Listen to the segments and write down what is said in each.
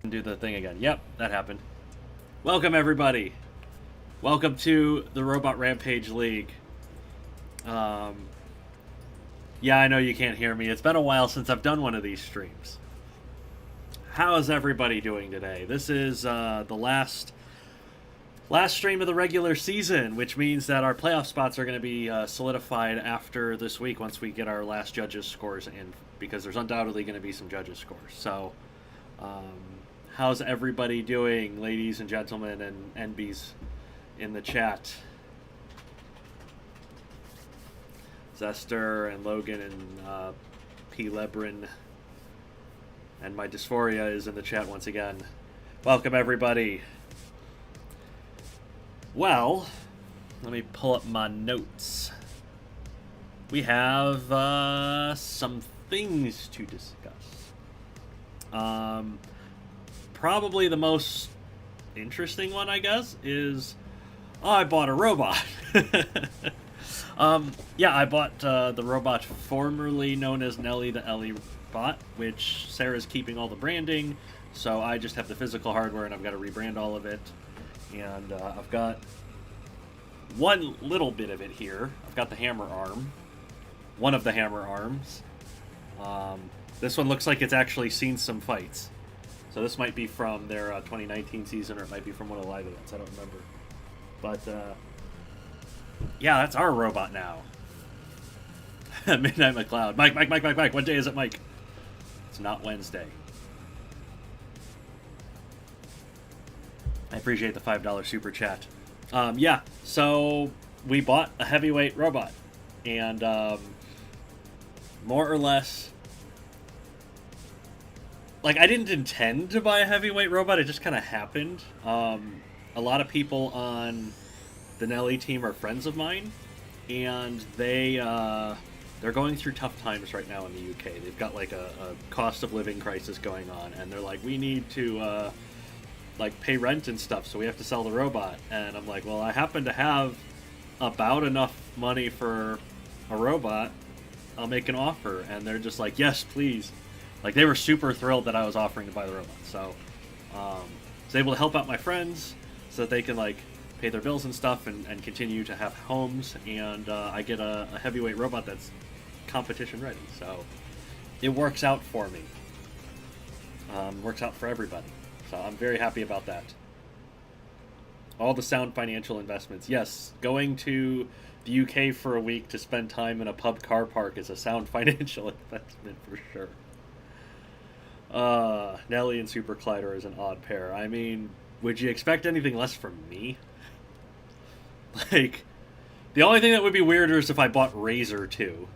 Do the thing again. Yep, that happened. Welcome, everybody. Welcome to the Robot Rampage League. Yeah, I know you can't hear me. It's been a while since I've done one of these streams. How is everybody doing today? This is the last stream of the regular season, which means that our playoff spots are going to be solidified after this week once we get our last judges' scores in, because there's undoubtedly going to be some judges' scores. So, how's everybody doing, ladies and gentlemen and NBs in the chat? Zester and Logan and P. Lebrin and my dysphoria is in the chat once again. Welcome, everybody. Well, let me pull up my notes. We have some things to discuss. Probably the most interesting one, I guess, is I bought a robot. Yeah, I bought the robot formerly known as Nelly the Ellie bot, which Sarah's keeping all the branding, so I just have the physical hardware and I've got to rebrand all of it. And I've got one little bit of it here. I've got the hammer arm. One of the hammer arms. This one looks like it's actually seen some fights. So this might be from their 2019 season, or it might be from one of the live events. I don't remember. But, yeah, that's our robot now. Midnight McLeod. Mike. What day is it, Mike? It's not Wednesday. I appreciate the $5 super chat. Yeah, so we bought a heavyweight robot. And more or less, like, I didn't intend to buy a heavyweight robot. It just kind of happened. A lot of people on the Nelly team are friends of mine. And they're going through tough times right now in the UK. They've got, like, a cost of living crisis going on. And they're like, we need to like pay rent and stuff, so we have to sell the robot. And I'm like, well, I happen to have about enough money for a robot. I'll make an offer. And they're just like, yes, please. Like, they were super thrilled that I was offering to buy the robot. So I was able to help out my friends so that they can, like, pay their bills and stuff and continue to have homes. And I get a heavyweight robot that's competition ready. So it works out for me. Works out for everybody. So I'm very happy about that. All the sound financial investments. Yes, going to the UK for a week to spend time in a pub car park is a sound financial investment for sure. Nelly and Super Collider is an odd pair. I mean, would you expect anything less from me? Like, the only thing that would be weirder is if I bought Razor too,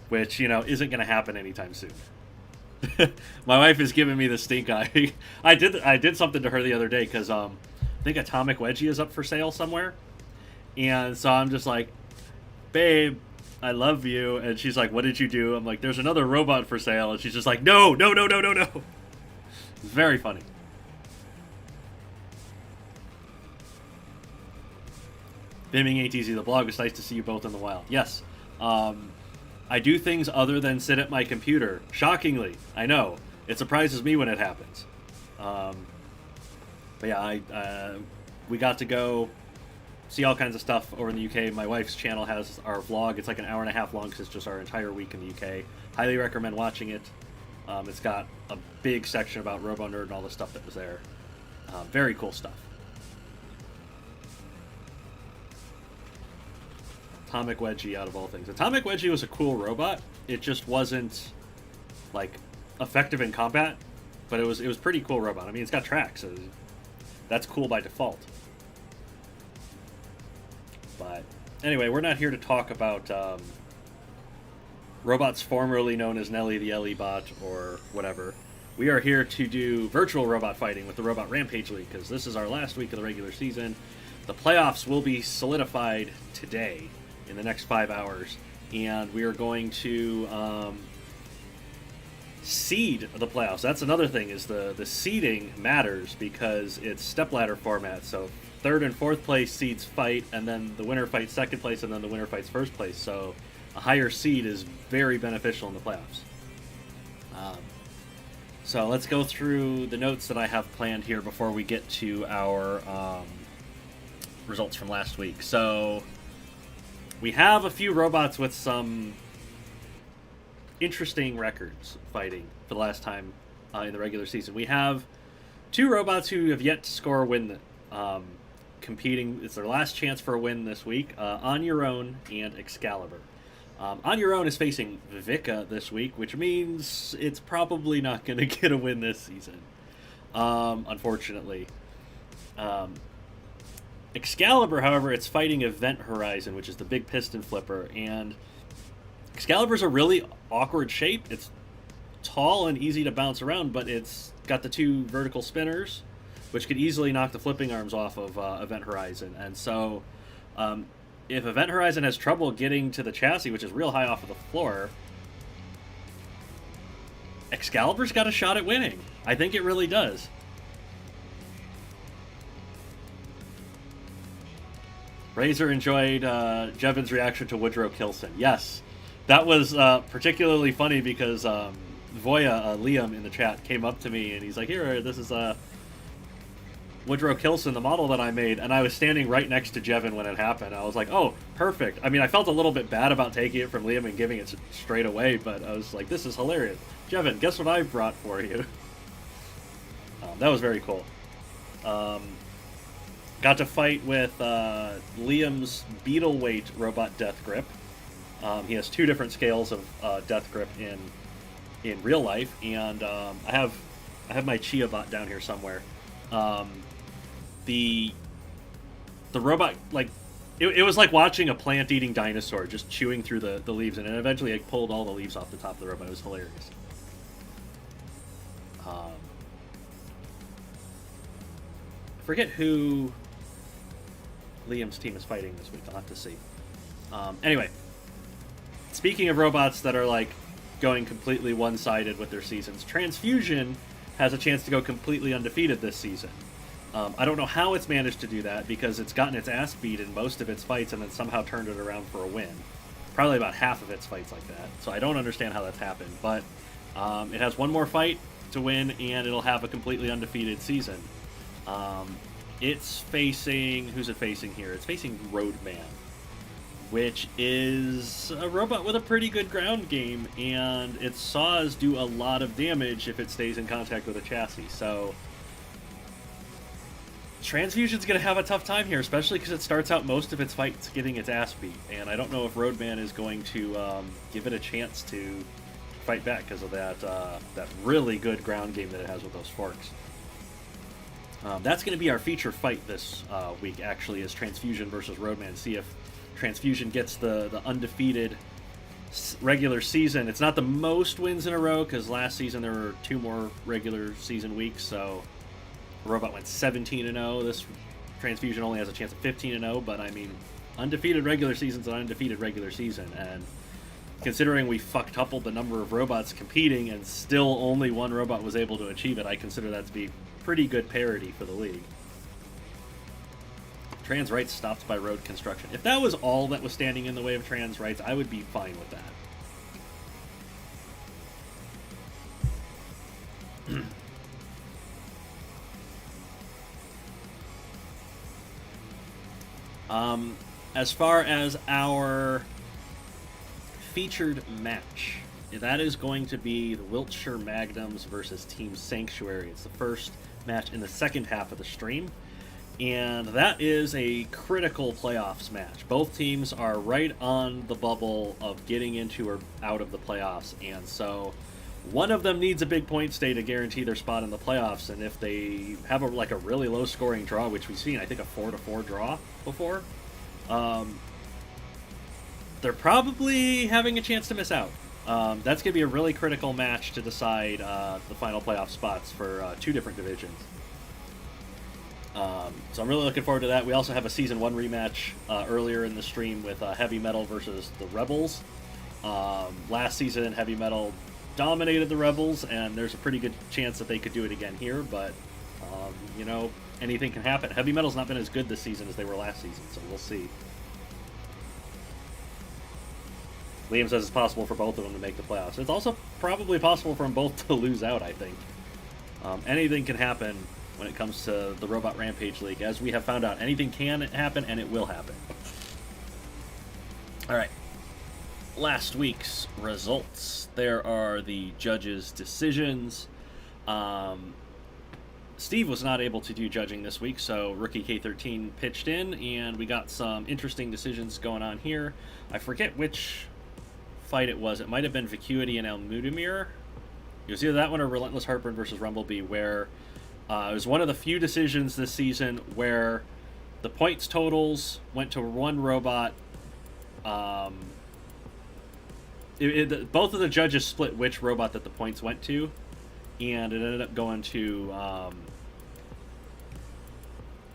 which, you know, isn't going to happen anytime soon. My wife is giving me the stink eye. I did something to her the other day because I think Atomic Wedgie is up for sale somewhere, and so I'm just like, babe, I love you. And she's like, what did you do? I'm like, there's another robot for sale. And she's just like, no. It's very funny. Bimming ain't easy. The blog is nice to see you both in the wild. Yes. I do things other than sit at my computer. Shockingly, I know. It surprises me when it happens. But yeah, we got to go see all kinds of stuff over in the UK. My wife's channel has our vlog. It's like an hour and a half long because it's just our entire week in the UK. Highly recommend watching it. It's got a big section about RoboNerd and all the stuff that was there. Very cool stuff. Atomic Wedgie, out of all things. Atomic Wedgie was a cool robot. It just wasn't, like, effective in combat, but it was pretty cool robot. I mean, it's got tracks, so that's cool by default. But anyway, we're not here to talk about robots formerly known as Nelly the Ellie bot or whatever. We are here to do virtual robot fighting with the Robot Rampage League, because this is our last week of the regular season. The playoffs will be solidified today in the next 5 hours, and we are going to seed the playoffs. That's another thing, is the seeding matters because it's stepladder format. So third and fourth place seeds fight, and then the winner fights second place, and then the winner fights first place. So a higher seed is very beneficial in the playoffs. So let's go through the notes that I have planned here before we get to our results from last week. So we have a few robots with some interesting records fighting for the last time in the regular season. We have two robots who have yet to score a win, competing. It's their last chance for a win this week. On Your Own and Excalibur. On Your Own is facing Vika this week, which means it's probably not going to get a win this season, unfortunately. Excalibur, however, it's fighting Event Horizon, which is the big piston flipper, and Excalibur's a really awkward shape. It's tall and easy to bounce around, but it's got the two vertical spinners, which could easily knock the flipping arms off of Event Horizon, and so if Event Horizon has trouble getting to the chassis, which is real high off of the floor, Excalibur's got a shot at winning. I think it really does. Razor enjoyed Jevin's reaction to Woodrow Kilson. Yes, that was particularly funny because Voya, Liam in the chat, came up to me and he's like, here, this is Woodrow Kilson, the model that I made, and I was standing right next to Jevin when it happened. I was like, oh, perfect. I mean, I felt a little bit bad about taking it from Liam and giving it straight away, but I was like, this is hilarious. Jevin, guess what I brought for you? That was very cool. Got to fight with Liam's Beetleweight robot Death Grip. He has two different scales of Death Grip in real life, and I have my Chia bot down here somewhere. The robot, like, it was like watching a plant-eating dinosaur just chewing through the leaves, and it eventually like, pulled all the leaves off the top of the robot. It was hilarious. I forget who Liam's team is fighting this week. I'll have to see. Anyway, speaking of robots that are like going completely one-sided with their seasons, Transfusion has a chance to go completely undefeated this season. I don't know how it's managed to do that because it's gotten its ass beat in most of its fights and then somehow turned it around for a win. Probably about half of its fights like that. So I don't understand how that's happened. But it has one more fight to win and it'll have a completely undefeated season. It's facing... Who's it facing here? It's facing Roadman, which is a robot with a pretty good ground game, and its saws do a lot of damage if it stays in contact with a chassis. So Transfusion's going to have a tough time here, especially because it starts out most of its fights getting its ass beat, and I don't know if Roadman is going to give it a chance to fight back because of that really good ground game that it has with those forks. That's going to be our feature fight this week, actually, is Transfusion versus Roadman. See if Transfusion gets the undefeated regular season. It's not the most wins in a row, because last season there were two more regular season weeks, so the robot went 17-0. This Transfusion only has a chance of 15-0, but I mean, undefeated regular season's an undefeated regular season, and considering we fucked-coupled the number of robots competing and still only one robot was able to achieve it, I consider that to be pretty good parity for the league. Trans rights stopped by road construction. If that was all that was standing in the way of trans rights, I would be fine with that. As far as our featured match, that is going to be the Wiltshire Magnums versus Team Sanctuary. It's the first match in the second half of the stream, and that is a critical playoffs match. Both teams are right on the bubble of getting into or out of the playoffs, and so one of them needs a big point stay to guarantee their spot in the playoffs, and if they have a really low scoring draw, which we've seen, I think, a 4-4 draw before, they're probably having a chance to miss out. That's going to be a really critical match to decide the final playoff spots for two different divisions. So I'm really looking forward to that. We also have a Season 1 rematch earlier in the stream with Heavy Metal versus the Rebels. Last season, Heavy Metal dominated the Rebels, and there's a pretty good chance that they could do it again here, but, you know, anything can happen. Heavy Metal's not been as good this season as they were last season, so we'll see. Liam says it's possible for both of them to make the playoffs. It's also probably possible for them both to lose out, I think. Anything can happen when it comes to the Robot Rampage League. As we have found out, anything can happen, and it will happen. Alright. Last week's results. There are the judges' decisions. Steve was not able to do judging this week, so Rookie K13 pitched in, and we got some interesting decisions going on here. I forget which fight it was. It might have been Vacuity and El Mudamir. It was either that one or Relentless Heartburn versus Rumblebee, where it was one of the few decisions this season where the points totals went to one robot. Both of the judges split which robot that the points went to, and it ended up going to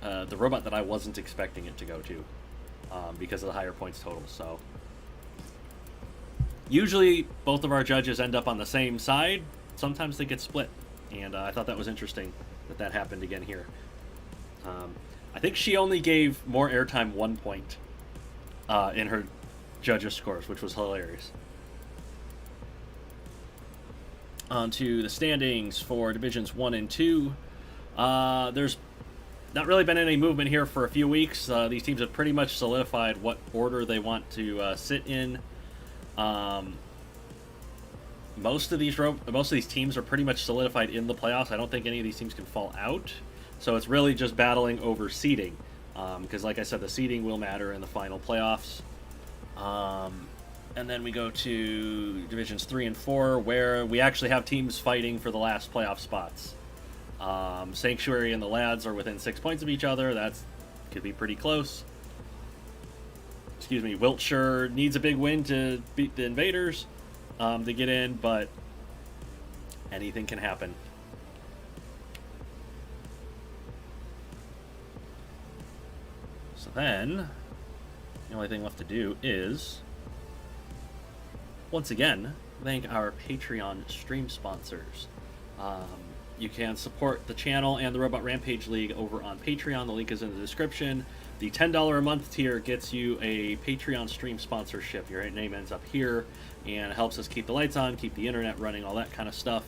the robot that I wasn't expecting it to go to because of the higher points total. So usually both of our judges end up on the same side. Sometimes they get split, and I thought that was interesting that happened again here. I think she only gave more airtime 1 point in her judges' scores, which was hilarious. On to the standings for Divisions 1 and 2. There's not really been any movement here for a few weeks. These teams have pretty much solidified what order they want to sit in. Most of these teams are pretty much solidified in the playoffs. I don't think any of these teams can fall out. So it's really just battling over seeding. Because like I said, the seeding will matter in the final playoffs. And then we go to Divisions 3 and 4, where we actually have teams fighting for the last playoff spots. Sanctuary and the Lads are within 6 points of each other. That could be pretty close. Excuse me, Wiltshire needs a big win to beat the Invaders to get in, but anything can happen. So then, the only thing left to do is, once again, thank our Patreon stream sponsors. You can support the channel and the Robot Rampage League over on Patreon. The link is in the description. The $10 a month tier gets you a Patreon stream sponsorship. Your name ends up here and helps us keep the lights on, keep the internet running, all that kind of stuff.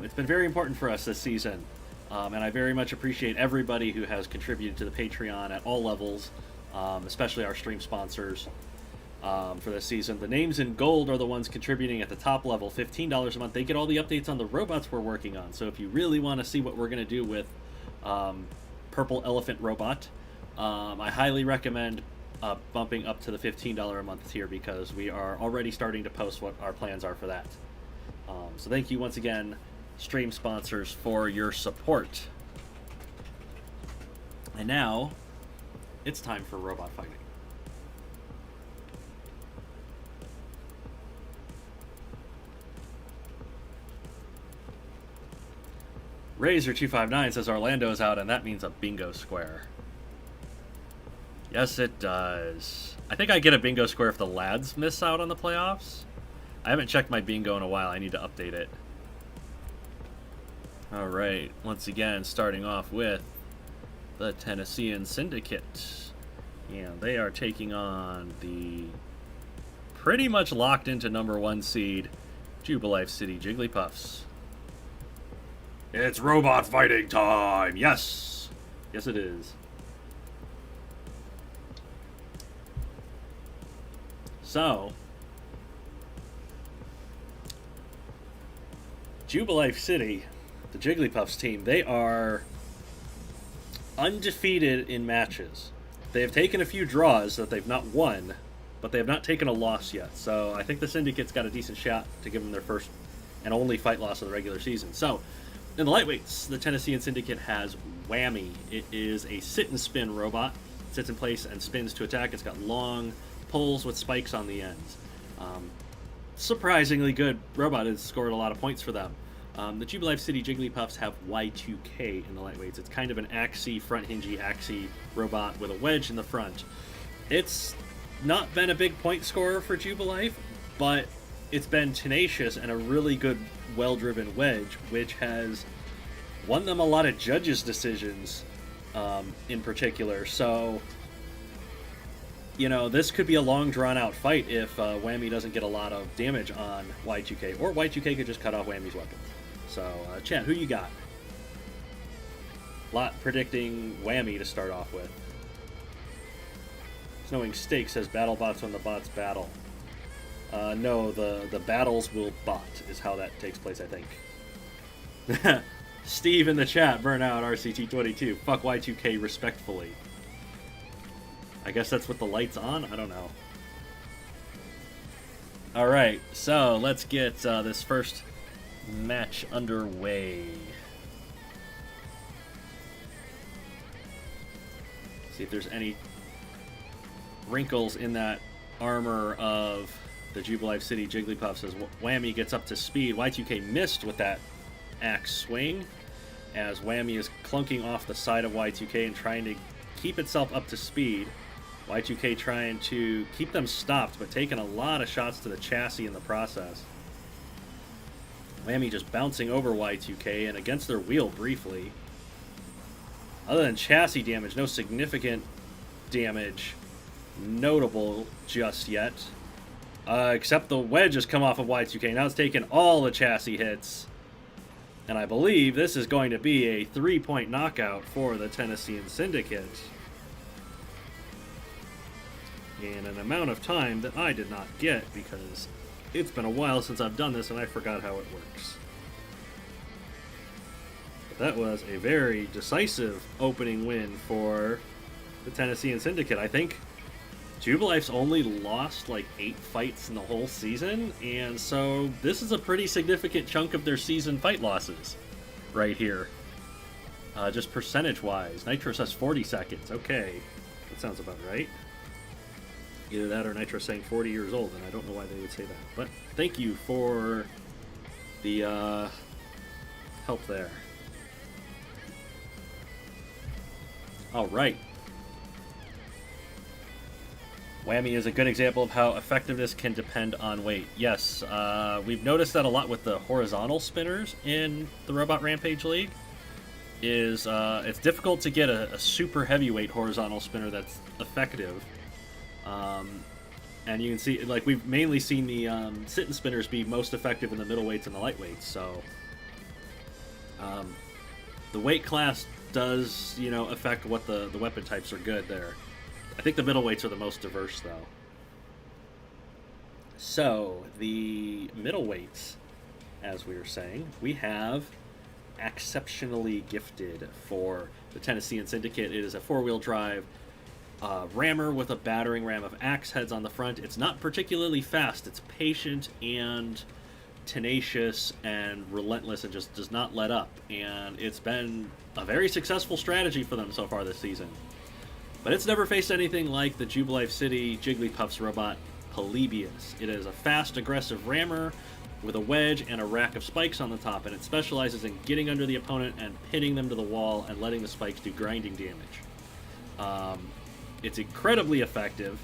It's been very important for us this season, and I very much appreciate everybody who has contributed to the Patreon at all levels, especially our stream sponsors. For this season. The names in gold are the ones contributing at the top level, $15 a month. They get all the updates on the robots we're working on. So if you really want to see what we're going to do with Purple Elephant Robot, I highly recommend bumping up to the $15 a month tier, because we are already starting to post what our plans are for that. So thank you once again, stream sponsors, for your support. And now, it's time for robot fighting. Razor259 says Orlando's out, and that means a bingo square. Yes, it does. I think I get a bingo square if the Lads miss out on the playoffs. I haven't checked my bingo in a while. I need to update it. Alright, once again, starting off with the Tennessean Syndicate. And they are taking on the pretty much locked into #1 seed Jubilife City Jigglypuffs. It's robot fighting time! Yes! Yes, it is. So, Jubilife City, the Jigglypuffs team, they are undefeated in matches. They have taken a few draws that they've not won, but they have not taken a loss yet. So I think the Syndicate's got a decent shot to give them their first and only fight loss of the regular season. So, in the lightweights, the Tennessean Syndicate has Whammy. It is a sit-and-spin robot. It sits in place and spins to attack. It's got long pulls with spikes on the ends. Surprisingly good robot. It's scored a lot of points for them. The Jubilife City Jigglypuffs have Y2K in the lightweights. It's kind of an axie, front-hingy axie robot with a wedge in the front. It's not been a big point scorer for Jubilife, but it's been tenacious and a really good, well-driven wedge, which has won them a lot of judges' decisions in particular. So, you know, this could be a long, drawn-out fight if Whammy doesn't get a lot of damage on Y2K, or Y2K could just cut off Whammy's weapons. So, chat, who you got? Lot predicting Whammy to start off with. Snowing Steak says battle bots when the bots battle. No, the battles will bot is how that takes place, I think. Steve in the chat, Burnout RCT22. Fuck Y2K respectfully. I guess that's with the lights on? I don't know. Alright, so let's get this first match underway. See if there's any wrinkles in that armor of the Jubilife City Jigglypuffs as Whammy gets up to speed. Y2K missed with that axe swing as Whammy is clunking off the side of Y2K and trying to keep itself up to speed. Y2K trying to keep them stopped, but taking a lot of shots to the chassis in the process. Whammy just bouncing over Y2K and against their wheel briefly. Other than chassis damage, no significant damage notable just yet. Except the wedge has come off of Y2K. Now it's taken all the chassis hits. And I believe this is going to be a 3-point knockout for the Tennessean Syndicate. In an amount of time that I did not get because it's been a while since I've done this and I forgot how it works. But that was a very decisive opening win for the Tennessean Syndicate. I think Jubilife's only lost like 8 fights in the whole season, and so this is a pretty significant chunk of their season fight losses right here. Just percentage-wise. Nitro says 40 seconds. Okay, that sounds about right. Either that or Nitro saying 40 years old, and I don't know why they would say that. But thank you for the help there. All right. Whammy is a good example of how effectiveness can depend on weight. Yes, we've noticed that a lot with the horizontal spinners in the Robot Rampage League. It's difficult to get a super heavyweight horizontal spinner that's effective. And you can see, like, we've mainly seen the sit-and spinners be most effective in the middleweights and the lightweights. So the weight class does, affect what the weapon types are good there. I think the middleweights are the most diverse, though. So, the middleweights, as we were saying, we have Exceptionally Gifted for the Tennessean Syndicate. It is a 4-wheel drive rammer with a battering ram of axe heads on the front. It's not particularly fast. It's patient and tenacious and relentless and just does not let up. And it's been a very successful strategy for them so far this season. But it's never faced anything like the Jubilife City Jigglypuffs robot, Polybius. It is a fast, aggressive rammer with a wedge and a rack of spikes on the top, and it specializes in getting under the opponent and pinning them to the wall and letting the spikes do grinding damage. It's incredibly effective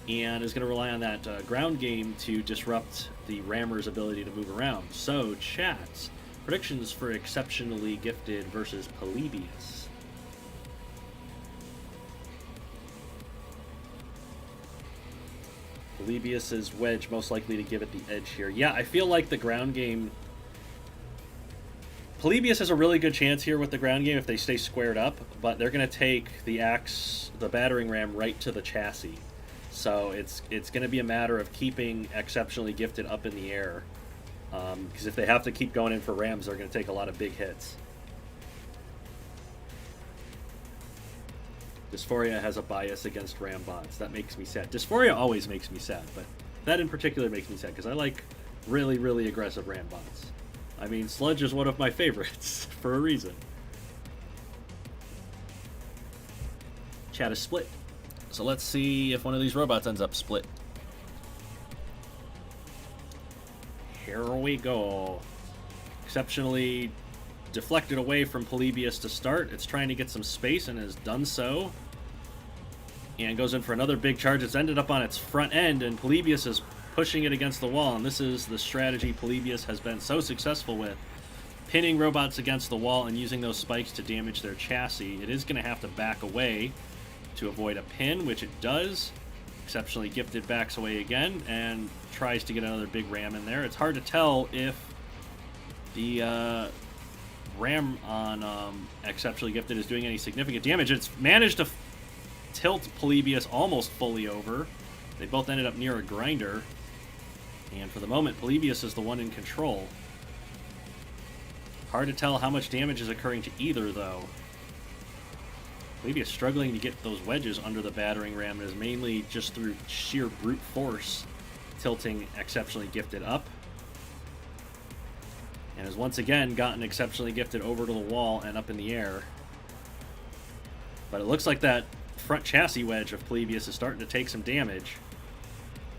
and is going to rely on that ground game to disrupt the rammer's ability to move around. So, chat, predictions for Exceptionally Gifted versus Polybius. Polybius's wedge most likely to give it the edge here. Yeah, I feel like the ground game... Polybius has a really good chance here with the ground game if they stay squared up, but they're going to take the axe, the battering ram, right to the chassis. So it's going to be a matter of keeping Exceptionally Gifted up in the air. Because if they have to keep going in for rams, they're going to take a lot of big hits. Dysphoria has a bias against ram bots. That makes me sad. Dysphoria always makes me sad, but that in particular makes me sad because I like really, really aggressive ram bots. I mean, Sludge is one of my favorites for a reason. Chat is split. So let's see if one of these robots ends up split. Here we go. Exceptionally deflected away from Polybius to start. It's trying to get some space and has done so. And goes in for another big charge. It's ended up on its front end, and Polybius is pushing it against the wall. And this is the strategy Polybius has been so successful with. Pinning robots against the wall and using those spikes to damage their chassis. It is going to have to back away to avoid a pin, which it does. Exceptionally Gifted backs away again and tries to get another big ram in there. It's hard to tell if the ram on Exceptionally Gifted is doing any significant damage. It's managed to tilt Polybius almost fully over. They both ended up near a grinder. And for the moment, Polybius is the one in control. Hard to tell how much damage is occurring to either, though. Polybius struggling to get those wedges under the battering ram is mainly just through sheer brute force, tilting Exceptionally Gifted up. And has once again gotten Exceptionally Gifted over to the wall and up in the air. But it looks like that front chassis wedge of Polybius is starting to take some damage.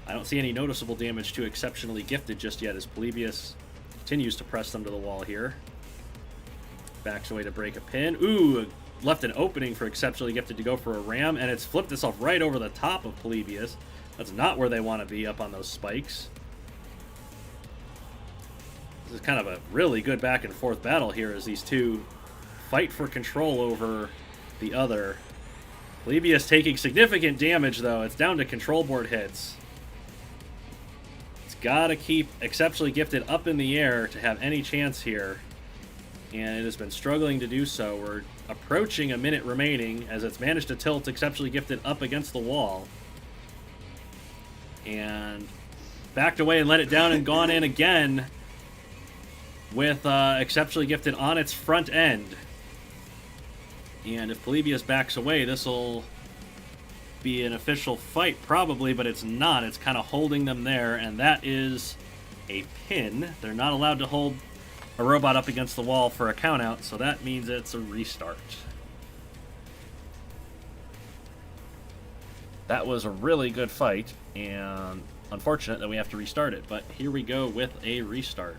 I don't see any noticeable damage to Exceptionally Gifted just yet as Polybius continues to press them to the wall here. Backs away to break a pin. Ooh, left an opening for Exceptionally Gifted to go for a ram, and it's flipped itself right over the top of Polybius. That's not where they want to be, up on those spikes. This is kind of a really good back and forth battle here as these two fight for control over the other. Polybius taking significant damage, though. It's down to control board hits. It's got to keep Exceptionally Gifted up in the air to have any chance here. And it has been struggling to do so. We're approaching a minute remaining as it's managed to tilt Exceptionally Gifted up against the wall. And backed away and let it down and gone in again with Exceptionally Gifted on its front end. And if Polybius backs away, this will be an official fight probably, but it's not. It's kind of holding them there, and that is a pin. They're not allowed to hold a robot up against the wall for a countout, so that means it's a restart. That was a really good fight, and unfortunate that we have to restart it, but here we go with a restart.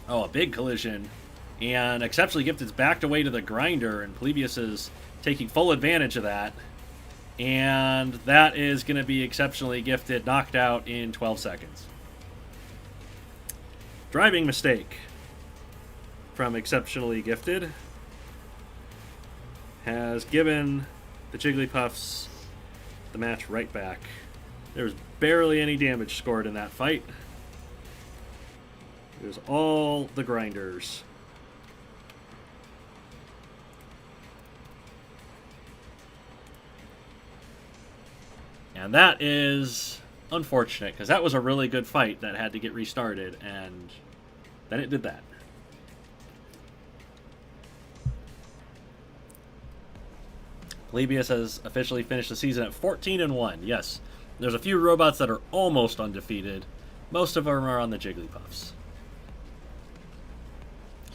Oh, a big collision. And Exceptionally Gifted's backed away to the grinder, and Polybius is taking full advantage of that. And that is going to be Exceptionally Gifted knocked out in 12 seconds. Driving mistake from Exceptionally Gifted has given the Jigglypuffs the match right back. There was barely any damage scored in that fight. It was all the grinders. And that is unfortunate, because that was a really good fight that had to get restarted, and then it did that. Polybius has officially finished the season at 14-1. Yes, there's a few robots that are almost undefeated. Most of them are on the Jigglypuffs.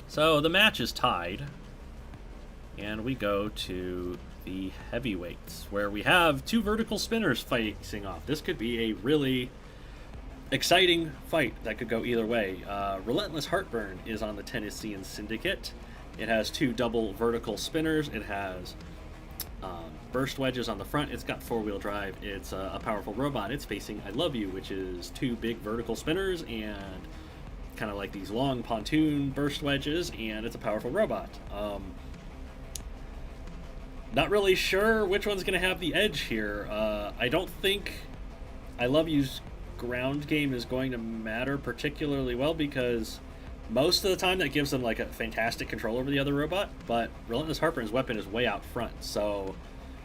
So the match is tied, and we go to the heavyweights, where we have two vertical spinners facing off. This could be a really exciting fight that could go either way. Relentless Heartburn is on the Tennessean Syndicate. It has two double vertical spinners. It has burst wedges on the front. It's got four-wheel drive. It's a powerful robot. It's facing I Love You, which is two big vertical spinners and kind of like these long pontoon burst wedges, and it's a powerful robot. Not really sure which one's going to have the edge here. I don't think I Love You's ground game is going to matter particularly well, because most of the time that gives them like a fantastic control over the other robot, but Relentless Heartburn's weapon is way out front, so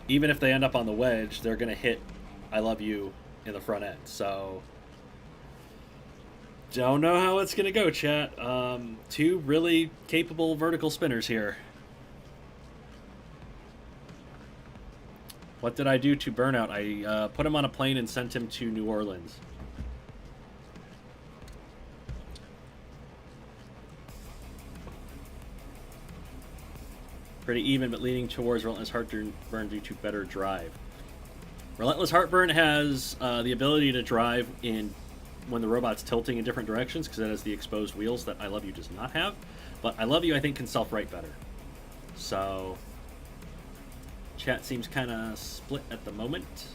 even if they end up on the wedge, they're going to hit I Love You in the front end. So don't know how it's going to go, chat. Two really capable vertical spinners here. What did I do to Burnout? I put him on a plane and sent him to New Orleans. Pretty even, but leaning towards Relentless Heartburn due to better drive. Relentless Heartburn has the ability to drive in when the robot's tilting in different directions, because that has the exposed wheels that I Love You does not have. But I Love You, I think, can self-right better. So chat seems kind of split at the moment.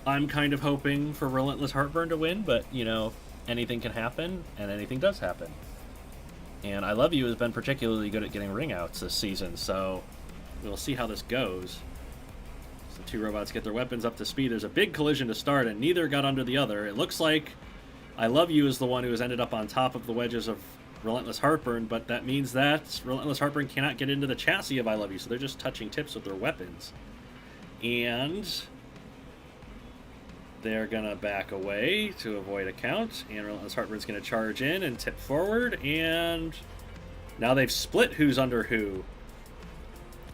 I'm kind of hoping for Relentless Heartburn to win, but, you know, anything can happen, and anything does happen. And I Love You has been particularly good at getting ring outs this season, so we'll see how this goes. The two robots get their weapons up to speed. There's a big collision to start, and neither got under the other. It looks like I Love You is the one who has ended up on top of the wedges of Relentless Heartburn, but that means that Relentless Heartburn cannot get into the chassis of I Love You, so they're just touching tips with their weapons. And they're going to back away to avoid a count, and Relentless Heartburn's going to charge in and tip forward, and now they've split who's under who.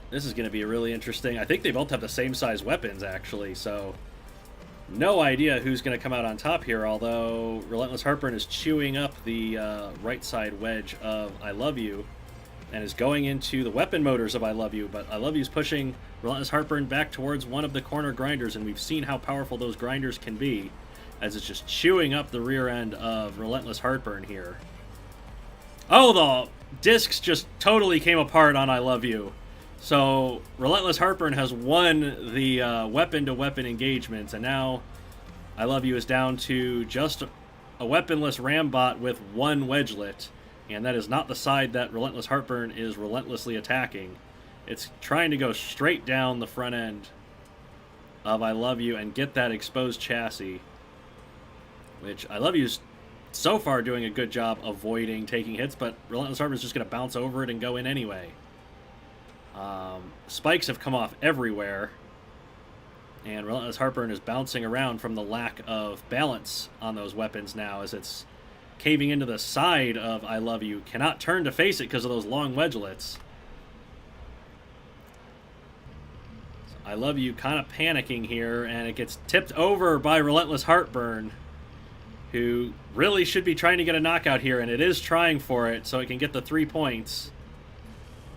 This is going to be really interesting. I think they both have the same size weapons, actually, so no idea who's going to come out on top here, although Relentless Heartburn is chewing up the right side wedge of I Love You and is going into the weapon motors of I Love You, but I Love You's pushing Relentless Heartburn back towards one of the corner grinders, and we've seen how powerful those grinders can be as it's just chewing up the rear end of Relentless Heartburn here. Oh, the discs just totally came apart on I Love You. So Relentless Heartburn has won the weapon-to-weapon engagements, and now I Love You is down to just a weaponless Rambot with one wedgelet, and that is not the side that Relentless Heartburn is relentlessly attacking. It's trying to go straight down the front end of I Love You and get that exposed chassis, which I Love You's so far doing a good job avoiding taking hits, but Relentless Heartburn is just going to bounce over it and go in anyway. Spikes have come off everywhere, and Relentless Heartburn is bouncing around from the lack of balance on those weapons now as it's caving into the side of I Love You. Cannot turn to face it because of those long wedgelets. So I Love You kind of panicking here, and it gets tipped over by Relentless Heartburn, who really should be trying to get a knockout here, and it is trying for it so it can get the 3 points.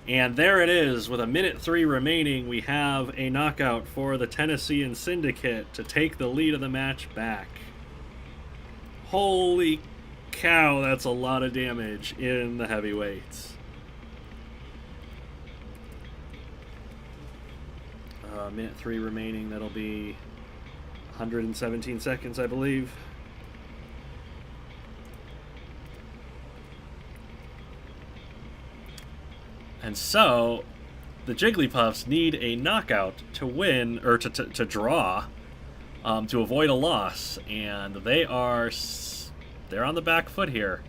And there it is, with 1:03 remaining, we have a knockout for the Tennessean Syndicate to take the lead of the match back. Holy cow, that's a lot of damage in the heavyweights. 1:03 remaining, that'll be 117 seconds, I believe. And so, the Jigglypuffs need a knockout to win, or to draw, to avoid a loss, and they're on the back foot here.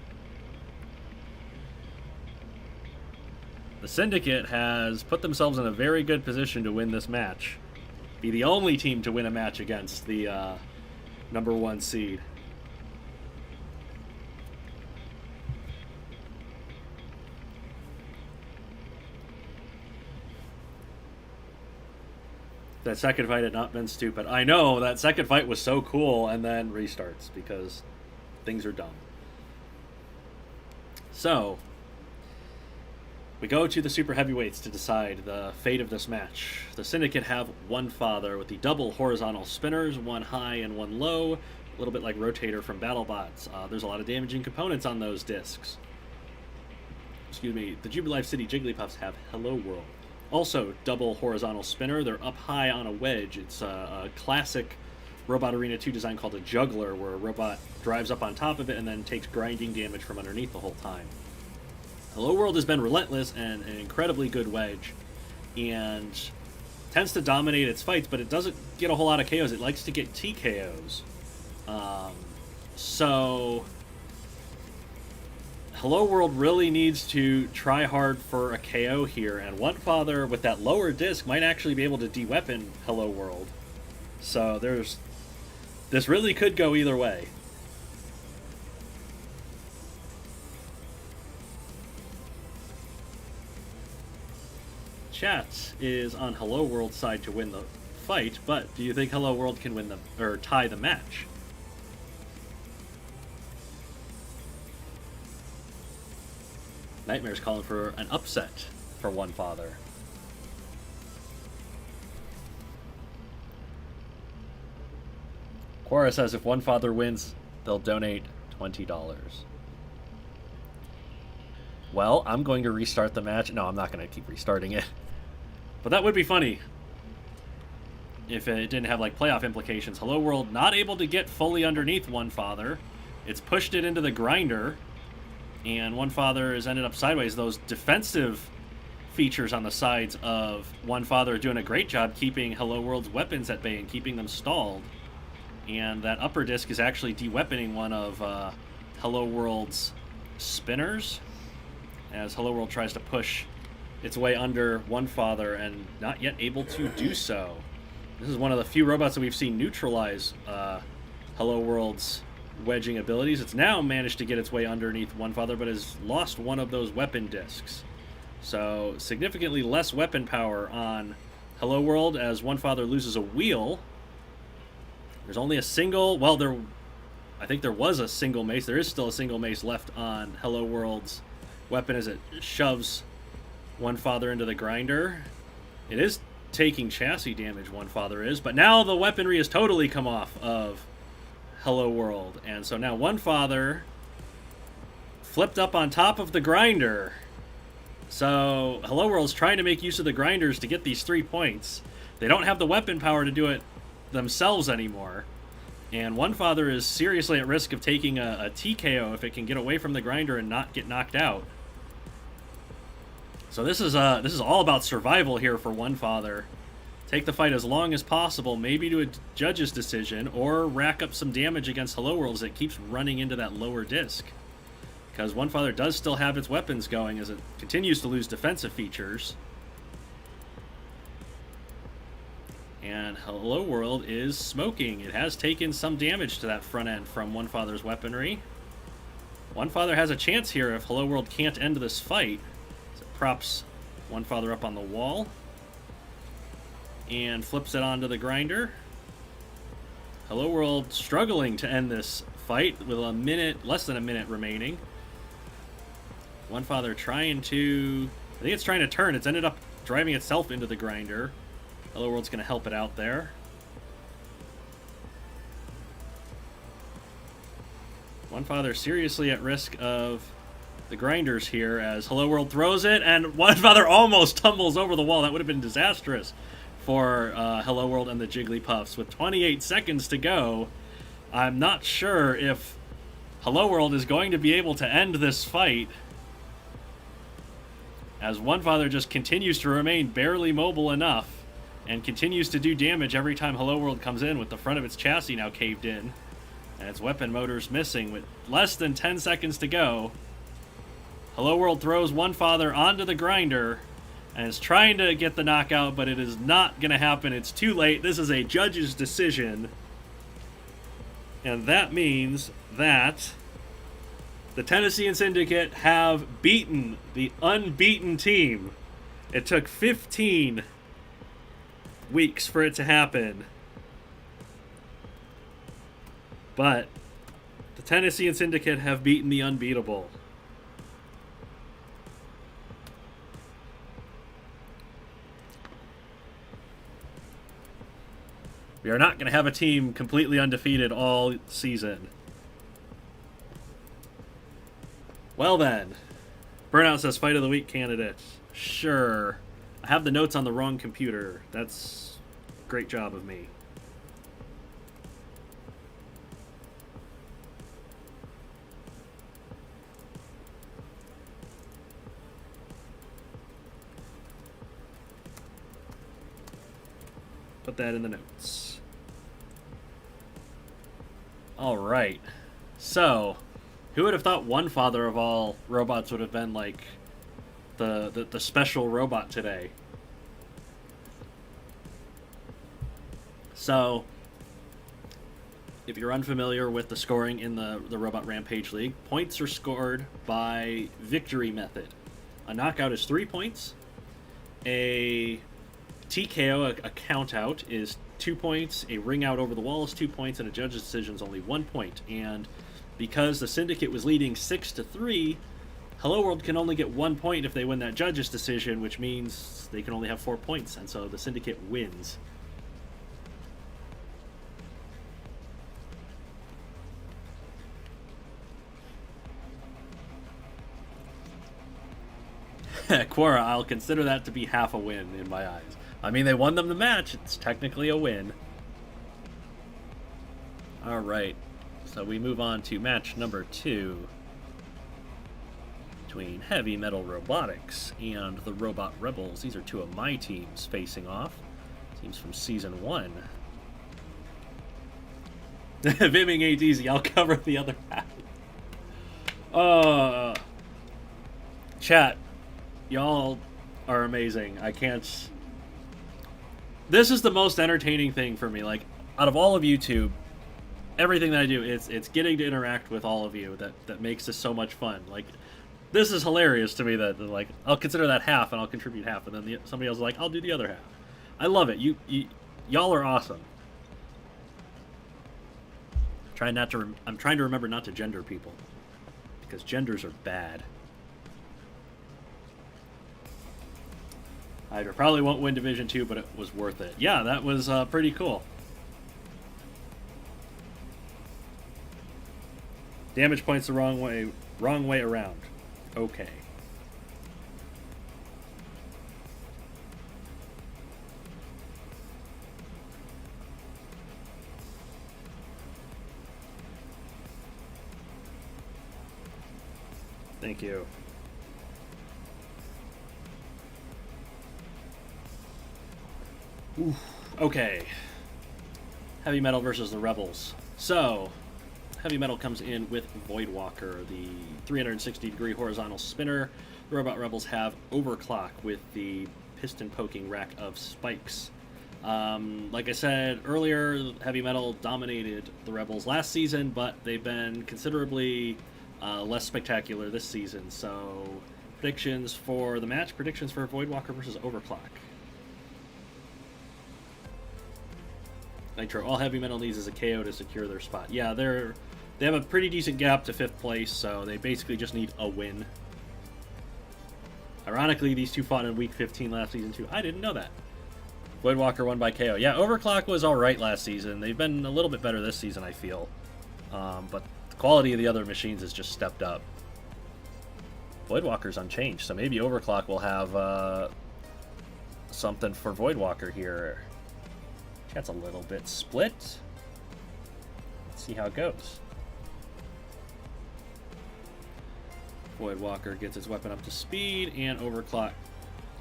The Syndicate has put themselves in a very good position to win this match. Be the only team to win a match against the #1 seed. That second fight had not been stupid. I know, that second fight was so cool, and then restarts because things are dumb. So, we go to the super heavyweights to decide the fate of this match. The Syndicate have one father with the double horizontal spinners, one high and one low, a little bit like Rotator from BattleBots. There's a lot of damaging components on those discs. Excuse me, the Jubilife City Jigglypuffs have Hello World. Also, double horizontal spinner. They're up high on a wedge. It's a classic Robot Arena 2 design called a juggler, where a robot drives up on top of it and then takes grinding damage from underneath the whole time. Hello World has been relentless and an incredibly good wedge, and tends to dominate its fights, but it doesn't get a whole lot of KOs. It likes to get TKOs. So Hello World really needs to try hard for a KO here, and One Father with that lower disc might actually be able to de-weapon Hello World. So this really could go either way. Chat is on Hello World's side to win the fight, but do you think Hello World can win or tie the match? Nightmare's calling for an upset for One Father. Quora says if One Father wins, they'll donate $20. Well, I'm going to restart the match. No, I'm not going to keep restarting it. But that would be funny if it didn't have like playoff implications. Hello World not able to get fully underneath One Father. It's pushed it into the grinder, and One Father has ended up sideways. Those defensive features on the sides of One Father are doing a great job keeping Hello World's weapons at bay and keeping them stalled. And that upper disc is actually de-weaponing one of Hello World's spinners, as Hello World tries to push its way under One Father and not yet able to do so. This is one of the few robots that we've seen neutralize Hello World's wedging abilities. It's now managed to get its way underneath One Father, but has lost one of those weapon discs. So significantly less weapon power on Hello World as One Father loses a wheel. There's only a single, well, I think there was a single mace. There is still a single mace left on Hello World's weapon as it shoves One Father into the grinder. It is taking chassis damage, One Father is, but now the weaponry has totally come off of Hello World. And so now One Father flipped up on top of the grinder. So Hello World's trying to make use of the grinders to get these 3 points. They don't have the weapon power to do it themselves anymore. And One Father is seriously at risk of taking a TKO if it can get away from the grinder and not get knocked out. So this is all about survival here for One Father. Take the fight as long as possible, maybe to a judge's decision, or rack up some damage against Hello World as it keeps running into that lower disc. Because One Father does still have its weapons going as it continues to lose defensive features. And Hello World is smoking. It has taken some damage to that front end from One Father's weaponry. One Father has a chance here if Hello World can't end this fight. So it props One Father up on the wall and flips it onto the grinder. Hello World struggling to end this fight with less than a minute remaining. One Father trying to, I think it's trying to turn. It's ended up driving itself into the grinder. Hello World's going to help it out there. One Father seriously at risk of the grinders here as Hello World throws it, and One Father almost tumbles over the wall. That would have been disastrous for Hello World and the Jigglypuffs. With 28 seconds to go, I'm not sure if Hello World is going to be able to end this fight, as One Father just continues to remain barely mobile enough and continues to do damage every time Hello World comes in, with the front of its chassis now caved in and its weapon motors missing. With less than 10 seconds to go, Hello World throws One Father onto the grinder and is trying to get the knockout, but it is not going to happen. It's too late. This is a judge's decision, and that means that the Tennessee and Syndicate have beaten the unbeaten team. It took 15 weeks for it to happen, but the Tennessee and Syndicate have beaten the unbeatable. We are not going to have a team completely undefeated all season. Well then, Burnout says Fight of the Week candidates. Sure. I have the notes on the wrong computer. That's a great job of me. Put that in the notes. Alright. So, who would have thought One Father of all robots would have been like the special robot today? So, if you're unfamiliar with the scoring in the Robot Rampage League, points are scored by victory method. A knockout is 3 points. A TKO, a count out, is 2 points. A ring out over the wall is 2 points, and a judge's decision is only 1 point. And because the Syndicate was leading 6-3, Hello World can only get 1 point if they win that judge's decision, which means they can only have 4 points, and so the Syndicate wins. Quora, I'll consider that to be half a win in my eyes. I mean, they won them the match. It's technically a win. Alright. So we move on to match number 2. between Heavy Metal Robotics and the Robot Rebels. These are two of my teams facing off. Teams from Season 1. Vimming ain't easy. I'll cover the other half. Chat, y'all are amazing. I can't... This is the most entertaining thing for me. Like, out of all of YouTube, everything that I do, it's getting to interact with all of you that makes this so much fun. Like, this is hilarious to me that, like, I'll consider that half and I'll contribute half, and then somebody else is like, I'll do the other half. I love it. Y'all are awesome. I'm trying to remember not to gender people, because genders are bad. Hydra probably won't win Division 2, but it was worth it. Yeah, that was pretty cool. Damage points the wrong way around. Okay. Thank you. Oof. Okay. Heavy Metal versus the Rebels. So, Heavy Metal comes in with Voidwalker, the 360-degree horizontal spinner. The Robot Rebels have Overclock with the piston-poking rack of spikes. Like I said earlier, Heavy Metal dominated the Rebels last season, but they've been considerably less spectacular this season. So, predictions for the match, predictions for Voidwalker versus Overclock. Nitro, all Heavy Metal needs is a KO to secure their spot. Yeah, they have a pretty decent gap to 5th place, so they basically just need a win. Ironically, these two fought in Week 15 last season too. I didn't know that. Voidwalker won by KO. Yeah, Overclock was alright last season. They've been a little bit better this season, I feel. But the quality of the other machines has just stepped up. Voidwalker's unchanged, so maybe Overclock will have something for Voidwalker here. Chat's a little bit split. Let's see how it goes. Voidwalker gets its weapon up to speed, and Overclock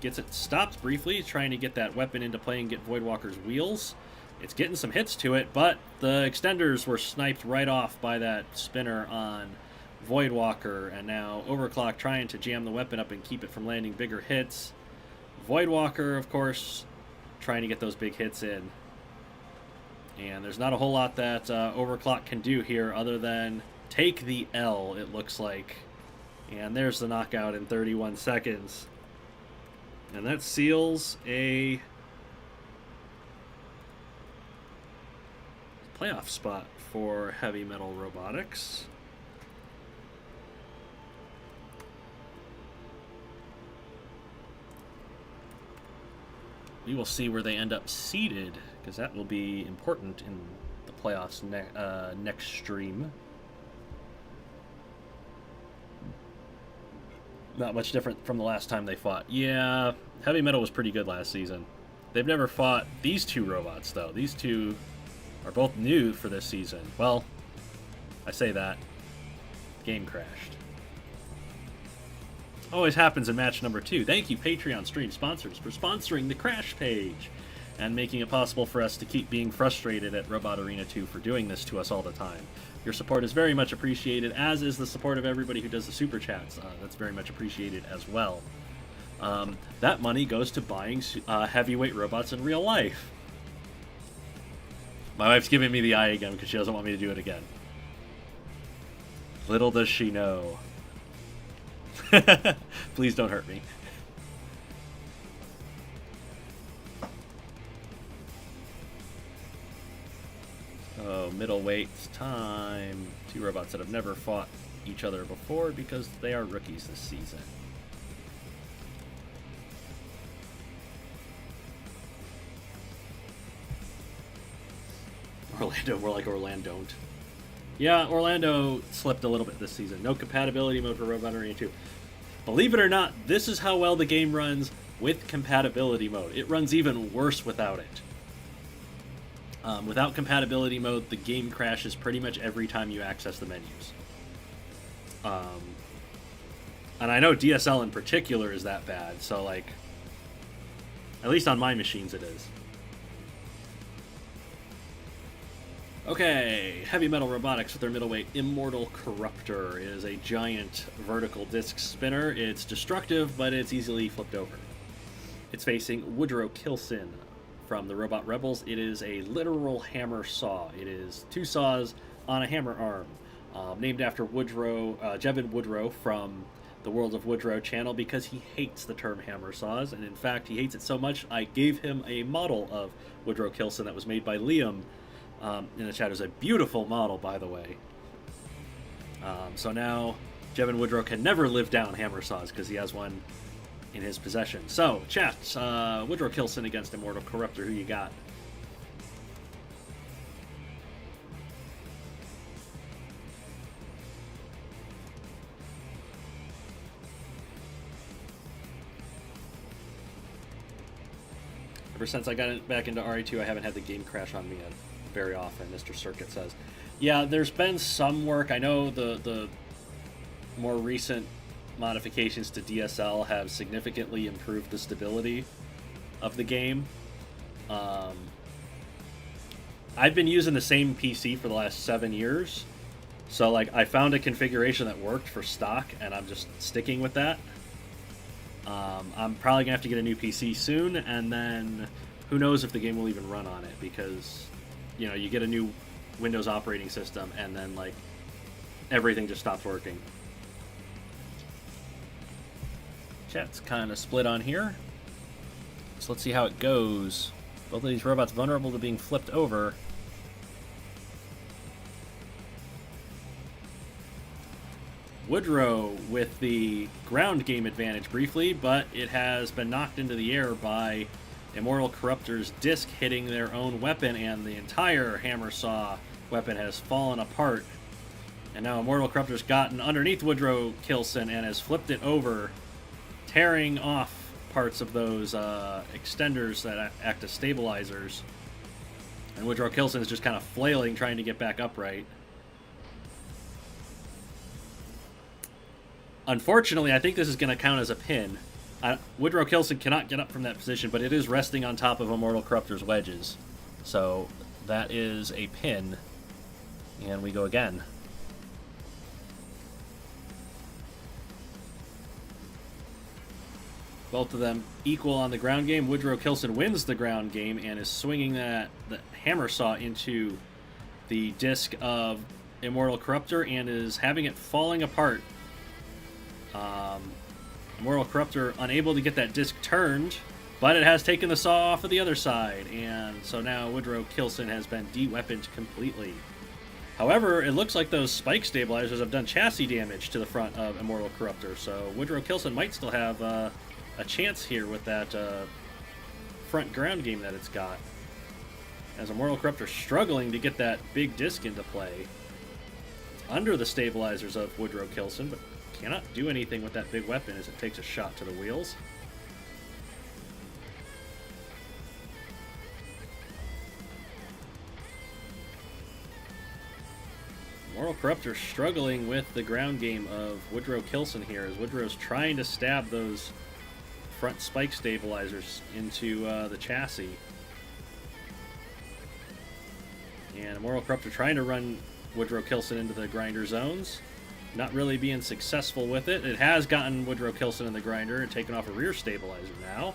gets it stopped briefly, trying to get that weapon into play and get Voidwalker's wheels. It's getting some hits to it, but the extenders were sniped right off by that spinner on Voidwalker, and now Overclock trying to jam the weapon up and keep it from landing bigger hits. Voidwalker, of course, trying to get those big hits in. And there's not a whole lot that Overclock can do here other than take the L, it looks like. And there's the knockout in 31 seconds. And that seals a playoff spot for Heavy Metal Robotics. We will see where they end up seated, because that will be important in the playoffs next stream. Not much different from the last time they fought. Yeah, Heavy Metal was pretty good last season. They've never fought these two robots, though. These two are both new for this season. Well, I say that. Game crashed. Always happens in match number 2. Thank you, Patreon stream sponsors, for sponsoring the crash page and making it possible for us to keep being frustrated at Robot Arena 2 for doing this to us all the time. Your support is very much appreciated, as is the support of everybody who does the super chats. That's very much appreciated as well. That money goes to buying heavyweight robots in real life. My wife's giving me the eye again because she doesn't want me to do it again. Little does she know. Please don't hurt me. Oh, middleweights time. Two robots that have never fought each other before because they are rookies this season. Orlando, more like Orlando. Yeah, Orlando slipped a little bit this season. No compatibility mode for Robot Arena 2. Believe it or not, this is how well the game runs with compatibility mode. It runs even worse without it. Without compatibility mode, the game crashes pretty much every time you access the menus. And I know DSL in particular is that bad, so like, at least on my machines it is. Okay, Heavy Metal Robotics with their middleweight Immortal Corruptor. It is a giant vertical disc spinner. It's destructive, but it's easily flipped over. It's facing Woodrow Kilson from the Robot Rebels. It is a literal hammer saw. It is 2 saws on a hammer arm, named after Woodrow, Jevin Woodrow from the World of Woodrow channel, because he hates the term hammer saws, and in fact he hates it so much I gave him a model of Woodrow Kilson that was made by Liam in the chat. Is a beautiful model, by the way. So now Jevin Woodrow can never live down hammer saws because he has one in his possession. So, chat, Woodrow Kilson against Immortal Corruptor. Who you got? Ever since I got back into RE2, I haven't had the game crash on me very often, Mr. Circuit says. Yeah, there's been some work. I know the more recent modifications to DSL have significantly improved the stability of the game. I've been using the same PC for the last 7 years, so like I found a configuration that worked for stock, and I'm just sticking with that. I'm probably gonna have to get a new PC soon, and then who knows if the game will even run on it, because you know, you get a new Windows operating system and then like everything just stops working. Chat's kind of split on here, so let's see how it goes. Both of these robots vulnerable to being flipped over. Woodrow with the ground game advantage briefly, but it has been knocked into the air by Immortal Corruptor's disc hitting their own weapon, and the entire hammer saw weapon has fallen apart. And now Immortal Corruptor's gotten underneath Woodrow Kilson and has flipped it over, tearing off parts of those extenders that act as stabilizers. And Woodrow Kilson is just kind of flailing, trying to get back upright. Unfortunately, I think this is going to count as a pin. Woodrow Kilson cannot get up from that position, but it is resting on top of Immortal Corruptor's wedges. So that is a pin. And we go again. Both of them equal on the ground game. Woodrow Kilson wins the ground game and is swinging the hammer saw into the disc of Immortal Corruptor and is having it falling apart. Immortal Corruptor unable to get that disc turned, but it has taken the saw off of the other side, and so now Woodrow Kilson has been de-weaponed completely. However, it looks like those spike stabilizers have done chassis damage to the front of Immortal Corruptor, so Woodrow Kilson might still have a chance here with that front ground game that it's got. As Immortal Corruptor struggling to get that big disc into play. Under the stabilizers of Woodrow Kilson, but cannot do anything with that big weapon as it takes a shot to the wheels. Immortal Corruptor struggling with the ground game of Woodrow Kilson here, as Woodrow's trying to stab those front spike stabilizers into the chassis. And Immortal Corruptor trying to run Woodrow Kilson into the grinder zones. Not really being successful with it. It has gotten Woodrow Kilson in the grinder and taken off a rear stabilizer now.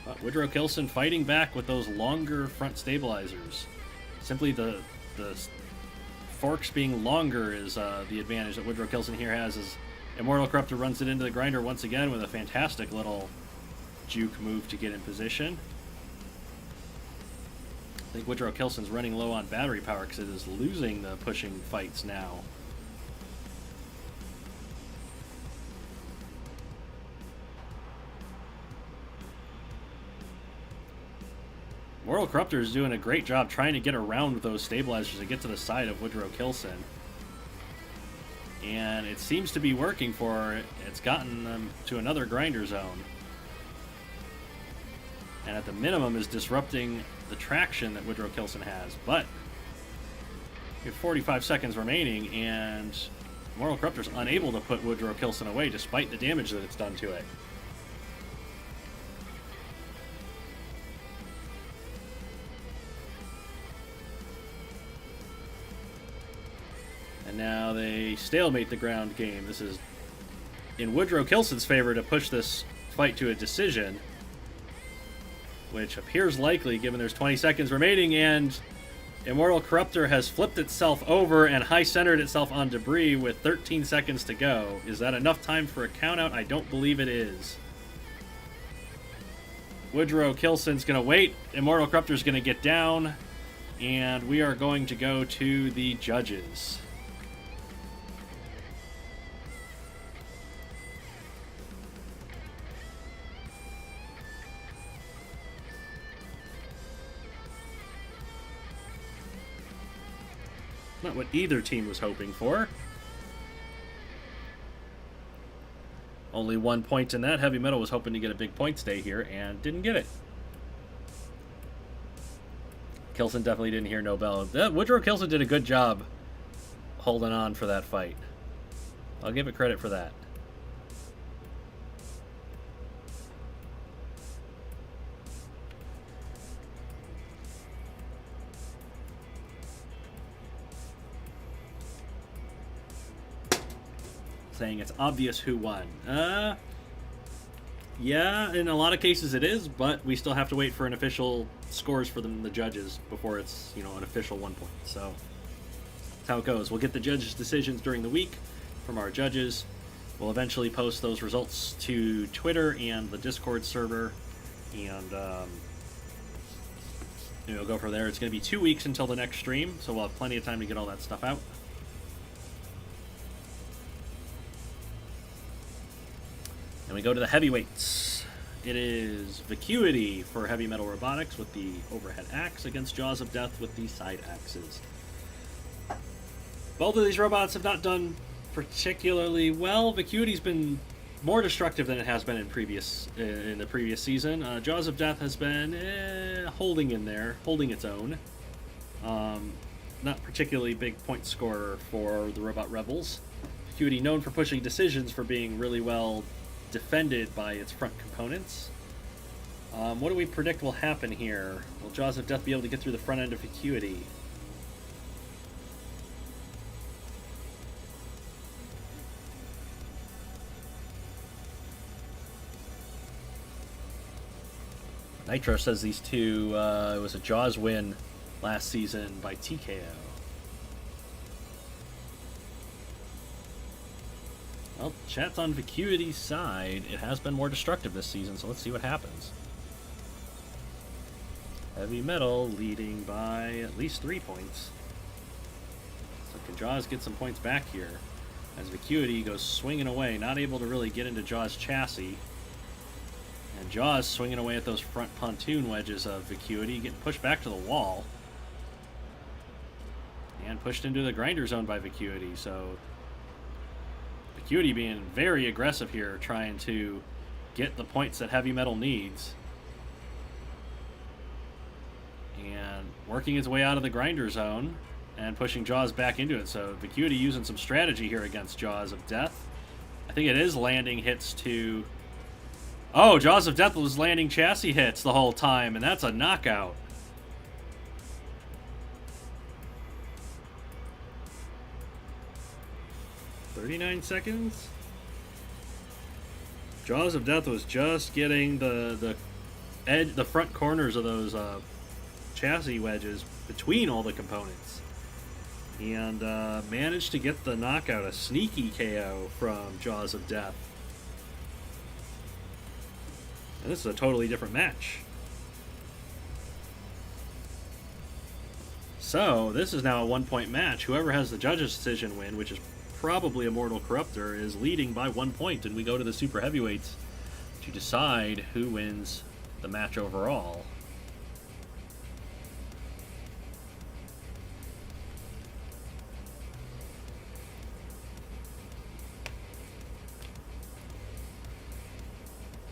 But Woodrow Kilson fighting back with those longer front stabilizers. Simply the forks being longer is the advantage that Woodrow Kilson here has, as Immortal Corruptor runs it into the grinder once again with a fantastic little juke move to get in position. I think Woodrow Kilson's running low on battery power because it is losing the pushing fights now. Immortal Corruptor is doing a great job trying to get around those stabilizers and get to the side of Woodrow Kilson. And it seems to be working for her. It's gotten them to another grinder zone. And at the minimum is disrupting the traction that Woodrow Kilson has, but We have 45 seconds remaining, and Immortal Corruptor's unable to put Woodrow Kilson away despite the damage that it's done to it. And now they stalemate the ground game. This is in Woodrow Kilson's favor to push this fight to a decision, which appears likely given there's 20 seconds remaining, and Immortal Corruptor has flipped itself over and high-centered itself on debris with 13 seconds to go. Is that enough time for a countout? I don't believe it is. Woodrow Kilson's going to wait. Immortal Corruptor's going to get down, and we are going to go to the judges. Not what either team was hoping for. Only 1 point in that. Heavy Metal was hoping to get a big point stay here and didn't get it. Kilson definitely didn't hear no bell. Woodrow Kilson did a good job holding on for that fight. I'll give it credit for that. Saying it's obvious who won. Yeah, in a lot of cases it is, but we still have to wait for an official scores for the judges before it's, you know, an official 1 point. So that's how it goes. We'll get the judges' decisions during the week from our judges. We'll eventually post those results to Twitter and the Discord server, and we'll go from there. It's going to be 2 weeks until the next stream, so we'll have plenty of time to get all that stuff out. And we go to the heavyweights. It is Vacuity for Heavy Metal Robotics with the overhead axe against Jaws of Death with the side axes. Both of these robots have not done particularly well. Vacuity's been more destructive than it has been in the previous season. Jaws of Death has been holding in there, holding its own. Not particularly big point scorer for the Robot Rebels. Vacuity known for pushing decisions for being really well defended by its front components. What do we predict will happen here? Will Jaws of Death be able to get through the front end of Vacuity? Nitro says these two, it was a Jaws win last season by TKO. Well, chat's on Vacuity's side. It has been more destructive this season, so let's see what happens. Heavy Metal leading by at least 3 points. So can Jaws get some points back here? As Vacuity goes swinging away, not able to really get into Jaws' chassis. And Jaws swinging away at those front pontoon wedges of Vacuity, getting pushed back to the wall. And pushed into the grinder zone by Vacuity, so Vacuity being very aggressive here, trying to get the points that Heavy Metal needs. And working its way out of the grinder zone and pushing Jaws back into it. So Vacuity using some strategy here against Jaws of Death. I think it is landing hits to... Oh, Jaws of Death was landing chassis hits the whole time, and that's a knockout. $39 seconds. Jaws of Death was just getting the front corners of those chassis wedges between all the components, and managed to get the knockout, a sneaky KO from Jaws of Death. And this is a totally different match. So this is now a 1 point match. Whoever has the judge's decision win, which is probably Immortal Corruptor, is leading by 1 point, and we go to the super heavyweights to decide who wins the match overall.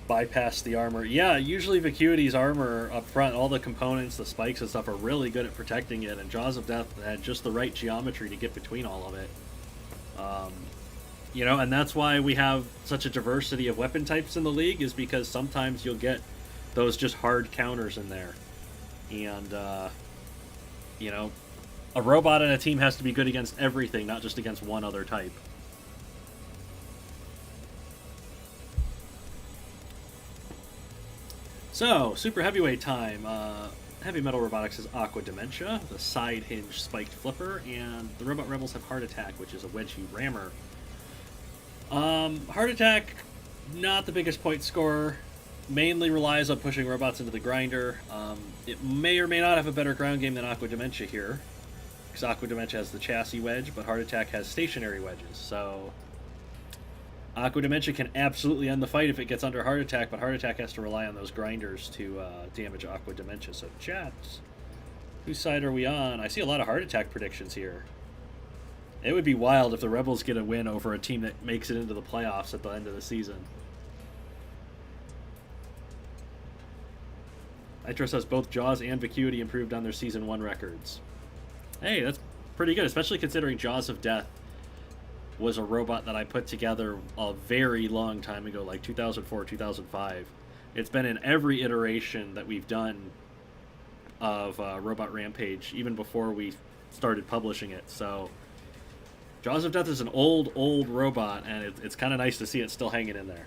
bypass the armor. Yeah, usually Vacuity's armor up front, all the components, the spikes and stuff are really good at protecting it, and Jaws of Death had just the right geometry to get between all of it. You know, and that's why we have such a diversity of weapon types in the league, is because sometimes you'll get those just hard counters in there. And, you know, a robot in a team has to be good against everything, not just against one other type. So, super heavyweight time. Heavy Metal Robotics has Aqua Dementia, the side hinge spiked flipper, and the Robot Rebels have Heart Attack, which is a wedgie rammer. Heart Attack, not the biggest point scorer, mainly relies on pushing robots into the grinder. It may or may not have a better ground game than Aqua Dementia here, because Aqua Dementia has the chassis wedge, but Heart Attack has stationary wedges, so Aqua Dementia can absolutely end the fight if it gets under Heart Attack, but Heart Attack has to rely on those grinders to damage Aqua Dementia. So, chat, whose side are we on? I see a lot of Heart Attack predictions here. It would be wild if the Rebels get a win over a team that makes it into the playoffs at the end of the season. Itro says both Jaws and Vacuity improved on their Season 1 records. Hey, that's pretty good, especially considering Jaws of Death was a robot that I put together a very long time ago, like 2004, 2005. It's been in every iteration that we've done of Robot Rampage, even before we started publishing it. So, Jaws of Death is an old robot, and it's kind of nice to see it still hanging in there.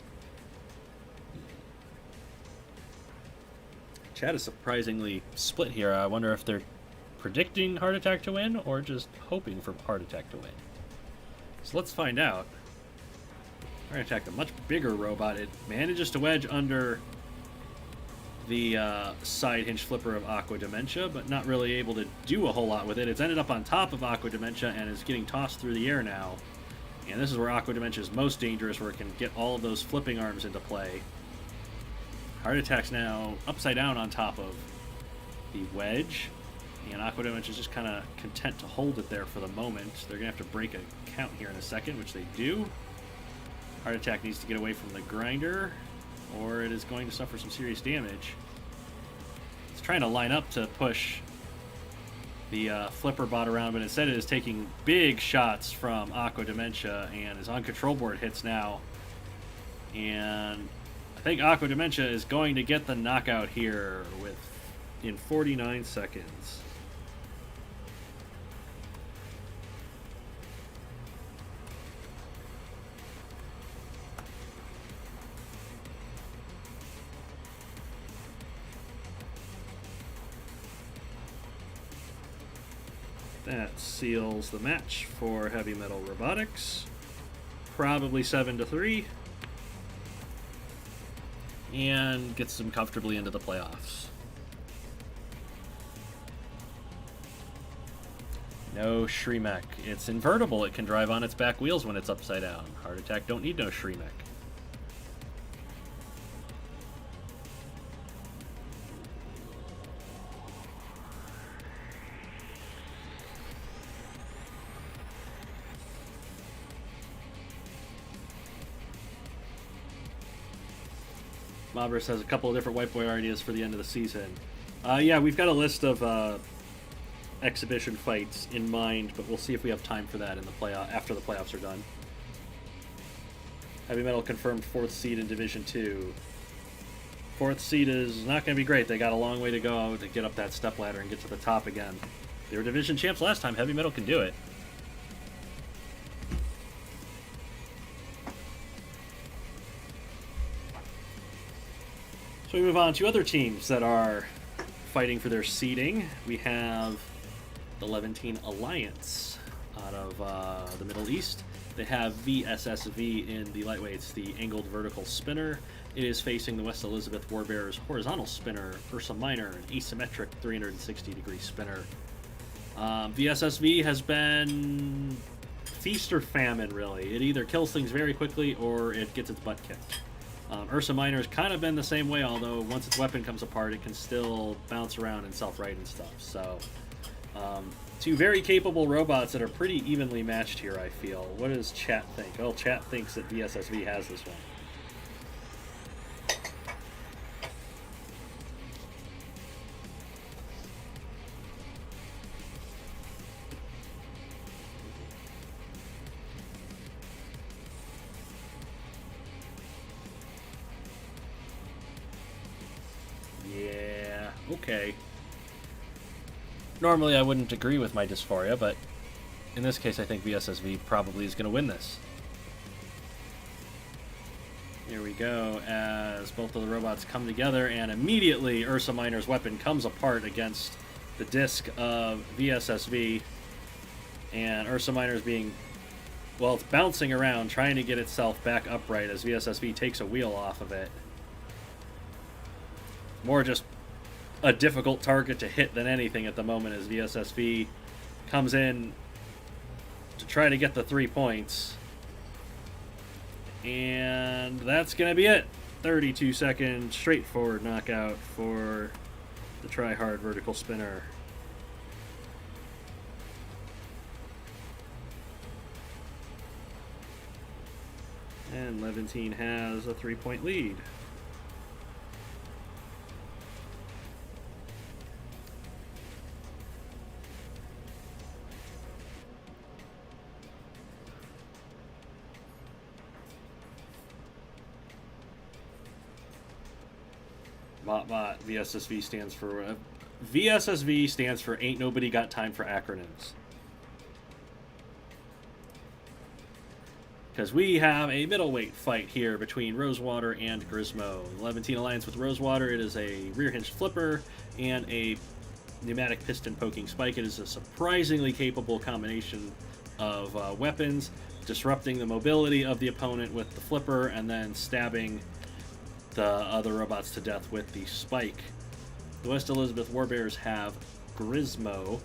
Chat is surprisingly split here. I wonder if they're predicting Heart Attack to win, or just hoping for Heart Attack to win. So let's find out. Heart Attack, a much bigger robot. It manages to wedge under the side hinge flipper of Aqua Dementia, but not really able to do a whole lot with it. It's ended up on top of Aqua Dementia and is getting tossed through the air now. And this is where Aqua Dementia is most dangerous, where it can get all of those flipping arms into play. Heart Attack's now upside down on top of the wedge. And Aqua Dementia is just kind of content to hold it there for the moment. They're going to have to break a count here in a second, which they do. Heart Attack needs to get away from the grinder, or it is going to suffer some serious damage. It's trying to line up to push the flipper bot around, but instead it is taking big shots from Aqua Dementia, and is on control board hits now. And I think Aqua Dementia is going to get the knockout here in 49 seconds. That seals the match for Heavy Metal Robotics. Probably 7-3. And gets them comfortably into the playoffs. No Shremek. It's invertible. It can drive on its back wheels when it's upside down. Heart Attack don't need no Shremek. Mobbers has a couple of different White Boy ideas for the end of the season. Yeah, we've got a list of exhibition fights in mind, but we'll see if we have time for that in the after the playoffs are done. Heavy Metal confirmed 4th seed in Division 2. 4th seed is not going to be great. They got a long way to go to get up that stepladder and get to the top again. They were Division champs last time. Heavy Metal can do it. So we move on to other teams that are fighting for their seeding. We have the Levantine Alliance out of the Middle East. They have VSSV in the lightweights, the angled vertical spinner. It is facing the West Elizabeth Warbears horizontal spinner, Ursa Minor, an asymmetric 360-degree spinner. VSSV has been feast or famine, really. It either kills things very quickly or it gets its butt kicked. Ursa Minor has kind of been the same way, although once its weapon comes apart, it can still bounce around and self-right and stuff. So, two very capable robots that are pretty evenly matched here, I feel. What does chat think? Oh, chat thinks that VSSV has this one. okay. Normally I wouldn't agree with my dysphoria, but in this case I think VSSV probably is going to win this. Here we go, as both of the robots come together, and immediately Ursa Minor's weapon comes apart against the disc of VSSV, and Ursa Minor's being, well, it's bouncing around, trying to get itself back upright as VSSV takes a wheel off of it. More just a difficult target to hit than anything at the moment as VSSV comes in to try to get the 3 points. And that's going to be it. 32-second straightforward knockout for the try-hard vertical spinner. And Levantine has a 3-point lead. VSSV stands for Ain't Nobody Got Time for Acronyms. Because we have a middleweight fight here between Rosewater and Grismo. Levantine Alliance with Rosewater, it is a rear hinged flipper and a pneumatic piston poking spike. It is a surprisingly capable combination of weapons, disrupting the mobility of the opponent with the flipper and then stabbing the other robots to death with the spike. The West Elizabeth Warbears have Grismo.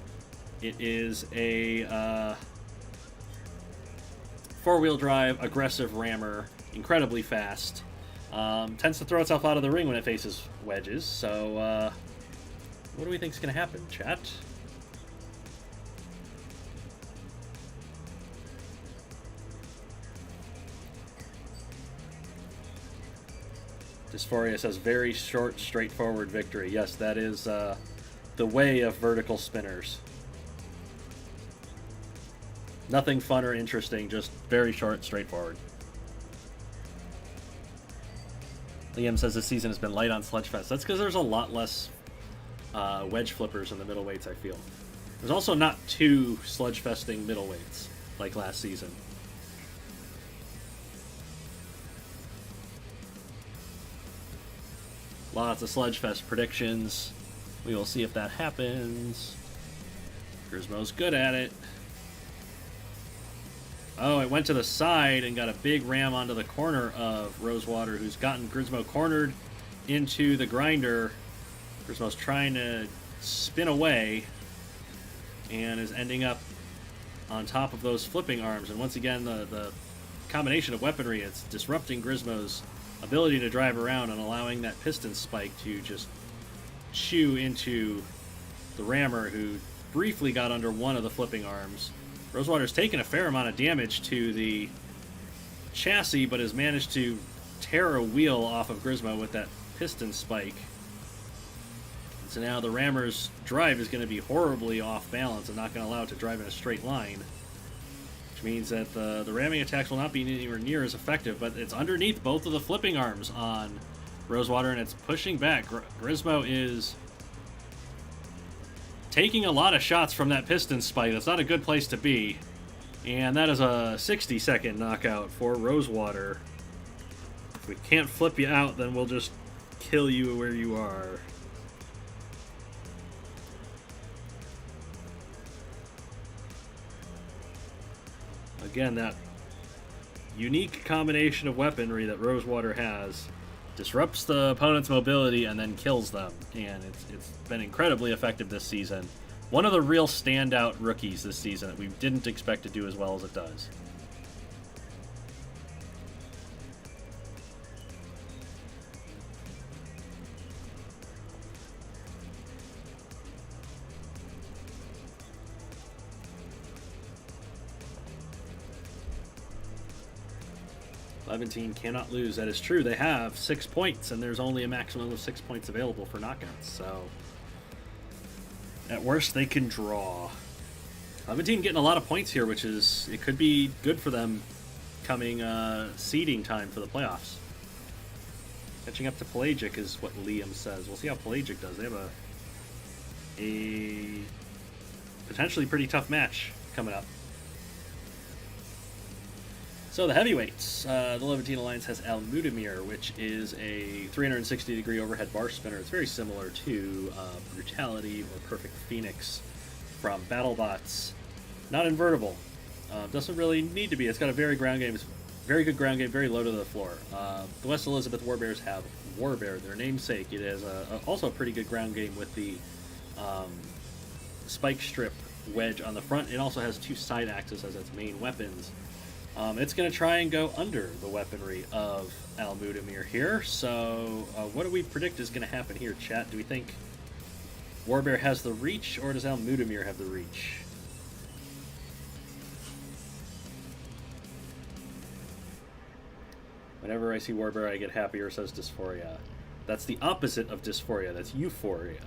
It is a four-wheel drive, aggressive rammer, incredibly fast. Tends to throw itself out of the ring when it faces wedges. So, what do we think is going to happen, chat? Dysphoria says, very short, straightforward victory. Yes, that is the way of vertical spinners. Nothing fun or interesting, just very short, straightforward. Liam says this season has been light on Sludgefest. That's because there's a lot less wedge flippers in the middleweights, I feel. There's also not two Sludgefesting middleweights like last season. Lots of Sludgefest predictions. We will see if that happens. Grismo's good at it. Oh, it went to the side and got a big ram onto the corner of Rosewater, who's gotten Grismo cornered into the grinder. Grismo's trying to spin away and is ending up on top of those flipping arms. And once again, the combination of weaponry, it's disrupting Grismo's ability to drive around and allowing that piston spike to just chew into the rammer, who briefly got under one of the flipping arms. Rosewater's taken a fair amount of damage to the chassis, but has managed to tear a wheel off of Grismo with that piston spike. And so now the rammer's drive is going to be horribly off balance and not going to allow it to drive in a straight line. Which means that the ramming attacks will not be anywhere near as effective, but it's underneath both of the flipping arms on Rosewater, and it's pushing back. Grismo is taking a lot of shots from that piston spike. That's not a good place to be. And that is a 60-second knockout for Rosewater. If we can't flip you out, then we'll just kill you where you are. Again, that unique combination of weaponry that Rosewater has disrupts the opponent's mobility and then kills them. And it's been incredibly effective this season. One of the real standout rookies this season that we didn't expect to do as well as it does. Levantine cannot lose. That is true. They have 6 points, and there's only a maximum of 6 points available for knockouts. So, at worst, they can draw. Levantine getting a lot of points here, which is, it could be good for them coming seeding time for the playoffs. Catching up to Pelagic is what Liam says. We'll see how Pelagic does. They have a a potentially pretty tough match coming up. So the heavyweights, the Levantine Alliance has Almudamir, which is a 360-degree overhead bar spinner. It's very similar to Brutality or Perfect Phoenix from BattleBots. Not invertible. Doesn't really need to be. It's got a very good ground game, very low to the floor. The West Elizabeth Warbears have Warbear, their namesake. It has also a pretty good ground game with the spike strip wedge on the front. It also has 2 side axes as its main weapons. It's going to try and go under the weaponry of Almudamir here. So what do we predict is going to happen here, chat? Do we think Warbear has the reach, or does Almudamir have the reach? Whenever I see Warbear, I get happier, says Dysphoria. That's the opposite of Dysphoria. That's Euphoria.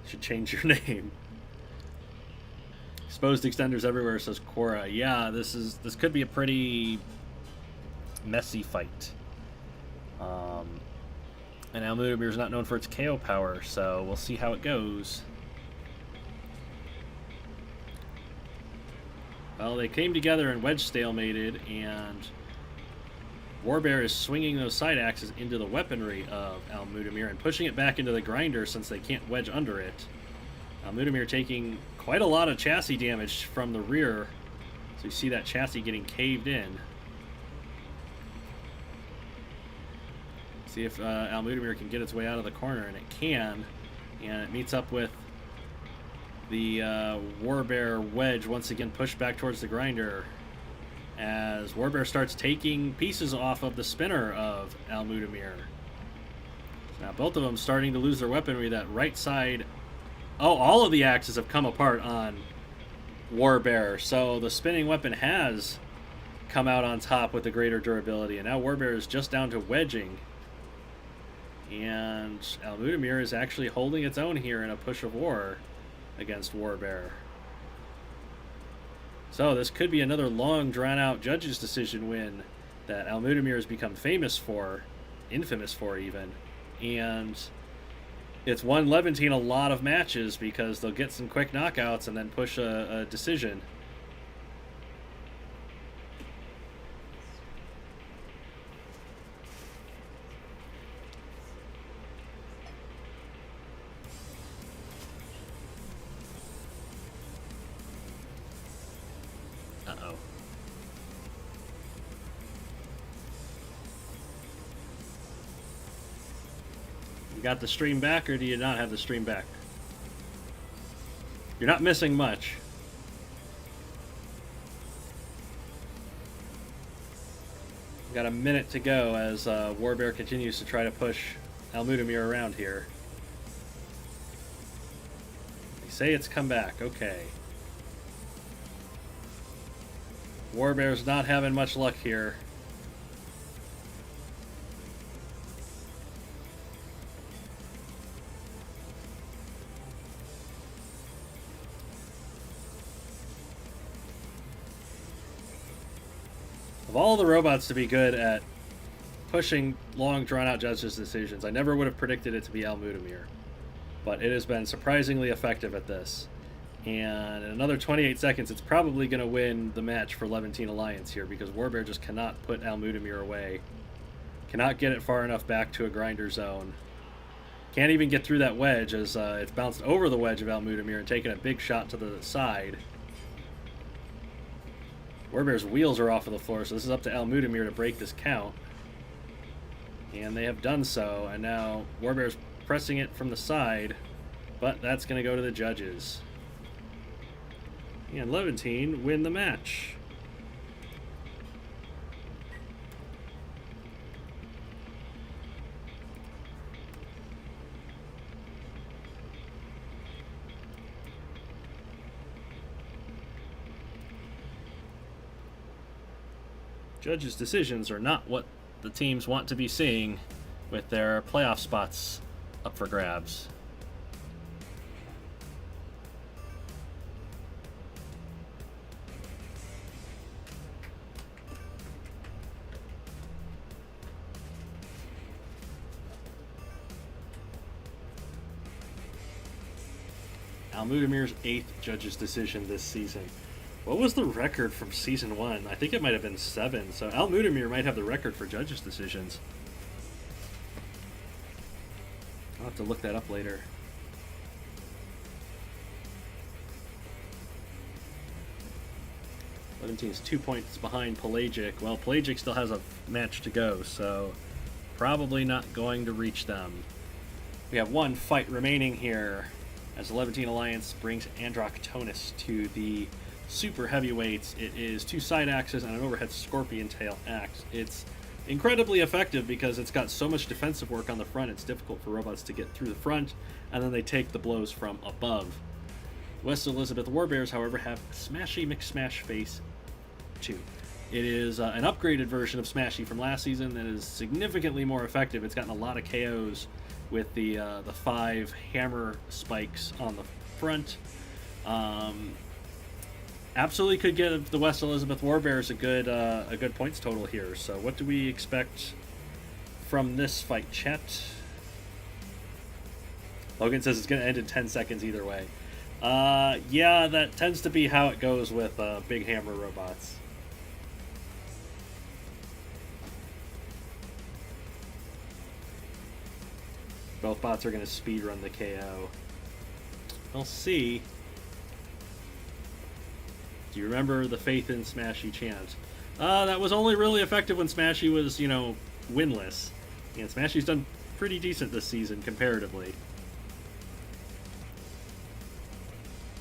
Should change your name. Exposed extenders everywhere, says Cora. Yeah, this could be a pretty messy fight. And Almudamir is not known for its KO power, so we'll see how it goes. Well, they came together and wedge stalemated, and Warbear is swinging those side axes into the weaponry of Almudamir and pushing it back into the grinder since they can't wedge under it. Almudamir taking quite a lot of chassis damage from the rear, so you see that chassis getting caved in. See if Almudamir can get its way out of the corner, and it can, and it meets up with the Warbear wedge once again pushed back towards the grinder as Warbear starts taking pieces off of the spinner of Almudamir. Now both of them starting to lose their weaponry. That right side, all of the axes have come apart on Warbear, so the spinning weapon has come out on top with the greater durability, and now Warbear is just down to wedging, and Almudamir is actually holding its own here in a push of war against Warbear. So this could be another long, drawn-out judges' decision win that Almudamir has become famous for, infamous for even, and it's won Levantine a lot of matches because they'll get some quick knockouts and then push a decision. Uh-oh. You got the stream back, or do you not have the stream back? You're not missing much. Got a minute to go as Warbear continues to try to push Almudamir around here. They say it's come back. Okay. Warbear's not having much luck here. Of all the robots to be good at pushing long, drawn-out judges' decisions, I never would have predicted it to be Almudamir. But it has been surprisingly effective at this. And in another 28 seconds, it's probably going to win the match for Levantine Alliance here, because Warbear just cannot put Almudamir away. Cannot get it far enough back to a grinder zone. Can't even get through that wedge as it's bounced over the wedge of Almudamir and taken a big shot to the side. Warbear's wheels are off of the floor, so this is up to Almudamir to break this count. And they have done so, and now Warbear's pressing it from the side, but that's going to go to the judges. And Levantine win the match. Judges' decisions are not what the teams want to be seeing with their playoff spots up for grabs. Almudamir's 8th judge's decision this season. What was the record from Season 1? I think it might have been 7, so Almudamir might have the record for judge's decisions. I'll have to look that up later. Levantine's 2 points behind Pelagic. Well, Pelagic still has a match to go, so probably not going to reach them. We have one fight remaining here as the Levantine Alliance brings Androctonus to the super heavyweights. It is 2 side axes and an overhead scorpion tail axe. It's incredibly effective because it's got so much defensive work on the front, it's difficult for robots to get through the front, and then they take the blows from above. West Elizabeth Warbears, however, have Smashy McSmash Face 2. It is an upgraded version of Smashy from last season that is significantly more effective. It's gotten a lot of KOs with the 5 hammer spikes on the front. Absolutely could give the West Elizabeth Warbears a good points total here. So what do we expect from this fight, chat? Logan says it's going to end in 10 seconds either way. Yeah, that tends to be how it goes with big hammer robots. Both bots are going to speedrun the KO. We'll see. Do you remember the Faith in Smashy chant? That was only really effective when Smashy was, you know, winless. And Smashy's done pretty decent this season, comparatively.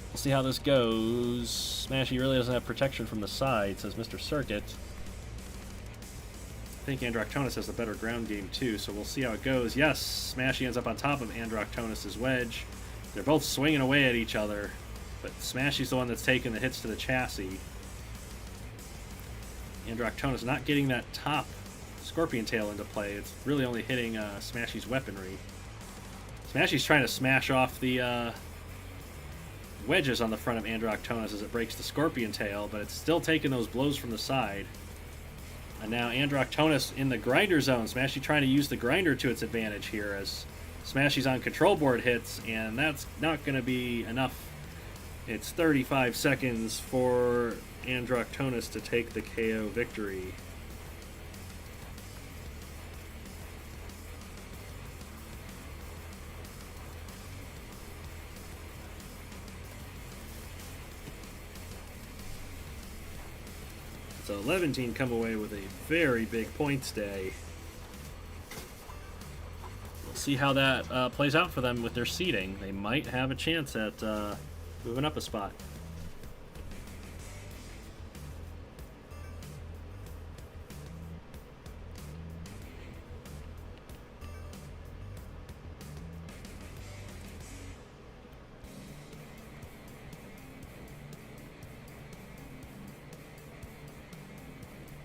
We'll see how this goes. Smashy really doesn't have protection from the side, says Mr. Circuit. I think Androctonus has the better ground game, too, so we'll see how it goes. Yes, Smashy ends up on top of Androctonus' wedge. They're both swinging away at each other, but Smashy's the one that's taking the hits to the chassis. Androctonus not getting that top Scorpion Tail into play. It's really only hitting Smashy's weaponry. Smashy's trying to smash off the wedges on the front of Androctonus as it breaks the Scorpion Tail, but it's still taking those blows from the side. And now Androctonus in the grinder zone. Smashy trying to use the grinder to its advantage here as Smashy's on control board hits, and that's not going to be enough. It's 35 seconds for Androctonus to take the KO victory. So Levantine come away with a very big points day. We'll see how that plays out for them with their seeding. They might have a chance at moving up a spot.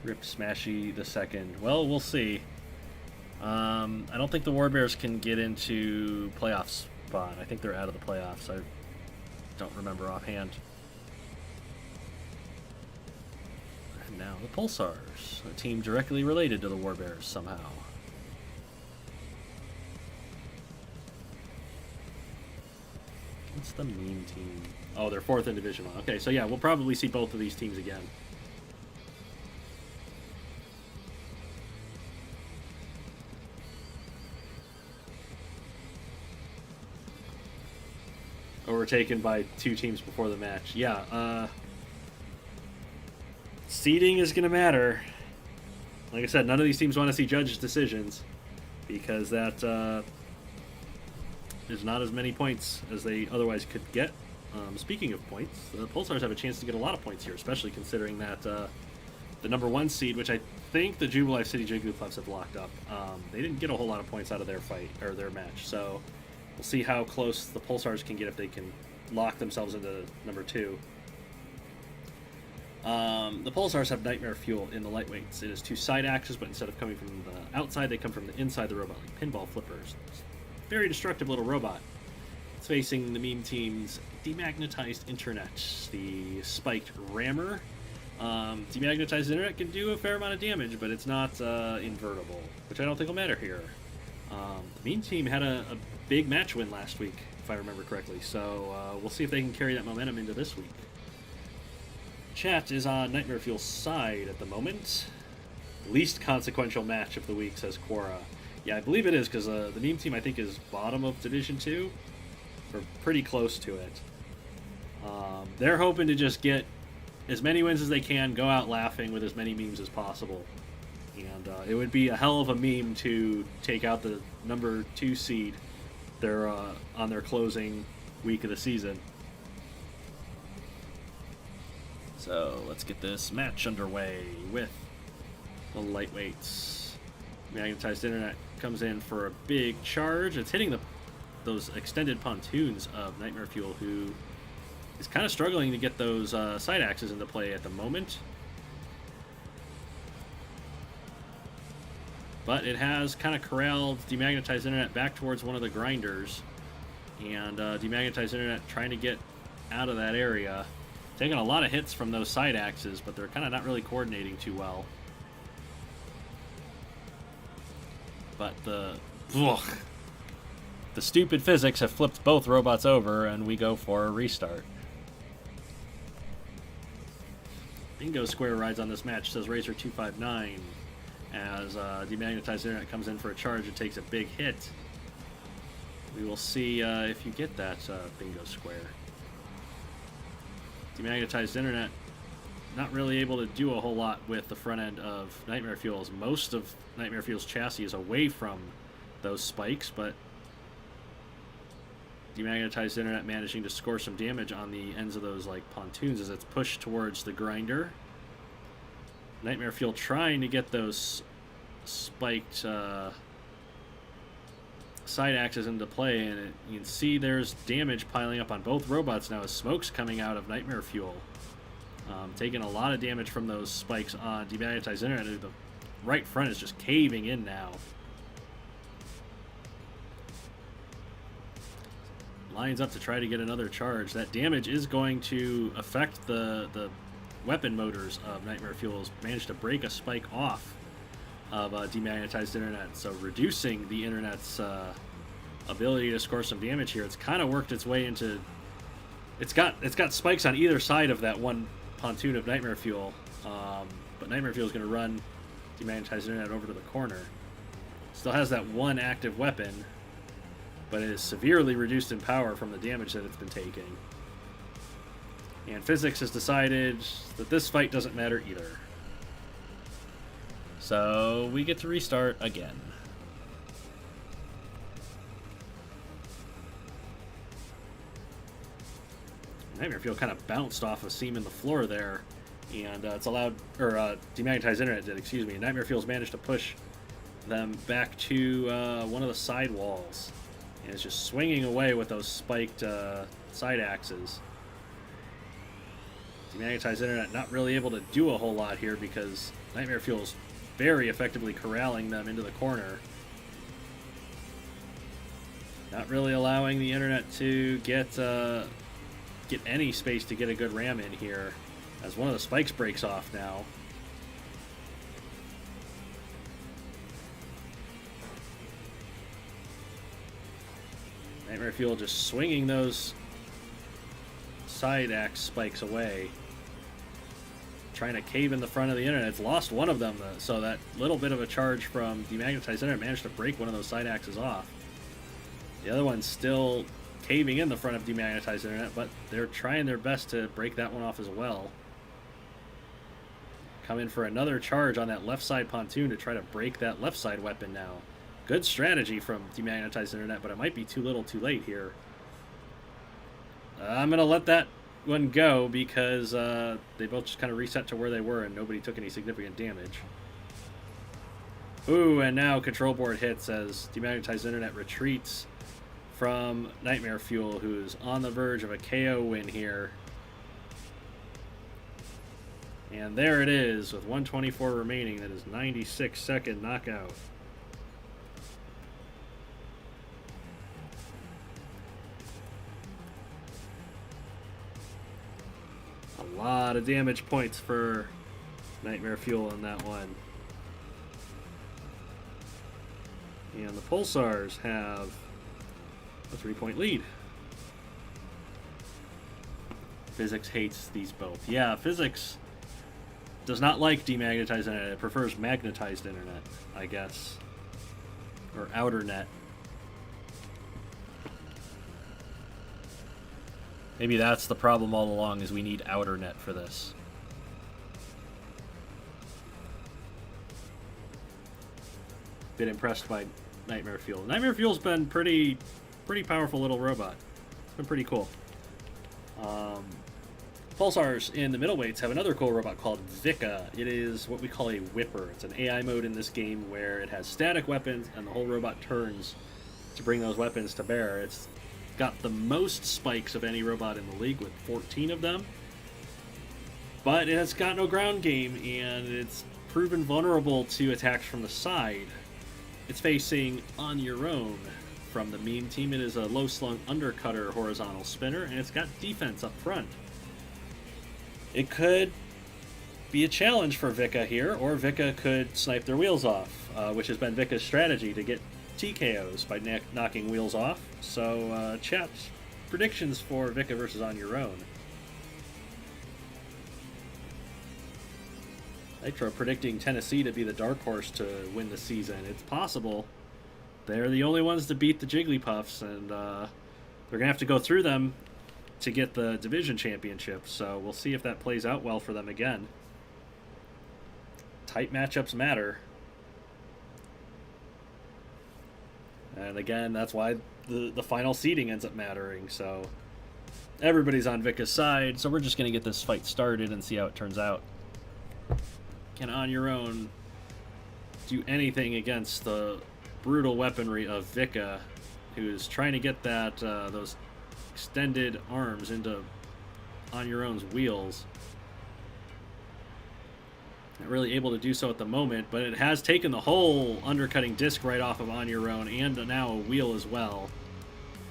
Rip Smashy the second. Well, we'll see. I don't think the Warbears can get into playoff spot. I think they're out of the playoffs. I don't remember offhand. And now the Pulsars, a team directly related to the Warbears somehow. What's the meme team? Oh, they're 4th in Division 1. Okay, so yeah, we'll probably see both of these teams again. Overtaken by 2 teams before the match. Yeah, seeding is going to matter. Like I said, none of these teams want to see judges' decisions because that is not as many points as they otherwise could get. Speaking of points, the Pulsars have a chance to get a lot of points here, especially considering that the number 1 seed, which I think the Jubilife City Jigglypuffs have locked up, they didn't get a whole lot of points out of their fight or their match. So we'll see how close the Pulsars can get if they can lock themselves into number 2. The Pulsars have Nightmare Fuel in the lightweights. It is 2 side axes, but instead of coming from the outside, they come from the inside the robot, like pinball flippers. Very destructive little robot. It's facing the meme team's Demagnetized Internet, the spiked rammer. Demagnetized Internet can do a fair amount of damage, but it's not invertible, which I don't think will matter here. The meme team had a big match win last week if I remember correctly. So we'll see if they can carry that momentum into this week. Chat is on Nightmare Fuel's side at the moment. Least consequential match of the week, says Quora. Yeah, I believe it is, because the meme team, I think, is bottom of Division 2. Or pretty close to it. They're hoping to just get as many wins as they can, go out laughing with as many memes as possible. And it would be a hell of a meme to take out the number 2 seed on their closing week of the season. So let's get this match underway with the lightweights. Magnetized Internet comes in for a big charge. It's hitting those extended pontoons of Nightmare Fuel, who is kind of struggling to get those side axes into play at the moment. But it has kind of corralled Demagnetized Internet back towards one of the grinders. And Demagnetized Internet trying to get out of that area. Taking a lot of hits from those side axes, but they're kind of not really coordinating too well. But the stupid physics have flipped both robots over, and we go for a restart. Bingo Square rides on this match, says Razor259. As Demagnetized Internet comes in for a charge, it takes a big hit. We will see if you get that Bingo Square. Demagnetized Internet not really able to do a whole lot with the front end of Nightmare Fuel's. Most of Nightmare Fuel's chassis is away from those spikes, but Demagnetized Internet managing to score some damage on the ends of those like pontoons as it's pushed towards the grinder. Nightmare Fuel trying to get those spiked side axes into play, and you can see there's damage piling up on both robots now as smoke's coming out of Nightmare Fuel. Taking a lot of damage from those spikes on Demagnetized Internet. The right front is just caving in now. Lines up to try to get another charge. That damage is going to affect the weapon motors of Nightmare Fuel's. Managed to break a spike off of Demagnetized Internet, so reducing the Internet's ability to score some damage here. It's kind of worked its way into... It's got spikes on either side of that one pontoon of Nightmare Fuel, but Nightmare Fuel is going to run Demagnetized Internet over to the corner. Still has that one active weapon, but it is severely reduced in power from the damage that it's been taking. And physics has decided that this fight doesn't matter either. So we get to restart again. Nightmare Fuel kind of bounced off a seam in the floor there, and it's allowed, or Demagnetized Internet did, excuse me. Nightmare Fuel's managed to push them back to one of the side walls, and it's just swinging away with those spiked side axes. Demagnetized Internet not really able to do a whole lot here because Nightmare Fuel's very effectively corralling them into the corner. Not really allowing the Internet to get any space to get a good ram in here, as one of the spikes breaks off now. Nightmare Fuel just swinging those side axe spikes away, trying to cave in the front of the Internet. It's lost one of them, so that little bit of a charge from Demagnetized Internet managed to break one of those side axes off. The other one's still caving in the front of Demagnetized Internet, but they're trying their best to break that one off as well. Come in for another charge on that left side pontoon to try to break that left side weapon now. Good strategy from Demagnetized Internet, but it might be too little too late here. I'm going to let that one go because they both just kind of reset to where they were and nobody took any significant damage. Ooh, and now control board hits as Demagnetized Internet retreats from Nightmare Fuel, who's on the verge of a KO win here. And there it is with 124 remaining. That is 96-second knockout. A lot of damage points for Nightmare Fuel in that one. And the Pulsars have a 3-point lead. Physics hates these both. Yeah, Physics does not like demagnetized internet. It prefers magnetized internet, I guess. Or outer net. Maybe that's the problem all along, is we need outer net for this. Been impressed by Nightmare Fuel. Nightmare Fuel's been pretty powerful little robot. It's been pretty cool. Pulsars in the middleweights have another cool robot called Vika. It is what we call a whipper. It's an AI mode in this game where it has static weapons and the whole robot turns to bring those weapons to bear. It's got the most spikes of any robot in the league with 14 of them. But it has got no ground game and it's proven vulnerable to attacks from the side. It's facing On Your Own from the meme team. It is a low-slung undercutter horizontal spinner, and it's got defense up front. It could be a challenge for Vika here, or Vika could snipe their wheels off, which has been Vika's strategy to get TKOs by knocking wheels off. So, chat, predictions for Vika versus On Your Own. Nitro predicting Tennessee to be the dark horse to win the season. It's possible. They're the only ones to beat the Jigglypuffs, and they're going to have to go through them to get the division championship. So we'll see if that plays out well for them again. Tight matchups matter. And again, that's why the final seeding ends up mattering. So everybody's on Vika's side, so we're just going to get this fight started and see how it turns out. Can On Your Own do anything against the brutal weaponry of Vika, who's trying to get that those extended arms into On Your Own's wheels? Not really able to do so at the moment, but it has taken the whole undercutting disc right off of On Your Own, and now a wheel as well.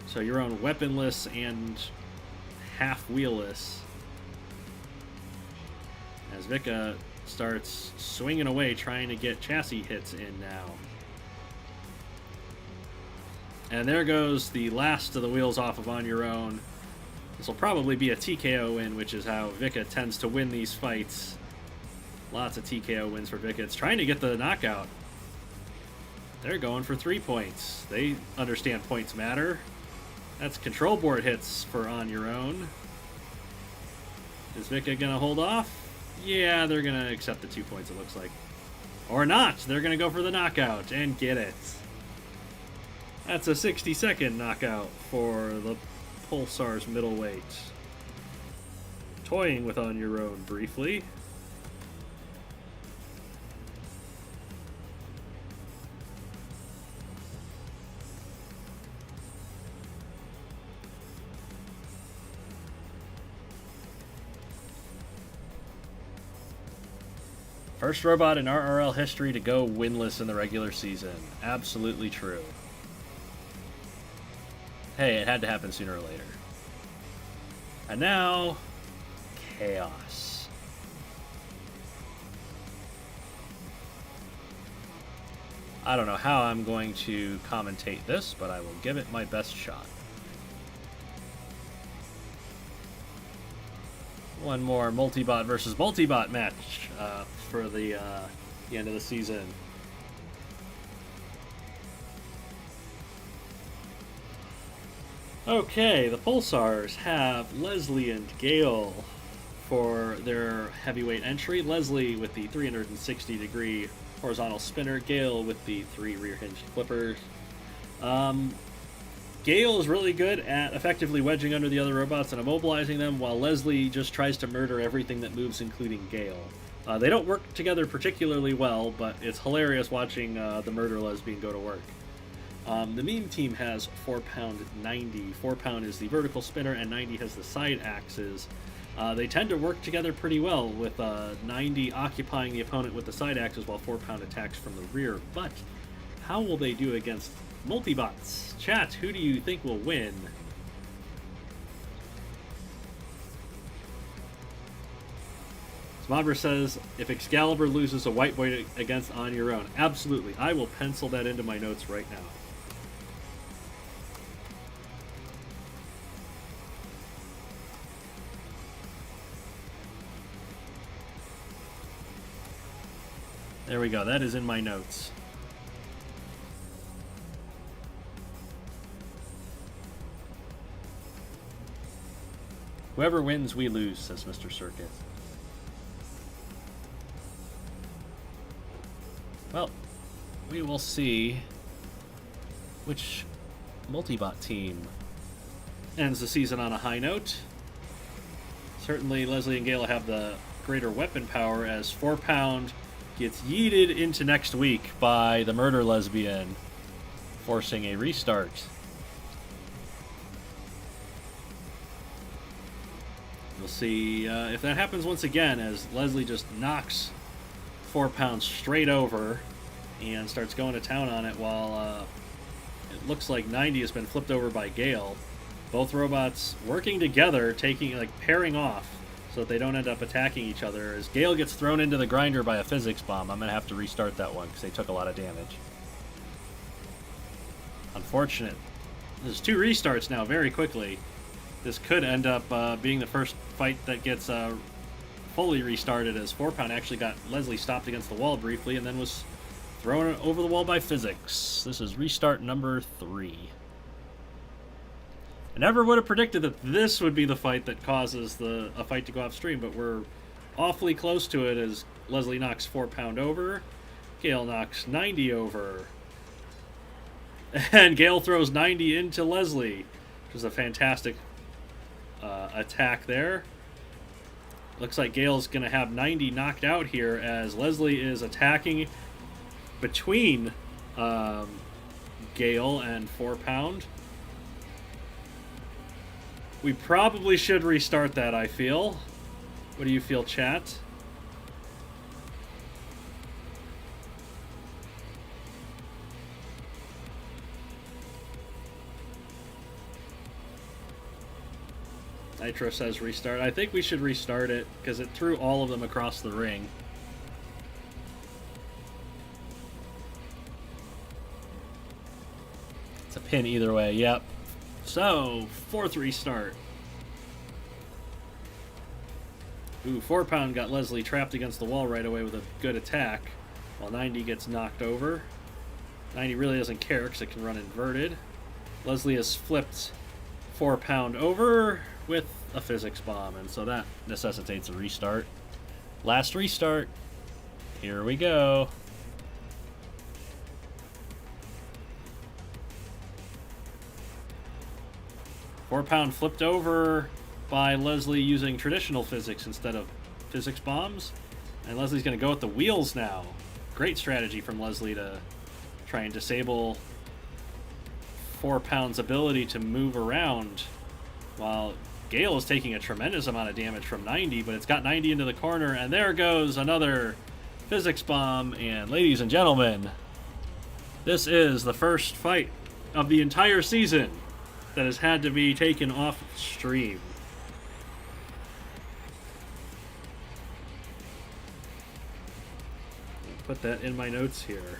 So Your Own weaponless and half wheelless, as Vika starts swinging away, trying to get chassis hits in now. And there goes the last of the wheels off of On Your Own. This will probably be a TKO win, which is how Vika tends to win these fights. Lots of TKO wins for Vika. It's trying to get the knockout. They're going for 3 points. They understand points matter. That's control board hits for On Your Own. Is Vika going to hold off? Yeah, they're going to accept the 2 points, it looks like. Or not. They're going to go for the knockout and get it. That's a 60-second knockout for the Pulsars middleweight. Toying with On Your Own briefly. First robot in RRL history to go winless in the regular season. Absolutely true. Hey, it had to happen sooner or later. And now, chaos. I don't know how I'm going to commentate this, but I will give it my best shot. One more multi-bot versus multi-bot match for the end of the season. Okay, the Pulsars have Leslie and Gale for their heavyweight entry. Leslie with the 360-degree horizontal spinner, Gale with the 3 rear-hinged flippers. Gale is really good at effectively wedging under the other robots and immobilizing them, while Leslie just tries to murder everything that moves, including Gale. They don't work together particularly well, but it's hilarious watching the murder lesbian go to work. The meme team has 4-pound 90. 4-pound is the vertical spinner, and 90 has the side axes. They tend to work together pretty well, with 90 occupying the opponent with the side axes while 4-pound attacks from the rear. But how will they do against multibots? Chat, who do you think will win? Smodber says, if Excalibur loses a white boy against On Your Own. Absolutely. I will pencil that into my notes right now. There we go. That is in my notes. Whoever wins, we lose, says Mr. Circus. Well, we will see which multi-bot team ends the season on a high note. Certainly, Leslie and Gale have the greater weapon power as 4-Pound gets yeeted into next week by the Murder Lesbian, forcing a restart. We'll see if that happens once again as Leslie just knocks 4-Pound straight over and starts going to town on it while it looks like 90 has been flipped over by Gale. Both robots working together, pairing off so that they don't end up attacking each other. As Gale gets thrown into the grinder by a physics bomb, I'm going to have to restart that one because they took a lot of damage. Unfortunate. There's 2 restarts now very quickly. This could end up being the first fight that gets fully restarted as 4-Pound actually got Leslie stopped against the wall briefly and then was thrown over the wall by physics. This is restart number 3. I never would have predicted that this would be the fight that causes a fight to go upstream, but we're awfully close to it as Leslie knocks 4-Pound over, Gale knocks 90 over, and Gale throws 90 into Leslie, which is a fantastic attack there. Looks like Gale's going to have 90 knocked out here as Leslie is attacking between Gale and 4-Pound. We probably should restart that, I feel. What do you feel, chat? Nitro says restart. I think we should restart it because it threw all of them across the ring. It's a pin either way, yep. So, 4th restart. Ooh, 4-Pound got Leslie trapped against the wall right away with a good attack, while 90 gets knocked over. 90 really doesn't care because it can run inverted. Leslie has flipped 4-Pound over with a physics bomb, and so that necessitates a restart. Last restart. Here we go. £4 flipped over by Leslie using traditional physics instead of physics bombs. And Leslie's going to go with the wheels now. Great strategy from Leslie to try and disable £4's ability to move around while Gale is taking a tremendous amount of damage from 90, but it's got 90 into the corner, and there goes another physics bomb. And ladies and gentlemen, this is the first fight of the entire season that has had to be taken off stream. I'll put that in my notes here.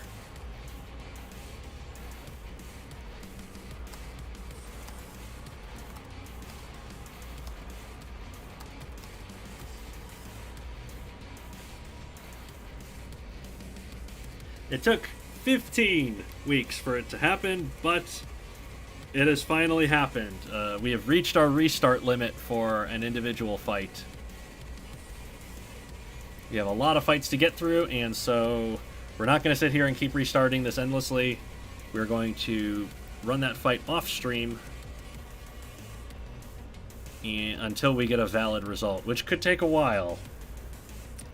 It took 15 weeks for it to happen, but it has finally happened. We have reached our restart limit for an individual fight. We have a lot of fights to get through, and so we're not going to sit here and keep restarting this endlessly. We're going to run that fight off stream until we get a valid result, which could take a while.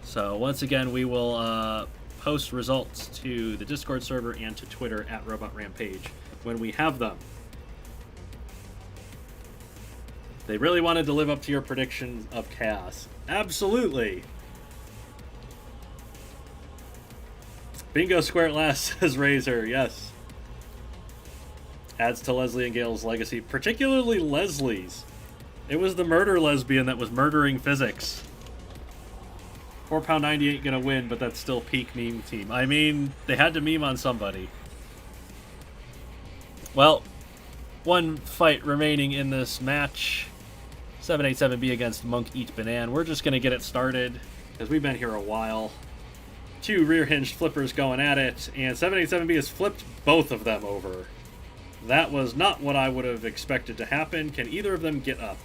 So once again, we will post results to the Discord server and to Twitter at Robot Rampage when we have them. They really wanted to live up to your prediction of chaos. Absolutely. Bingo square at last, says Razor. Yes. Adds to Leslie and Gale's legacy, particularly Leslie's. It was the murder lesbian that was murdering physics. £4 90 ain't gonna win, but that's still peak meme team. I mean, they had to meme on somebody. Well, one fight remaining in this match. 787B against Monk Eat Banan. We're just gonna get it started because we've been here a while. Two rear-hinged flippers going at it, and 787B has flipped both of them over. That was not what I would have expected to happen. Can either of them get up?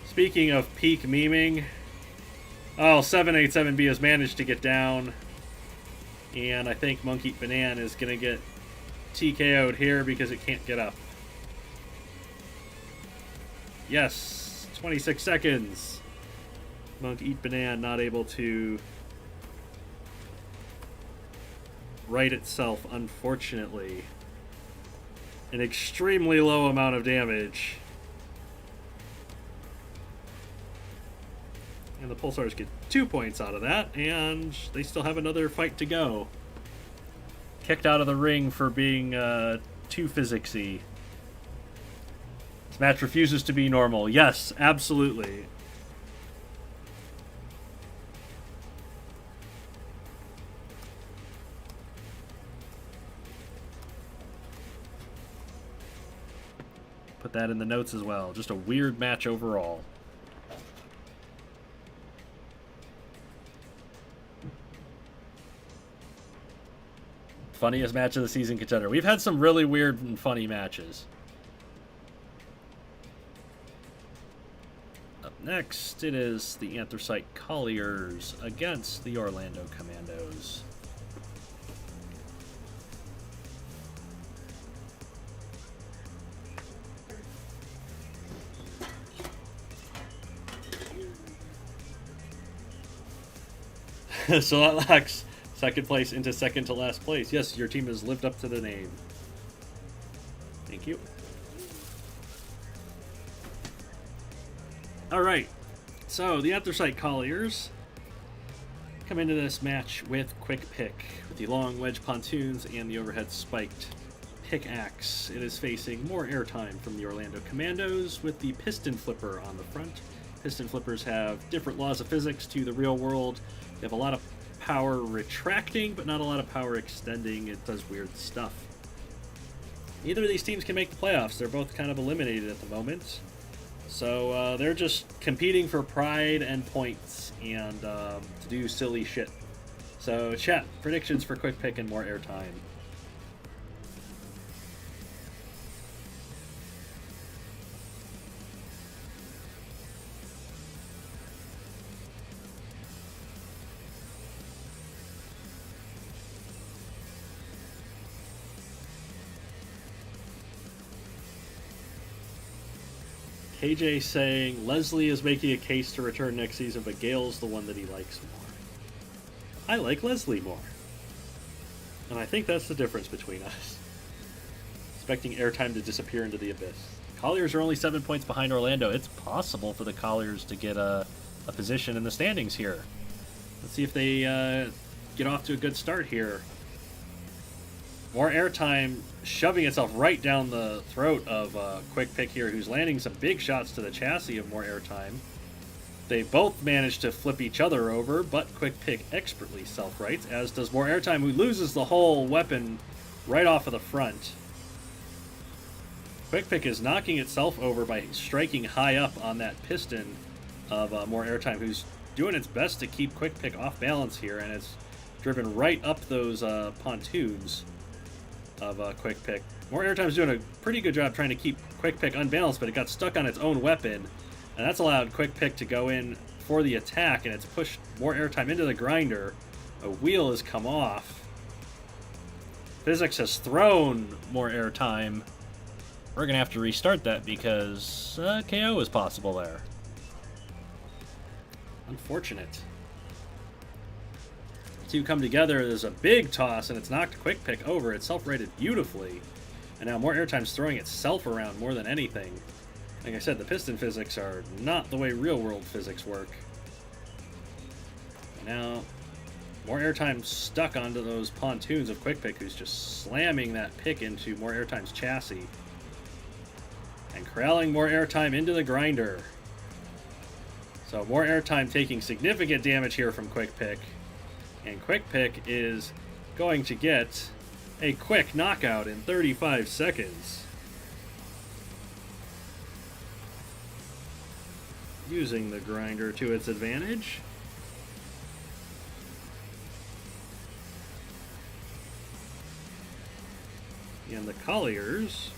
Speaking of peak memeing, oh, 787B has managed to get down, and I think Monkey Banana is going to get TKO'd here because it can't get up. Yes, 26 seconds. Monk Eat Banana not able to right itself, unfortunately. An extremely low amount of damage. And the Pulsars get 2 points out of that, and they still have another fight to go. Kicked out of the ring for being too physicsy. This match refuses to be normal. Yes, absolutely. Put that in the notes as well. Just a weird match overall. Funniest match of the season contender. We've had some really weird and funny matches. Up next, it is the Anthracite Colliers against the Orlando Commandos. So that locks second place into second to last place. Yes, your team has lived up to the name. Thank you. Alright, so the Anthracite Colliers come into this match with Quick Pick, with the long wedge pontoons and the overhead spiked pickaxe. It is facing more airtime from the Orlando Commandos with the piston flipper on the front. Piston flippers have different laws of physics to the real world. They have a lot of power retracting, but not a lot of power extending. It does weird stuff. Neither of these teams can make the playoffs. They're both kind of eliminated at the moment. So they're just competing for pride and points and to do silly shit. So chat, predictions for Quick Pick and more airtime. KJ saying Leslie is making a case to return next season, but Gale's the one that he likes more. I like Leslie more. And I think that's the difference between us. Expecting airtime to disappear into the abyss. Colliers are only 7 points behind Orlando. It's possible for the Colliers to get a position in the standings here. Let's see if they get off to a good start here. More airtime shoving itself right down the throat of Quick Pick here, who's landing some big shots to the chassis of more airtime. They both manage to flip each other over, but Quick Pick expertly self-rights, as does more airtime, who loses the whole weapon right off of the front. Quick Pick is knocking itself over by striking high up on that piston of more airtime, who's doing its best to keep Quick Pick off balance here, and it's driven right up those pontoons of Quick Pick. More airtime's doing a pretty good job trying to keep Quick Pick unbalanced, but it got stuck on its own weapon, and that's allowed Quick Pick to go in for the attack, and it's pushed more airtime into the grinder. A wheel has come off. Physics has thrown more airtime. We're going to have to restart that because KO is possible there. Unfortunate. Two come together, there's a big toss, and it's knocked Quick Pick over. It's self-rated beautifully. And now more airtime's throwing itself around more than anything. Like I said, the piston physics are not the way real-world physics work. And now, more airtime stuck onto those pontoons of Quick Pick, who's just slamming that pick into more airtime's chassis. And corralling more airtime into the grinder. So more airtime taking significant damage here from Quick Pick. And Quick Pick is going to get a quick knockout in 35 seconds. using the grinder to its advantage. And the Colliers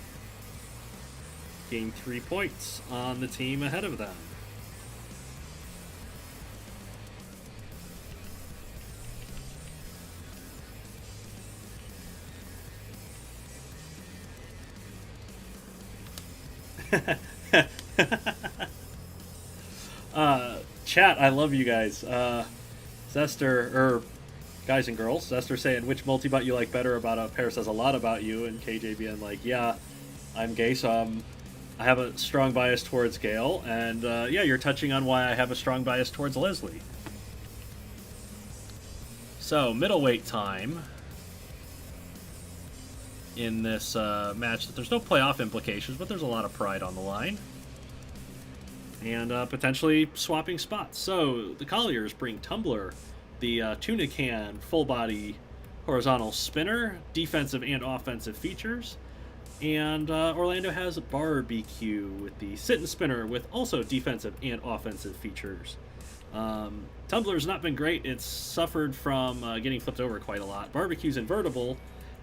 gain 3 points on the team ahead of them. Chat, I love you guys. Zester, or guys and girls, Zester saying, which multi-bot you like better about a pair says a lot about you, and KJ being like, yeah, I'm gay, so I have a strong bias towards Gale, and yeah, you're touching on why I have a strong bias towards Leslie. So, middleweight time in this match. There's no playoff implications, but there's a lot of pride on the line. And potentially swapping spots. So, the Colliers bring Tumbler, the tuna can, full body, horizontal spinner, defensive and offensive features. And Orlando has Barbecue with the sit and spinner with also defensive and offensive features. Tumbler's not been great. It's suffered from getting flipped over quite a lot. Barbecue's invertible,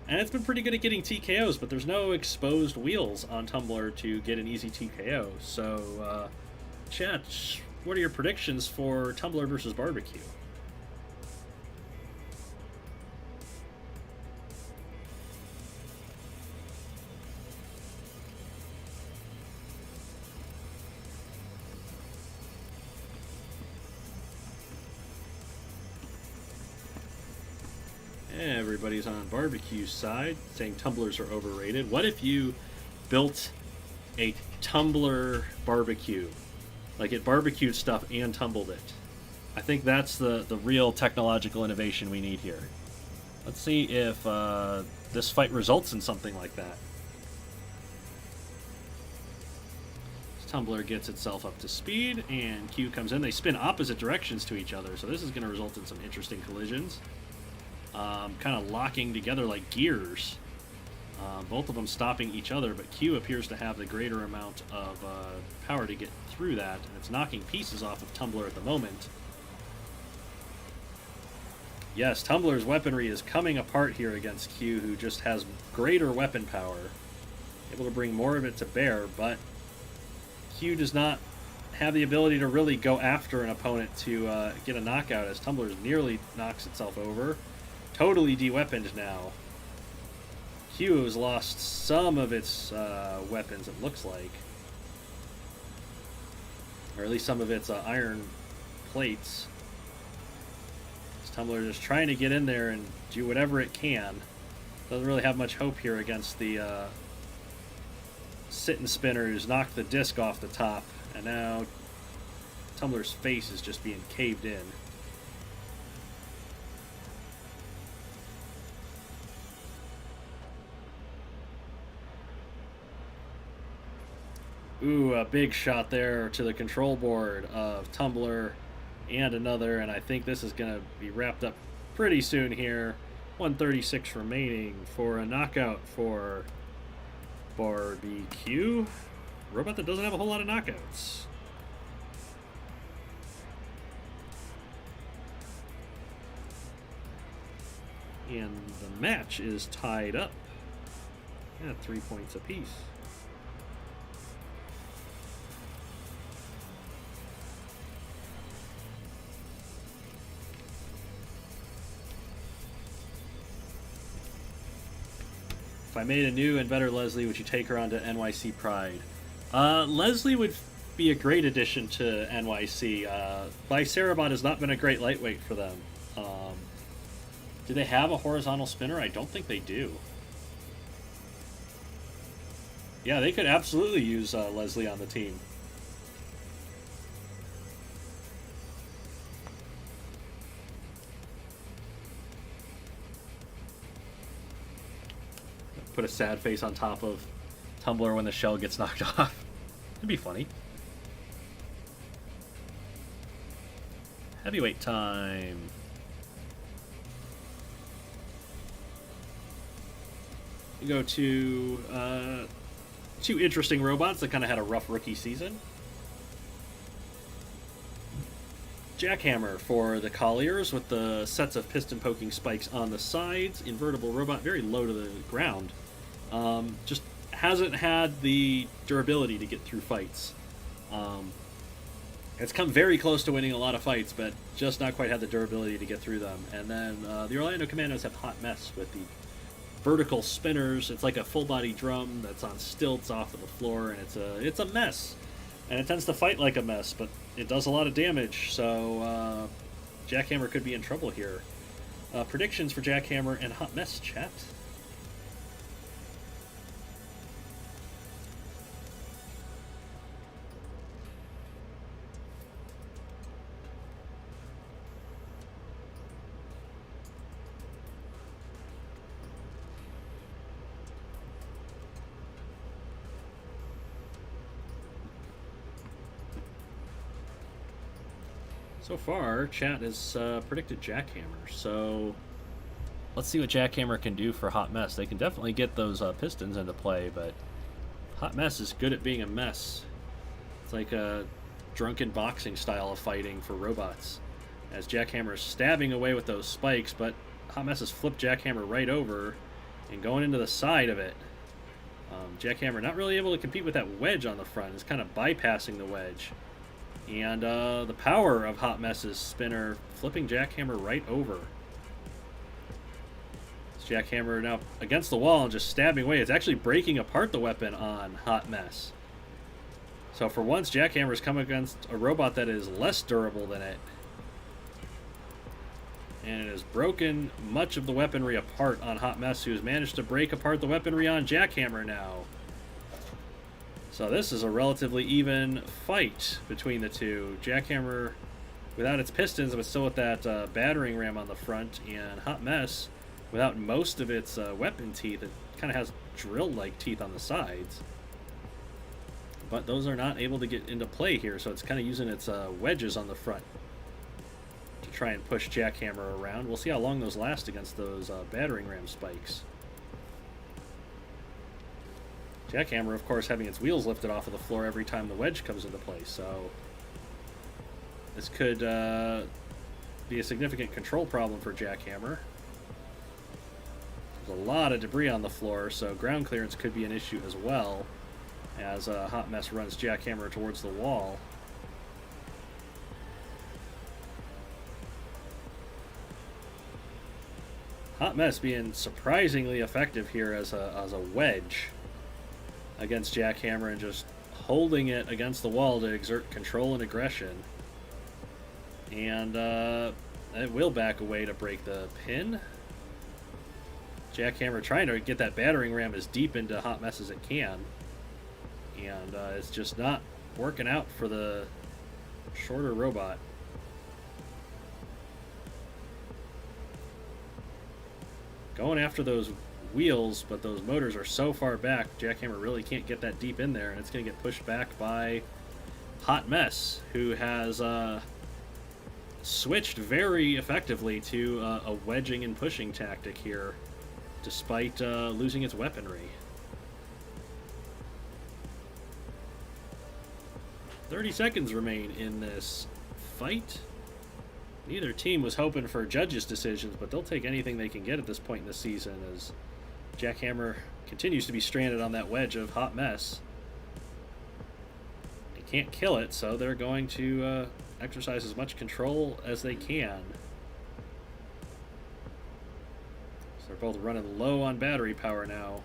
and it's been pretty good at getting TKOs, but there's no exposed wheels on Tumbler to get an easy TKO. So, chat, what are your predictions for Tumbler versus Barbecue? Everybody's on Barbecue's side, saying tumblers are overrated. What if you built a tumbler barbecue? Like it barbecued stuff and tumbled it. I think that's the real technological innovation we need here. Let's see if this fight results in something like that. This tumbler gets itself up to speed, and Q comes in. They spin opposite directions to each other, so this is going to result in some interesting collisions. Kind of locking together like gears. Both of them stopping each other, but Q appears to have the greater amount of power to get through that, and it's knocking pieces off of Tumbler at the moment. Yes, Tumbler's weaponry is coming apart here against Q, who just has greater weapon power, able to bring more of it to bear, but Q does not have the ability to really go after an opponent to get a knockout, as Tumbler nearly knocks itself over. Totally de-weaponed now. Q has lost some of its weapons, it looks like. Or at least some of its iron plates. This Tumbler just trying to get in there and do whatever it can. Doesn't really have much hope here against the sit and spinner who's knocked the disc off the top. And now Tumbler's face is just being caved in. Ooh, a big shot there to the control board of Tumbler and another, and I think this is going to be wrapped up pretty soon here. 136 remaining for a knockout for Barbecue. Robot that doesn't have a whole lot of knockouts. And the match is tied up at 3 points apiece. If I made a new and better Leslie, would you take her on to NYC Pride? Leslie would be a great addition to NYC. Lycerabot has not been a great lightweight for them. Do they have a horizontal spinner? I don't think they do. Yeah, they could absolutely use Leslie on the team. Put a sad face on top of Tumbler when the shell gets knocked off. It'd be funny. Heavyweight time. We go to two interesting robots that kind of had a rough rookie season. Jackhammer for the Colliers with the sets of piston poking spikes on the sides. Invertible robot, very low to the ground. Just hasn't had the durability to get through fights. It's come very close to winning a lot of fights, but just not quite had the durability to get through them. And then the Orlando Commandos have Hot Mess with the vertical spinners. It's like a full-body drum that's on stilts off of the floor, and it's a mess. And it tends to fight like a mess, but it does a lot of damage, so Jackhammer could be in trouble here. Predictions for Jackhammer and Hot Mess, chat? So far, chat has predicted Jackhammer, so let's see what Jackhammer can do for Hot Mess. They can definitely get those pistons into play, but Hot Mess is good at being a mess. It's like a drunken boxing style of fighting for robots, as Jackhammer is stabbing away with those spikes, but Hot Mess has flipped Jackhammer right over and going into the side of it. Jackhammer not really able to compete with that wedge on the front. It's kind of bypassing the wedge. And the power of Hot Mess's spinner flipping Jackhammer right over. Jackhammer now against the wall and just stabbing away. It's actually breaking apart the weapon on Hot Mess. So for once, Jackhammer's come against a robot that is less durable than it. And it has broken much of the weaponry apart on Hot Mess, who has managed to break apart the weaponry on Jackhammer now. So this is a relatively even fight between the two. Jackhammer without its pistons, but still with that battering ram on the front, and Hot Mess without most of its weapon teeth. It kind of has drill-like teeth on the sides. But those are not able to get into play here, so it's kind of using its wedges on the front to try and push Jackhammer around. We'll see how long those last against those battering ram spikes. Jackhammer, of course, having its wheels lifted off of the floor every time the wedge comes into play, so this could be a significant control problem for Jackhammer. There's a lot of debris on the floor, so ground clearance could be an issue as well, as Hot Mess runs Jackhammer towards the wall. Hot Mess being surprisingly effective here as a wedge against Jackhammer and just holding it against the wall to exert control and aggression. And it will back away to break the pin. Jackhammer trying to get that battering ram as deep into Hot Mess as it can. And it's just not working out for the shorter robot. Going after those wheels, but those motors are so far back, Jackhammer really can't get that deep in there, and it's going to get pushed back by Hot Mess, who has switched very effectively to a wedging and pushing tactic here, despite losing its weaponry. 30 seconds remain in this fight. Neither team was hoping for judges' decisions, but they'll take anything they can get at this point in the season, as Jackhammer continues to be stranded on that wedge of Hot Mess. They can't kill it, so they're going to exercise as much control as they can. So they're both running low on battery power now,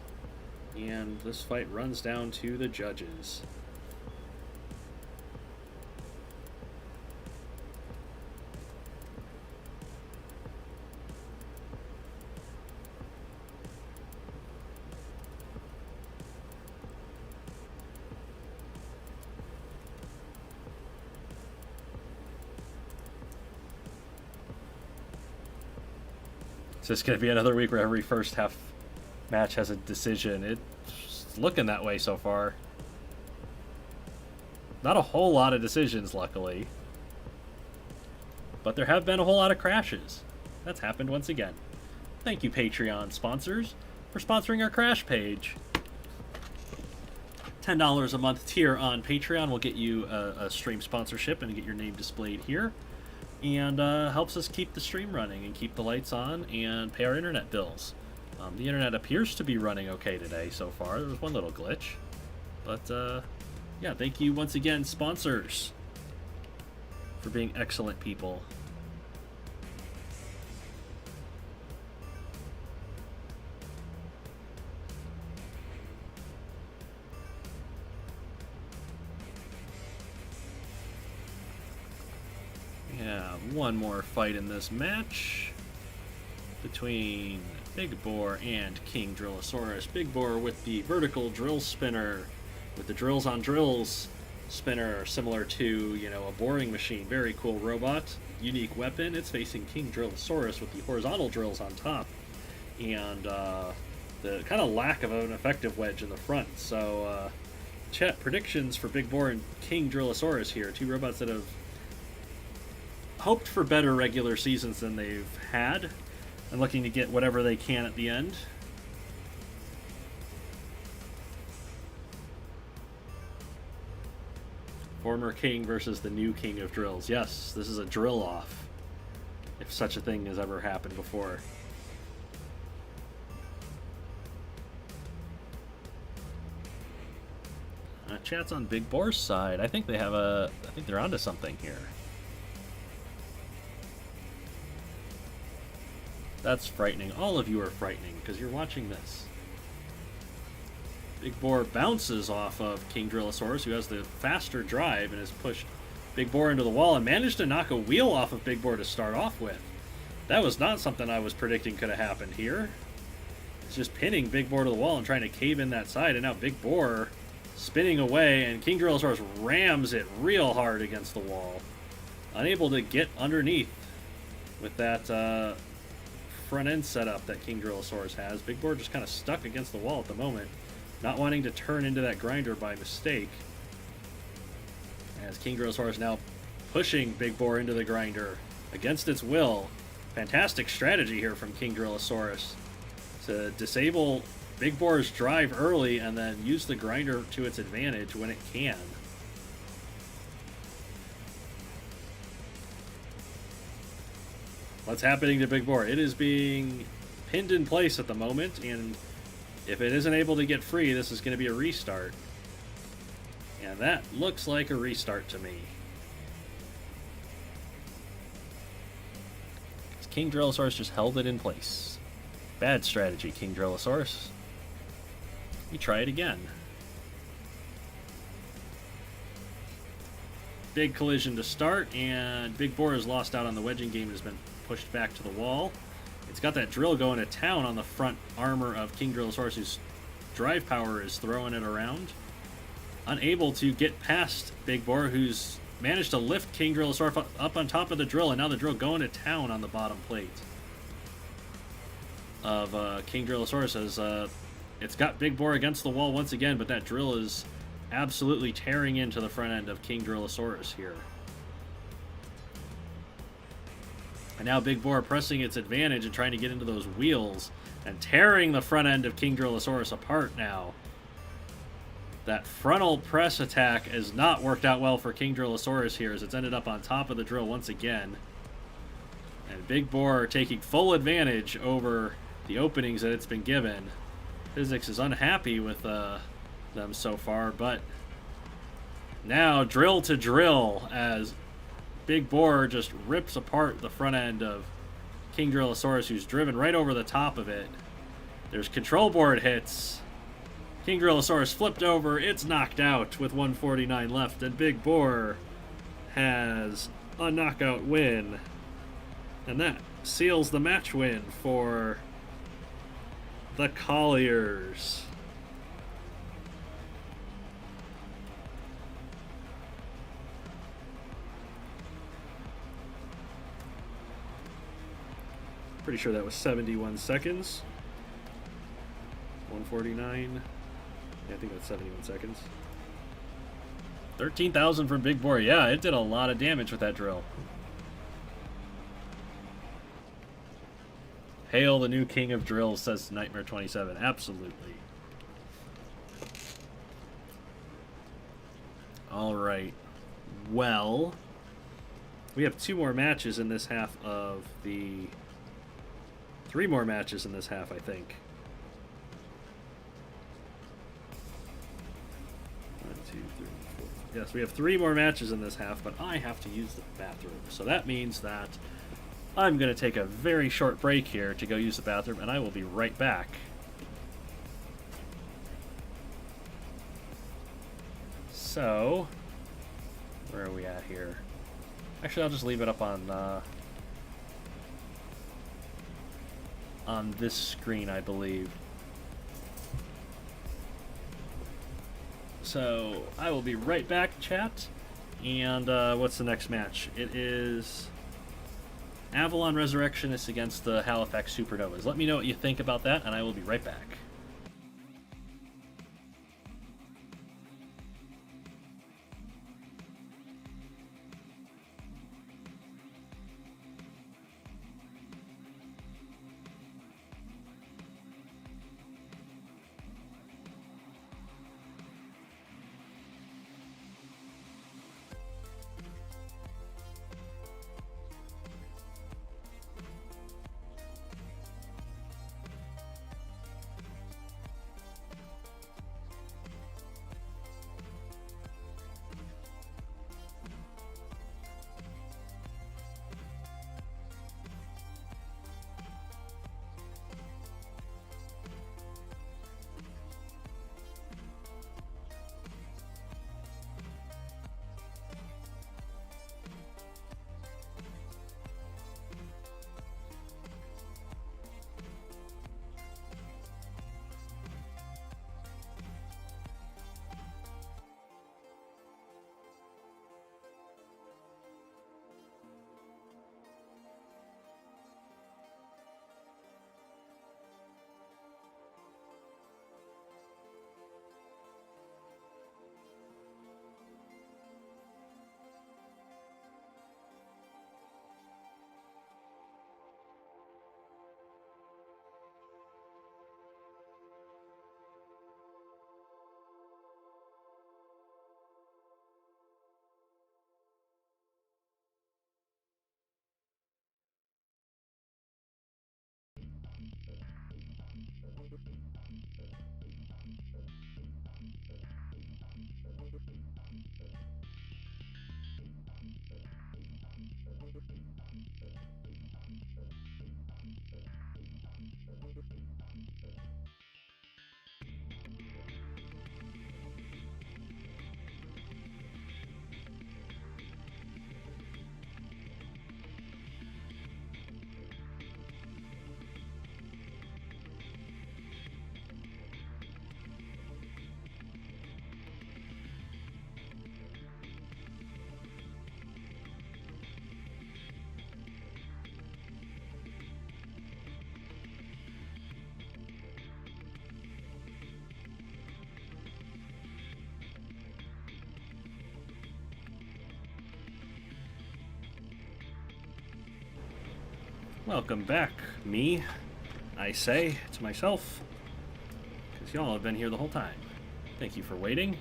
and this fight runs down to the judges. So it's going to be another week where every first half match has a decision. It's looking that way so far. Not a whole lot of decisions, luckily. But there have been a whole lot of crashes. That's happened once again. Thank you, Patreon sponsors, for sponsoring our crash page. $10 a month tier on Patreon will get you a stream sponsorship and get your name displayed here. and helps us keep the stream running and keep the lights on and pay our internet bills. The internet appears to be running okay today so far. There was one little glitch. But, yeah, thank you once again, sponsors, for being excellent people. Yeah, one more fight in this match between Big Boar and King Drillosaurus. Big Boar with the vertical drill spinner, with the drills on drills spinner, similar to, you know, a boring machine. Very cool robot, unique weapon. It's facing King Drillosaurus with the horizontal drills on top, and the kind of lack of an effective wedge in the front. So, chat predictions for Big Boar and King Drillosaurus here. Two robots that have hoped for better regular seasons than they've had, and looking to get whatever they can at the end. Former king versus the new king of drills. Yes, this is a drill off, if such a thing has ever happened before. Chat's on Big Boar's side. I think they have I think they're onto something here. That's frightening. All of you are frightening because you're watching this. Big Boar bounces off of King Drillosaurus, who has the faster drive and has pushed Big Boar into the wall and managed to knock a wheel off of Big Boar to start off with. That was not something I was predicting could have happened here. It's just pinning Big Boar to the wall and trying to cave in that side, and now Big Boar spinning away, and King Drillosaurus rams it real hard against the wall. Unable to get underneath with that front end setup that King Drillosaurus has. Big Boar just kind of stuck against the wall at the moment, not wanting to turn into that grinder by mistake. As King Drillosaurus now pushing Big Boar into the grinder against its will. Fantastic strategy here from King Drillosaurus to disable Big Boar's drive early and then use the grinder to its advantage when it can. What's happening to Big Boar? It is being pinned in place at the moment, and if it isn't able to get free, this is going to be a restart. And that looks like a restart to me. King Drillosaurus just held it in place. Bad strategy, King Drillosaurus. You try it again. Big collision to start, and Big Boar has lost out on the wedging game and has been pushed back to the wall. It's got that drill going to town on the front armor of King Drillosaurus, whose drive power is throwing it around. Unable to get past Big Boar, who's managed to lift King Drillosaurus up on top of the drill, and now the drill going to town on the bottom plate of King Drillosaurus. As it's got Big Boar against the wall once again, but that drill is absolutely tearing into the front end of King Drillosaurus here. And now Big Boar pressing its advantage and trying to get into those wheels and tearing the front end of King Drillosaurus apart now. That frontal press attack has not worked out well for King Drillosaurus here, as it's ended up on top of the drill once again. And Big Boar taking full advantage over the openings that it's been given. Physics is unhappy with them so far, but now drill to drill as Big Boar just rips apart the front end of King Drillosaurus, who's driven right over the top of it. There's control board hits. King Drillosaurus flipped over. It's knocked out with 149 left, and Big Boar has a knockout win. And that seals the match win for the Colliers. Pretty sure that was 71 seconds. 149. Yeah, I think that's 71 seconds. 13,000 from Big Boar. Yeah, it did a lot of damage with that drill. Hail the new king of drills, says Nightmare27. Absolutely. All right. Well, We have 2 more matches in this half of the... 3 more matches in this half, I think. 1, 2, 3, 4. Yes, we have 3 more matches in this half, but I have to use the bathroom. So that means that I'm going to take a very short break here to go use the bathroom, and I will be right back. So, where are we at here? Actually, I'll just leave it up on this screen, I believe. So, I will be right back, chat. And what's the next match? It is Avalon Resurrectionists against the Halifax Supernovas. Let me know what you think about that, and I will be right back. Welcome back, me, I say to myself, because y'all have been here the whole time. Thank you for waiting.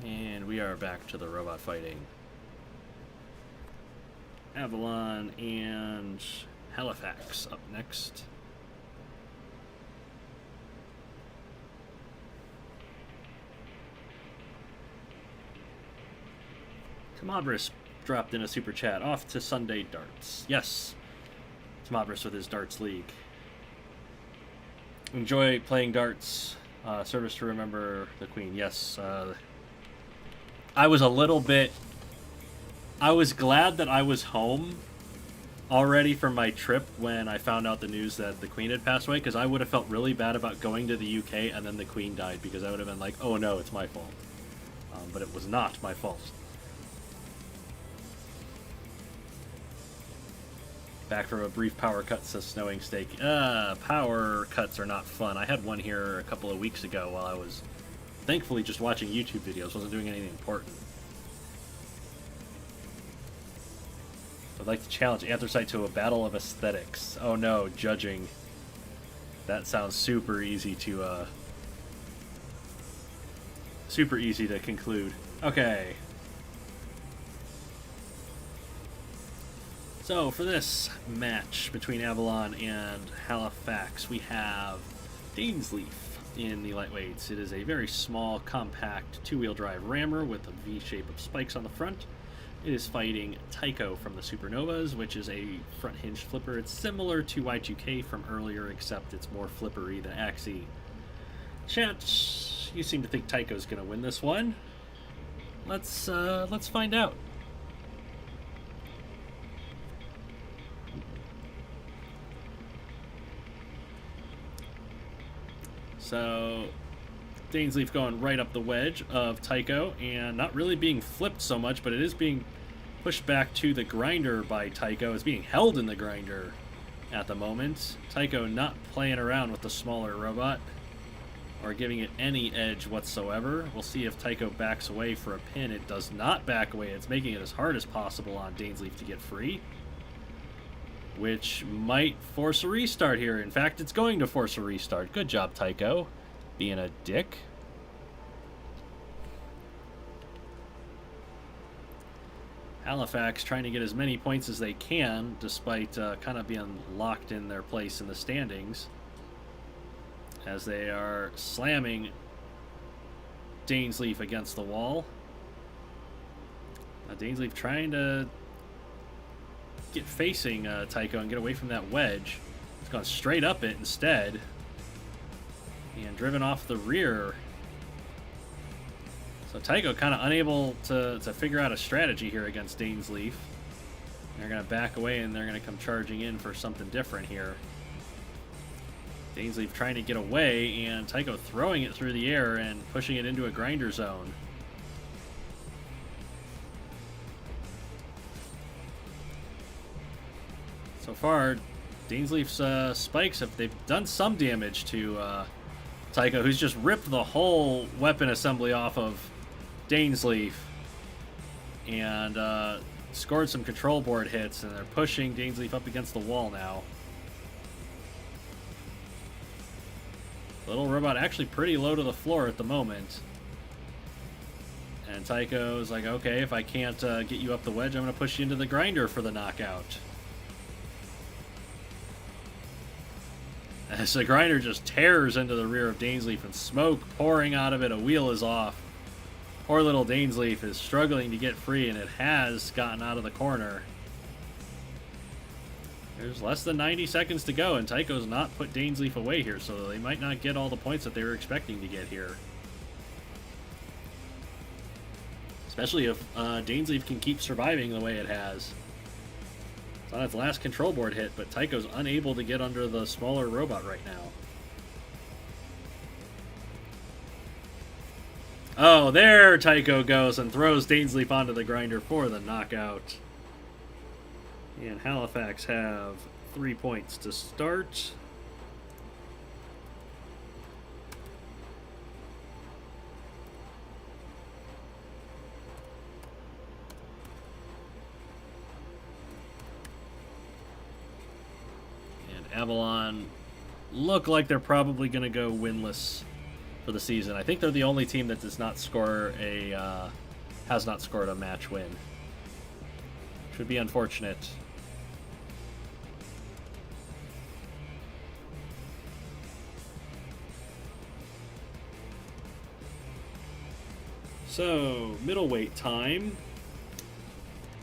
And we are back to the robot fighting. Avalon and Halifax up next. Tomabris dropped in a super chat. Off to Sunday darts. Yes. Tomabris with his darts league. Enjoy playing darts. Service to remember the Queen. Yes. I was a little bit... I was glad that I was home already from my trip when I found out the news that the Queen had passed away, because I would have felt really bad about going to the UK and then the Queen died, because I would have been like, oh no, it's my fault. But it was not my fault. Back from a brief power cut, says Snowing Steak. Power cuts are not fun. I had one here a couple of weeks ago while I was thankfully just watching YouTube videos. Wasn't doing anything important. So I'd like to challenge Anthracite to a battle of aesthetics. Oh no, judging. That sounds super easy to conclude. Okay. So for this match between Avalon and Halifax, we have Dainsleaf in the lightweights. It is a very small, compact, two-wheel drive rammer with a V shape of spikes on the front. It is fighting Tycho from the Supernovas, which is a front hinged flipper. It's similar to Y2K from earlier, except it's more flippery than Axie. Chat, you seem to think Tycho's going to win this one. Let's find out. So, Dainsleaf going right up the wedge of Tycho, and not really being flipped so much, but it is being pushed back to the grinder by Tycho. It's being held in the grinder at the moment. Tycho not playing around with the smaller robot, or giving it any edge whatsoever. We'll see if Tycho backs away for a pin. It does not back away. It's making it as hard as possible on Dainsleaf to get free, which might force a restart here. In fact, it's going to force a restart. Good job, Tycho, being a dick. Halifax trying to get as many points as they can, despite kind of being locked in their place in the standings, as they are slamming Dainsleaf against the wall. Dainsleaf trying to get facing Tycho and get away from that wedge. It's gone straight up it instead, and driven off the rear. So Tycho kind of unable to figure out a strategy here against Dainsleaf. They're going to back away, and they're going to come charging in for something different here. Dainsleaf trying to get away, and Tycho throwing it through the air and pushing it into a grinder zone. So far, Dainsleaf's spikes they've done some damage to Tycho, who's just ripped the whole weapon assembly off of Dainsleaf and scored some control board hits, and they're pushing Dainsleaf up against the wall now. Little robot actually pretty low to the floor at the moment. And Tycho's like, okay, if I can't get you up the wedge, I'm going to push you into the grinder for the knockout. As the grinder just tears into the rear of Dainsleaf and smoke pouring out of it, a wheel is off. Poor little Dainsleaf is struggling to get free, and it has gotten out of the corner. There's less than 90 seconds to go, and Tycho's not put Dainsleaf away here, so they might not get all the points that they were expecting to get here. Especially if Dainsleaf can keep surviving the way it has. It's on its last control board hit, but Tycho's unable to get under the smaller robot right now. Oh, there Tycho goes and throws Dainsleaf onto the grinder for the knockout. And Halifax have 3 points to start. And Avalon look like they're probably going to go winless for the season. I think they're the only team that does not score has not scored a match win. Which would be unfortunate. So, middleweight time.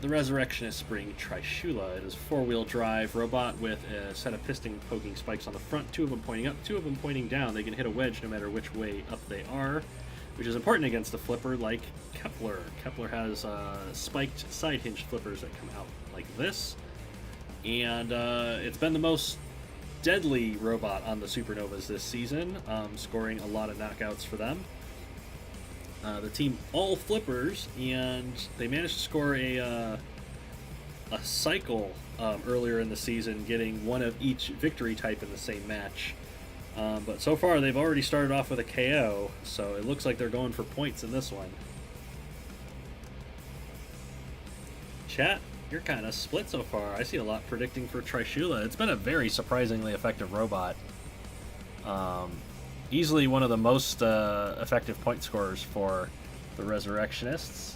The Resurrectionists bring Trishula. It is a four-wheel drive robot with a set of piston poking spikes on the front, 2 of them pointing up, 2 of them pointing down. They can hit a wedge no matter which way up they are, which is important against a flipper like Kepler. Kepler has spiked side hinge flippers that come out like this, and it's been the most deadly robot on the Supernovas this season, scoring a lot of knockouts for them. The team all flippers, and they managed to score a cycle earlier in the season, getting one of each victory type in the same match. But so far, they've already started off with a KO, so it looks like they're going for points in this one. Chat, you're kind of split so far. I see a lot predicting for Trishula. It's been a very surprisingly effective robot. Easily one of the most effective point scorers for the Resurrectionists.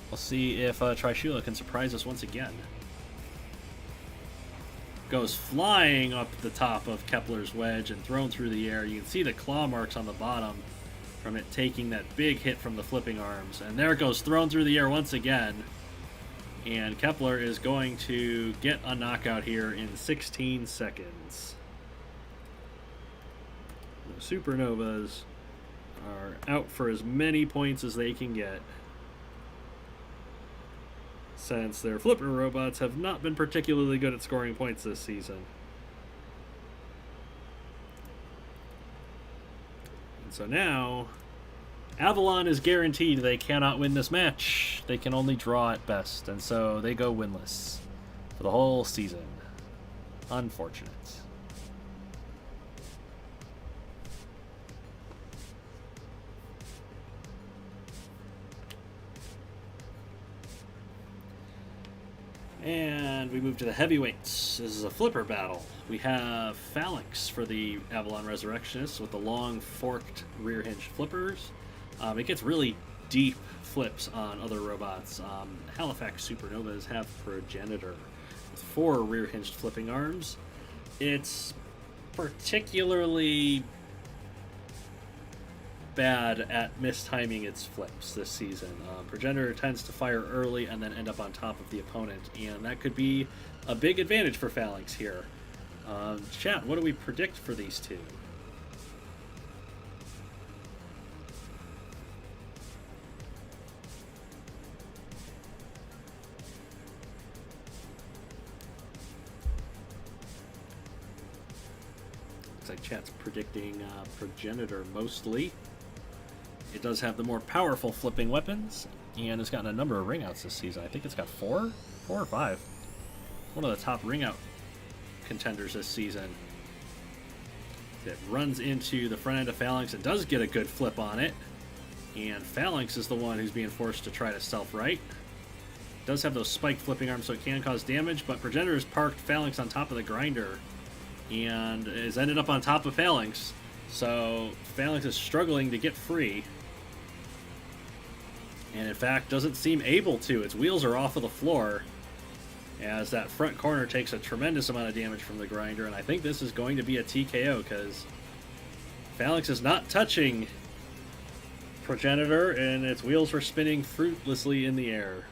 We'll see if Trishula can surprise us once again. Goes flying up the top of Kepler's wedge and thrown through the air. You can see the claw marks on the bottom from it taking that big hit from the flipping arms. And there it goes, thrown through the air once again. And Kepler is going to get a knockout here in 16 seconds. The Supernovas are out for as many points as they can get, since their flipper robots have not been particularly good at scoring points this season. And so now, Avalon is guaranteed they cannot win this match. They can only draw at best, and so they go winless for the whole season. Unfortunate. And we move to the heavyweights. This is a flipper battle. We have Phalanx for the Avalon Resurrectionists with the long forked rear hinge flippers. It gets really deep flips on other robots. Halifax Supernovas have Progenitor with 4 rear hinged flipping arms. It's particularly bad at mistiming its flips this season. Progenitor tends to fire early and then end up on top of the opponent, and that could be a big advantage for Phalanx here. Chat, what do we predict for these two? Looks like chat's predicting Progenitor mostly. It does have the more powerful flipping weapons, and it's gotten a number of ring outs this season. I think it's got 4 or 5. One of the top ring out contenders this season. It runs into the front end of Phalanx and does get a good flip on it. And Phalanx is the one who's being forced to try to self-right. Does have those spike flipping arms, so it can cause damage, but Progenitor has parked Phalanx on top of the grinder and has ended up on top of Phalanx. So Phalanx is struggling to get free. And in fact, doesn't seem able to. Its wheels are off of the floor as that front corner takes a tremendous amount of damage from the grinder. And I think this is going to be a TKO because Phalanx is not touching Progenitor and its wheels are spinning fruitlessly in the air.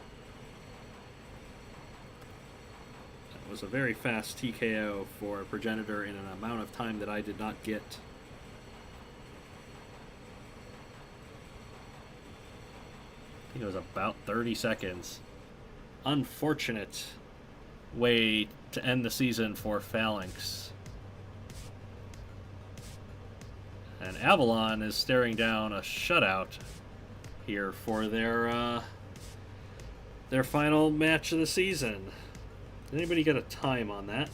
That was a very fast TKO for Progenitor in an amount of time that I did not get. It was about 30 seconds. Unfortunate way to end the season for Phalanx. And Avalon is staring down a shutout here for their final match of the season. Did anybody get a time on that?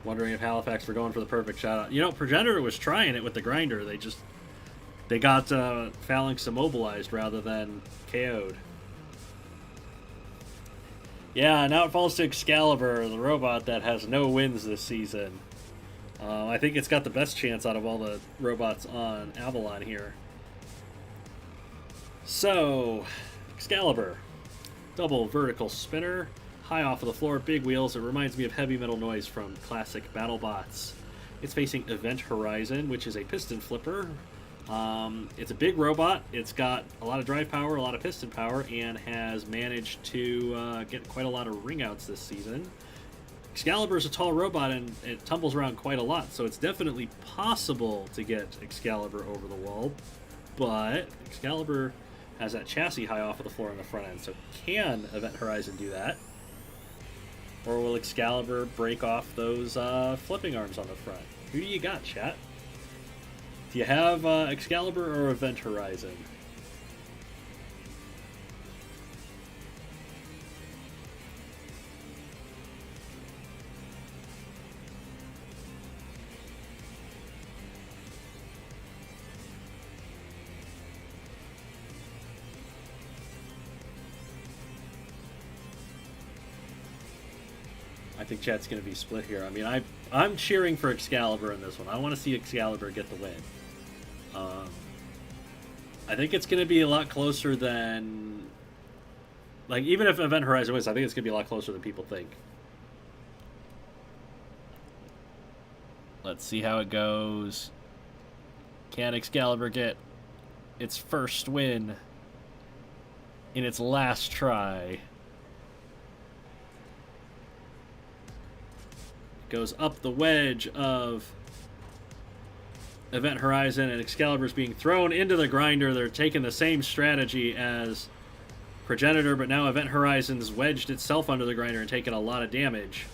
Wondering if Halifax were going for the perfect shot. You know, Progenitor was trying it with the grinder. They got Phalanx immobilized rather than KO'd. Yeah, now it falls to Excalibur, the robot that has no wins this season. I think it's got the best chance out of all the robots on Avalon here. So, Excalibur. Double vertical spinner. High off of the floor, big wheels. It reminds me of Heavy Metal Noise from classic BattleBots. It's facing Event Horizon, which is a piston flipper. It's a big robot. It's got a lot of drive power, a lot of piston power, and has managed to get quite a lot of ring outs this season. Excalibur is a tall robot, and it tumbles around quite a lot, so it's definitely possible to get Excalibur over the wall, but Excalibur has that chassis high off of the floor on the front end, so can Event Horizon do that? Or will Excalibur break off those flipping arms on the front? Who do you got, chat? Do you have Excalibur or Event Horizon? think chat's going to be split here. I mean, I'm cheering for Excalibur in this one. I want to see Excalibur get the win. I think it's going to be a lot closer than... Like, even if Event Horizon wins, I think it's going to be a lot closer than people think. Let's see how it goes. Can Excalibur get its first win in its last try? Goes up the wedge of Event Horizon, and Excalibur's being thrown into the grinder. They're taking the same strategy as Progenitor, but now Event Horizon's wedged itself under the grinder and taken a lot of damage.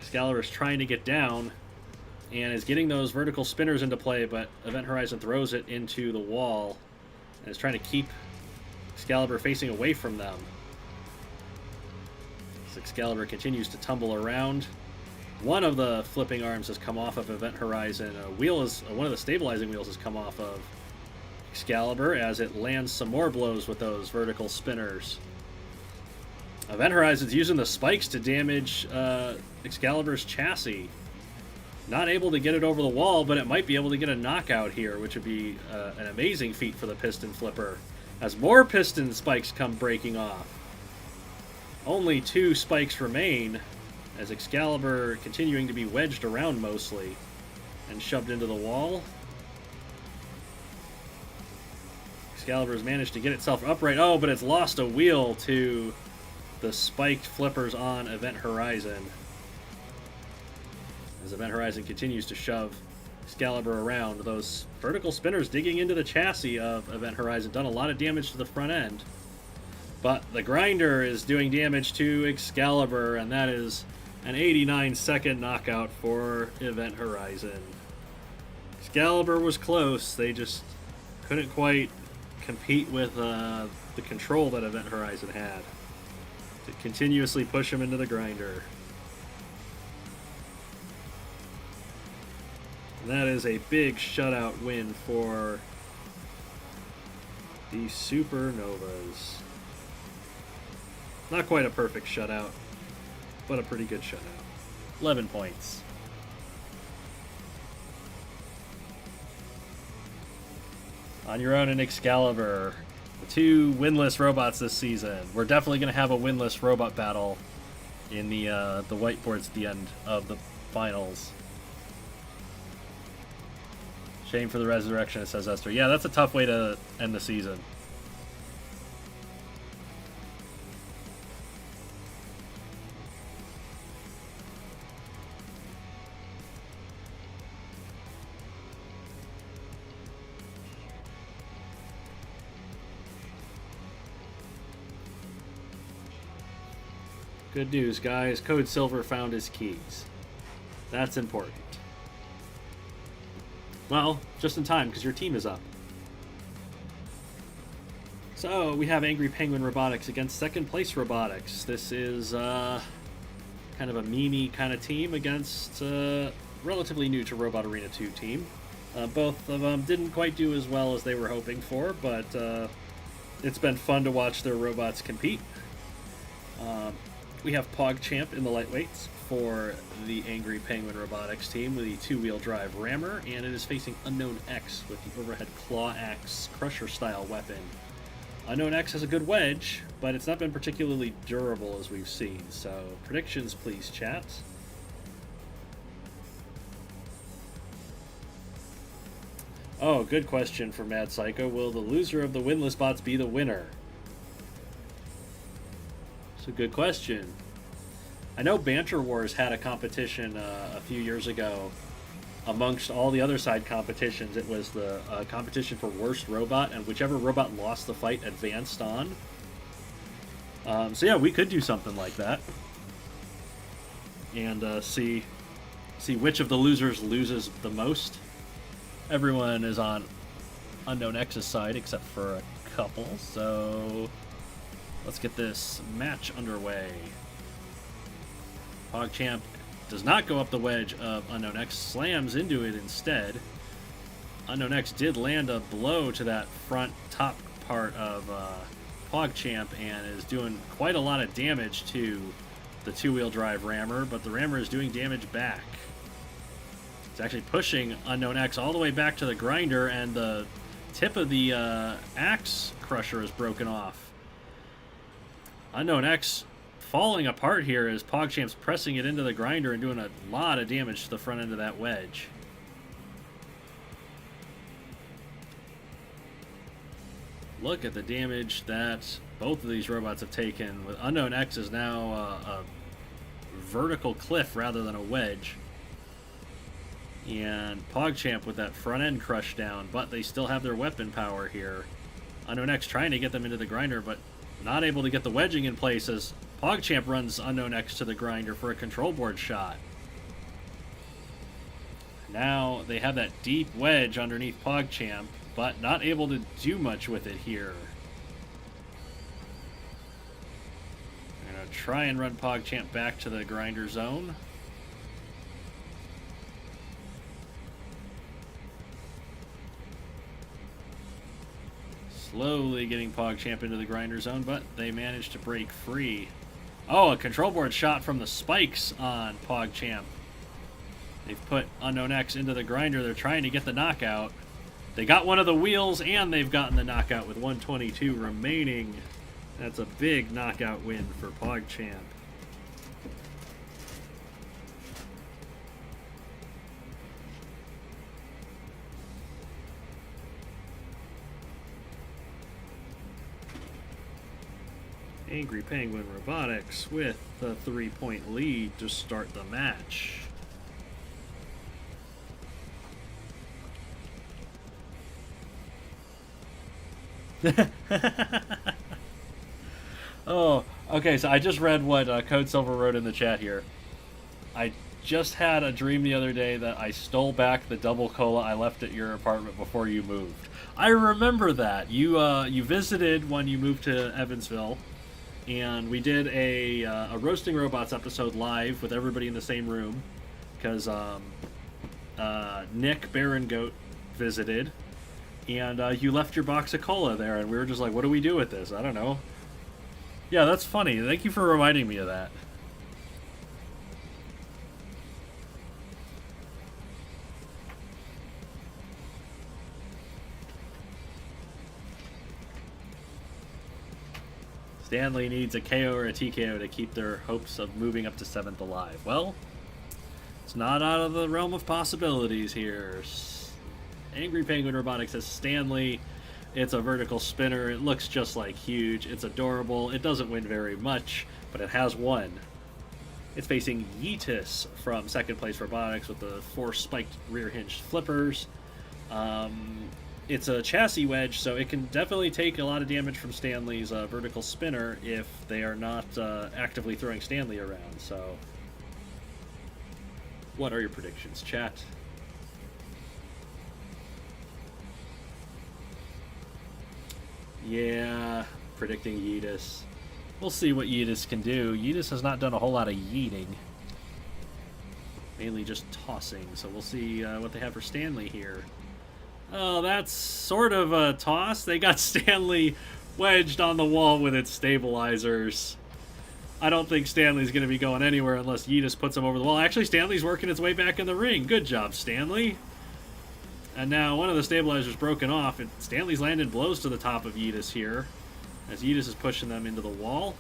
Excalibur's trying to get down and is getting those vertical spinners into play, but Event Horizon throws it into the wall and is trying to keep Excalibur facing away from them. As Excalibur continues to tumble around. One of the flipping arms has come off of Event Horizon. One of the stabilizing wheels has come off of Excalibur as it lands some more blows with those vertical spinners. Event Horizon's using the spikes to damage Excalibur's chassis. Not able to get it over the wall, but it might be able to get a knockout here, which would be an amazing feat for the piston flipper. As more piston spikes come breaking off. Only 2 spikes remain, as Excalibur continuing to be wedged around mostly and shoved into the wall. Excalibur's managed to get itself upright. Oh, but it's lost a wheel to the spiked flippers on Event Horizon. As Event Horizon continues to shove Excalibur around, those vertical spinners digging into the chassis of Event Horizon done a lot of damage to the front end. But the grinder is doing damage to Excalibur, and that is an 89-second knockout for Event Horizon. Excalibur was close. They just couldn't quite compete with the control that Event Horizon had to continuously push him into the grinder. And that is a big shutout win for the Supernovas. Not quite a perfect shutout, but a pretty good shutout. 11 points. On Your Own and Excalibur, the 2 winless robots this season. We're definitely going to have a winless robot battle in the whiteboards at the end of the finals. Shame for the Resurrectionists, says Esther. Yeah, that's a tough way to end the season. Good news, guys. Code Silver found his keys. That's important. Well, just in time, because your team is up. So, we have Angry Penguin Robotics against Second Place Robotics. This is kind of a meme-y kind of team against relatively new to Robot Arena 2 team. Both of them didn't quite do as well as they were hoping for, but it's been fun to watch their robots compete. We have PogChamp in the lightweights for the Angry Penguin Robotics team with the 2-wheel drive rammer, and it is facing Unknown X with the overhead claw axe crusher style weapon. Unknown X has a good wedge, but it's not been particularly durable as we've seen. So predictions, please, chat. Oh, good question for Mad Psycho. Will the loser of the winless bots be the winner? It's a good question. I know Banter Wars had a competition a few years ago. Amongst all the other side competitions, it was the competition for worst robot, and whichever robot lost the fight advanced on. So yeah, we could do something like that. And see which of the losers loses the most. Everyone is on Unknown X's side except for a couple, so let's get this match underway. PogChamp does not go up the wedge of Unknown X, slams into it instead. Unknown X did land a blow to that front top part of PogChamp and is doing quite a lot of damage to the two-wheel drive rammer, but the rammer is doing damage back. It's actually pushing UnknownX all the way back to the grinder, and the tip of the axe crusher is broken off. UnknownX falling apart here as PogChamp's pressing it into the grinder and doing a lot of damage to the front end of that wedge. Look at the damage that both of these robots have taken. With UnknownX is now a vertical cliff rather than a wedge. And PogChamp with that front end crushed down, but they still have their weapon power here. UnknownX trying to get them into the grinder, but not able to get the wedging in place as PogChamp runs UnknownX to the grinder for a control board shot. Now they have that deep wedge underneath PogChamp, but not able to do much with it here. They're going to try and run PogChamp back to the grinder zone. Slowly getting PogChamp into the grinder zone, but they managed to break free. Oh, a control board shot from the spikes on PogChamp. They've put UnknownX into the grinder. They're trying to get the knockout. They got one of the wheels, and they've gotten the knockout with 122 remaining. That's a big knockout win for PogChamp. Angry Penguin Robotics with the 3-point lead to start the match. Oh, okay, so I just read what Code Silver wrote in the chat here. I just had a dream the other day that I stole back the double cola I left at your apartment before you moved. I remember that. You visited when you moved to Evansville, and we did a Roasting Robots episode live with everybody in the same room, because Nick Baron Goat visited, and you left your box of cola there, and we were just like, what do we do with this? I don't know. Yeah, that's funny. Thank you for reminding me of that. Stanley needs a KO or a TKO to keep their hopes of moving up to 7th alive. Well, it's not out of the realm of possibilities here. Angry Penguin Robotics says Stanley. It's a vertical spinner. It looks just like Huge. It's adorable. It doesn't win very much, but it has won. It's facing Yeetus from Second Place Robotics with the 4 spiked rear-hinged flippers. It's a chassis wedge, so it can definitely take a lot of damage from Stanley's vertical spinner if they are not actively throwing Stanley around. So, what are your predictions, chat? Yeah, predicting Yeetus. We'll see what Yeetus can do. Yeetus has not done a whole lot of yeeting. Mainly just tossing, so we'll see what they have for Stanley here. Oh, that's sort of a toss. They got Stanley wedged on the wall with its stabilizers. I don't think Stanley's going to be going anywhere unless Yeetus puts him over the wall. Actually, Stanley's working its way back in the ring. Good job, Stanley. And now one of the stabilizers broken off, and Stanley's landing blows to the top of Yeetus here, as Yeetus is pushing them into the wall.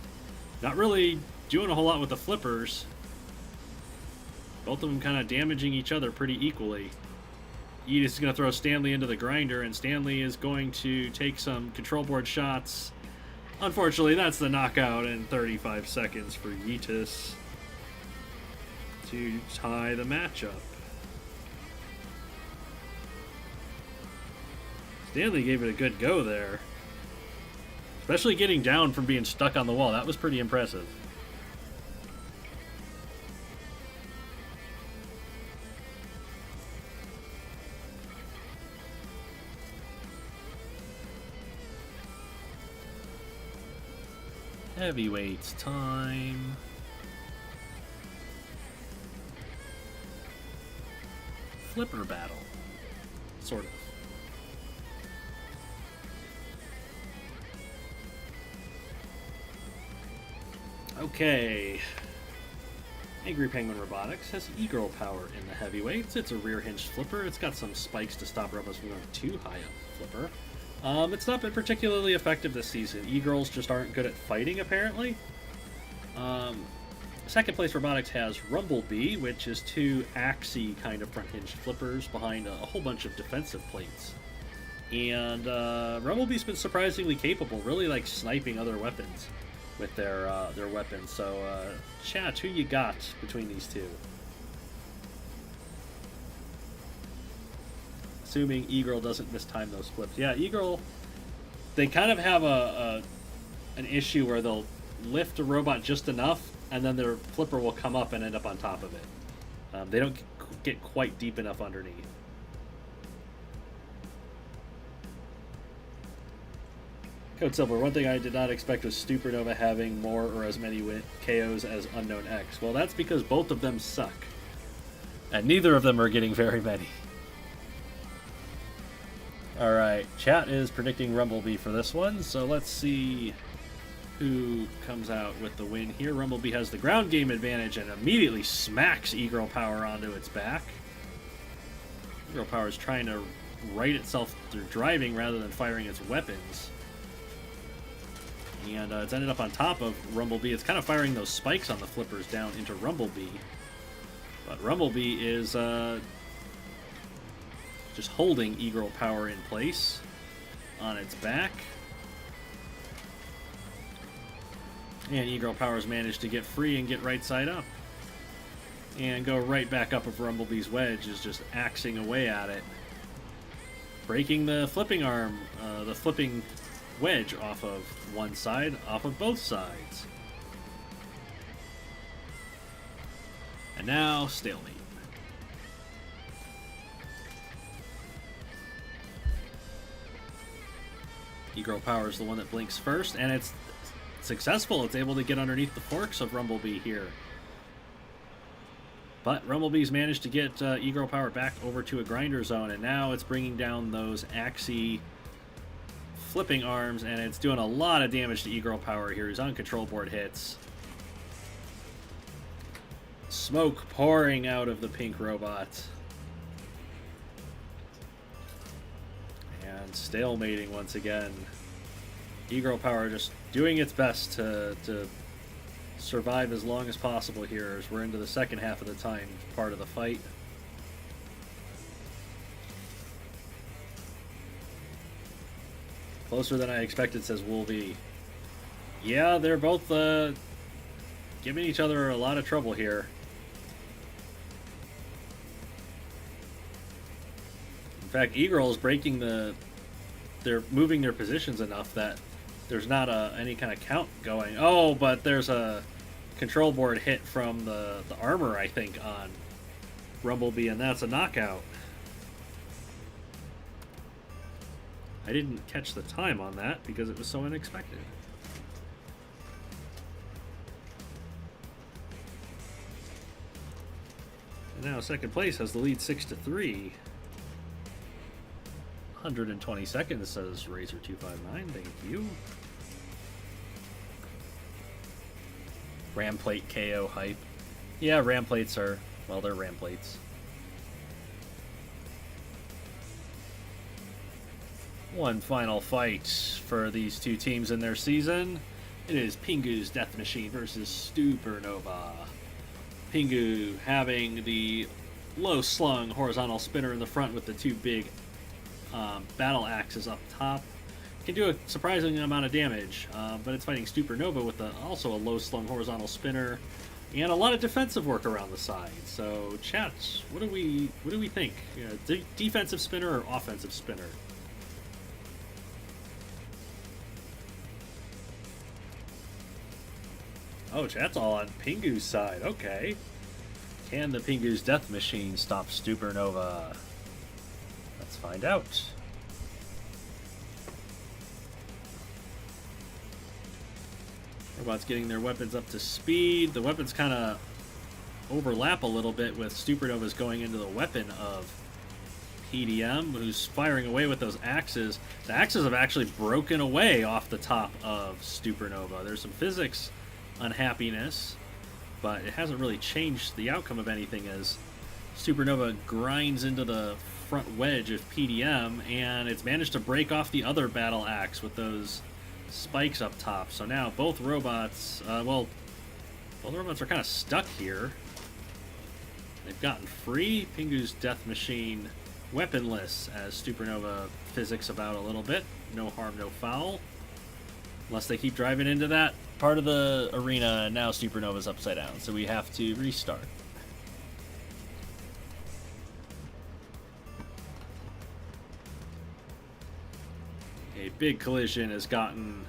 Not really doing a whole lot with the flippers. Both of them kind of damaging each other pretty equally. Yeetus is going to throw Stanley into the grinder, and Stanley is going to take some control board shots. Unfortunately, that's the knockout in 35 seconds for Yeetus to tie the matchup. Stanley gave it a good go there. Especially getting down from being stuck on the wall. That was pretty impressive. Heavyweights time. Flipper battle. Sort of. Okay. Angry Penguin Robotics has E-Girl power in the heavyweights. It's a rear hinged flipper. It's got some spikes to stop robots from going too high up the flipper. It's not been particularly effective this season. E-Girls just aren't good at fighting, apparently. Second place Robotics has Rumblebee, which is two Axe kind of front hinged flippers behind a whole bunch of defensive plates. And Rumblebee's been surprisingly capable, really like sniping other weapons with their weapons. So, chat, who you got between these two? Assuming E-Girl doesn't mistime those flips. Yeah, E-Girl, they kind of have an issue where they'll lift a robot just enough, and then their flipper will come up and end up on top of it. They don't get quite deep enough underneath. Code Silver, one thing I did not expect was Supernova having more or as many KOs as Unknown X. Well, that's because both of them suck. And neither of them are getting very many. Alright, chat is predicting Rumblebee for this one, so let's see who comes out with the win here. Rumblebee has the ground game advantage and immediately smacks E-Girl Power onto its back. E-Girl Power is trying to right itself through driving rather than firing its weapons. And it's ended up on top of Rumblebee. It's kind of firing those spikes on the flippers down into Rumblebee. But Rumblebee is just holding E-Girl Power in place on its back. And E-Girl Power's managed to get free and get right side up. And go right back up of Rumblebee's wedge, is just axing away at it. Breaking the flipping arm, the flipping wedge off of one side, off of both sides. And now, stalemate. E-Girl Power is the one that blinks first, and it's successful. It's able to get underneath the forks of Rumblebee here. But Rumblebee's managed to get E-Girl Power back over to a grinder zone, and now it's bringing down those Axe flipping arms, and it's doing a lot of damage to E-Girl Power here. He's on control board hits. Smoke pouring out of the pink robot. And stalemating once again. E-Girl Power just doing its best to survive as long as possible here as we're into the second half of the time part of the fight. Closer than I expected, says Wolvie. Yeah, they're both giving each other a lot of trouble here. In fact, E-Girl is breaking they're moving their positions enough that there's not any kind of count going. Oh, but there's a control board hit from the armor, I think, on Rumblebee, and that's a knockout. I didn't catch the time on that because it was so unexpected. And now second place has the lead 6-3. 120 seconds, says Razor259. Thank you. Ramplate KO hype. Yeah, Ramplates are, well, they're Ramplates. One final fight for these two teams in their season. It is Pingu's Death Machine versus Supernova. Pingu having the low-slung horizontal spinner in the front with the two big battle axes up top. Can do a surprising amount of damage, but it's fighting Supernova with also a low-slung horizontal spinner and a lot of defensive work around the side. So, chat, what do we think? Defensive spinner or offensive spinner? Oh, chat's all on Pingu's side. Okay. Can the Pingu's Death Machine stop Supernova? Let's find out. Robots getting their weapons up to speed. The weapons kind of overlap a little bit with Supernova's going into the weapon of PDM, who's firing away with those axes. The axes have actually broken away off the top of Supernova. There's some physics unhappiness, but it hasn't really changed the outcome of anything as Supernova grinds into the front wedge of PDM, and it's managed to break off the other battle axe with those spikes up top. So now both robots, both robots are kind of stuck here. They've gotten free. Pingu's Death Machine weaponless as Supernova physics about a little bit. No harm, no foul. Unless they keep driving into that part of the arena, and now Supernova's upside down, so we have to restart. A big collision has gotten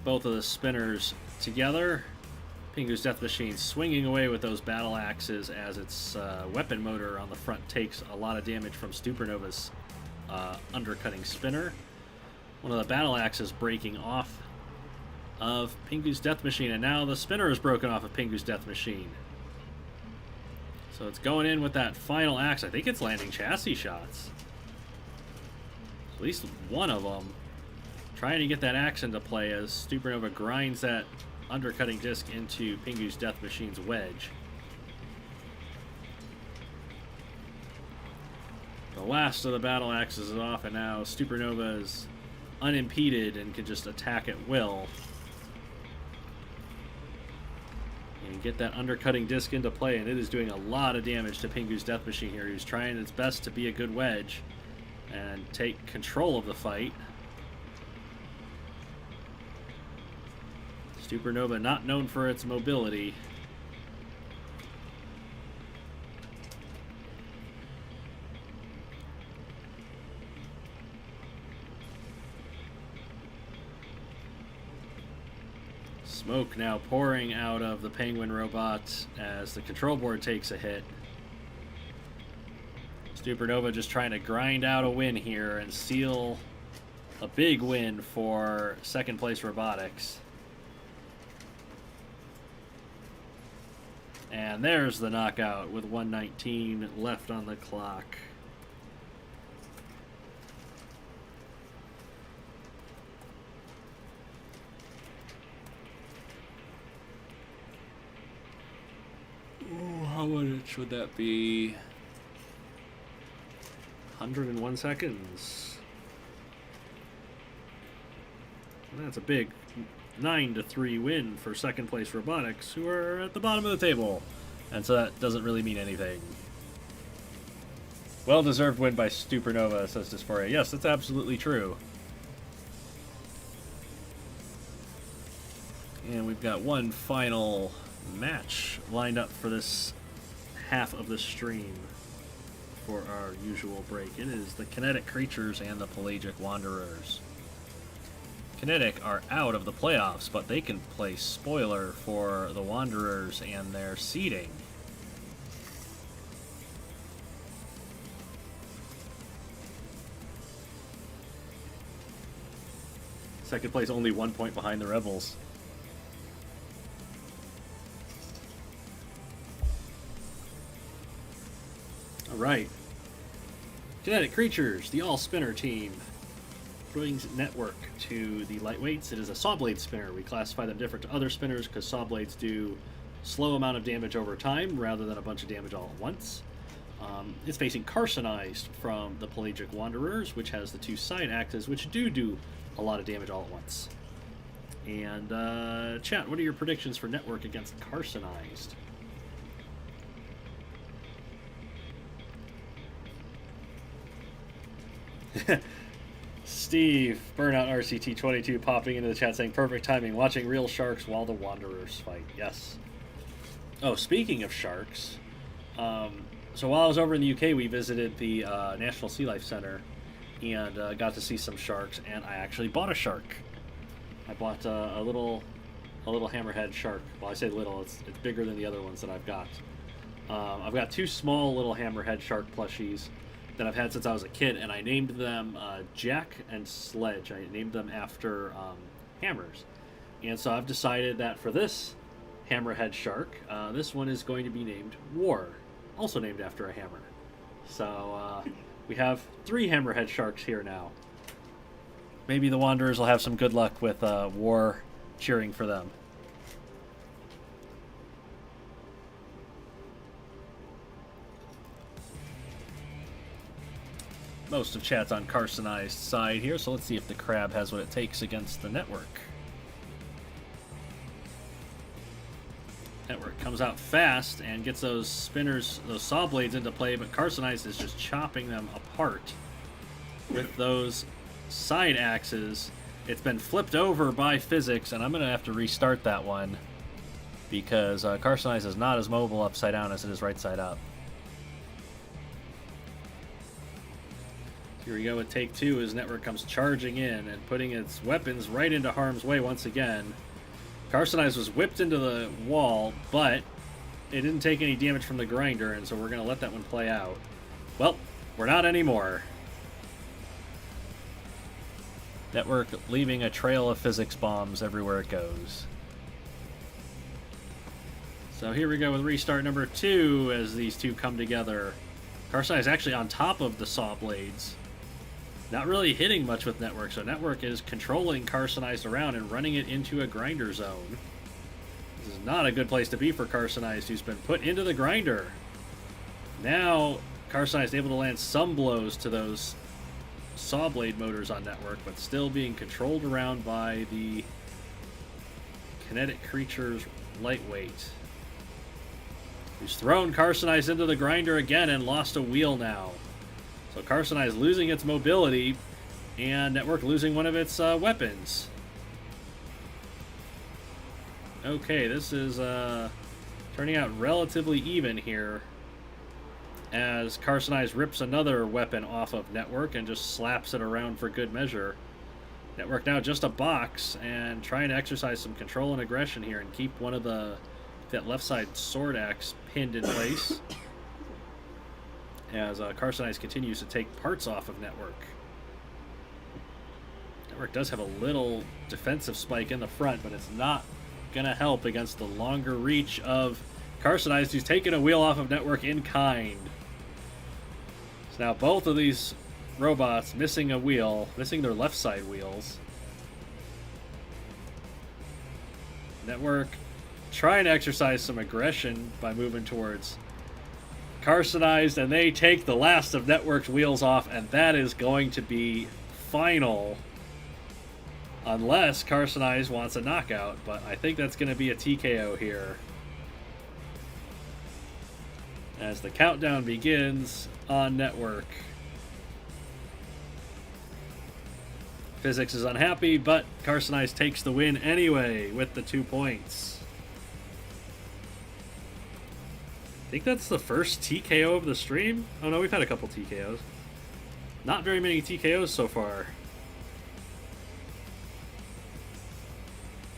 both of the spinners together. Pingu's Death Machine swinging away with those battle axes as its weapon motor on the front takes a lot of damage from Supernova's undercutting spinner. One of the battle axes breaking off of Pingu's Death Machine, and now the spinner is broken off of Pingu's Death Machine. So it's going in with that final axe. I think it's landing chassis shots. At least one of them. Trying to get that axe into play as Supernova grinds that undercutting disc into Pingu's Death Machine's wedge. The last of the battle axes is off, and now Supernova is unimpeded and can just attack at will. And get that undercutting disc into play, and it is doing a lot of damage to Pingu's Death Machine here. He's trying its best to be a good wedge and take control of the fight. Supernova not known for its mobility. Smoke now pouring out of the Penguin robot as the control board takes a hit. Supernova just trying to grind out a win here and seal a big win for second place robotics. And there's the knockout with 1:19 left on the clock. Ooh, how much would that be? 101 seconds. And that's a big 9-3 win for second place robotics, who are at the bottom of the table. And so that doesn't really mean anything. Well-deserved win by Supernova, says Dysphoria. Yes, that's absolutely true. And we've got one final match lined up for this half of the stream for our usual break. It is the Kinetic Creatures and the Pelagic Wanderers. Kinetic are out of the playoffs, but they can play spoiler for the Wanderers and their seeding. Second place only 1 point behind the Rebels. Alright. Kinetic Creatures, the all-spinner team, brings network to the lightweights. It is a saw blade spinner. We classify them different to other spinners because saw blades do slow amount of damage over time rather than a bunch of damage all at once. It's facing Carsonized from the Pelagic Wanderers, which has the two side axes, which do a lot of damage all at once. And chat, what are your predictions for network against Carsonized? Steve, Burnout RCT22 popping into the chat saying, perfect timing, watching real sharks while the Wanderers fight. Yes. Oh, speaking of sharks, so while I was over in the UK, we visited the National Sea Life Center and got to see some sharks, and I actually bought a shark. I bought a little hammerhead shark. Well, I say little, it's bigger than the other ones that I've got. I've got two small little hammerhead shark plushies that I've had since I was a kid, and I named them Jack and Sledge. I named them after hammers. And so I've decided that for this hammerhead shark, this one is going to be named War, also named after a hammer. So we have 3 hammerhead sharks here now. Maybe the Wanderers will have some good luck with War cheering for them. most of chat's on Carsonized side here, so let's see if the Crab has what it takes against the Network. Network comes out fast and gets those spinners, those saw blades into play, but Carsonized is just chopping them apart with those side axes. It's been flipped over by physics, and I'm going to have to restart that one because Carsonized is not as mobile upside down as it is right side up. Here we go with take two as Network comes charging in and putting its weapons right into harm's way once again. Carsonized was whipped into the wall, but it didn't take any damage from the grinder, and so we're going to let that one play out. Well, we're not anymore. Network leaving a trail of physics bombs everywhere it goes. So here we go with restart number 2 as these two come together. Carsonized is actually on top of the saw blades. Not really hitting much with Network, so Network is controlling Carsonized around and running it into a grinder zone. This is not a good place to be for Carsonized, who's been put into the grinder. Now, Carsonized able to land some blows to those saw blade motors on Network, but still being controlled around by the Kinetic creature's lightweight, who's thrown Carsonized into the grinder again and lost a wheel now. So Carsonized losing its mobility, and Network losing one of its weapons. Okay, this is turning out relatively even here, as Carsonized rips another weapon off of Network and just slaps it around for good measure. Network now just a box, and trying to exercise some control and aggression here and keep one of that left side sword axe pinned in place. As Carsonized continues to take parts off of Network. Network does have a little defensive spike in the front, but it's not going to help against the longer reach of Carsonized, who's taken a wheel off of Network in kind. So now both of these robots missing a wheel, missing their left side wheels. Network trying to exercise some aggression by moving towards Carsonized, and they take the last of Network's wheels off, and that is going to be final unless Carsonized wants a knockout, but I think that's going to be a TKO here as the countdown begins on Network. Physics is unhappy, but Carsonized takes the win anyway with the 2 points. I think that's the first TKO of the stream. Oh no, we've had a couple TKOs. Not very many TKOs so far.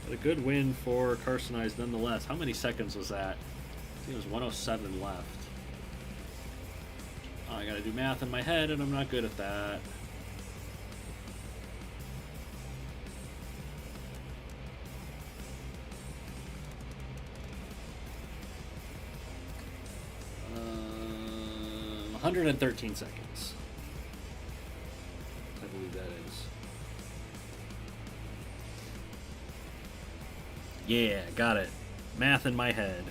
But a good win for Carsonized nonetheless. How many seconds was that? I think it was 107 left. Oh, I gotta do math in my head, and I'm not good at that. Uh, 113 seconds. I believe that is. Yeah, got it. Math in my head.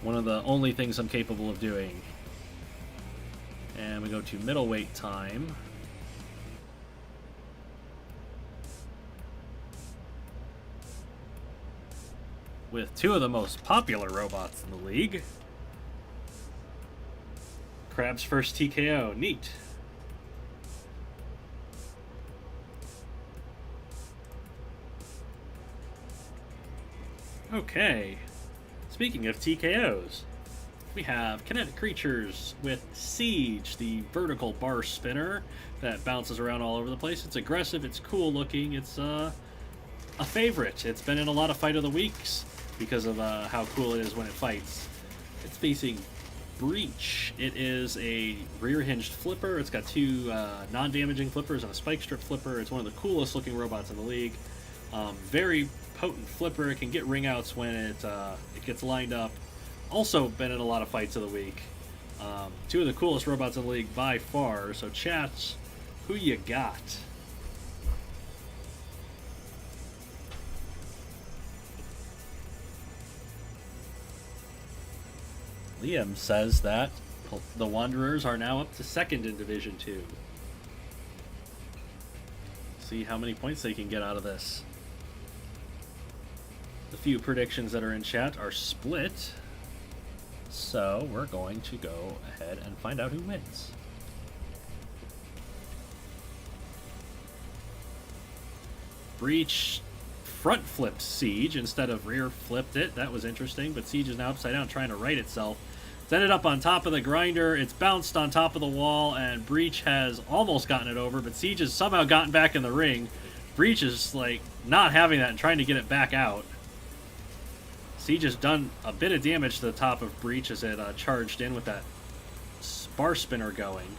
One of the only things I'm capable of doing. And we go to middleweight time. With two of the most popular robots in the league. Crab's first TKO. Neat. Okay. Speaking of TKOs, we have Kinetic creatures with Siege, the vertical bar spinner that bounces around all over the place. It's aggressive, it's cool looking, it's a favorite. It's been in a lot of Fight of the Weeks because of how cool it is when it fights. It's facing Breach. It is a rear-hinged flipper. It's got two non-damaging flippers and a spike strip flipper. It's one of the coolest looking robots in the league. Very potent flipper. It can get ring outs when it gets lined up. Also been in a lot of Fights of the Week. Two of the coolest robots in the league by far. So chats, who you got? Liam says that the Wanderers are now up to second in Division 2. See how many points they can get out of this. The few predictions that are in chat are split. So we're going to go ahead and find out who wins. Breach front flipped Siege instead of rear flipped it. That was interesting, but Siege is now upside down trying to right itself. It's ended up on top of the grinder. It's bounced on top of the wall, and Breach has almost gotten it over, but Siege has somehow gotten back in the ring. Breach is like not having that and trying to get it back out. Siege has done a bit of damage to the top of Breach as it charged in with that bar spinner going.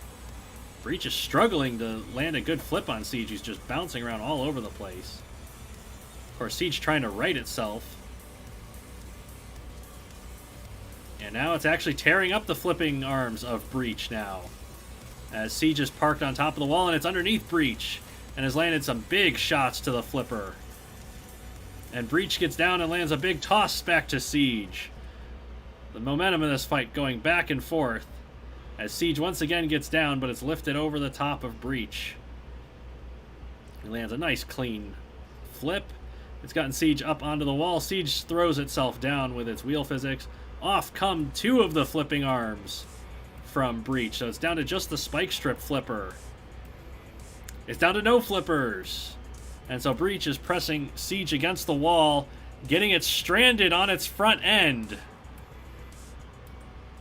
Breach is struggling to land a good flip on Siege. He's just bouncing around all over the place. Of course, Siege trying to right itself. And now it's actually tearing up the flipping arms of Breach now. As Siege is parked on top of the wall, and it's underneath Breach. And has landed some big shots to the flipper. And Breach gets down and lands a big toss back to Siege. The momentum of this fight going back and forth. As Siege once again gets down, but it's lifted over the top of Breach. He lands a nice clean flip. It's gotten Siege up onto the wall. Siege throws itself down with its wheel physics. Off come two of the flipping arms from Breach. So it's down to just the spike strip flipper. It's down to no flippers. And so Breach is pressing Siege against the wall, getting it stranded on its front end.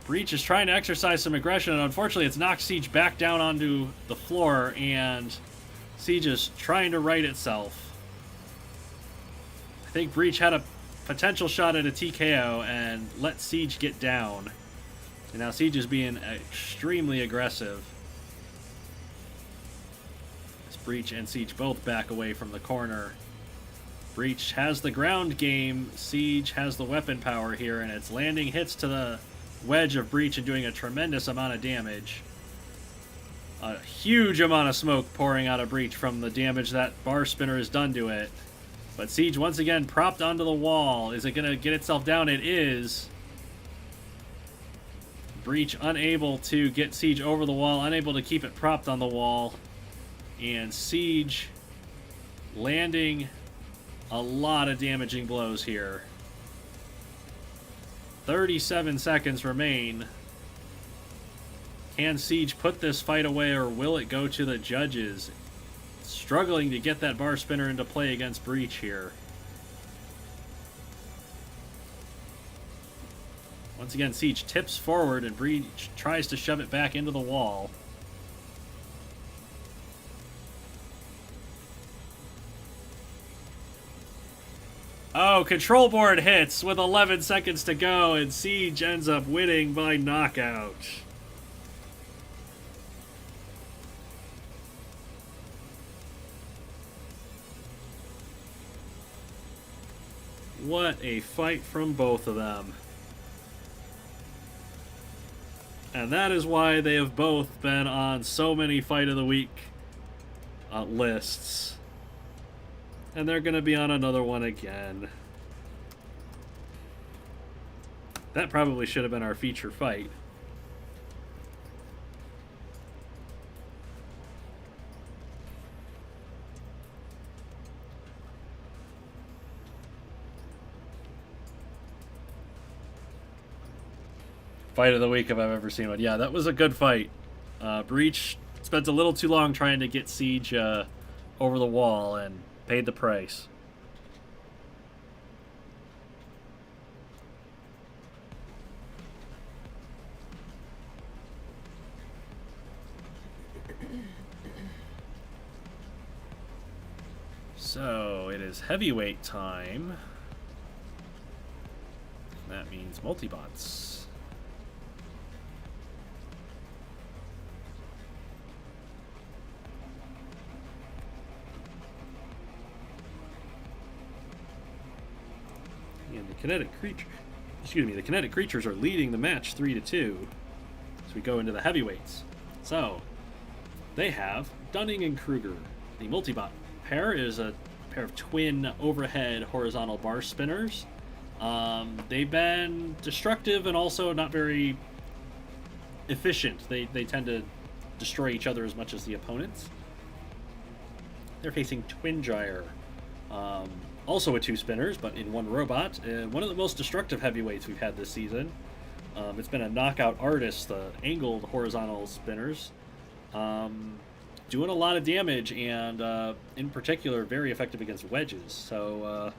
Breach is trying to exercise some aggression, and unfortunately it's knocked Siege back down onto the floor, and Siege is trying to right itself. I think Breach had a potential shot at a TKO and let Siege get down. And now Siege is being extremely aggressive. Breach and Siege both back away from the corner. Breach has the ground game. Siege has the weapon power here, and it's landing hits to the wedge of Breach and doing a tremendous amount of damage. A huge amount of smoke pouring out of Breach from the damage that bar spinner has done to it. But Siege once again propped onto the wall. Is it going to get itself down? It is. Breach unable to get Siege over the wall, unable to keep it propped on the wall. And Siege landing a lot of damaging blows here. 37 seconds remain. Can Siege put this fight away, or will it go to the judges? Struggling to get that bar spinner into play against Breach here. Once again, Siege tips forward and Breach tries to shove it back into the wall. Oh, control board hits with 11 seconds to go, and Siege ends up winning by knockout. What a fight from both of them. And that is why they have both been on so many Fight of the Week lists. And they're going to be on another one again. That probably should have been our feature fight. Fight of the week if I've ever seen one. Yeah, that was a good fight. Breach spent a little too long trying to get Siege over the wall and paid the price. So it is heavyweight time. That means multibots. And the the kinetic creatures are leading the match 3-2 as we go into the heavyweights. So they have Dunning and Kruger. The multibot pair is a pair of twin overhead horizontal bar spinners. They've been destructive and also not very efficient. They tend to destroy each other as much as the opponents. They're facing Twin Gyre. Also with 2 spinners, but in 1 robot. One of the most destructive heavyweights we've had this season. It's been a knockout artist, the angled horizontal spinners. Doing a lot of damage, and in particular, very effective against wedges. So,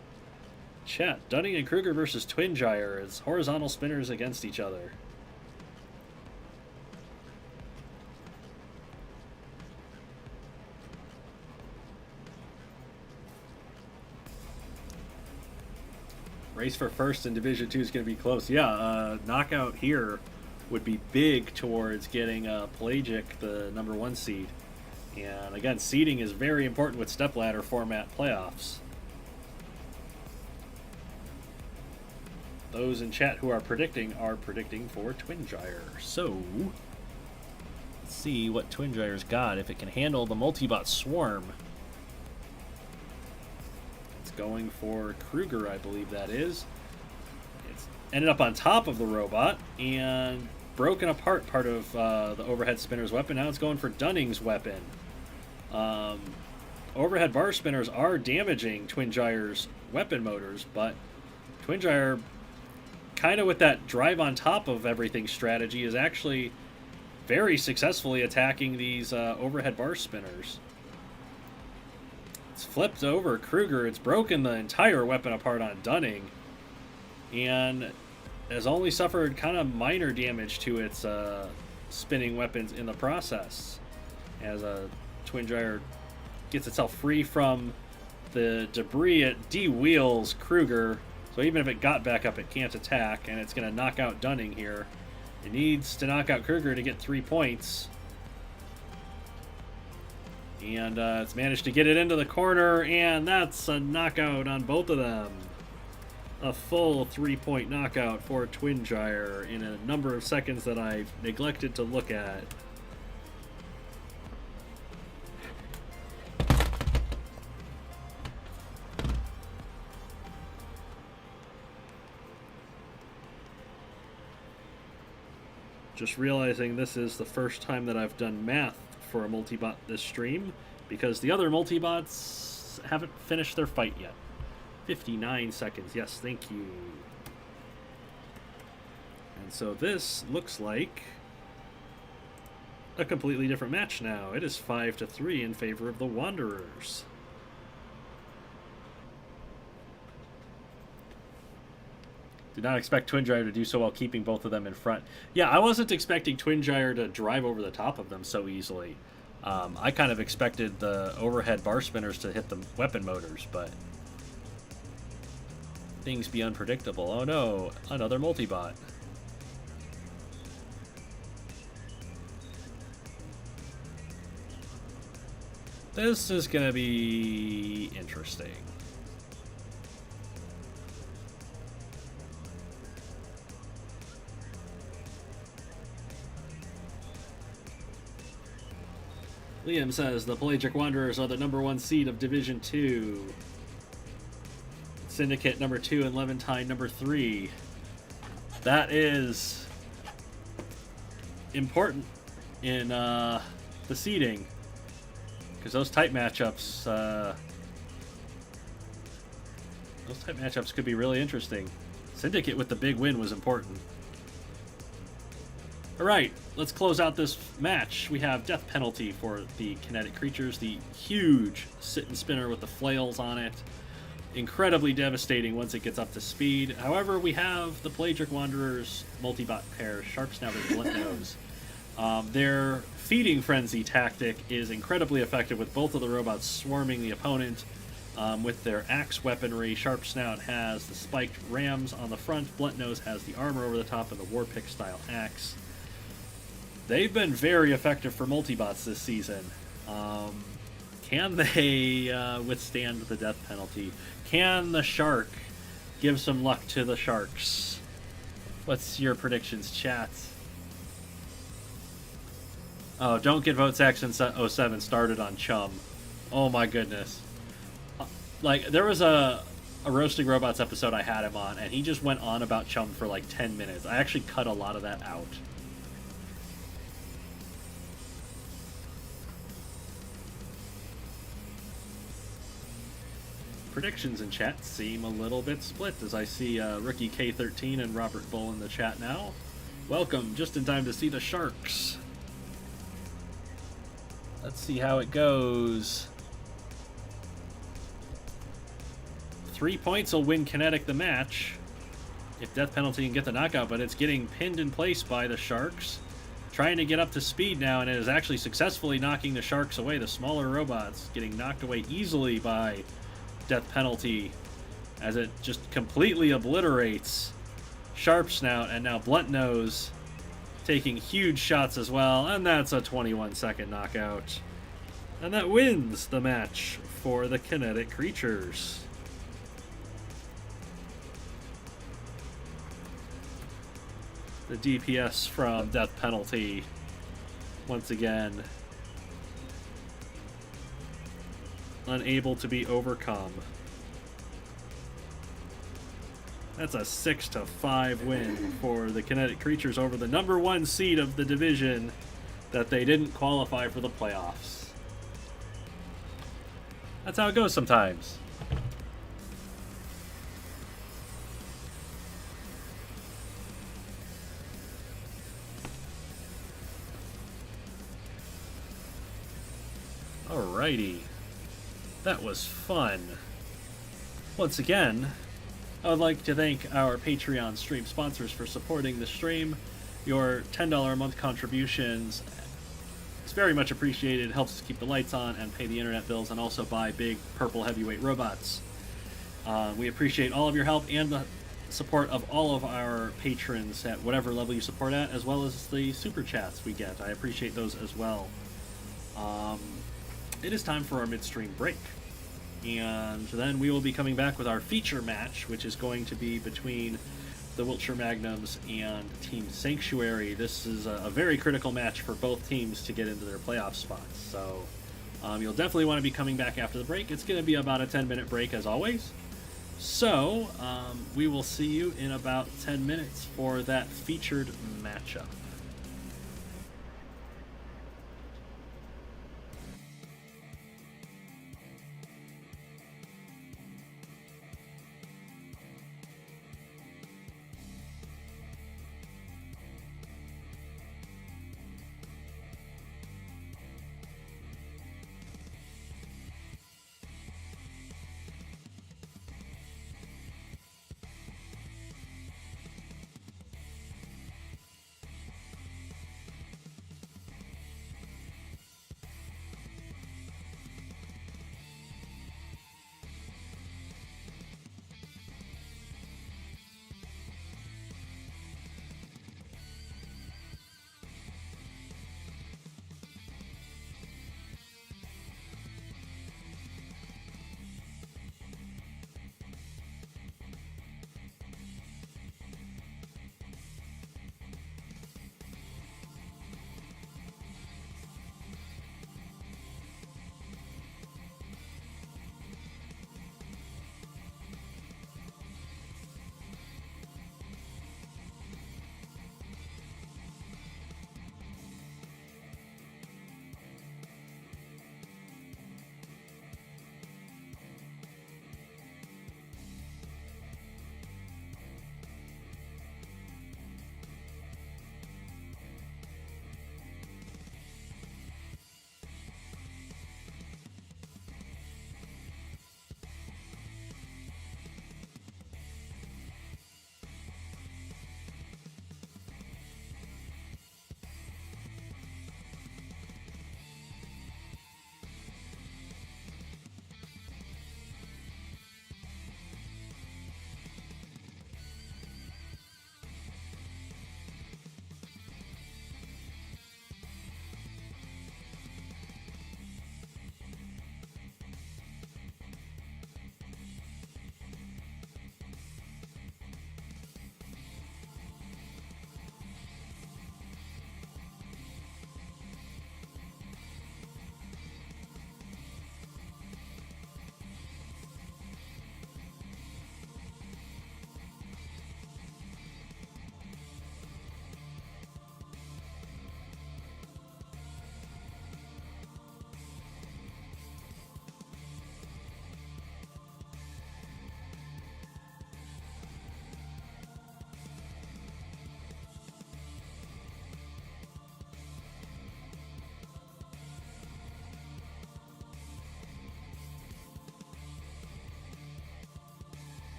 chat, Dunning and Kruger versus Twin Gyre. It's horizontal spinners against each other. Race for first in Division 2 is going to be close. Yeah, knockout here would be big towards getting Pelagic the #1 seed. And again, seeding is very important with stepladder format playoffs. Those in chat who are predicting for Twin Gyre. So, let's see what Twin Gyre's got, if it can handle the multibot swarm. Going for Kruger, I believe that is. It's ended up on top of the robot and broken apart part of the overhead spinner's weapon. Now it's going for Dunning's weapon. Overhead bar spinners are damaging Twin Gyre's weapon motors, but Twin Gyre, kind of with that drive on top of everything strategy, is actually very successfully attacking these overhead bar spinners. It's flipped over Kruger. It's broken the entire weapon apart on Dunning, and has only suffered kind of minor damage to its spinning weapons in the process, as Twin Gyre gets itself free from the debris. It de-wheels Kruger, so even if it got back up, it can't attack, and it's going to knock out Dunning here. It needs to knock out Kruger to get 3 points. And it's managed to get it into the corner, and that's a knockout on both of them. A full 3-point knockout for Twin Gyre in a number of seconds that I neglected to look at. Just realizing this is the first time that I've done math for a multibot this stream, because the other multibots haven't finished their fight yet. 59 seconds. Yes, thank you. And so this looks like a completely different match now. It is 5-3 in favor of the Wanderers. Did not expect Twin Gyre to do so well keeping both of them in front. Yeah, I wasn't expecting Twin Gyre to drive over the top of them so easily. I kind of expected the overhead bar spinners to hit the weapon motors, but things be unpredictable. Oh no, another multibot. This is going to be interesting. Liam says the Pelagic Wanderers are the #1 seed of Division 2. Syndicate #2 and Levantine #3. That is important in the seeding, because those type matchups could be really interesting. Syndicate with the big win was important. Alright, let's close out this match. We have death penalty for the kinetic creatures, the huge sit-and spinner with the flails on it. Incredibly devastating once it gets up to speed. However, we have the Pelagic Wanderers multibot pair, Sharp-Snouted Bluntnose. Their feeding frenzy tactic is incredibly effective, with both of the robots swarming the opponent. With their axe weaponry, Sharp Snout has the spiked rams on the front, Bluntnose has the armor over the top, and the Warpick style axe. They've been very effective for multibots this season. Can they withstand the death penalty? Can the shark give some luck to the sharks? What's your predictions, chat? Oh, don't get Votes Action 07 started on Chum. Oh my goodness. Like, there was a Roasting Robots episode I had him on, and he just went on about Chum for like 10 minutes. I actually cut a lot of that out. predictions in chat seem a little bit split, as I see Rookie K13 and Robert Bull in the chat now. Welcome, just in time to see the Sharks. Let's see how it goes. 3 points will win Kinetic the match if Death Penalty can get the knockout, but it's getting pinned in place by the Sharks. Trying to get up to speed now, and it is actually successfully knocking the Sharks away. The smaller robots getting knocked away easily by Death Penalty as it just completely obliterates Sharp Snout, and now Blunt Nose taking huge shots as well, and that's a 21-second knockout. And that wins the match for the Kinetic creatures. The DPS from Death Penalty, once again, unable to be overcome. That's a 6-5 win for the Kinetic creatures over the #1 seed of the division that they didn't qualify for the playoffs. That's how it goes sometimes. Alrighty. That was fun. Once again, I would like to thank our Patreon stream sponsors for supporting the stream. Your $10 a month contributions is very much appreciated. It helps us keep the lights on and pay the internet bills and also buy big purple heavyweight robots. We appreciate all of your help and the support of all of our patrons at whatever level you support at, as well as the super chats we get. I appreciate those as well. It is time for our midstream break. And then we will be coming back with our feature match, which is going to be between the Wiltshire Magnums and Team Sanctuary. This is a very critical match for both teams to get into their playoff spots. So you'll definitely want to be coming back after the break. It's going to be about a 10-minute break as always. So we will see you in about 10 minutes for that featured matchup.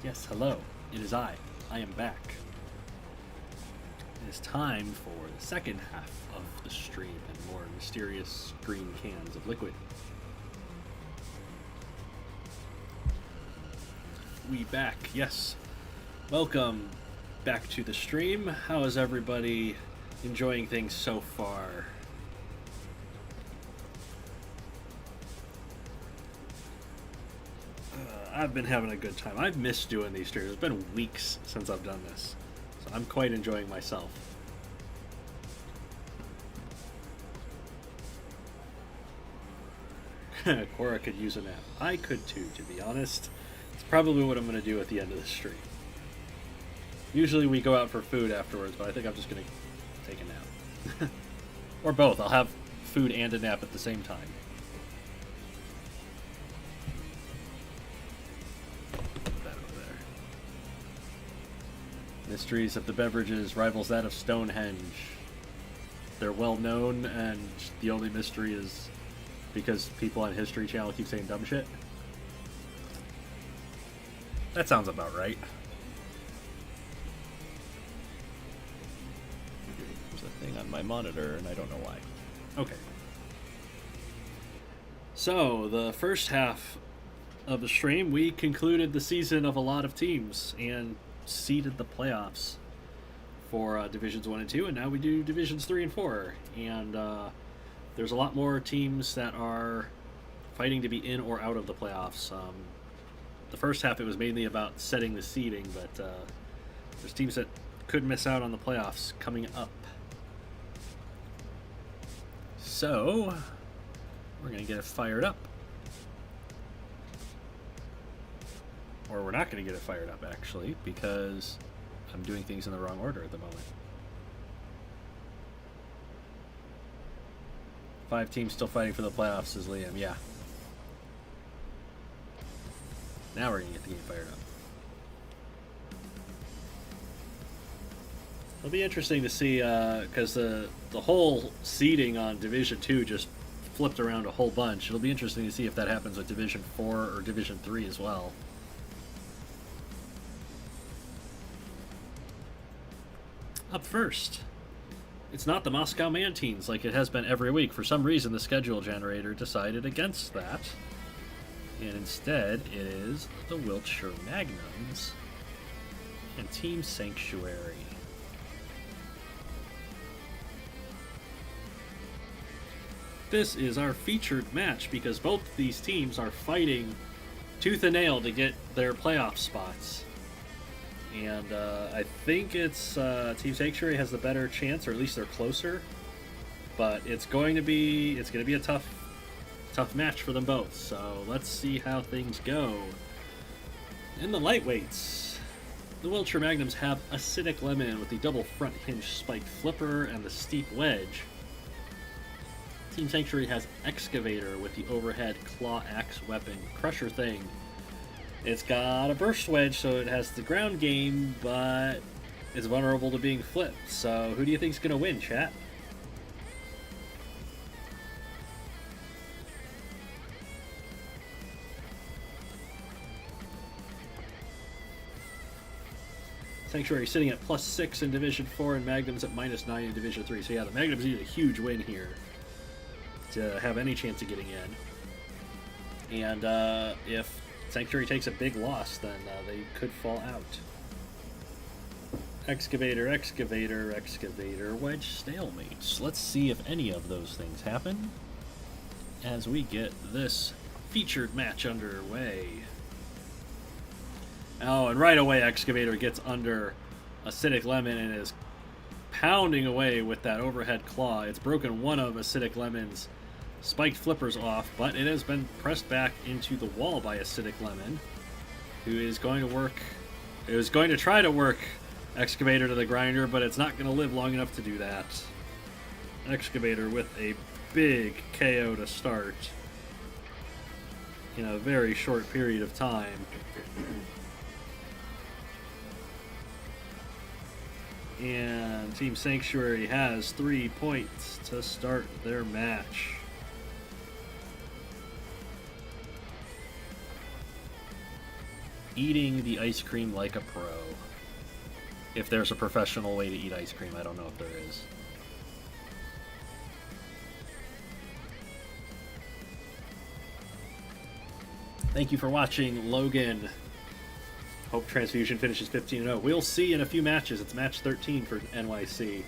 Yes, hello. It is I. I am back. It is time for the second half of the stream and more mysterious green cans of liquid. We back, yes. Welcome back to the stream. How is everybody enjoying things so far? I've been having a good time. I've missed doing these streams. It's been weeks since I've done this. So I'm quite enjoying myself. Cora could use a nap. I could too, to be honest. It's probably what I'm going to do at the end of the stream. Usually we go out for food afterwards, but I think I'm just going to take a nap. Or both. I'll have food and a nap at the same time. Mysteries of the beverages rivals that of Stonehenge. They're well known, and the only mystery is because people on History Channel keep saying dumb shit. That sounds about right. There's a thing on my monitor, and I don't know why. Okay. So, the first half of the stream, we concluded the season of a lot of teams, and seeded the playoffs for Divisions 1 and 2, and now we do Divisions 3 and 4. And there's a lot more teams that are fighting to be in or out of the playoffs. The first half, it was mainly about setting the seeding, but there's teams that could miss out on the playoffs coming up. So, we're going to get it fired up. Or we're not going to get it fired up, actually, because I'm doing things in the wrong order at the moment. 5 teams still fighting for the playoffs, says Liam. Yeah. Now we're going to get the game fired up. It'll be interesting to see, because the whole seeding on Division 2 just flipped around a whole bunch. It'll be interesting to see if that happens with Division 4 or Division 3 as well. Up first, it's not the Moscow Mantines like it has been every week. For some reason, the schedule generator decided against that, and instead it is the Wiltshire Magnums and Team Sanctuary. This is our featured match because both of these teams are fighting tooth and nail to get their playoff spots. And I think it's Team Sanctuary has the better chance, or at least they're closer. But it's going to be a tough match for them both. So let's see how things go. In the lightweights, the Wiltshire Magnums have Acidic Lemon with the double front hinge spiked flipper and the steep wedge. Team Sanctuary has Excavator with the overhead claw axe weapon Crusher Thing. It's got a burst wedge, so it has the ground game, but it's vulnerable to being flipped. So who do you think's gonna win, chat? Sanctuary sitting at +6 in Division 4 and Magnums at -9 in Division 3. So yeah, the Magnums need a huge win here to have any chance of getting in. And if Sanctuary takes a big loss, then they could fall out. Excavator, Excavator, Excavator, wedge stalemates. Let's see if any of those things happen as we get this featured match underway. Oh, and right away Excavator gets under Acidic Lemon and is pounding away with that overhead claw. It's broken one of Acidic Lemon's spiked flippers off, but it has been pressed back into the wall by Acidic Lemon, who is going to work. It was going to try to work Excavator to the grinder, but it's not going to live long enough to do that. Excavator with a big KO to start in a very short period of time. And Team Sanctuary has 3 points to start their match. eating the ice cream like a pro. If there's a professional way to eat ice cream, I don't know if there is. Thank you for watching, Logan. Hope Transfusion finishes 15-0. We'll see in a few matches. It's match 13 for NYC.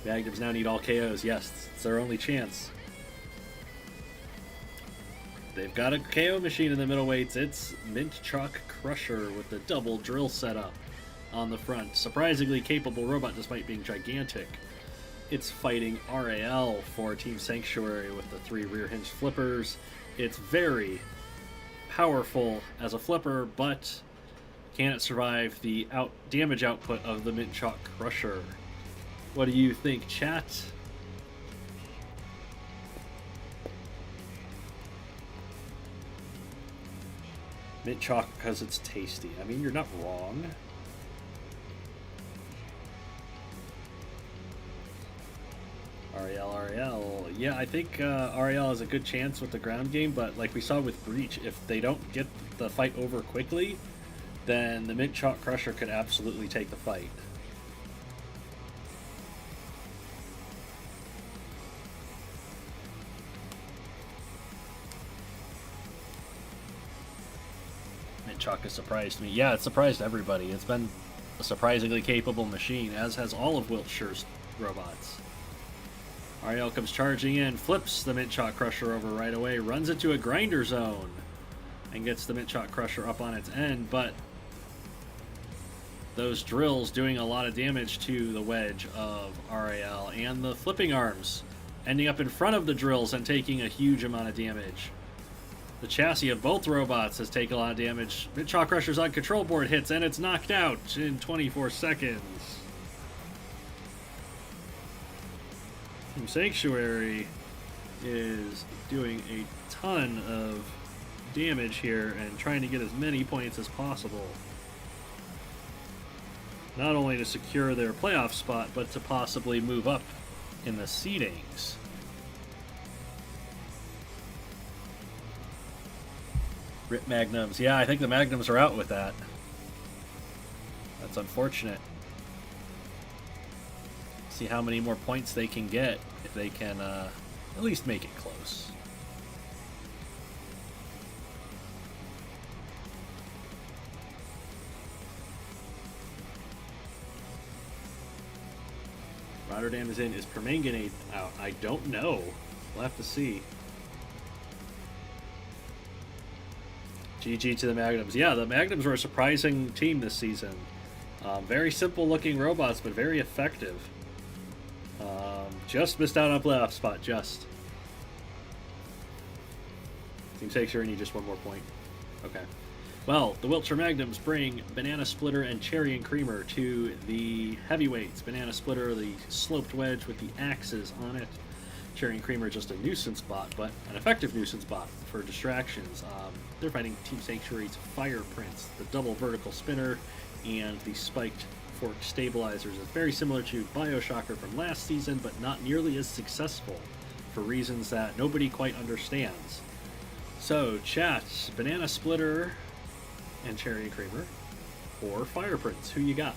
Magnums now need all KOs. Yes, it's their only chance. They've got a KO machine in the middleweights. It's Mint Chalk Crusher with the double drill setup on the front. Surprisingly capable robot despite being gigantic. It's fighting RRL for Team Sanctuary with the 3 rear hinge flippers. It's very powerful as a flipper, but can it survive the damage output of the Mint Chalk Crusher? What do you think, chat? Mint Chalk because it's tasty. I mean, you're not wrong. RRL. Yeah, I think RRL has a good chance with the ground game, but like we saw with Breach, if they don't get the fight over quickly, then the Mint Chalk Crusher could absolutely take the fight. Mint Chalk has surprised me. Yeah, it's surprised everybody. It's been a surprisingly capable machine, as has all of Wiltshire's robots. RRL comes charging in, flips the Mint Chalk Crusher over right away, runs into a grinder zone, and gets the Mint Chalk Crusher up on its end, but those drills doing a lot of damage to the wedge of RRL, and the flipping arms ending up in front of the drills and taking a huge amount of damage. The chassis of both robots has taken a lot of damage. Mint Chalk Crusher's on control board hits, and it's knocked out in 24 seconds. Team Sanctuary is doing a ton of damage here and trying to get as many points as possible. Not only to secure their playoff spot, but to possibly move up in the seedings. Rip Magnums. Yeah, I think the Magnums are out with that. That's unfortunate. See how many more points they can get if they can at least make it close. Rotterdam is in. Is Permanganate out? I don't know. We'll have to see. GG to the Magnums. Yeah, the Magnums were a surprising team this season. Very simple looking robots, but very effective. Just missed out on a playoff spot, just. Team Sanctuary need just one more point. Okay. Well, the Wiltshire Magnums bring Banana Splitter and Cherry and Creamer to the heavyweights. Banana Splitter, the sloped wedge with the axes on it. Cherry and Creamer, just a nuisance bot, but an effective nuisance bot for distractions. They're fighting Team Sanctuary's Fire Prince, the double vertical spinner, and the spiked fork stabilizers. It's very similar to Bioshocker from last season, but not nearly as successful for reasons that nobody quite understands. So, chat, Banana Splitter and Cherry and Creamer, or Fire Prince, who you got?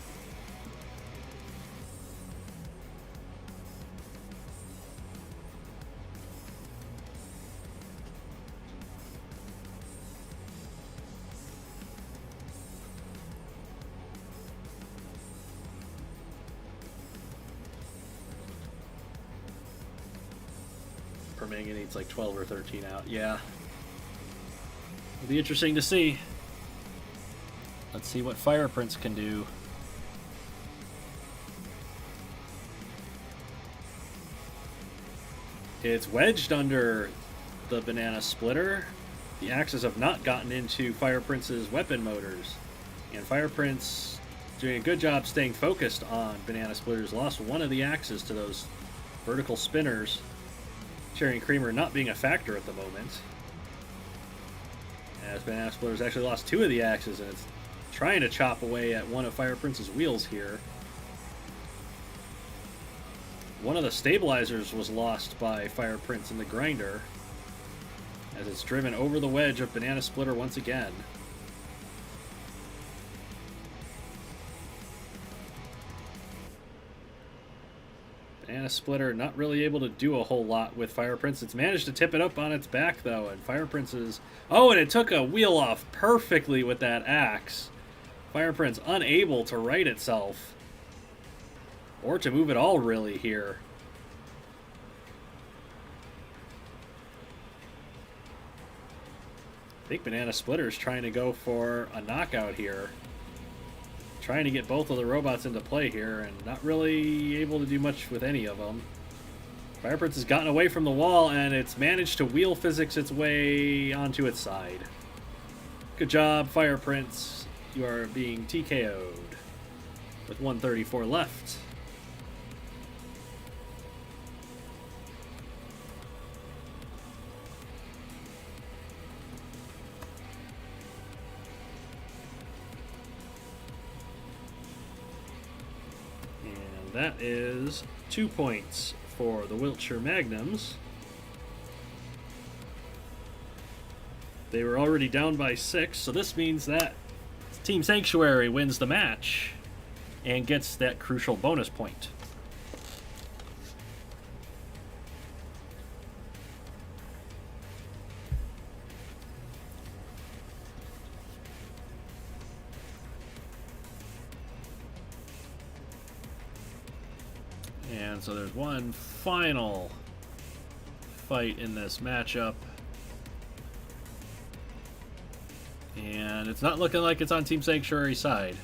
Permanganate's like 12 or 13 out. Yeah. It'll be interesting to see. Let's see what Fire Prince can do. It's wedged under the Banana Splitter. The axes have not gotten into Fire Prince's weapon motors. And Fire Prince doing a good job staying focused on Banana Splitter's. Lost one of the axes to those vertical spinners. Cherry and Creamer not being a factor at the moment. As Banana Splitter's actually lost two of the axes, and it's trying to chop away at one of Fire Prince's wheels here. One of the stabilizers was lost by Fire Prince in the grinder. as it's driven over the wedge of Banana Splitter once again. Banana Splitter not really able to do a whole lot with Fire Prince. It's managed to tip it up on its back, though, and Fire Prince is... Oh, and it took a wheel off perfectly with that axe. Fire Prince unable to right itself. Or to move at all, really, here. I think Banana Splitter is trying to go for a knockout here. Trying to get both of the robots into play here, and not really able to do much with any of them. Fire Prince has gotten away from the wall, and it's managed to wheel physics its way onto its side. Good job, Fire Prince. You are being TKO'd with 134 left. That is 2 points for the Wiltshire Magnums. They were already down by 6, so this means that Team Sanctuary wins the match and gets that crucial bonus point. And so there's one final fight in this matchup. And it's not looking like it's on Team Sanctuary's side.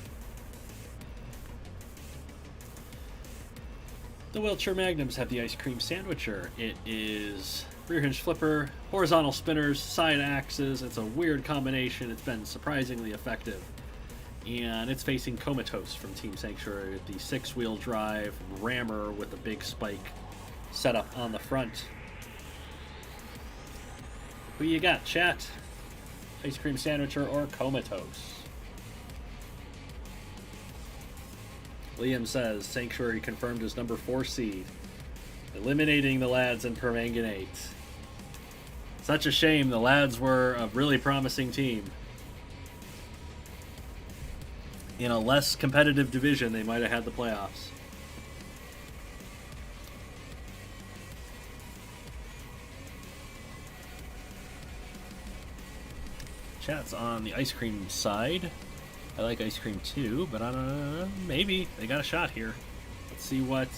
The Wiltshire Magnums have the Ice Cream Sandwicher. It is rear hinge flipper, horizontal spinners, side axes. It's a weird combination. It's been surprisingly effective. And it's facing Comatose from Team Sanctuary with the 6-wheel drive rammer with a big spike set up on the front. Who you got, chat? Ice Cream Sandwicher or Comatose? Liam says Sanctuary confirmed as number 4 seed, eliminating the lads in Permanganate. Such a shame. The lads were a really promising team. In a less competitive division, they might have had the playoffs. Chat's on the ice cream side. I like ice cream too, but I don't know. Maybe they got a shot here. Let's see what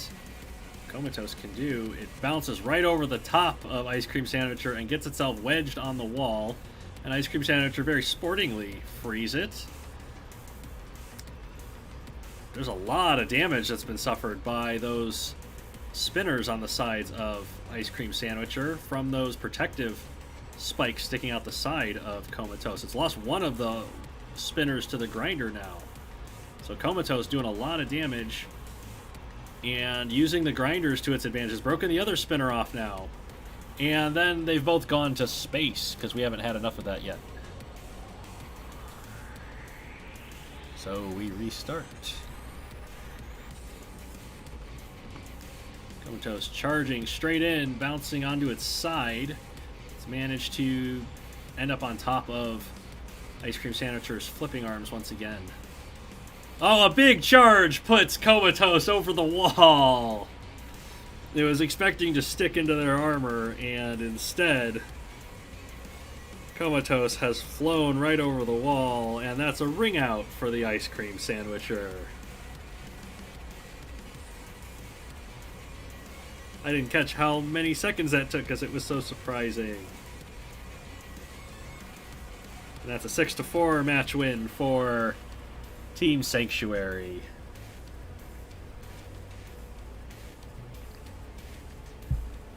Comatose can do. It bounces right over the top of Ice Cream Sandwicher and gets itself wedged on the wall. And Ice Cream Sandwicher very sportingly frees it. There's a lot of damage that's been suffered by those spinners on the sides of Ice Cream Sandwicher from those protective spikes sticking out the side of Comatose. It's lost one of the spinners to the grinder now. So Comatose doing a lot of damage and using the grinders to its advantage. Has broken the other spinner off now. And then they've both gone to space because we haven't had enough of that yet. So we restart. Comatose charging straight in, bouncing onto its side. It's managed to end up on top of Ice Cream Sandwicher's flipping arms once again. Oh, a big charge puts Comatose over the wall. It was expecting to stick into their armor, and instead, Comatose has flown right over the wall, and that's a ring out for the Ice Cream Sandwicher. I didn't catch how many seconds that took because it was so surprising. And that's a 6-4 match win for Team Sanctuary.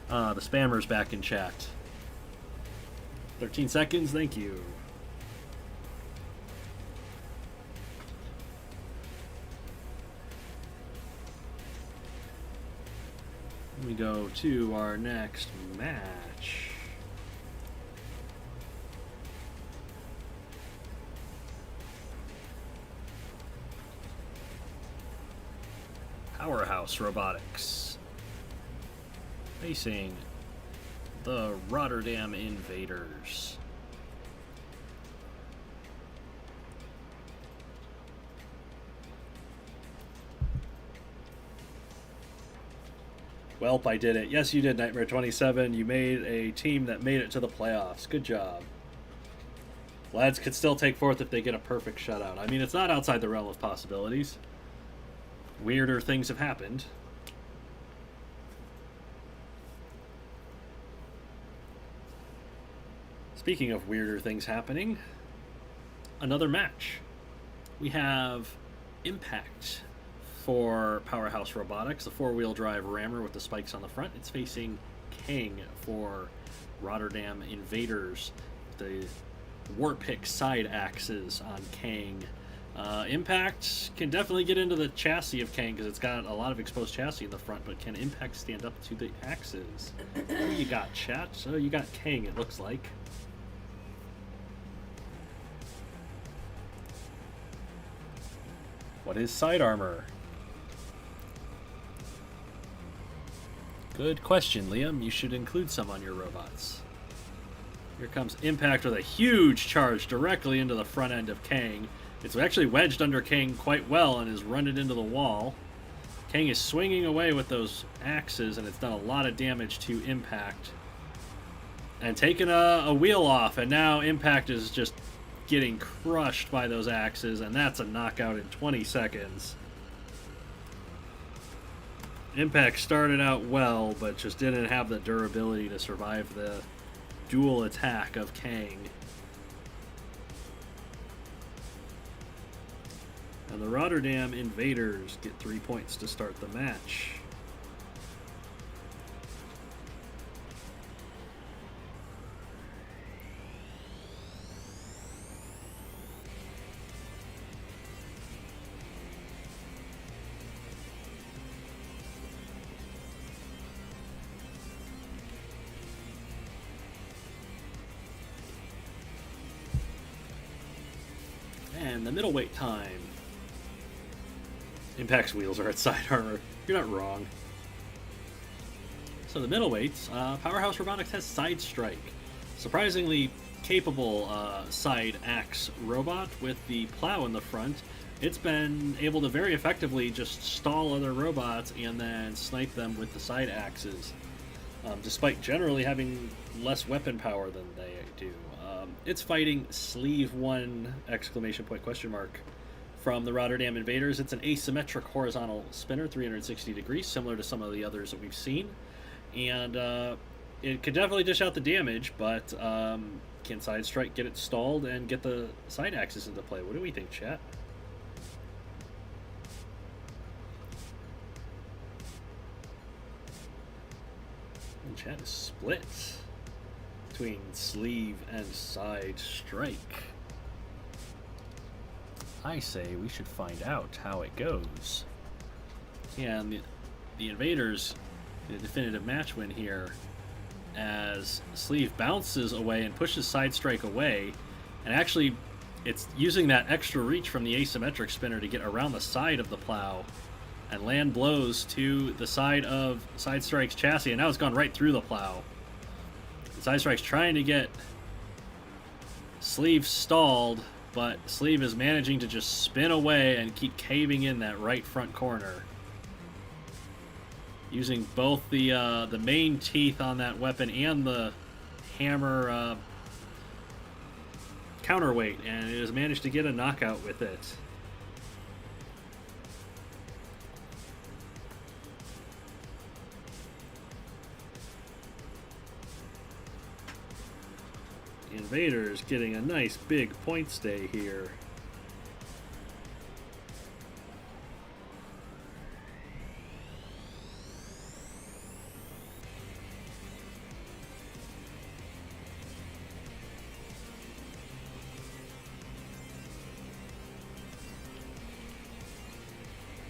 The spammer's back in chat. 13 seconds, thank you. We go to our next match. Powerhouse Robotics facing the Rotterdam Invaders. Welp, I did it. Yes, you did, Nightmare 27. You made a team that made it to the playoffs. Good job. Lads could still take fourth if they get a perfect shutout. I mean, it's not outside the realm of possibilities. Weirder things have happened. Speaking of weirder things happening, another match. We have Impact for Powerhouse Robotics, the four-wheel drive rammer with the spikes on the front. It's facing King for Rotterdam Invaders, the Warpick side axes on Kang. Impact can definitely get into the chassis of Kang because it's got a lot of exposed chassis in the front, but can Impact stand up to the axes? Who you got, chat? So you got Kang, it looks like. What is side armor? Good question, Liam. You should include some on your robots. Here comes Impact with a huge charge directly into the front end of Kang. It's actually wedged under Kang quite well and is run it into the wall. Kang is swinging away with those axes, and it's done a lot of damage to Impact. And taking a wheel off, and now Impact is just getting crushed by those axes, and that's a knockout in 20 seconds. Impact started out well, but just didn't have the durability to survive the dual attack of Kang. And the Rotterdam Invaders get 3 points to start the match. And the middleweight time. Impact's wheels are at side armor. You're not wrong. So the middleweights, Powerhouse Robotics has Side Strike. Surprisingly capable side axe robot with the plow in the front. It's been able to very effectively just stall other robots and then snipe them with the side axes, despite generally having less weapon power than they do. It's fighting Sleeve 1 exclamation point question mark from the Rotterdam Invaders. It's an asymmetric horizontal spinner, 360 degrees, similar to some of the others that we've seen. And it could definitely dish out the damage, but can Side Strike get it stalled and get the side axis into play? What do we think, chat? And chat is split between Sleeve and Side Strike. I say we should find out how it goes. Yeah, and the Invaders get a definitive match win here as Sleeve bounces away and pushes Side Strike away, and actually it's using that extra reach from the asymmetric spinner to get around the side of the plow and land blows to the side of Side Strike's chassis, and now it's gone right through the plow. Side Strike's trying to get Sleeve stalled, but Sleeve is managing to just spin away and keep caving in that right front corner, using both the main teeth on that weapon and the hammer counterweight, and it has managed to get a knockout with it. Invaders getting a nice big point stay here.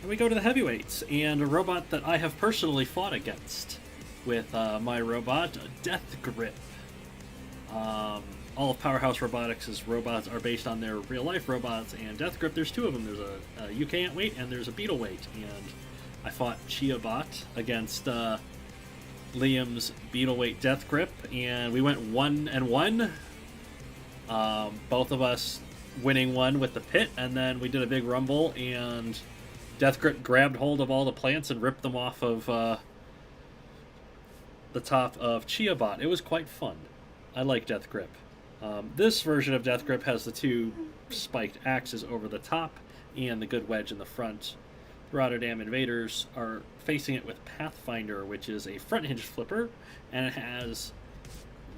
And we go to the heavyweights, and a robot that I have personally fought against with my robot, Death Grip. All of Powerhouse Robotics' robots are based on their real-life robots, and Death Grip, there's two of them. There's a You Can't Wait, and there's a Beetle Weight, and I fought Chiabot against, Liam's Beetleweight Death Grip, and we went 1-1. Both of us winning one with the pit, and then we did a big rumble, and Death Grip grabbed hold of all the plants and ripped them off of the top of Chiabot. It was quite fun. I like Death Grip. This version of Death Grip has the two spiked axes over the top and the good wedge in the front. Rotterdam Invaders are facing it with Pathfinder, which is a front hinge flipper, and it has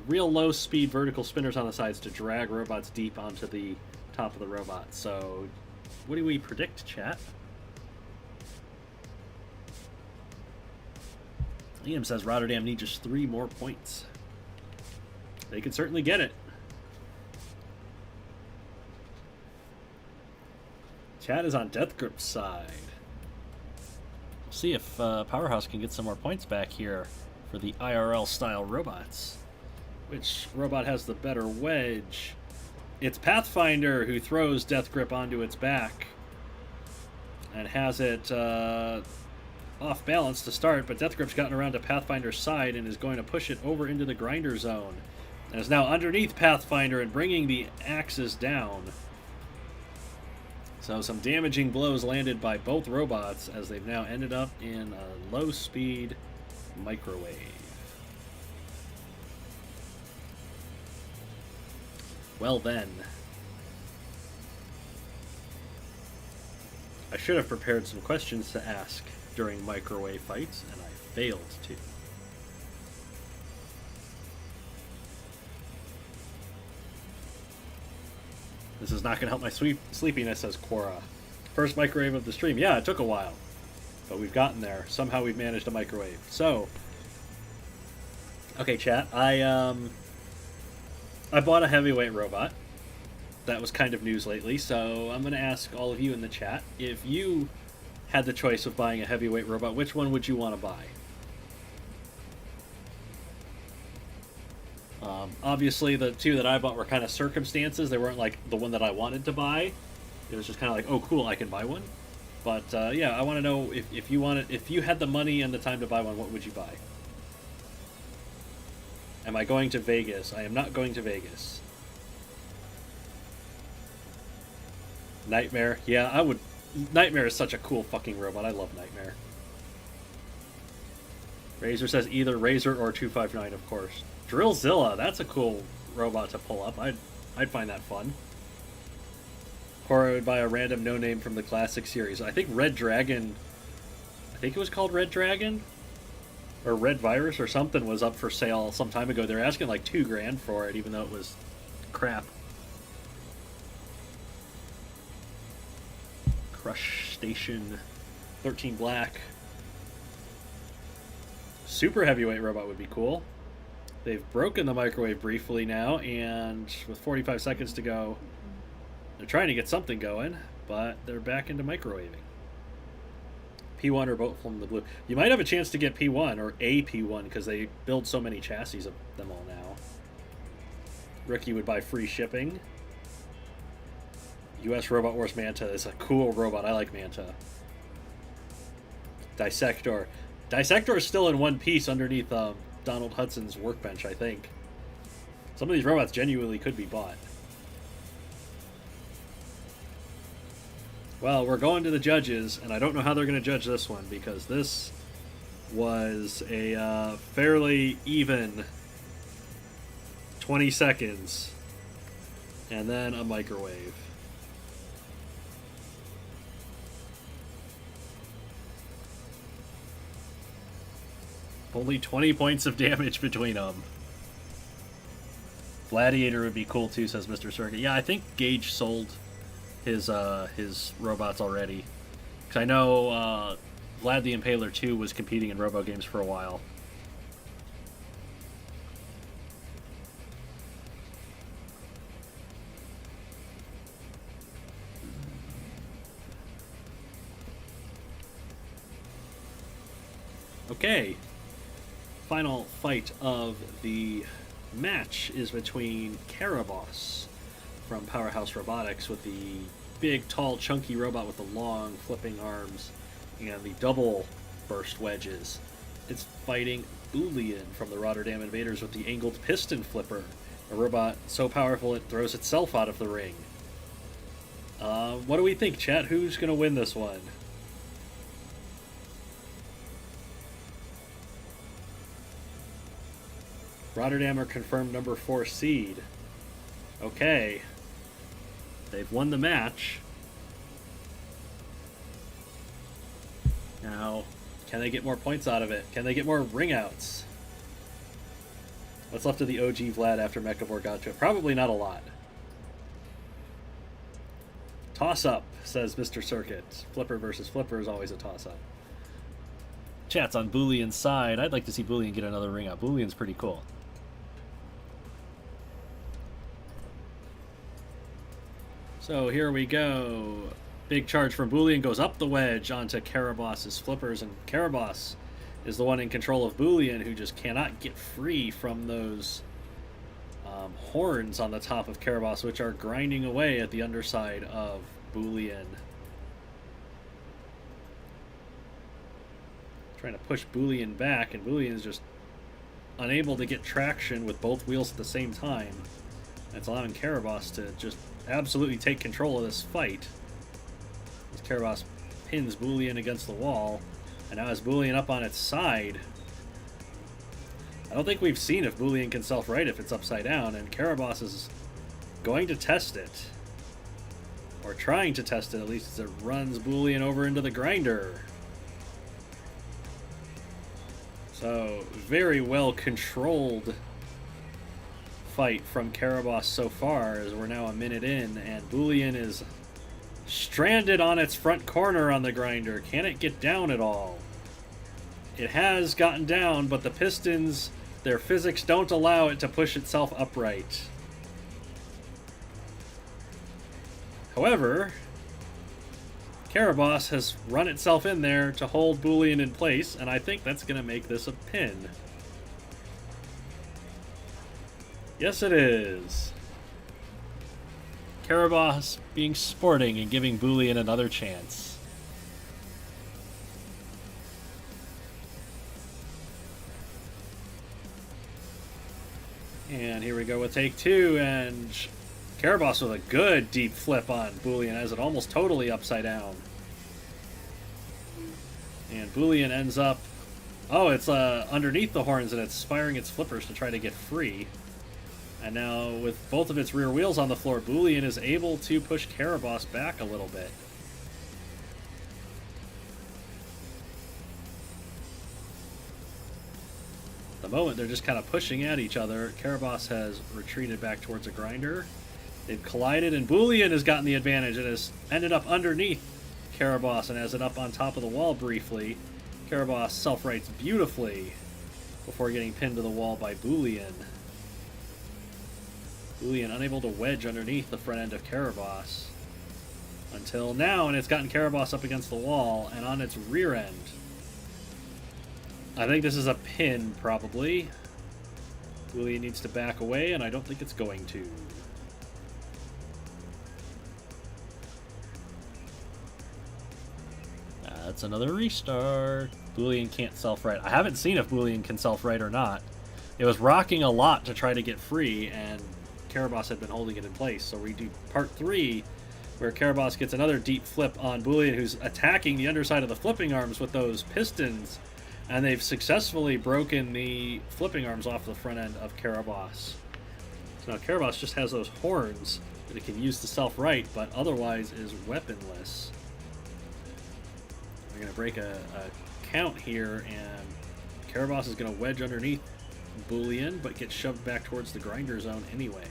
real low speed vertical spinners on the sides to drag robots deep onto the top of the robot. So what do we predict, chat? Liam says Rotterdam needs just 3 more points. They can certainly get it. Chat is on Death Grip's side. We'll see if Powerhouse can get some more points back here for the IRL style robots. Which robot has the better wedge? It's Pathfinder who throws Death Grip onto its back and has it off balance to start, but Death Grip's gotten around to Pathfinder's side and is going to push it over into the grinder zone. And is now underneath Pathfinder and bringing the axes down. So some damaging blows landed by both robots as they've now ended up in a low-speed microwave. Well then. I should have prepared some questions to ask during microwave fights, and I failed to. This is not going to help my sleepiness, says Quora. First microwave of the stream. Yeah, it took a while, but we've gotten there. Somehow we've managed a microwave. So, okay, chat. I bought a heavyweight robot. That was kind of news lately, so I'm going to ask all of you in the chat, if you had the choice of buying a heavyweight robot, which one would you want to buy? Obviously, the two that I bought were kind of circumstances. They weren't like the one that I wanted to buy. It was just kind of like, oh, cool, I can buy one. But yeah, I want to know if you had the money and the time to buy one, what would you buy? Am I going to Vegas? I am not going to Vegas. Nightmare. Yeah, I would. Nightmare is such a cool fucking robot. I love Nightmare. Razor says either Razor or 259, of course. Drillzilla, that's a cool robot to pull up. I'd find that fun. Cora would buy a random no-name from the classic series. I think Red Dragon, I think it was called Red Dragon? Or Red Virus or something was up for sale some time ago. They were asking like $2,000 for it, even though it was crap. Crush Station 13 Black. Super heavyweight robot would be cool. They've broken the microwave briefly now, and with 45 seconds to go, they're trying to get something going, but they're back into microwaving. P1 or both from the blue. You might have a chance to get P1 or a P1 because they build so many chassis of them all now. Ricky would buy free shipping. US Robot Wars Manta is a cool robot. I like Manta. Dissector. Dissector is still in one piece underneath Donald Hudson's workbench, I think. Some of these robots genuinely could be bought. Well, we're going to the judges, and I don't know how they're going to judge this one, because this was a fairly even 20 seconds, and then a microwave. Only 20 points of damage between them. Gladiator would be cool too, says Mr. Circuit. Yeah, I think Gage sold his robots already. Because I know Vlad the Impaler 2 was competing in Robo games for a while. Okay. Final fight of the match is between Caraboss from Powerhouse Robotics with the big, tall, chunky robot with the long, flipping arms and the double burst wedges. It's fighting Boolean from the Rotterdam Invaders with the angled piston flipper. A robot so powerful it throws itself out of the ring. What do we think, chat? Who's going to win this one? Rotterdam are confirmed number 4 seed. Okay. They've won the match. Now, can they get more points out of it? Can they get more ring outs? What's left of the OG Vlad after Mechavore got to it? Probably not a lot. Toss-up, says Mr. Circuit. Flipper versus Flipper is always a toss-up. Chat's on Boolean's side. I'd like to see Boolean get another ring out. Boolean's pretty cool. So here we go. Big charge from Boolean goes up the wedge onto Karaboss's flippers, and Karaboss is the one in control of Boolean, who just cannot get free from those horns on the top of Karaboss, which are grinding away at the underside of Boolean. Trying to push Boolean back, and Boolean is just unable to get traction with both wheels at the same time. It's allowing Karaboss to just absolutely take control of this fight. As Karaboss pins Boolean against the wall, and now has Boolean up on its side. I don't think we've seen if Boolean can self-right if it's upside down, and Karaboss is going to test it. Or trying to test it, at least, as it runs Boolean over into the grinder. So, very well controlled fight from Karaboss so far, as we're now a minute in, and Boolean is stranded on its front corner on the grinder. Can it get down at all? It has gotten down, but the pistons, their physics don't allow it to push itself upright. However, Karaboss has run itself in there to hold Boolean in place, and I think that's going to make this a pin. Yes, it is. Karaboss being sporting and giving Boolean another chance. And here we go with take two, and Karaboss with a good deep flip on Boolean as it almost totally upside down. And Boolean ends up... Oh, it's underneath the horns, and it's firing its flippers to try to get free. And now, with both of its rear wheels on the floor, Boolean is able to push Karaboss back a little bit. At the moment, they're just kind of pushing at each other. Karaboss has retreated back towards a grinder. They've collided, and Boolean has gotten the advantage. It has ended up underneath Karaboss and has it up on top of the wall briefly. Karaboss self-rights beautifully before getting pinned to the wall by Boolean. Boolean unable to wedge underneath the front end of Karaboss until now, and it's gotten Karaboss up against the wall and on its rear end. I think this is a pin, probably. Boolean needs to back away, and I don't think it's going to. That's another restart. Boolean can't self-right. I haven't seen if Boolean can self-right or not. It was rocking a lot to try to get free, and Karaboss had been holding it in place. So we do part 3, where Karaboss gets another deep flip on Boolean, who's attacking the underside of the flipping arms with those pistons, and they've successfully broken the flipping arms off the front end of Karaboss. So now Karaboss just has those horns that it can use to self-right, but otherwise is weaponless. We're going to break a count here, and Karaboss is going to wedge underneath Boolean, but get shoved back towards the grinder zone anyway.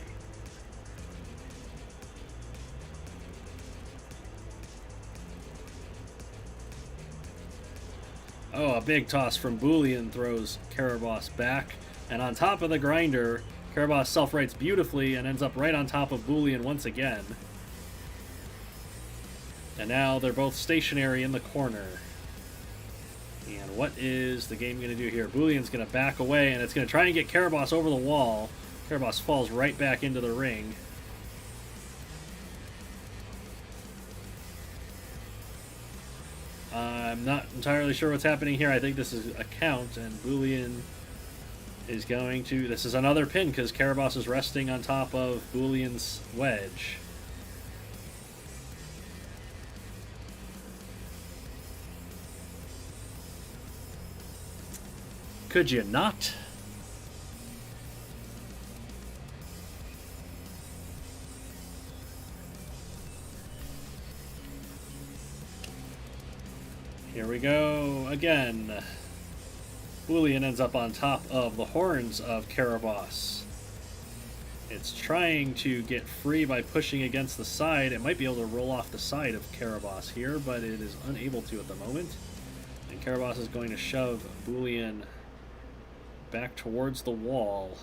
Oh, a big toss from Boolean throws Karaboss back, and on top of the grinder, Karaboss self-rights beautifully and ends up right on top of Boolean once again. And now they're both stationary in the corner. And what is the game going to do here? Boolean's going to back away, and it's going to try and get Karaboss over the wall. Karaboss falls right back into the ring. I'm not entirely sure what's happening here. I think this is a count, and Boolean is going to... This is another pin because Caraboss is resting on top of Boolean's wedge. Could you not? Here we go again. Boolean ends up on top of the horns of Caraboss. It's trying to get free by pushing against the side. It might be able to roll off the side of Caraboss here, but it is unable to at the moment. And Caraboss is going to shove Boolean back towards the wall.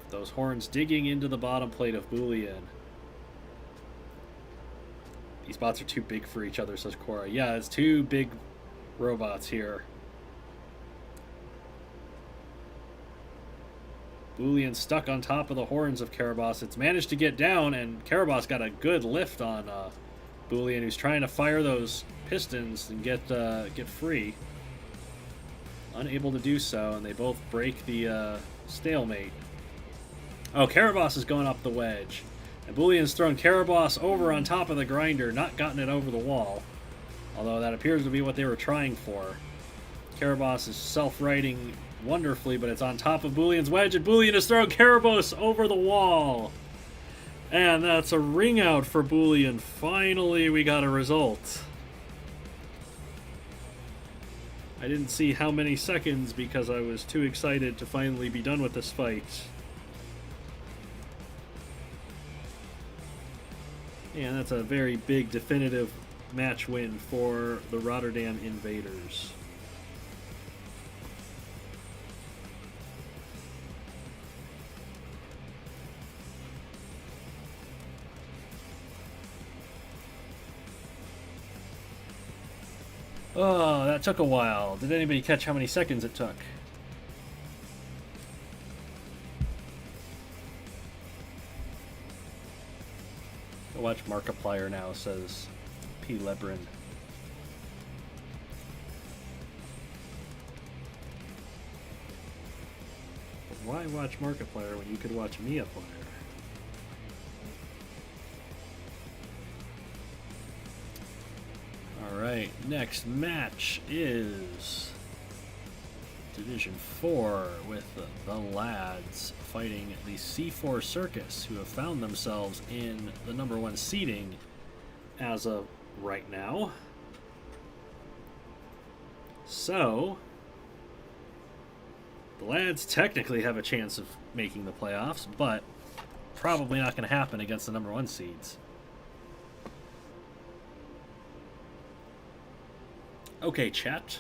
Those horns digging into the bottom plate of Boolean. These bots are too big for each other, says Cora. Yeah, it's two big robots here. Boolean stuck on top of the horns of Caraboss. It's managed to get down, and Caraboss got a good lift on Boolean, who's trying to fire those pistons and get free. Unable to do so, and they both break the stalemate. Oh, Caraboss is going up the wedge. And Boolean's thrown Caraboss over on top of the grinder, not gotten it over the wall. Although that appears to be what they were trying for. Caraboss is self-righting wonderfully, but it's on top of Boolean's wedge, and Boolean has thrown Caraboss over the wall. And that's a ring out for Boolean. Finally, we got a result. I didn't see how many seconds because I was too excited to finally be done with this fight. And that's a very big definitive match win for the Rotterdam Invaders. Oh, that took a while. Did anybody catch how many seconds it took? Go watch Markiplier now, says P. Lebrin. Why watch Markiplier when you could watch Mia Player? Alright, next match is Division 4 with the lads fighting the C4 Circus, who have found themselves in the #1 seeding as of right now. So, the lads technically have a chance of making the playoffs, but probably not going to happen against the #1 seeds. Okay, chat.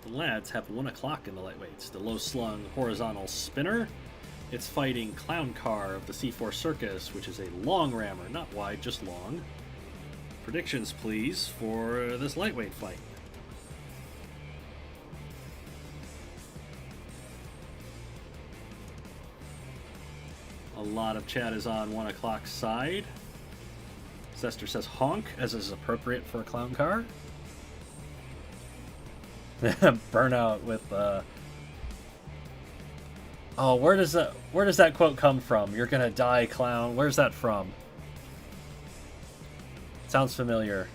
The lads have 1 o'clock in the lightweights. The low-slung horizontal spinner. It's fighting Clown Car of the C4 Circus, which is a long rammer, not wide, just long. Predictions, please, for this lightweight fight. A lot of chat is on 1 o'clock's side. Zester says honk, as is appropriate for a Clown Car. Burnout with oh, where does that quote come from? You're gonna die, clown. Where's that from? Sounds familiar.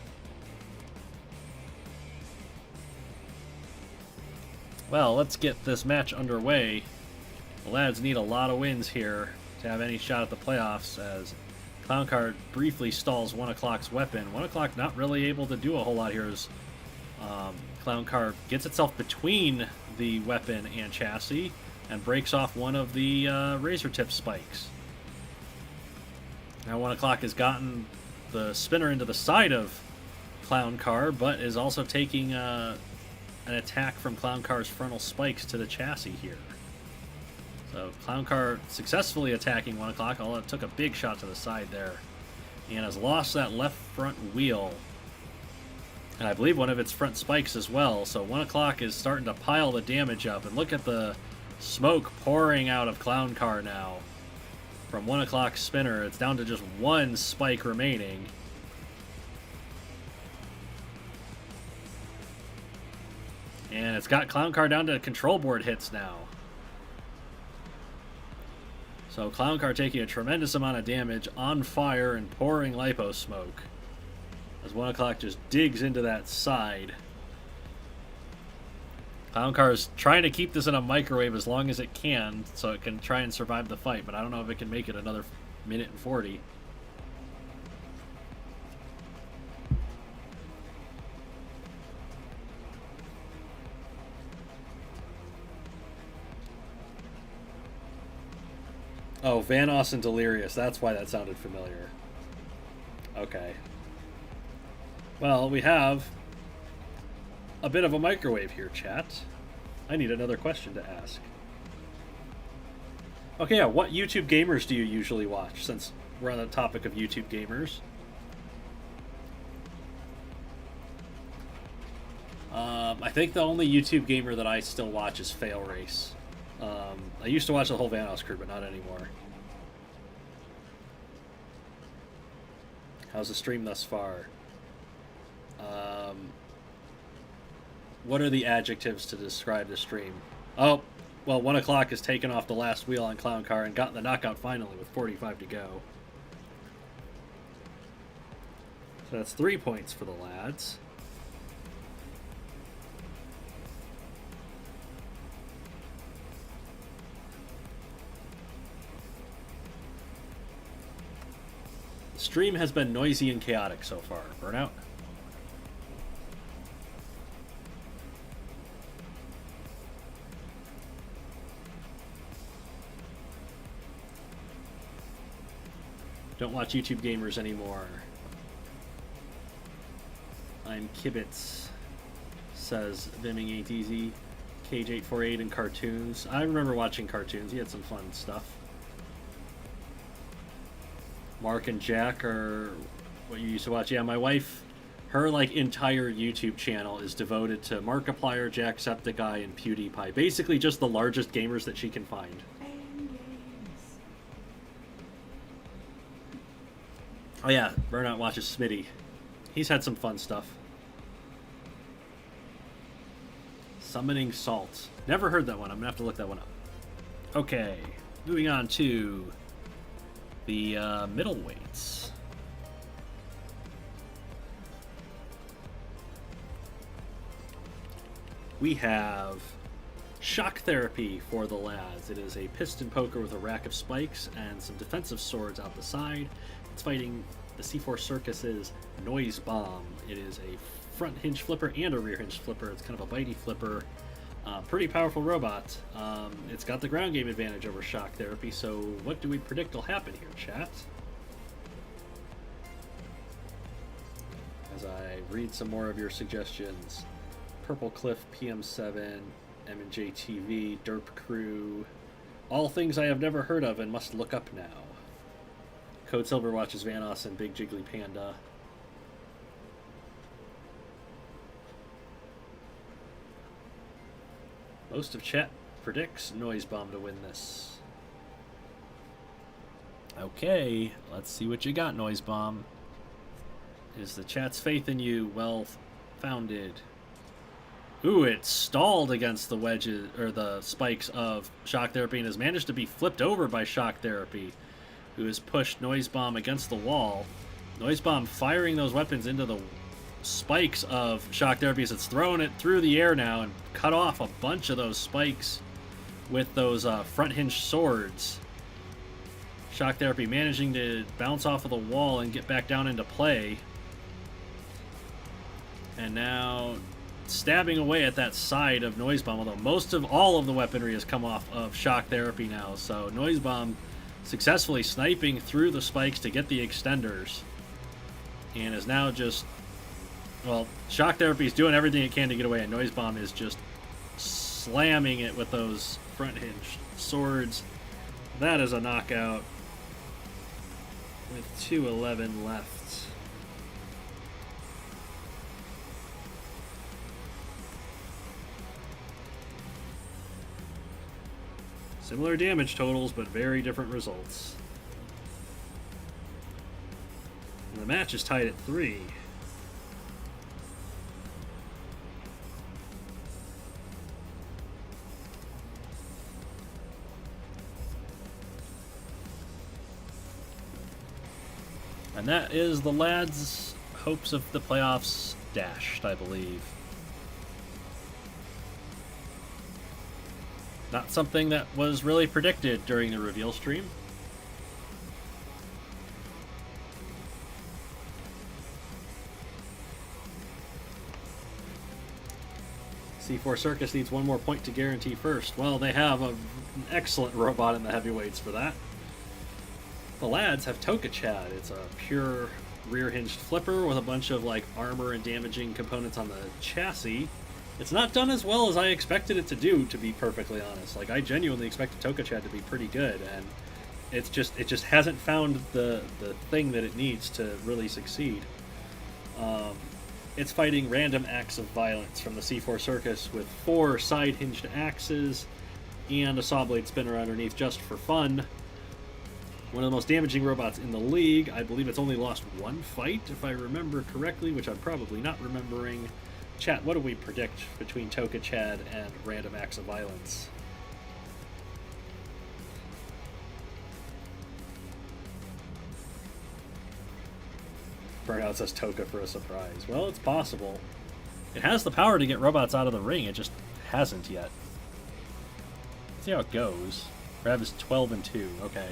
Well, let's get this match underway. The lads need a lot of wins here to have any shot at the playoffs, as Clown Car briefly stalls 1 o'clock's weapon. 1 o'clock not really able to do a whole lot here as Clown Car gets itself between the weapon and chassis and breaks off one of the razor tip spikes. Now 1 o'clock has gotten the spinner into the side of Clown Car, but is also taking an attack from Clown Car's frontal spikes to the chassis here. So Clown Car successfully attacking 1 o'clock, although it took a big shot to the side there, and has lost that left front wheel. And I believe one of its front spikes as well. So 1 o'clock is starting to pile the damage up. And look at the smoke pouring out of Clown Car now. From 1 o'clock spinner, it's down to just one spike remaining. And it's got Clown Car down to control board hits now. So Clowncar taking a tremendous amount of damage, on fire and pouring lipo smoke. As 1 o'clock just digs into that side. Clowncar is trying to keep this in a microwave as long as it can so it can try and survive the fight, but I don't know if it can make it another minute and 40. Oh, Vanoss and Delirious. That's why that sounded familiar. Okay. Well, we have a bit of a microwave here, chat. I need another question to ask. Okay, yeah, what YouTube gamers do you usually watch, since we're on the topic of YouTube gamers? I think the only YouTube gamer that I still watch is Fail Race. I used to watch the whole Vanoss crew, but not anymore. How's the stream thus far? What are the adjectives to describe the stream? Oh, well, 1 o'clock has taken off the last wheel on Clowncar and gotten the knockout finally with 45 to go. So that's 3 points for the lads. The stream has been noisy and chaotic so far. Burnout? Don't watch YouTube gamers anymore. I'm Kibitz, says Vimming Ain't Easy. Cage848 and cartoons. I remember watching cartoons. He had some fun stuff. Mark and Jack are what you used to watch. Yeah, my wife, her like entire YouTube channel is devoted to Markiplier, Jacksepticeye, and PewDiePie. Basically just the largest gamers that she can find. Oh yeah, Burnout watches Smitty. He's had some fun stuff. Summoning Salt. Never heard that one. I'm going to have to look that one up. Okay, moving on to the middleweights. We have Shock Therapy for the lads. It is a piston poker with a rack of spikes and some defensive swords out the side. It's fighting the C4 Circus's Noise Bomb. It is a front hinge flipper and a rear hinge flipper. It's kind of a bitey flipper. Pretty powerful robot. It's got the ground game advantage over Shock Therapy, so what do we predict will happen here, chat? As I read some more of your suggestions. Purple Cliff, PM7, M&J TV, Derp Crew. All things I have never heard of and must look up now. Code Silver watches Vanoss and Big Jiggly Panda. Most of chat predicts Noise Bomb to win this. Okay, let's see what you got, Noise Bomb. Is the chat's faith in you well founded? Ooh, it stalled against the wedges or the spikes of Shock Therapy and has managed to be flipped over by Shock Therapy, who has pushed Noise Bomb against the wall. Noise Bomb firing those weapons into the spikes of Shock Therapy as it's throwing it through the air now and cut off a bunch of those spikes with those front hinge swords. Shock Therapy managing to bounce off of the wall and get back down into play. And now stabbing away at that side of Noise Bomb, although all of the weaponry has come off of Shock Therapy now. So Noise Bomb successfully sniping through the spikes to get the extenders. And is now just... Well, Shock Therapy is doing everything it can to get away, and Noise Bomb is just slamming it with those front hinge swords. That is a knockout with 2:11 left. Similar damage totals, but very different results. And the match is tied at 3. And that is the lads' hopes of the playoffs dashed, I believe. Not something that was really predicted during the reveal stream. C4 Circus needs one more point to guarantee first. Well, they have an excellent robot in the heavyweights for that. The lads have TekonoAxe. It's a pure rear-hinged flipper with a bunch of like armor and damaging components on the chassis. It's not done as well as I expected it to do, to be perfectly honest. Like, I genuinely expected TekonoAxe to be pretty good, and it just hasn't found the thing that it needs to really succeed. It's fighting random acts of violence from the C4 Circus with 4 side-hinged axes and a saw blade spinner underneath just for fun. One of the most damaging robots in the league. I believe it's only lost 1 fight, if I remember correctly, which I'm probably not remembering. Chat, what do we predict between TekonoAxe and random acts of violence? Burnout says Toka for a surprise. Well, it's possible. It has the power to get robots out of the ring, it just hasn't yet. Let's see how it goes. Rev is 12-2, okay.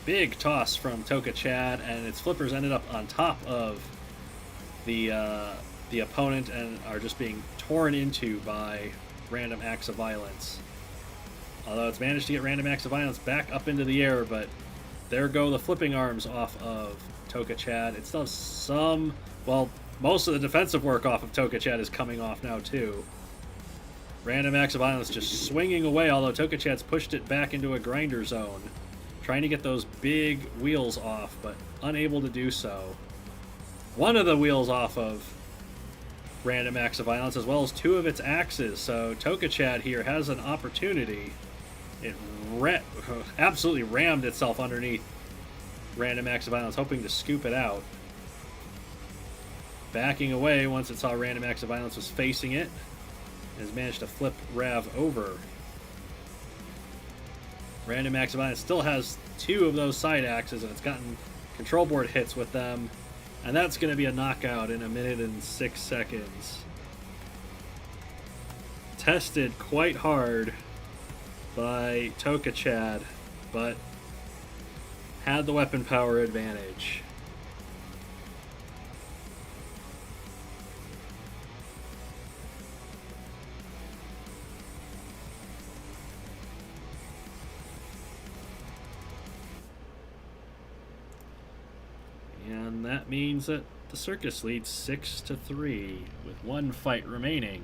Big toss from TekonoAxe, and its flippers ended up on top of the opponent and are just being torn into by random acts of violence. Although it's managed to get random acts of violence back up into the air, but there go the flipping arms off of TekonoAxe. It still has some, well, most of the defensive work off of TekonoAxe is coming off now too. Random acts of violence just swinging away, although TekonoAxe's pushed it back into a grinder zone. Trying to get those big wheels off, but unable to do so. One of the wheels off of random acts of violence, as well as 2 of its axes. So TekonoAxe here has an opportunity. It absolutely rammed itself underneath random acts of violence, hoping to scoop it out. Backing away once it saw random acts of violence was facing it. Has managed to flip Rav over. Random acts of violence still has 2 of those side axes, and it's gotten control board hits with them. And that's going to be a knockout in 1 minute and 6 seconds. Tested quite hard by TekonoAxe, but had the weapon power advantage. And that means that the Circus leads 6-3 with 1 fight remaining.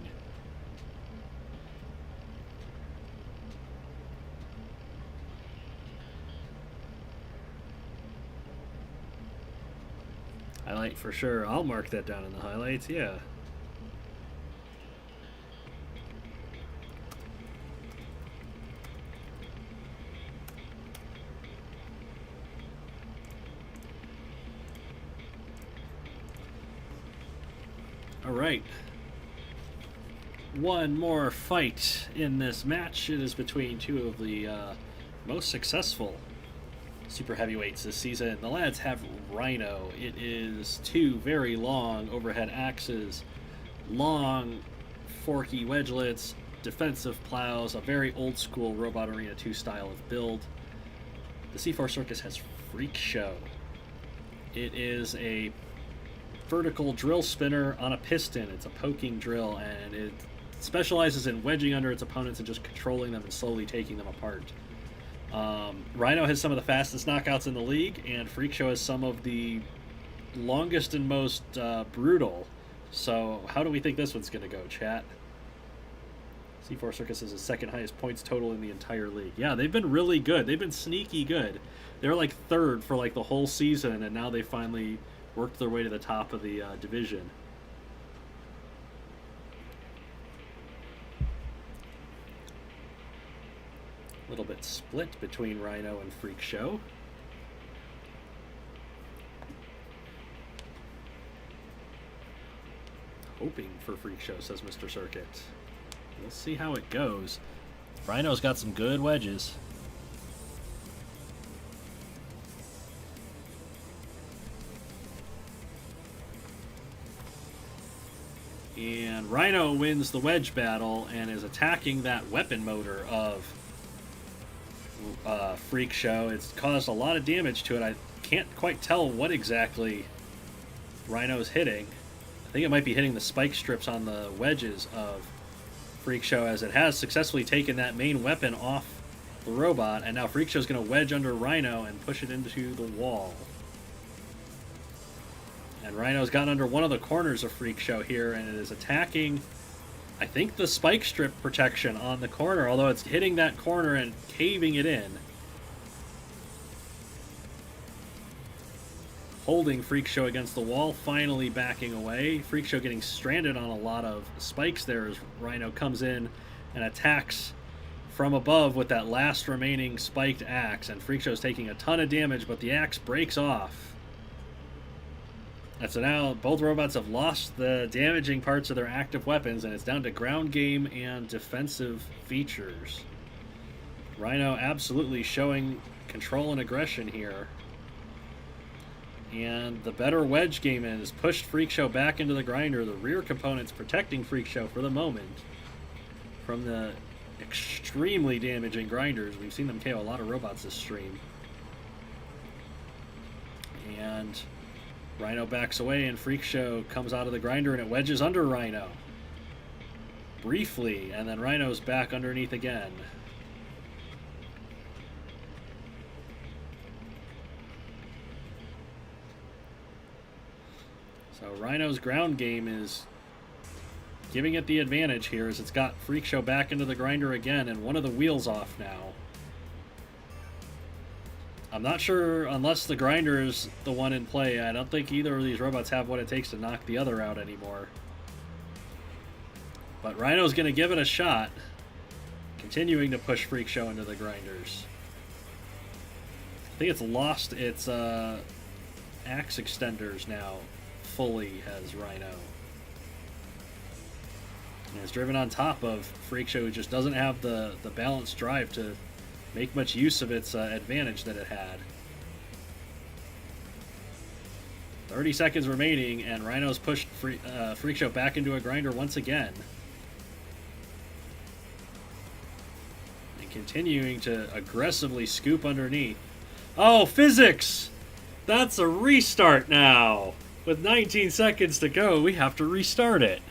Highlight for sure. I'll mark that down in the highlights, yeah. All right. One more fight in this match. It is between 2 of the most successful super heavyweights this season. The lads have Rhino. It is 2 very long overhead axes, long forky wedgelets, defensive plows, a very old school Robot Arena 2 style of build. The C4 Circus has Freak Show. It is a vertical drill spinner on a piston. It's a poking drill, and it specializes in wedging under its opponents and just controlling them and slowly taking them apart. Rhino has some of the fastest knockouts in the league, and Freak Show has some of the longest and most brutal. So how do we think this one's going to go, chat? C4 Circus is the 2nd highest points total in the entire league. Yeah, they've been really good. They've been sneaky good. They're like 3rd for like the whole season, and now they finally worked their way to the top of the division. A little bit split between Rhino and Freak Show. Hoping for Freak Show, says Mr. Circuit. We'll see how it goes. Rhino's got some good wedges. And Rhino wins the wedge battle and is attacking that weapon motor of Freak Show. It's caused a lot of damage to it. I can't quite tell what exactly Rhino's hitting. I think it might be hitting the spike strips on the wedges of Freak Show, as it has successfully taken that main weapon off the robot, and now Freak Show's going to wedge under Rhino and push it into the wall. And Rhino's gotten under one of the corners of Freak Show here, and it is attacking, I think, the spike strip protection on the corner, although it's hitting that corner and caving it in. Holding Freak Show against the wall, finally backing away. Freak Show getting stranded on a lot of spikes there as Rhino comes in and attacks from above with that last remaining spiked axe, and Freak Show's taking a ton of damage, but the axe breaks off. And so now both robots have lost the damaging parts of their active weapons, and it's down to ground game and defensive features. Rhino absolutely showing control and aggression here. And the better wedge game is pushed Freak Show back into the grinder. The rear components protecting Freak Show for the moment from the extremely damaging grinders. We've seen them KO a lot of robots this stream. And Rhino backs away, and Freak Show comes out of the grinder, and it wedges under Rhino briefly, and then Rhino's back underneath again. So Rhino's ground game is giving it the advantage here, as it's got Freak Show back into the grinder again, and one of the wheels off now. I'm not sure, unless the grinder is the one in play, I don't think either of these robots have what it takes to knock the other out anymore. But Rhino's going to give it a shot, continuing to push Freak Show into the grinders. I think it's lost its axe extenders now. Fully has Rhino. And it's driven on top of Freak Show, who just doesn't have the balanced drive to make much use of its advantage that it had. 30 seconds remaining, and Rhino's pushed Freak Show back into a grinder once again. And continuing to aggressively scoop underneath. Oh, physics! That's a restart now! With 19 seconds to go, we have to restart it.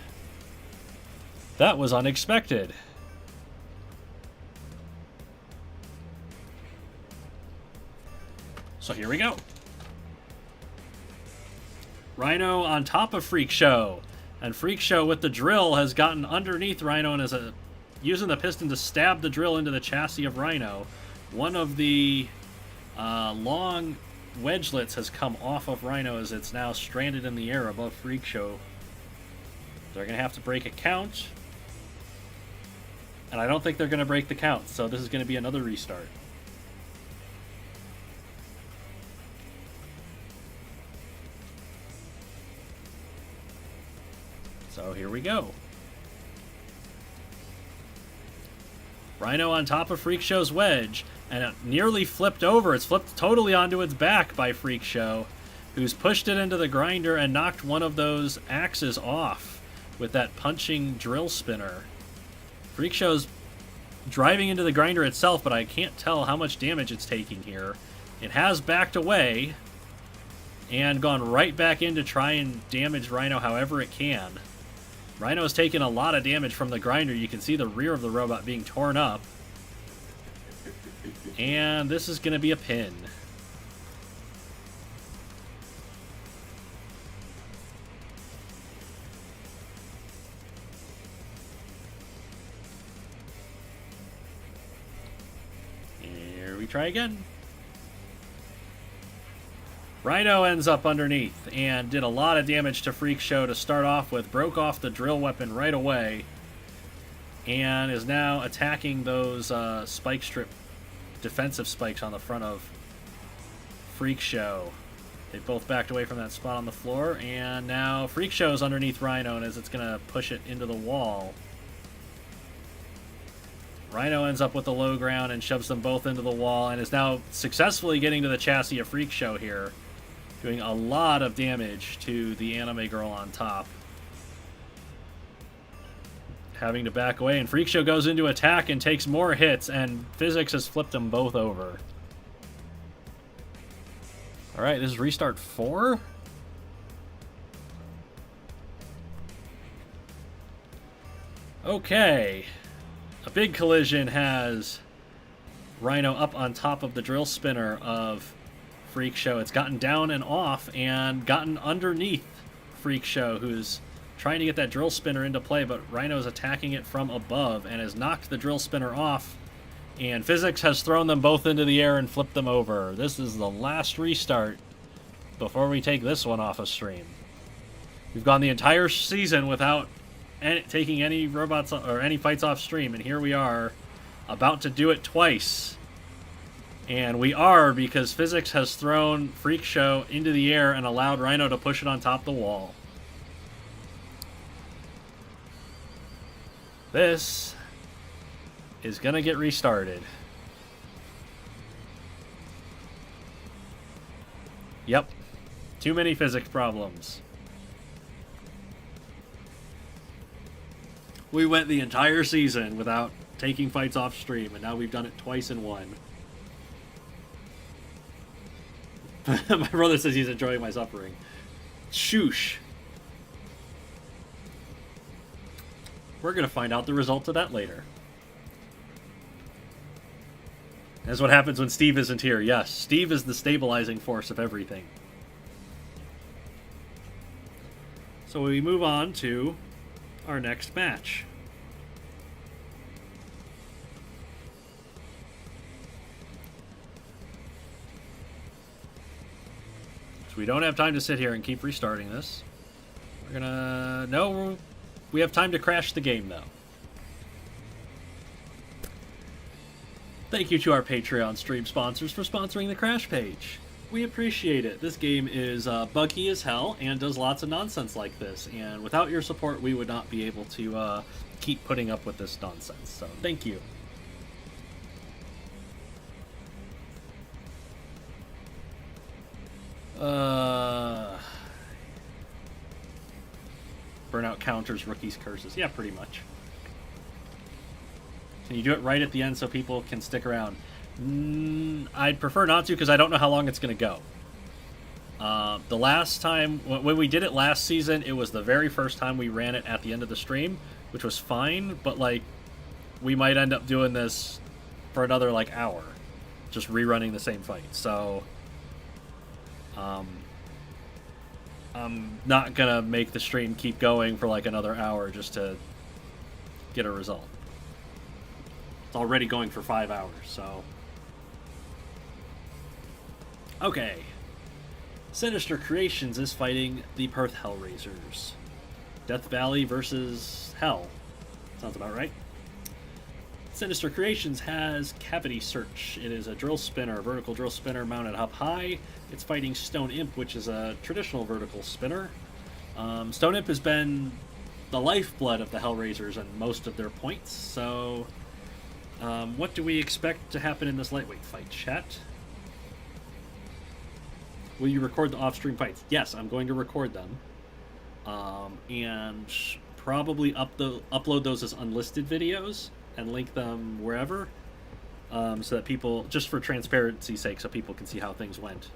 That was unexpected. So here we go. Rhino on top of Freak Show. And Freak Show with the drill has gotten underneath Rhino and is using the piston to stab the drill into the chassis of Rhino. One of the long wedgelets has come off of Rhino as it's now stranded in the air above Freak Show. They're going to have to break a count. And I don't think they're going to break the count, so this is going to be another restart. So here we go. Rhino on top of Freak Show's wedge, and it nearly flipped over. It's flipped totally onto its back by Freak Show, who's pushed it into the grinder and knocked one of those axes off with that punching drill spinner. Freak Show's driving into the grinder itself, but I can't tell how much damage it's taking here. It has backed away and gone right back in to try and damage Rhino however it can. Rhino's taken a lot of damage from the grinder. You can see the rear of the robot being torn up. And this is going to be a pin. Here we try again. Rhino ends up underneath and did a lot of damage to Freak Show to start off with. Broke off the drill weapon right away. And is now attacking those spike strip defensive spikes on the front of Freak Show. They both backed away from that spot on the floor, and now Freak Show's underneath Rhino, and as it's going to push it into the wall. Rhino ends up with the low ground and shoves them both into the wall, and is now successfully getting to the chassis of Freak Show here, doing a lot of damage to the anime girl on top. having to back away, and Freak Show goes into attack and takes more hits, and Physics has flipped them both over. Alright, this is restart 4? Okay. A big collision has Rhino up on top of the drill spinner of Freak Show. It's gotten down and off and gotten underneath Freak Show, who's trying to get that drill spinner into play, but Rhino's attacking it from above and has knocked the drill spinner off, and Physics has thrown them both into the air and flipped them over. This is the last restart before we take this one off of stream. We've gone the entire season without taking any robots or any fights off stream, and here we are about to do it twice. And we are, because Physics has thrown Freak Show into the air and allowed Rhino to push it on top of the wall. This is gonna get restarted. Yep. Too many physics problems. We went the entire season without taking fights off stream, and now we've done it twice in one. My brother says he's enjoying my suffering. Shoosh. We're going to find out the result of that later. That's what happens when Steve isn't here. Yes, Steve is the stabilizing force of everything. So we move on to our next match. So we don't have time to sit here and keep restarting this. We're gonna... No, we have time to crash the game, though. Thank you to our Patreon stream sponsors for sponsoring the Crash page. We appreciate it. This game is buggy as hell and does lots of nonsense like this, and without your support we would not be able to keep putting up with this nonsense, so thank you. Burnout counters rookies' curses. Yeah, pretty much. Can you do it right at the end so people can stick around? I'd prefer not to, because I don't know how long it's going to go. The last time, when we did it last season, it was the very first time we ran it at the end of the stream, which was fine, but, like, we might end up doing this for another, like, hour. Just rerunning the same fight. So, I'm not going to make the stream keep going for, like, another hour just to get a result. It's already going for 5 hours, so... Okay. Sinister Creations is fighting the Perth Hellrazers. Death Valley versus Hell. Sounds about right. Sinister Creations has Cavity Search. It is a drill spinner, vertical drill spinner mounted up high. It's fighting Stone Imp, which is a traditional vertical spinner. Stone Imp has been the lifeblood of the Hellrazers and most of their points, so... what do we expect to happen in this lightweight fight, chat? Will you record the off-stream fights? Yes, I'm going to record them. And probably upload those as unlisted videos and link them wherever. So that people, just for transparency's sake, so people can see how things went.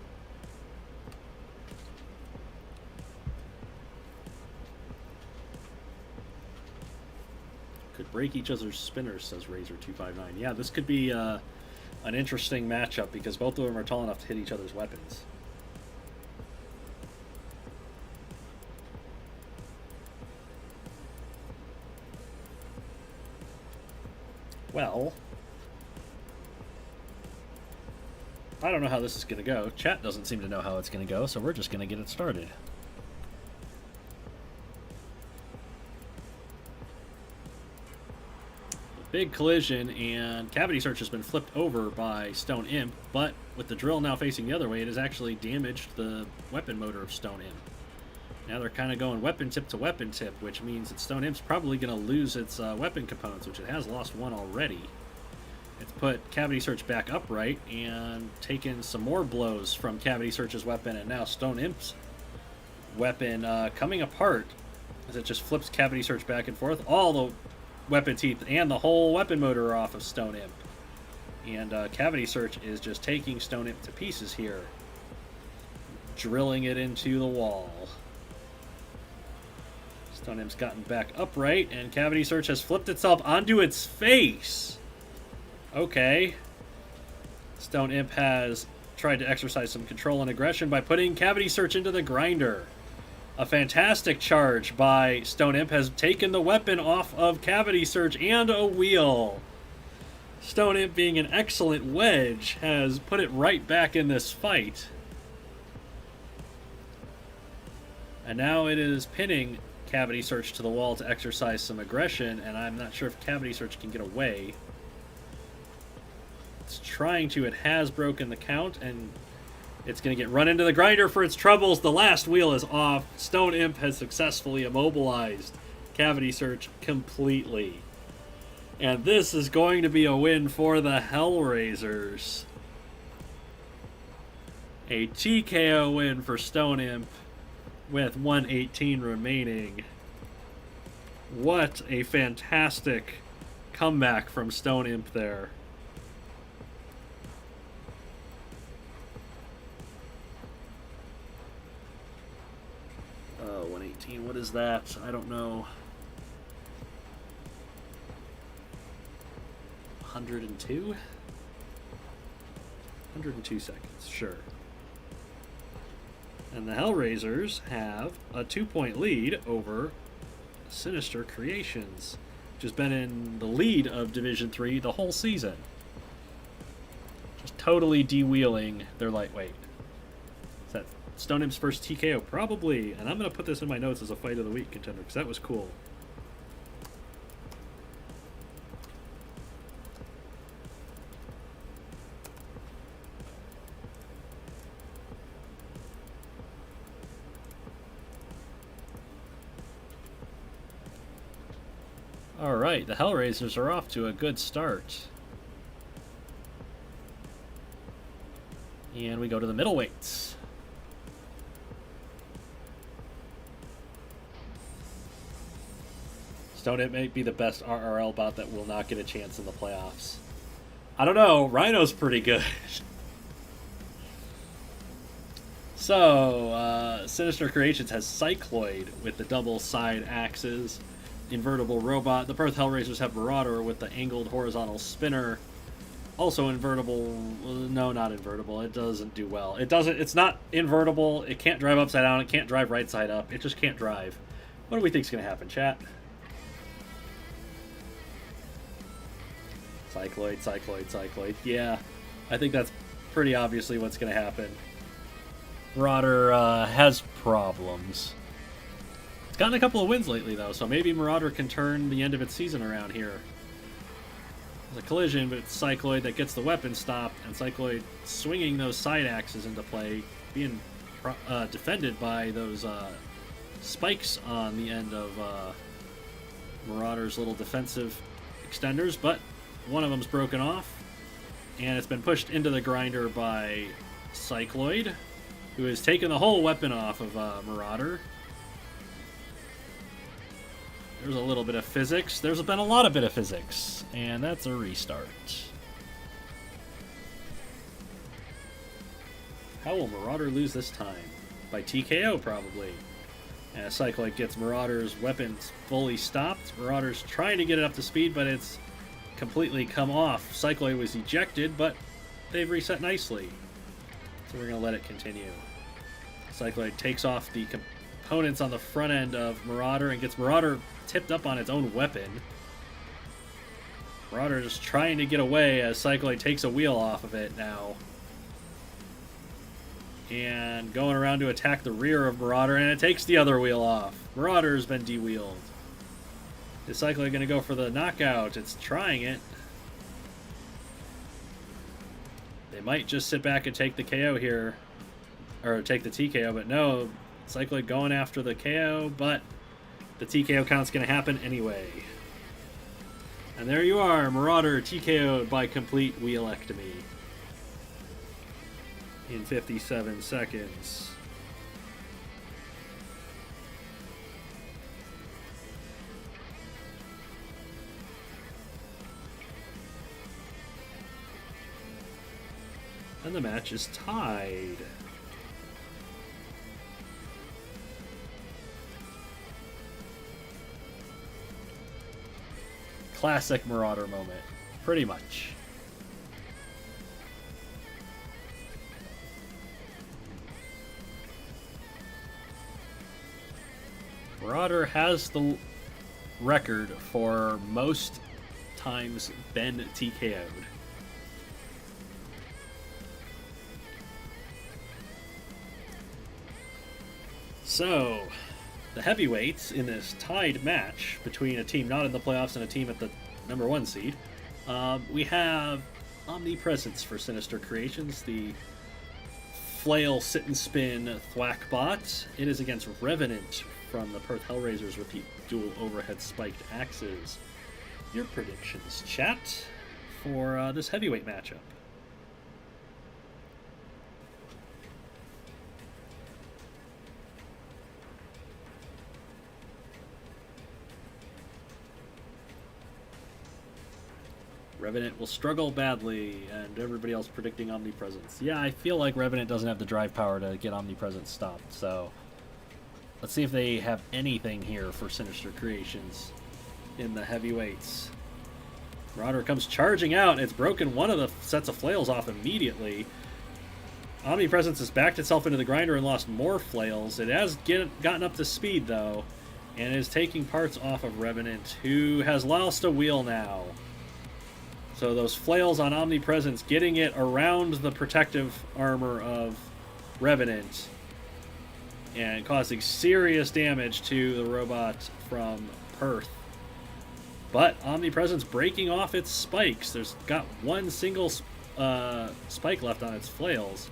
Could break each other's spinners, says Razor259. Yeah, this could be an interesting matchup because both of them are tall enough to hit each other's weapons. Well, I don't know how this is going to go. Chat doesn't seem to know how it's going to go, so we're just going to get it started. Big collision, and Cavity Search has been flipped over by Stone Imp, but with the drill now facing the other way, it has actually damaged the weapon motor of Stone Imp. Now they're kind of going weapon tip to weapon tip, which means that Stone Imp's probably going to lose its weapon components, which it has lost one already. It's put Cavity Search back upright and taken some more blows from Cavity Search's weapon, and now Stone Imp's weapon coming apart as it just flips Cavity Search back and forth. All the weapon teeth and the whole weapon motor are off of Stone Imp. And Cavity Search is just taking Stone Imp to pieces here. Drilling it into the wall. Stone Imp's gotten back upright, and Cavity Search has flipped itself onto its face. Okay. Stone Imp has tried to exercise some control and aggression by putting Cavity Search into the grinder. A fantastic charge by Stone Imp has taken the weapon off of Cavity Search and a wheel. Stone Imp, being an excellent wedge, has put it right back in this fight. And now it is pinning Cavity Search to the wall to exercise some aggression, and I'm not sure if Cavity Search can get away. It's trying to. It has broken the count, and it's going to get run into the grinder for its troubles. The last wheel is off. Stone Imp has successfully immobilized Cavity Search completely. And this is going to be a win for the Hellrazers. A TKO win for Stone Imp with 118 remaining. What a fantastic comeback from Stone Imp there. Oh, 118, what is that? I don't know. 102? 102 seconds, sure. And the Hellrazers have a 2-point lead over Sinister Creations, which has been in the lead of Division 3 the whole season. Just totally de-wheeling their lightweight. Is that Stone Imp's first TKO? Probably. And I'm going to put this in my notes as a Fight of the Week contender, because that was cool. Alright, the Hellrazers are off to a good start. And we go to the middleweights. Stone Imp may be the best RRL bot that will not get a chance in the playoffs. I don't know, Rhino's pretty good. So, Sinister Creations has Cycloid with the double side axes. Invertible robot. The Perth Hellrazers have Marauder with the angled horizontal spinner. Also invertible. No, not invertible. It doesn't do well. It's not invertible. It can't drive upside down. It can't drive right side up. It just can't drive. What do we think is going to happen, chat? Cycloid, Cycloid, Cycloid. Yeah, I think that's pretty obviously what's going to happen. Marauder has problems. It's gotten a couple of wins lately, though, so maybe Marauder can turn the end of its season around here. There's a collision with Cycloid that gets the weapon stopped, and Cycloid swinging those side axes into play, being defended by those spikes on the end of Marauder's little defensive extenders, but one of them's broken off, and it's been pushed into the grinder by Cycloid, who has taken the whole weapon off of Marauder. There's a little bit of physics. There's been a lot of bit of physics. And that's a restart. How will Marauder lose this time? By TKO, probably. As Cycloid gets Marauder's weapons fully stopped. Marauder's trying to get it up to speed, but it's completely come off. Cycloid was ejected, but they've reset nicely. So we're going to let it continue. Cycloid takes off the components on the front end of Marauder and gets Marauder tipped up on its own weapon. Marauder is trying to get away as Cycloid takes a wheel off of it now. And going around to attack the rear of Marauder, and it takes the other wheel off. Marauder's been de-wheeled. Is Cycloid going to go for the knockout? It's trying it. They might just sit back and take the KO here. Or take the TKO, but no. Cycloid going after the KO, but the TKO count's going to happen anyway. And there you are, Marauder TKO'd by complete wheelectomy. In 57 seconds. And the match is tied. Classic Marauder moment, pretty much. Marauder has the record for most times been TKO'd. So, the heavyweights in this tied match between a team not in the playoffs and a team at the #1 seed, we have Omnipresence for Sinister Creations, the Flail Sit and Spin Thwack bot. It is against Revenant from the Perth Hellrazers with the dual overhead spiked axes. Your predictions, chat, for this heavyweight matchup. Revenant will struggle badly, and everybody else predicting Omnipresence. Yeah, I feel like Revenant doesn't have the drive power to get Omnipresence stopped, so let's see if they have anything here for Sinister Creations in the heavyweights. Marauder comes charging out. It's broken one of the sets of flails off immediately. Omnipresence has backed itself into the grinder and lost more flails. It has gotten up to speed, though, and is taking parts off of Revenant, who has lost a wheel now. So those flails on Omnipresence getting it around the protective armor of Revenant and causing serious damage to the robot from Perth. But Omnipresence breaking off its spikes. There's got one single spike left on its flails.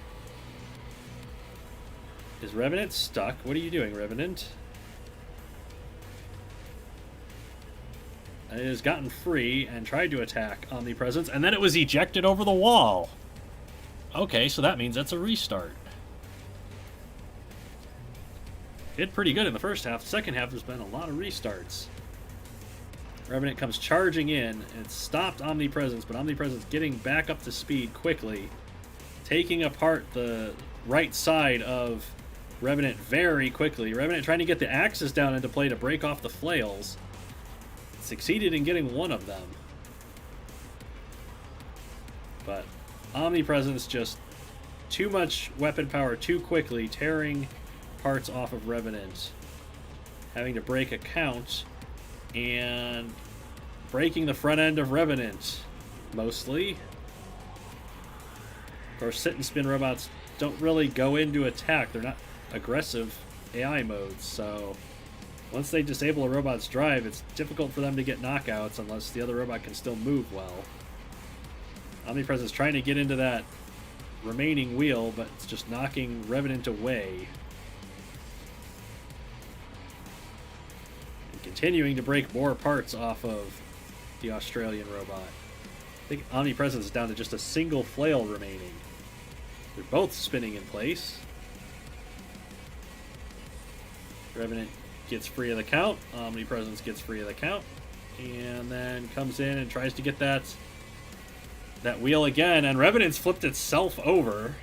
Is Revenant stuck? What are you doing, Revenant? It has gotten free and tried to attack Omnipresence, and then it was ejected over the wall. Okay, so that means that's a restart. Did pretty good in the first half. The second half, there's been a lot of restarts. Revenant comes charging in and stopped Omnipresence, but Omnipresence getting back up to speed quickly, taking apart the right side of Revenant very quickly. Revenant trying to get the axes down into play to break off the flails. Succeeded in getting one of them. But Omnipresence just too much weapon power too quickly, tearing parts off of Revenant. Having to break a count and breaking the front end of Revenant, mostly. Of course, sit and spin robots don't really go into attack. They're not aggressive AI modes, so once they disable a robot's drive, it's difficult for them to get knockouts unless the other robot can still move well. Omnipresence trying to get into that remaining wheel, but it's just knocking Revenant away. And continuing to break more parts off of the Australian robot. I think Omnipresence is down to just a single flail remaining. They're both spinning in place. Revenant gets free of the count. Omnipresence gets free of the count. And then comes in and tries to get that wheel again. And Revenant's flipped itself over.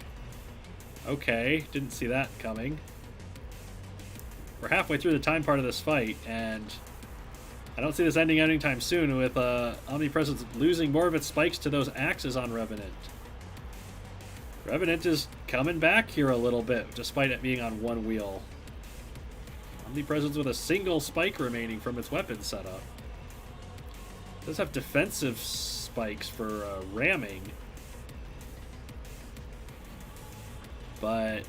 Okay, didn't see that coming. We're halfway through the time part of this fight, and I don't see this ending anytime soon with Omnipresence losing more of its spikes to those axes on Revenant. Revenant is coming back here a little bit, despite it being on one wheel. Omnipresence with a single spike remaining from its weapon setup. It does have defensive spikes for ramming. But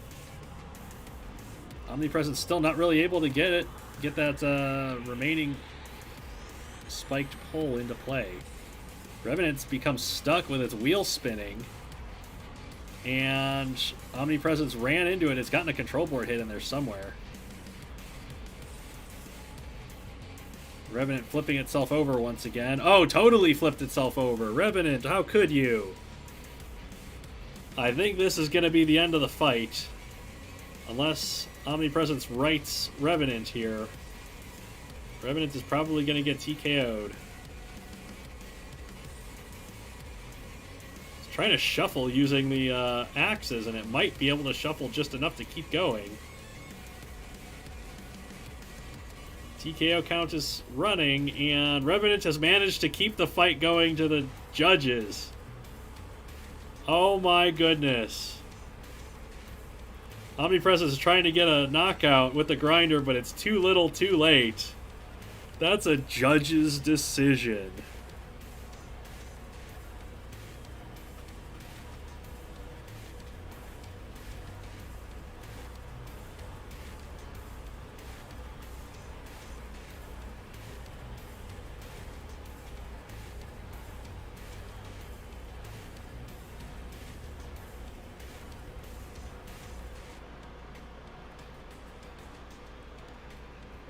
Omnipresence still not really able to get that remaining spiked pull into play. Revenant's become stuck with its wheel spinning. And Omnipresence ran into it. It's gotten a control board hit in there somewhere. Revenant flipping itself over once again. Oh, totally flipped itself over. Revenant, how could you? I think this is going to be the end of the fight. Unless Omnipresence rights Revenant here. Revenant is probably going to get TKO'd. Let's Trying to shuffle using the axes, and it might be able to shuffle just enough to keep going. TKO count is running, and Revenant has managed to keep the fight going to the judges. Oh my goodness. Omnipresence is trying to get a knockout with the grinder, but it's too little too late. That's a judge's decision.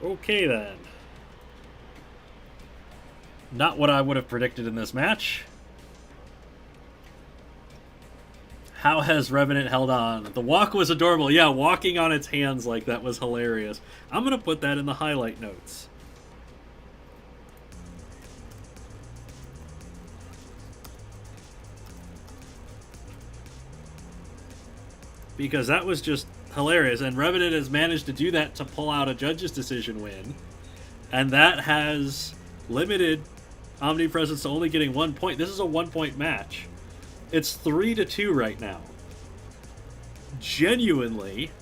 Okay then. Not what I would have predicted in this match. How has Revenant held on? The walk was adorable. Yeah, walking on its hands like that was hilarious. I'm going to put that in the highlight notes. Because that was just hilarious, and Revenant has managed to do that to pull out a judge's decision win, and that has limited Omnipresence to only getting 1 point. This is a 1 point match. It's 3-2 right now. Genuinely,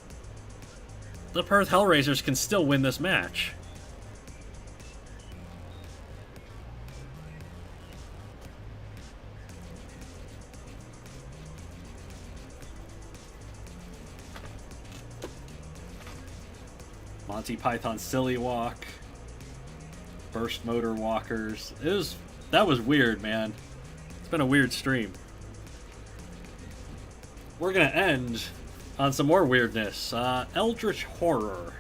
the Perth Hellrazers can still win this match. Monty Python Silly Walk, Burst Motor Walkers. That was weird, man. It's been a weird stream. We're gonna end on some more weirdness. Eldritch Horror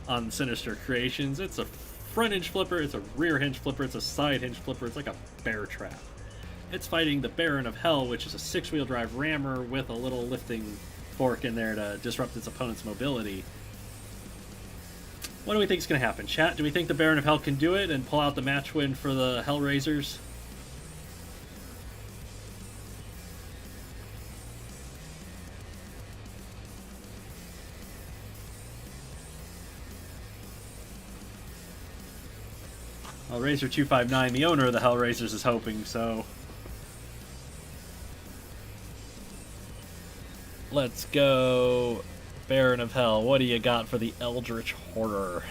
on Sinister Creations. It's a front hinge flipper, it's a rear hinge flipper, it's a side hinge flipper, it's like a bear trap. It's fighting the Baron of Hell, which is a 6-wheel drive rammer with a little lifting fork in there to disrupt its opponent's mobility. What do we think is going to happen? Chat, do we think the Baron of Hell can do it and pull out the match win for the Hellrazers? Hellraiser259, the owner of the Hellrazers, is hoping so. Let's go. Baron of Hell, what do you got for the Eldritch Horror?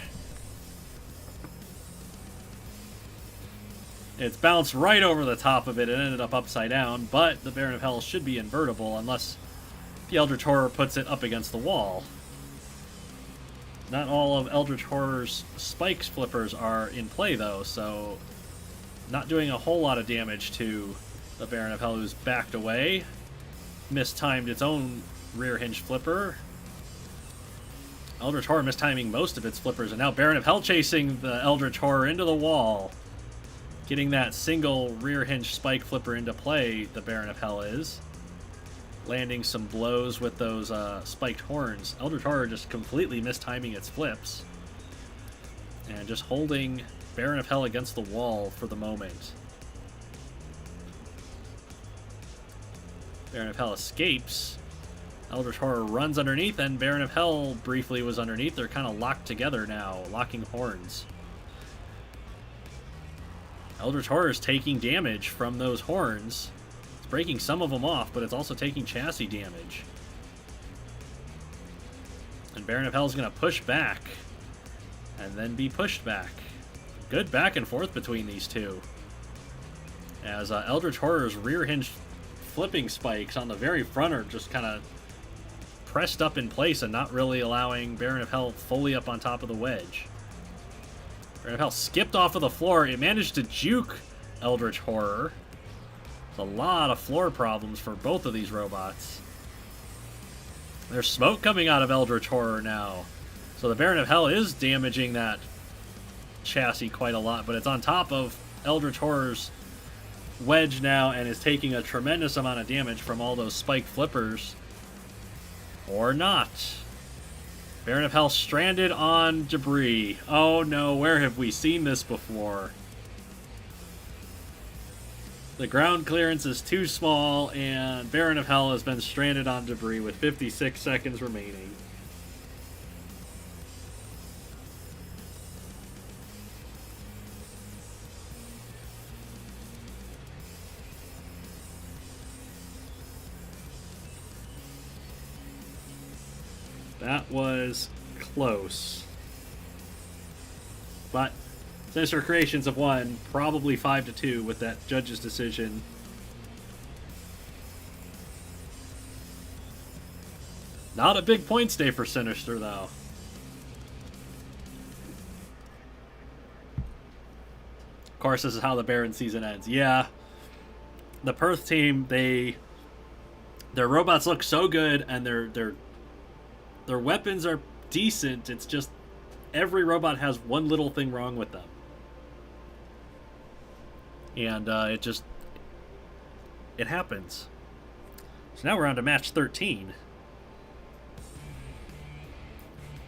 It's bounced right over the top of it and ended up upside down, but the Baron of Hell should be invertible unless the Eldritch Horror puts it up against the wall. Not all of Eldritch Horror's spikes flippers are in play though, so not doing a whole lot of damage to the Baron of Hell, who's backed away. Mistimed its own rear hinge flipper. Eldritch Horror mistiming most of its flippers, and now Baron of Hell chasing the Eldritch Horror into the wall. Getting that single rear hinge spike flipper into play, the Baron of Hell is. Landing some blows with those spiked horns. Eldritch Horror just completely mistiming its flips. And just holding Baron of Hell against the wall for the moment. Baron of Hell escapes. Eldritch Horror runs underneath, and Baron of Hell briefly was underneath. They're kind of locked together now, locking horns. Eldritch Horror is taking damage from those horns. It's breaking some of them off, but it's also taking chassis damage. And Baron of Hell is going to push back, and then be pushed back. Good back and forth between these two. As Eldritch Horror's rear hinge flipping spikes on the very front are just kind of pressed up in place and not really allowing Baron of Hell fully up on top of the wedge. Baron of Hell skipped off of the floor. It managed to juke Eldritch Horror. There's a lot of floor problems for both of these robots. There's smoke coming out of Eldritch Horror now. So the Baron of Hell is damaging that chassis quite a lot, but it's on top of Eldritch Horror's wedge now and is taking a tremendous amount of damage from all those spike flippers. Or not. Baron of Hell stranded on debris. Oh no, where have we seen this before? The ground clearance is too small, and Baron of Hell has been stranded on debris with 56 seconds remaining. That was close. But Sinister Creations have won, probably 5-2 with that judge's decision. Not a big points day for Sinister, though. Of course, this is how the Baron season ends. Yeah, the Perth team, their robots look so good, and their weapons are decent. It's just every robot has one little thing wrong with them. And it happens. So now we're on to match 13,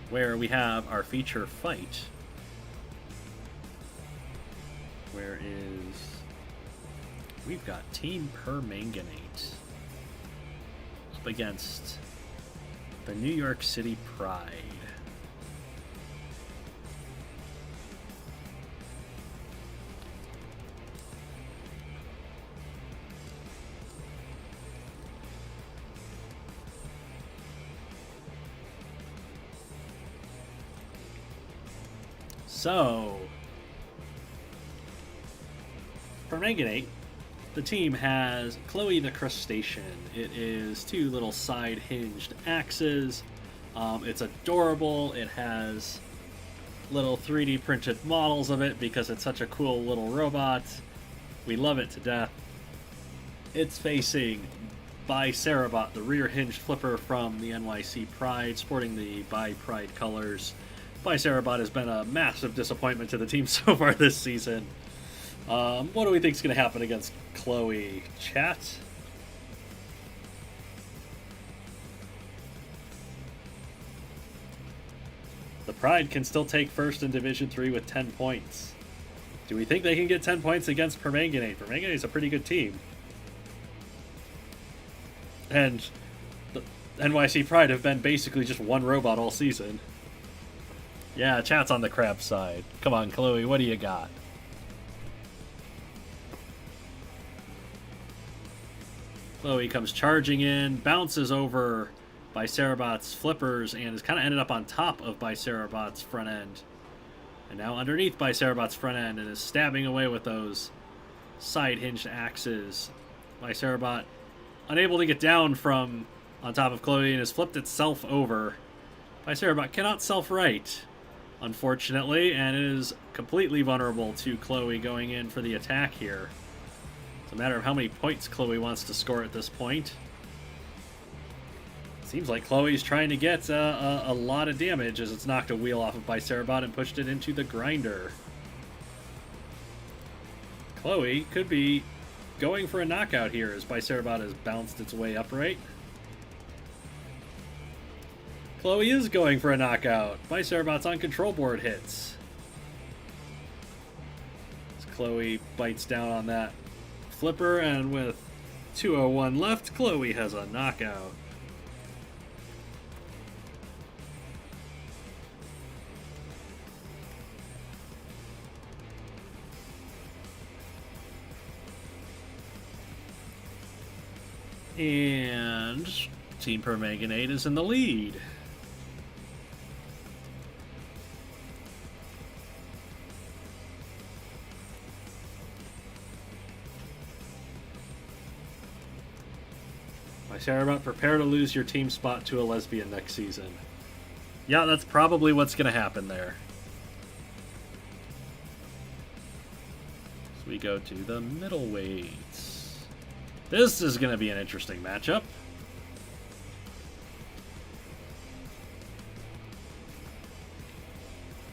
where we have our feature fight. We've got Team Permanganate up against the New York City Pride. So, Permanganate, the team has Chloe the Crustacean. It is two little side hinged axes. It's adorable. It has little 3D printed models of it because it's such a cool little robot. We love it to death. It's facing Bicerabot, the rear hinged flipper from the NYC Pride, sporting the Pride colors. Bicerabot has been a massive disappointment to the team so far this season. What do we think is going to happen against Chloe? Chat? The Pride can still take first in Division 3 with 10 points. Do we think they can get 10 points against Permanganate? Permanganate's a pretty good team. And the NYC Pride have been basically just one robot all season. Yeah, chat's on the crab side. Come on, Chloe, what do you got? Chloe comes charging in, bounces over Bicerabot's flippers, and has kind of ended up on top of Bicerabot's front end. And now underneath Bicerabot's front end, and is stabbing away with those side-hinged axes. Bicerabot unable to get down from on top of Chloe and has flipped itself over. Bicerabot cannot self-right, unfortunately, and is completely vulnerable to Chloe going in for the attack here. It's a matter of how many points Chloe wants to score at this point. Seems like Chloe's trying to get a lot of damage as it's knocked a wheel off of Bicerabot and pushed it into the grinder. Chloe could be going for a knockout here as Bicerabot has bounced its way upright. Chloe is going for a knockout. Bicerabot's on control board hits. As Chloe bites down on that flipper, and with 2:01 left, Chloe has a knockout. And Team Permanganate is in the lead. Bicerabot, prepare to lose your team spot to a lesbian next season. Yeah, that's probably what's going to happen there. So we go to the middleweights. This is going to be an interesting matchup.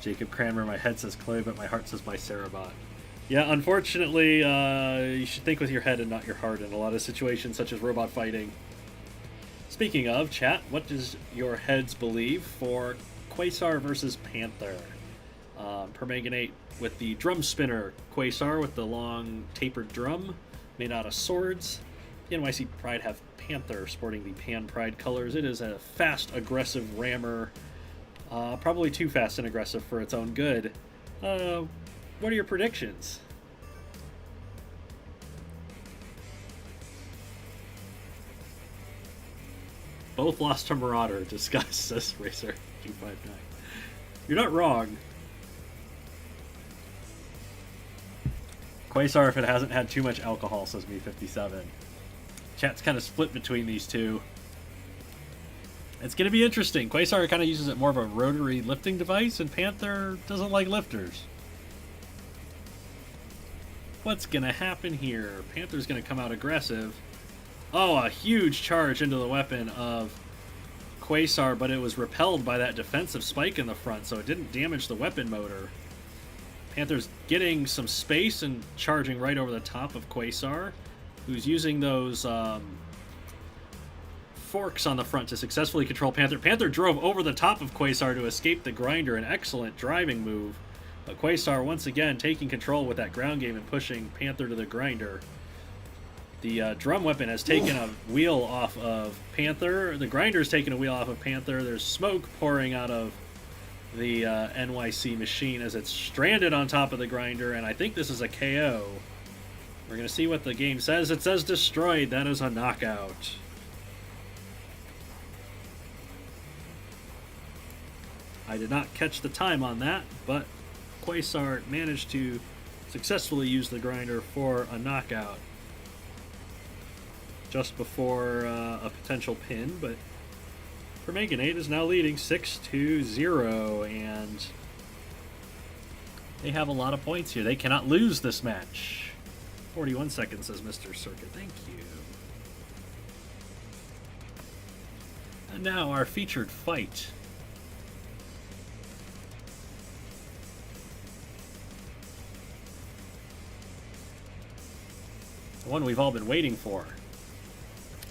Jacob Cranmer, my head says Chloe, but my heart says Bicerabot. Yeah, unfortunately, you should think with your head and not your heart in a lot of situations, such as robot fighting. Speaking of, chat, what does your heads believe for Quasar versus Panther? Permanganate with the drum spinner, Quasar with the long tapered drum, made out of swords. NYC Pride have Panther sporting the Pan Pride colors. It is a fast, aggressive rammer. Probably too fast and aggressive for its own good. What are your predictions? Both lost to Marauder. Discuss, says Racer259. You're not wrong. Quasar if it hasn't had too much alcohol, says me57. Chat's kind of split between these two. It's going to be interesting. Quasar kind of uses it more of a rotary lifting device, and Panther doesn't like lifters. What's going to happen here? Panther's going to come out aggressive. Oh, a huge charge into the weapon of Quasar, but it was repelled by that defensive spike in the front, so it didn't damage the weapon motor. Panther's getting some space and charging right over the top of Quasar, who's using those forks on the front to successfully control Panther. Panther drove over the top of Quasar to escape the grinder, an excellent driving move. But Quasar once again taking control with that ground game and pushing Panther to the grinder. The drum weapon has taken a wheel off of Panther. The grinder's taken a wheel off of Panther. There's smoke pouring out of the NYC machine as it's stranded on top of the grinder, and I think this is a KO. We're going to see what the game says. It says destroyed. That is a knockout. I did not catch the time on that, but Quasar managed to successfully use the grinder for a knockout just before a potential pin, but Permanganate is now leading 6-0, and they have a lot of points here. They cannot lose this match. 41 seconds, says Mr. Circuit. Thank you. And now our featured fight. The one we've all been waiting for.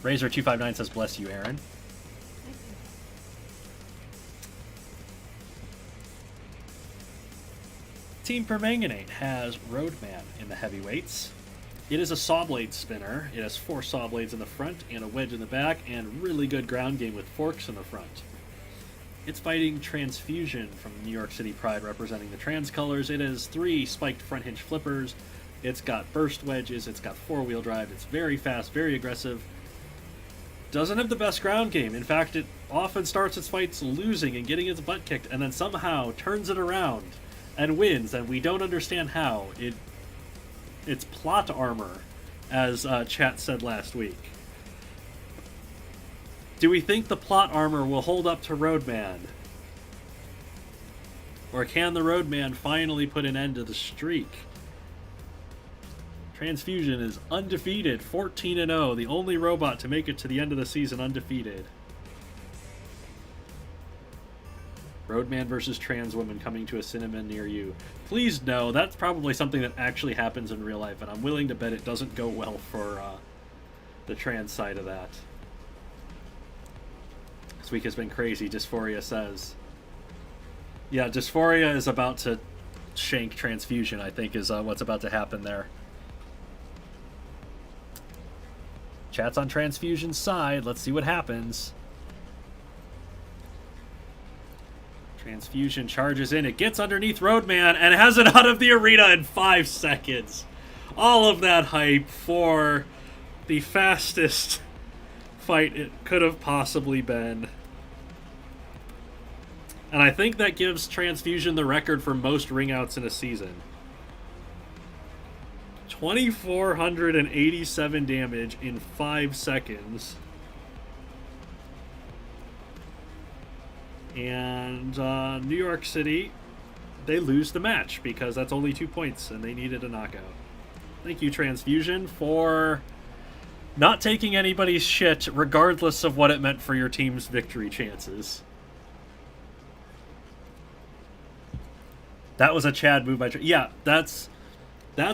Razor259 says, bless you, Aaron. Team Permanganate has Roadman in the heavyweights. It is a saw blade spinner. It has 4 saw blades in the front and a wedge in the back, and really good ground game with forks in the front. It's fighting Transfusion from New York City Pride, representing the trans colors. It has 3 spiked front hinge flippers. It's got burst wedges. It's got 4-wheel drive. It's very fast, very aggressive. Doesn't have the best ground game. In fact, it often starts its fights losing and getting its butt kicked, and then somehow turns it around and wins, and we don't understand how. It's plot armor, as chat said last week. Do we think the plot armor will hold up to Roadman? Or can the Roadman finally put an end to the streak? Transfusion is undefeated, 14-0, the only robot to make it to the end of the season undefeated. Roadman versus trans woman coming to a cinema near you. Please know, that's probably something that actually happens in real life, and I'm willing to bet it doesn't go well for the trans side of that. This week has been crazy, Dysphoria says. Yeah, Dysphoria is about to shank Transfusion, I think, is what's about to happen there. Chat's on Transfusion's side. Let's see what happens. Transfusion charges in. It gets underneath Roadman and has it out of the arena in 5 seconds. All of that hype for the fastest fight it could have possibly been. And I think that gives Transfusion the record for most ring outs in a season. 2,487 damage in 5 seconds. And New York City, they lose the match because that's only 2 points and they needed a knockout. Thank you, Transfusion, for not taking anybody's shit regardless of what it meant for your team's victory chances. That was a Chad move by yeah, that's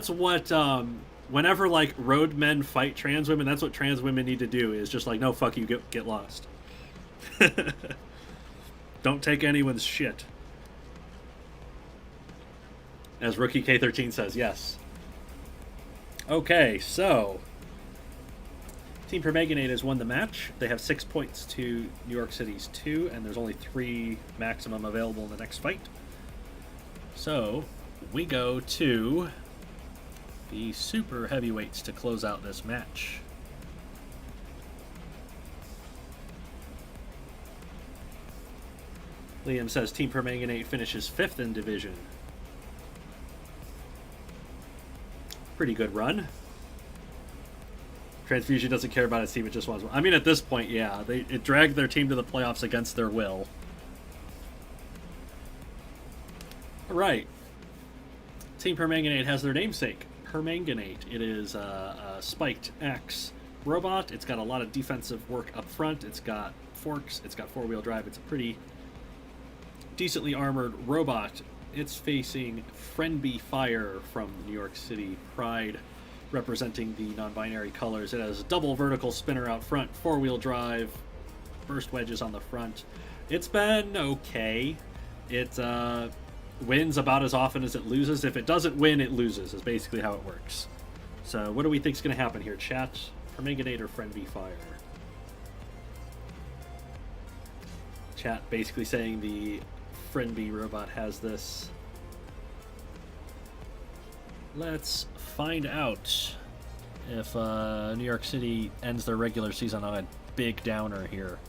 what whenever like road men fight trans women, that's what trans women need to do, is just like, no, fuck you, get lost. Don't take anyone's shit. As Rookie K13 says, yes. Okay, so Team Permanganate has won the match. They have 6 points to New York City's 2, and there's only 3 maximum available in the next fight. So we go to the super heavyweights to close out this match. Liam says Team Permanganate finishes 5th in division. Pretty good run. Transfusion doesn't care about its team, it just wants one. I mean, at this point, yeah. It dragged their team to the playoffs against their will. Alright. Team Permanganate has their namesake, Permanganate. It is a spiked axe robot. It's got a lot of defensive work up front. It's got forks. It's got 4-wheel drive. It's a pretty decently armored robot. It's facing Friendly Fire from New York City Pride, representing the non-binary colors. It has a double vertical spinner out front, 4-wheel drive, burst wedges on the front. It's been okay. It wins about as often as it loses. If it doesn't win, it loses, is basically how it works. So what do we think is going to happen here, chat? Permanganate or Friendly Fire? Chat basically saying the Friendly robot has this. Let's find out if New York City ends their regular season on a big downer here.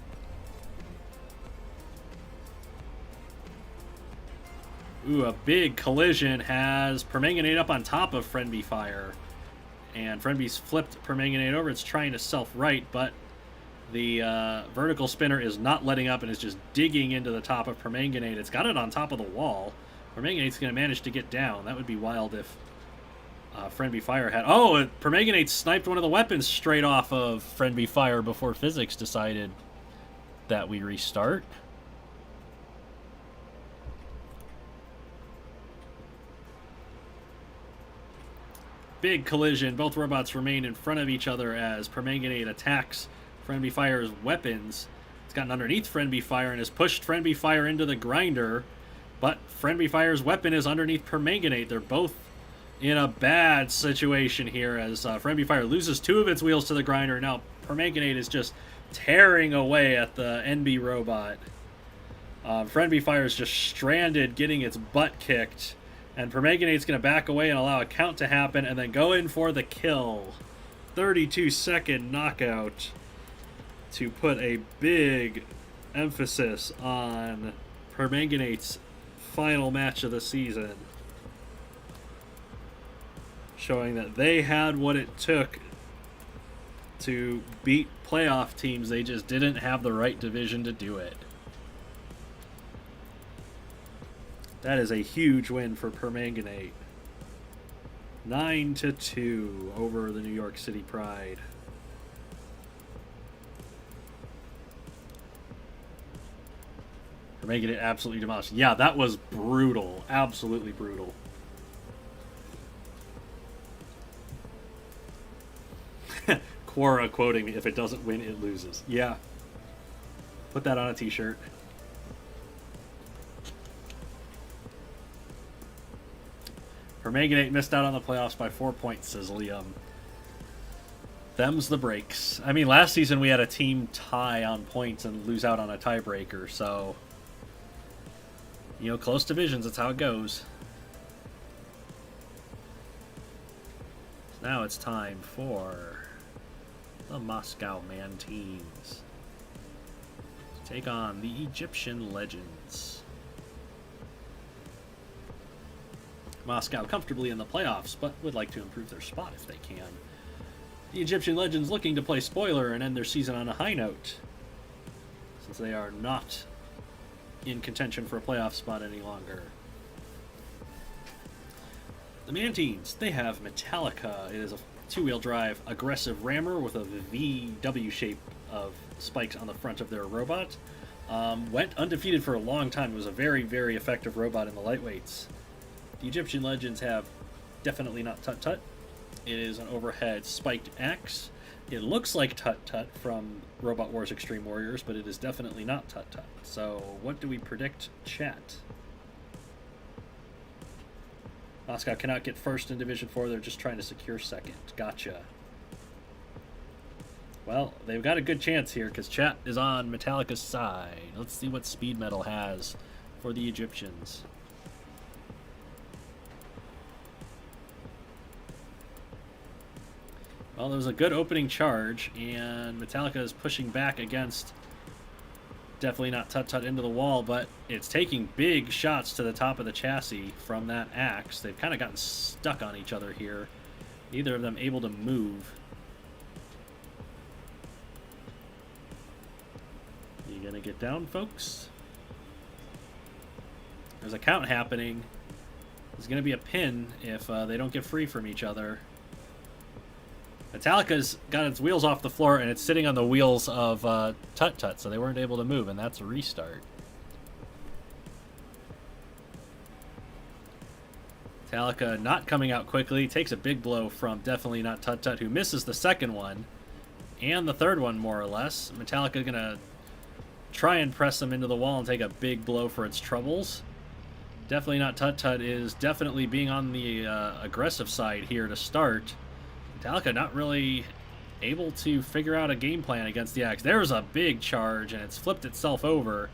Ooh, a big collision has Permanganate up on top of Friendly Fire. And Friendly's flipped Permanganate over. It's trying to self-right, but the vertical spinner is not letting up and is just digging into the top of Permanganate. It's got it on top of the wall. Permanganate's going to manage to get down. That would be wild if Friendly Fire had... Oh, Permanganate sniped one of the weapons straight off of Friendly Fire before physics decided that we restart. Big collision. Both robots remain in front of each other as Permanganate attacks Friendly Fire's weapons. It's gotten underneath Friendly Fire and has pushed Friendly Fire into the grinder, but Friendly Fire's weapon is underneath Permanganate. They're both in a bad situation here as Friendly Fire loses 2 of its wheels to the grinder. Now Permanganate is just tearing away at the NB robot. Friendly Fire is just stranded, getting its butt kicked, and Permanganate's going to back away and allow a count to happen and then go in for the kill. 32-second knockout to put a big emphasis on Permanganate's final match of the season, showing that they had what it took to beat playoff teams. They just didn't have the right division to do it. That is a huge win for Permanganate. 9-2 over the New York City Pride. Permanganate absolutely demolished. Yeah, that was brutal. Absolutely brutal. Quora quoting me, if it doesn't win, it loses. Yeah. Put that on a t-shirt. Permanganate missed out on the playoffs by 4 points, says Liam. Them's the breaks. I mean, last season we had a team tie on points and lose out on a tiebreaker, so... You know, close divisions, that's how it goes. Now it's time for the Moscow Mantines to take on the Egyptian Legends. Moscow comfortably in the playoffs, but would like to improve their spot if they can. The Egyptian Legends looking to play spoiler and end their season on a high note, since they are not in contention for a playoff spot any longer. The Mantines, they have Metallica. It is a 2-wheel drive aggressive rammer with a VW shape of spikes on the front of their robot. Went undefeated for a long time. It was a very, very effective robot in the lightweights. The Egyptian Legends have definitely not Tut Tut. It is an overhead spiked axe. It looks like Tut Tut from Robot Wars Extreme Warriors, but it is definitely not Tut Tut. So what do we predict, chat? Moscow cannot get first in Division 4. They're just trying to secure second. Gotcha. Well, they've got a good chance here because chat is on Metallica's side. Let's see what speed metal has for the Egyptians. Well, there was a good opening charge, and Metallica is pushing back against definitely not Tut-Tut into the wall, but it's taking big shots to the top of the chassis from that axe. They've kind of gotten stuck on each other here. Neither of them able to move. You gonna get down, folks? There's a count happening. There's gonna be a pin if they don't get free from each other. Metallica's got its wheels off the floor, and it's sitting on the wheels of Tut-Tut, so they weren't able to move, and that's a restart. Metallica not coming out quickly, takes a big blow from definitely not Tut-Tut, who misses the second one, and the third one, more or less. Metallica gonna try and press them into the wall and take a big blow for its troubles. Definitely not Tut-Tut is definitely being on the aggressive side here to start. Metallica not really able to figure out a game plan against the axe. There's a big charge, and it's flipped itself over.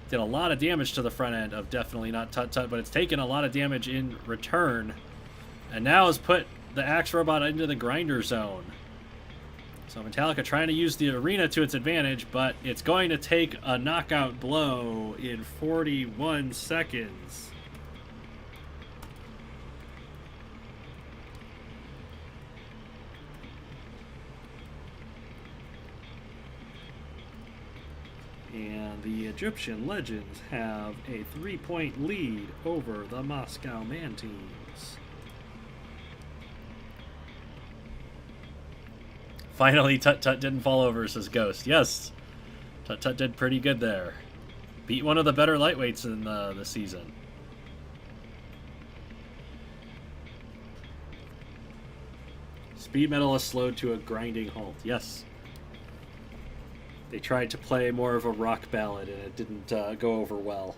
Did a lot of damage to the front end of definitely not Tut-Tut, but it's taken a lot of damage in return. And now has put the axe robot into the grinder zone. So Metallica trying to use the arena to its advantage, but it's going to take a knockout blow in 41 seconds. And the Egyptian Legends have a 3-point lead over the Moscow Mantines. Finally, Tut-Tut didn't fall over, says Ghost. Yes, Tut-Tut did pretty good there. Beat one of the better lightweights in the season. Speed metal is slowed to a grinding halt. Yes. They tried to play more of a rock ballad, and it didn't go over well.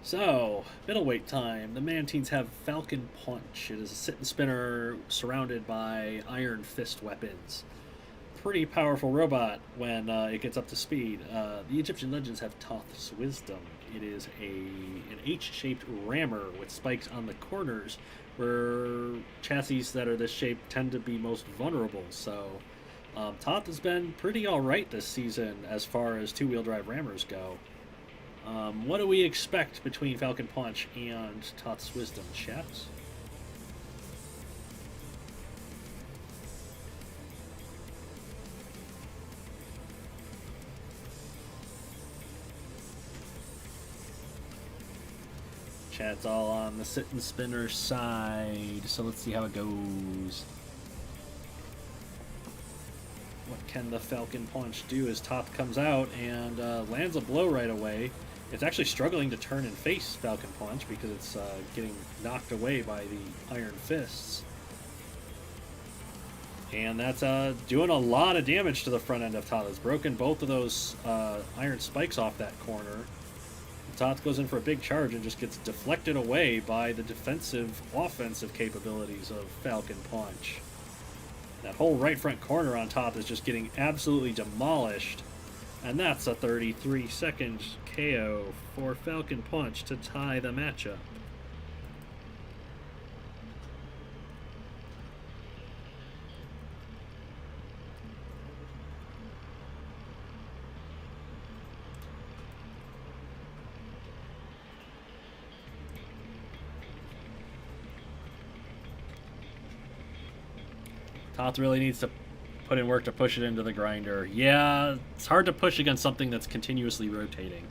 So, middleweight time. The Mantines have Falcon Punch. It is a sit-and spinner surrounded by Iron Fist weapons. Pretty powerful robot when it gets up to speed. The Egyptian Legends have Thoth's Wisdom. It is an H-shaped rammer with spikes on the corners, where chassis that are this shape tend to be most vulnerable. So Thoth has been pretty alright this season as far as two-wheel drive rammers go. What do we expect between Falcon Punch and Thoth's Wisdom, chat? Chat's all on the sit and spinner side, so let's see how it goes. What can the Falcon Punch do as Thoth comes out and lands a blow right away? It's actually struggling to turn and face Falcon Punch because it's getting knocked away by the Iron Fists. And that's doing a lot of damage to the front end of Thoth. It's broken both of those iron spikes off that corner. Thoth goes in for a big charge and just gets deflected away by the defensive, offensive capabilities of Falcon Punch. That whole right front corner on Thoth is just getting absolutely demolished. And that's a 33-second KO for Falcon Punch to tie the matchup. Thoth really needs to put in work to push it into the grinder. Yeah, it's hard to push against something that's continuously rotating.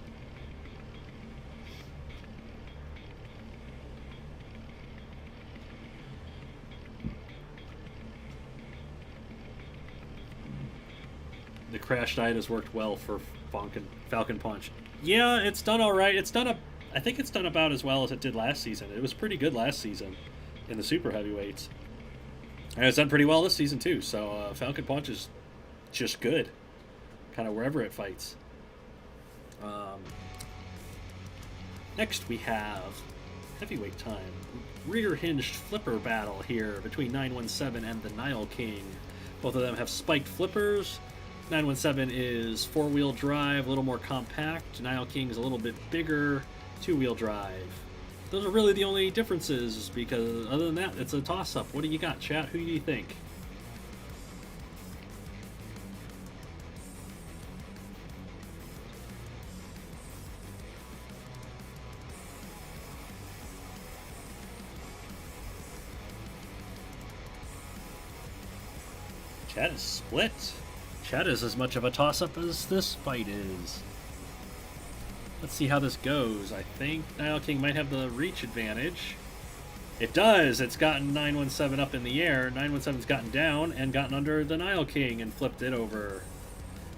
The crash diet has worked well for Falcon Punch. Yeah, it's done all right. I think it's done about as well as it did last season. It was pretty good last season in the super heavyweights. And it's done pretty well this season, too. So Falcon Punch is just good, kind of wherever it fights. Next we have heavyweight time. Rear hinged flipper battle here between 917 and the Nile King. Both of them have spiked flippers. 917 is 4-wheel drive, a little more compact. Nile King is a little bit bigger, 2-wheel drive. Those are really the only differences, because other than that, it's a toss-up. What do you got, chat? Who do you think? Chat is split. Chat is as much of a toss-up as this fight is. Let's see how this goes. I think Nile King might have the reach advantage. It does! It's gotten 917 up in the air. 917's gotten down and gotten under the Nile King and flipped it over.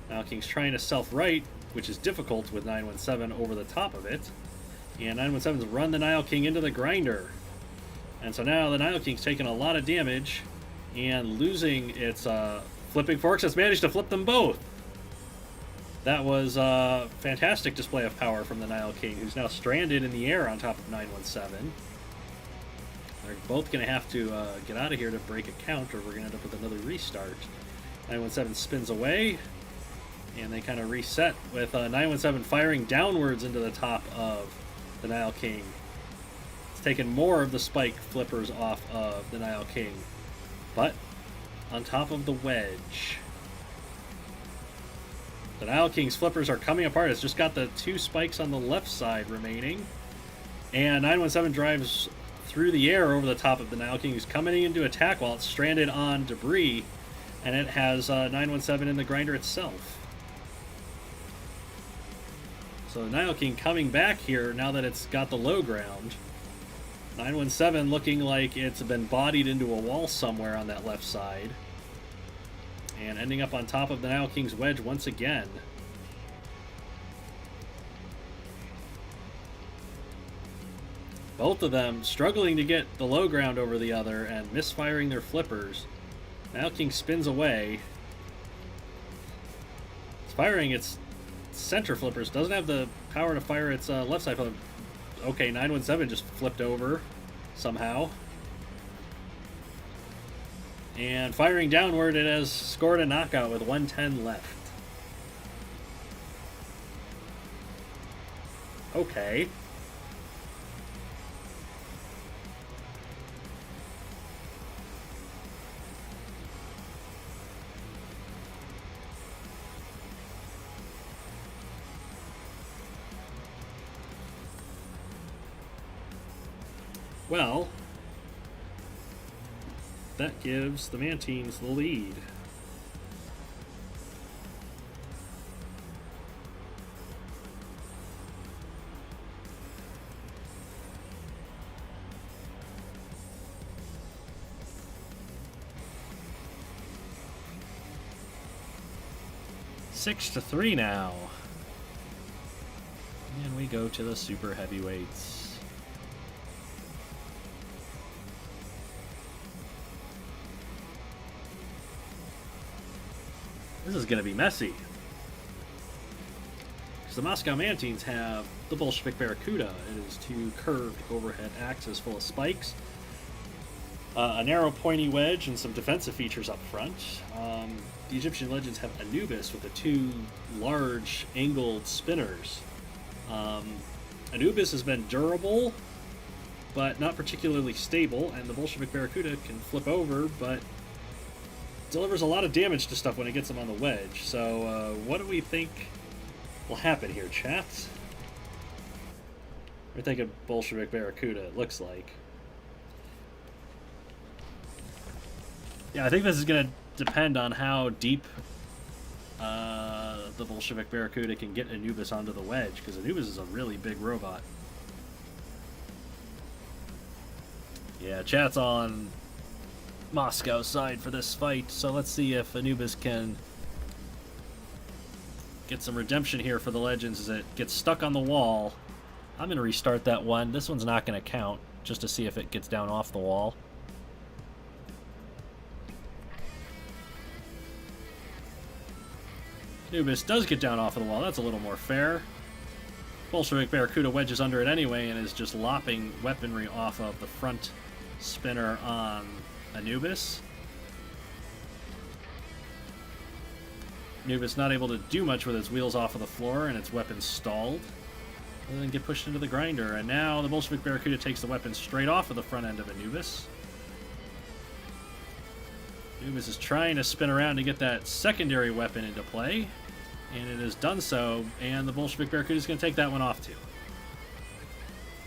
Nile King's trying to self-right, which is difficult with 917 over the top of it. And 917's run the Nile King into the grinder. And so now the Nile King's taking a lot of damage and losing its flipping forks. Has managed to flip them both. That was a fantastic display of power from the Nile King, who's now stranded in the air on top of 917. They're both going to have to get out of here to break a count, or we're going to end up with another restart. 917 spins away, and they kind of reset with 917 firing downwards into the top of the Nile King. It's taken more of the spike flippers off of the Nile King, but on top of the wedge. The Nile King's flippers are coming apart. It's just got the 2 spikes on the left side remaining. And 917 drives through the air over the top of the Nile King, who's coming into attack while it's stranded on debris. And it has 917 in the grinder itself. So the Nile King coming back here now that it's got the low ground. 917 looking like it's been bodied into a wall somewhere on that left side. And ending up on top of the Nile King's wedge once again. Both of them struggling to get the low ground over the other and misfiring their flippers. Nile King spins away. It's firing its center flippers. Doesn't have the power to fire its left side flipper. Okay, 917 just flipped over somehow. And firing downward, it has scored a knockout with 110 left. Okay. Well, that gives the Mantines the lead. Six to 3 now. And we go to the super heavyweights. This is going to be messy. Because the Moscow Mantines have the Bolshevik Barracuda. It is 2 curved overhead axes full of spikes, a narrow pointy wedge, and some defensive features up front. The Egyptian Legends have Anubis with the 2 large angled spinners. Anubis has been durable, but not particularly stable, and the Bolshevik Barracuda can flip over, but delivers a lot of damage to stuff when it gets them on the wedge. So what do we think will happen here, chat? We're thinking Bolshevik Barracuda, it looks like. Yeah, I think this is going to depend on how deep the Bolshevik Barracuda can get Anubis onto the wedge, because Anubis is a really big robot. Yeah, chat's on Moscow's side for this fight, so let's see if Anubis can get some redemption here for the Legends as it gets stuck on the wall. I'm going to restart that one. This one's not going to count, just to see if it gets down off the wall. Anubis does get down off of the wall. That's a little more fair. Bolshevik Barracuda wedges under it anyway and is just lopping weaponry off of the front spinner on Anubis. Anubis not able to do much with its wheels off of the floor and its weapons stalled. And then get pushed into the grinder. And now the Bolshevik Barracuda takes the weapon straight off of the front end of Anubis. Anubis is trying to spin around to get that secondary weapon into play. And it has done so, and the Bolshevik Barracuda is going to take that one off too.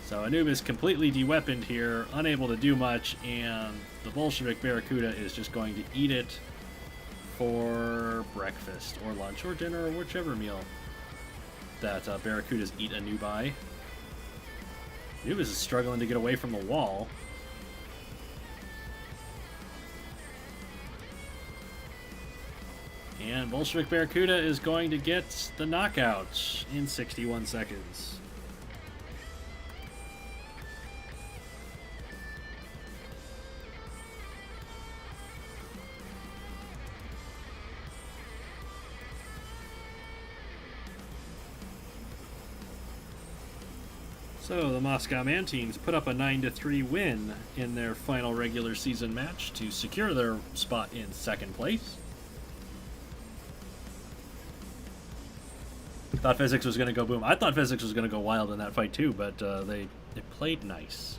So Anubis completely de-weaponed here, unable to do much, and the Bolshevik Barracuda is just going to eat it for breakfast, or lunch, or dinner, or whichever meal that Barracudas eat Anubi. Anubis is struggling to get away from the wall. And Bolshevik Barracuda is going to get the knockout in 61 seconds. So the Moscow Mantines put up a 9-3 win in their final regular season match to secure their spot in second place. Thought physics was going to go boom. I thought physics was going to go wild in that fight too, but they played nice.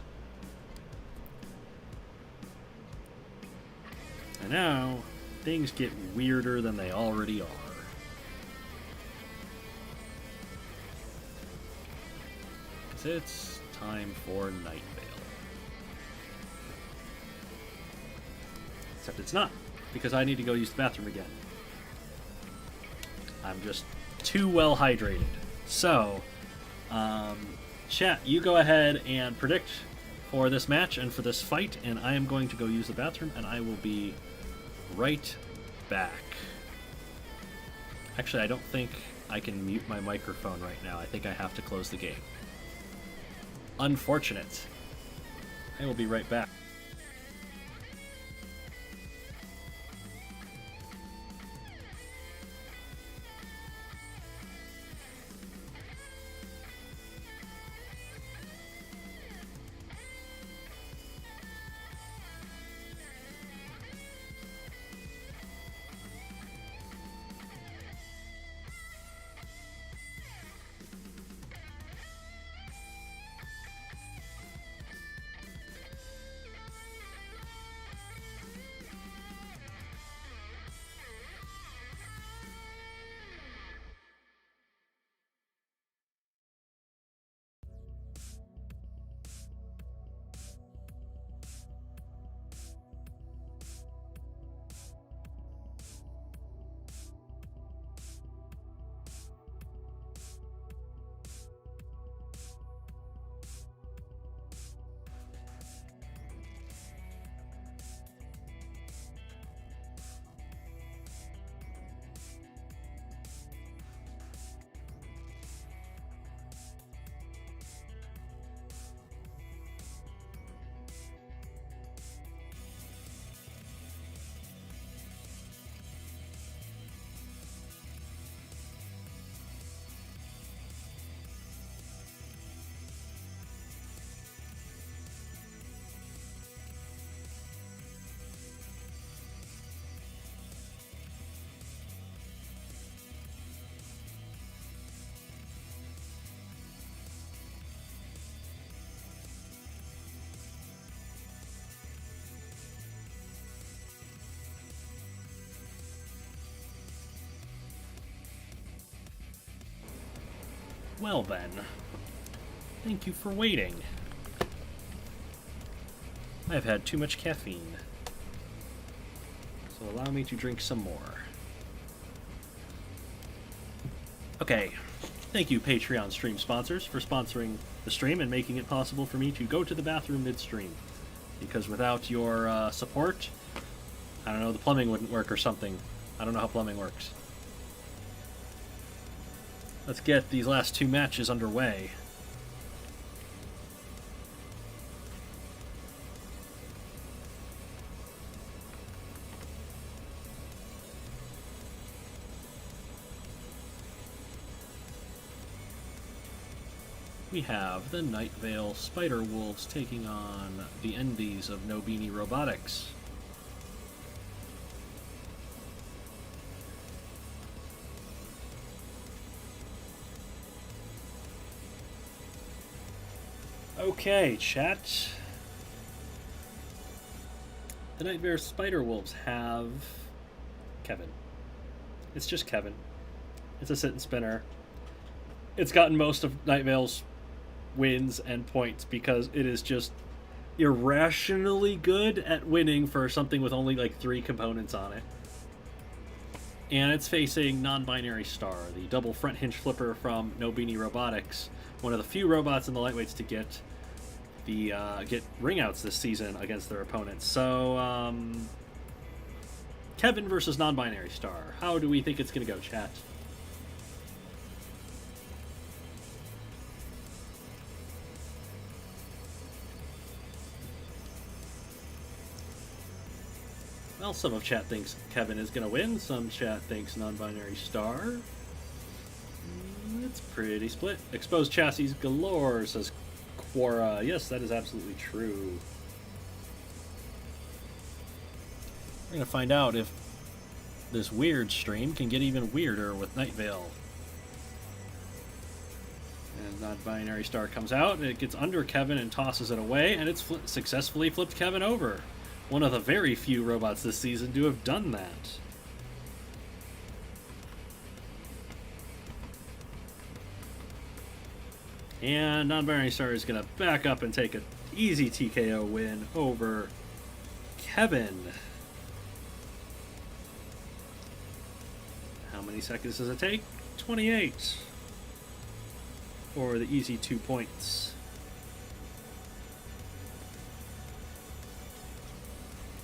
And now things get weirder than they already are. It's time for Night Vale. Except it's not, because I need to go use the bathroom again. I'm just too well hydrated. So, chat, you go ahead and predict for this match and for this fight, and I am going to go use the bathroom, and I will be right back. Actually, I don't think I can mute my microphone right now. I think I have to close the game. Unfortunate. I will be right back. Well then, thank you for waiting. I've had too much caffeine, so allow me to drink some more. Okay, thank you Patreon stream sponsors for sponsoring the stream and making it possible for me to go to the bathroom midstream. Because without your support, I don't know, the plumbing wouldn't work or something. I don't know how plumbing works. Let's get these last two matches underway. we have the Night Veil Spiderwolves taking on the Envies of No Beanie Robotics. Okay, chat. The Night Veil Spiderwolves have Kevin. It's just Kevin. It's a sit and spinner. It's gotten most of Night Veil's wins and points because it is just irrationally good at winning for something with only like 3 components on it. And it's facing Non-Binary Star, the double front hinge flipper from No Beanie Robotics, one of the few robots in the lightweights to get the get ringouts this season against their opponents. So Kevin versus Non-Binary Star. How do we think it's going to go, chat? Well, some of chat thinks Kevin is going to win. Some chat thinks Non-Binary Star. It's pretty split. Exposed chassis galore, says Quora. Yes, that is absolutely true. We're going to find out if this weird stream can get even weirder with Night Veil. And Non-Binary Star comes out, and it gets under Kevin and tosses it away, and it's successfully flipped Kevin over. One of the very few robots this season to have done that. And Non-Binary Star is going to back up and take an easy TKO win over Kevin. How many seconds does it take? 28. For the easy 2 points.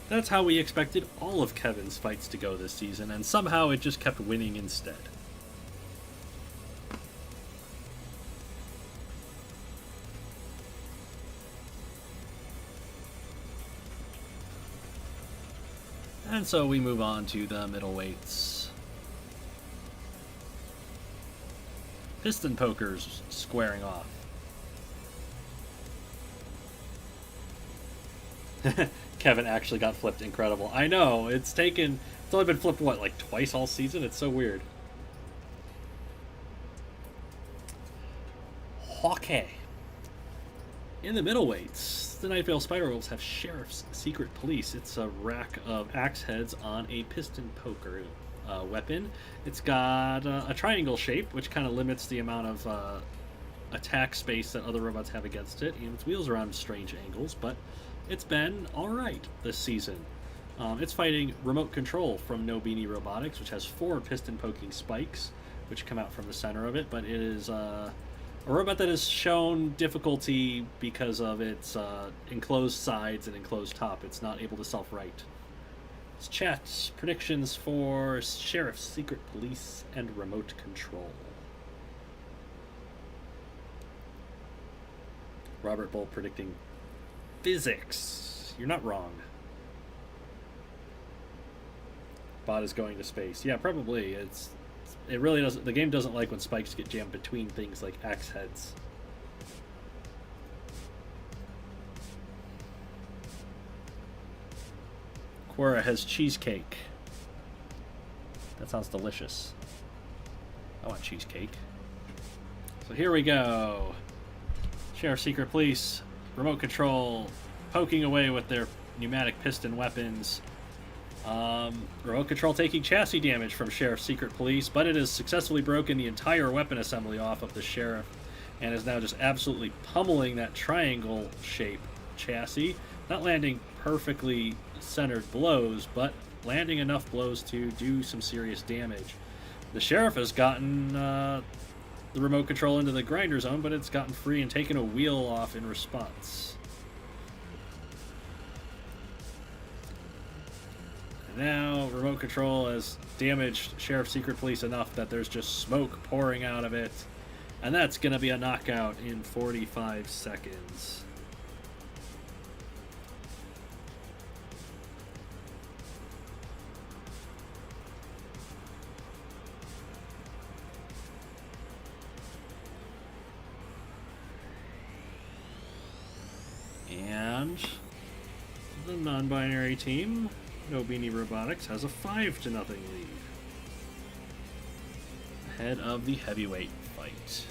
That's how we expected all of Kevin's fights to go this season, and somehow it just kept winning instead. And so we move on to the middleweights. Piston pokers squaring off. Kevin actually got flipped. Incredible. I know. It's only been flipped, what, like twice all season? It's so weird. Okay. In the middleweights, the Night Veil Spiderwolves have Sheriff's Secret Police. It's a rack of axe heads on a piston poker weapon. It's got a triangle shape, which kind of limits the amount of attack space that other robots have against it, and its wheels are on strange angles, but it's been alright this season. It's fighting Remote Control from No Beanie Robotics, which has 4 piston poking spikes, which come out from the center of it, but it is a robot that has shown difficulty because of its enclosed sides and enclosed top. It's not able to self-right. Let's chat predictions for Sheriff's Secret Police and Remote Control. Robert Bull predicting physics. You're not wrong. Bot is going to space. Yeah, probably. It really doesn't. The game doesn't like when spikes get jammed between things like axe heads. Quora has cheesecake. That sounds delicious. I want cheesecake. So here we go. Sheriff's Secret Police, Remote Control, poking away with their pneumatic piston weapons. Remote Control taking chassis damage from Sheriff's Secret Police, but it has successfully broken the entire weapon assembly off of the Sheriff and is now just absolutely pummeling that triangle shape chassis. Not landing perfectly centered blows, but landing enough blows to do some serious damage. The Sheriff has gotten the Remote Control into the grinder zone, but it's gotten free and taken a wheel off in response. And now Remote Control has damaged Sheriff's Secret Police enough that there's just smoke pouring out of it, and that's going to be a knockout in 45 seconds. And the non-binary team, No Beanie Robotics, has a 5-0 lead. Ahead of the heavyweight fight.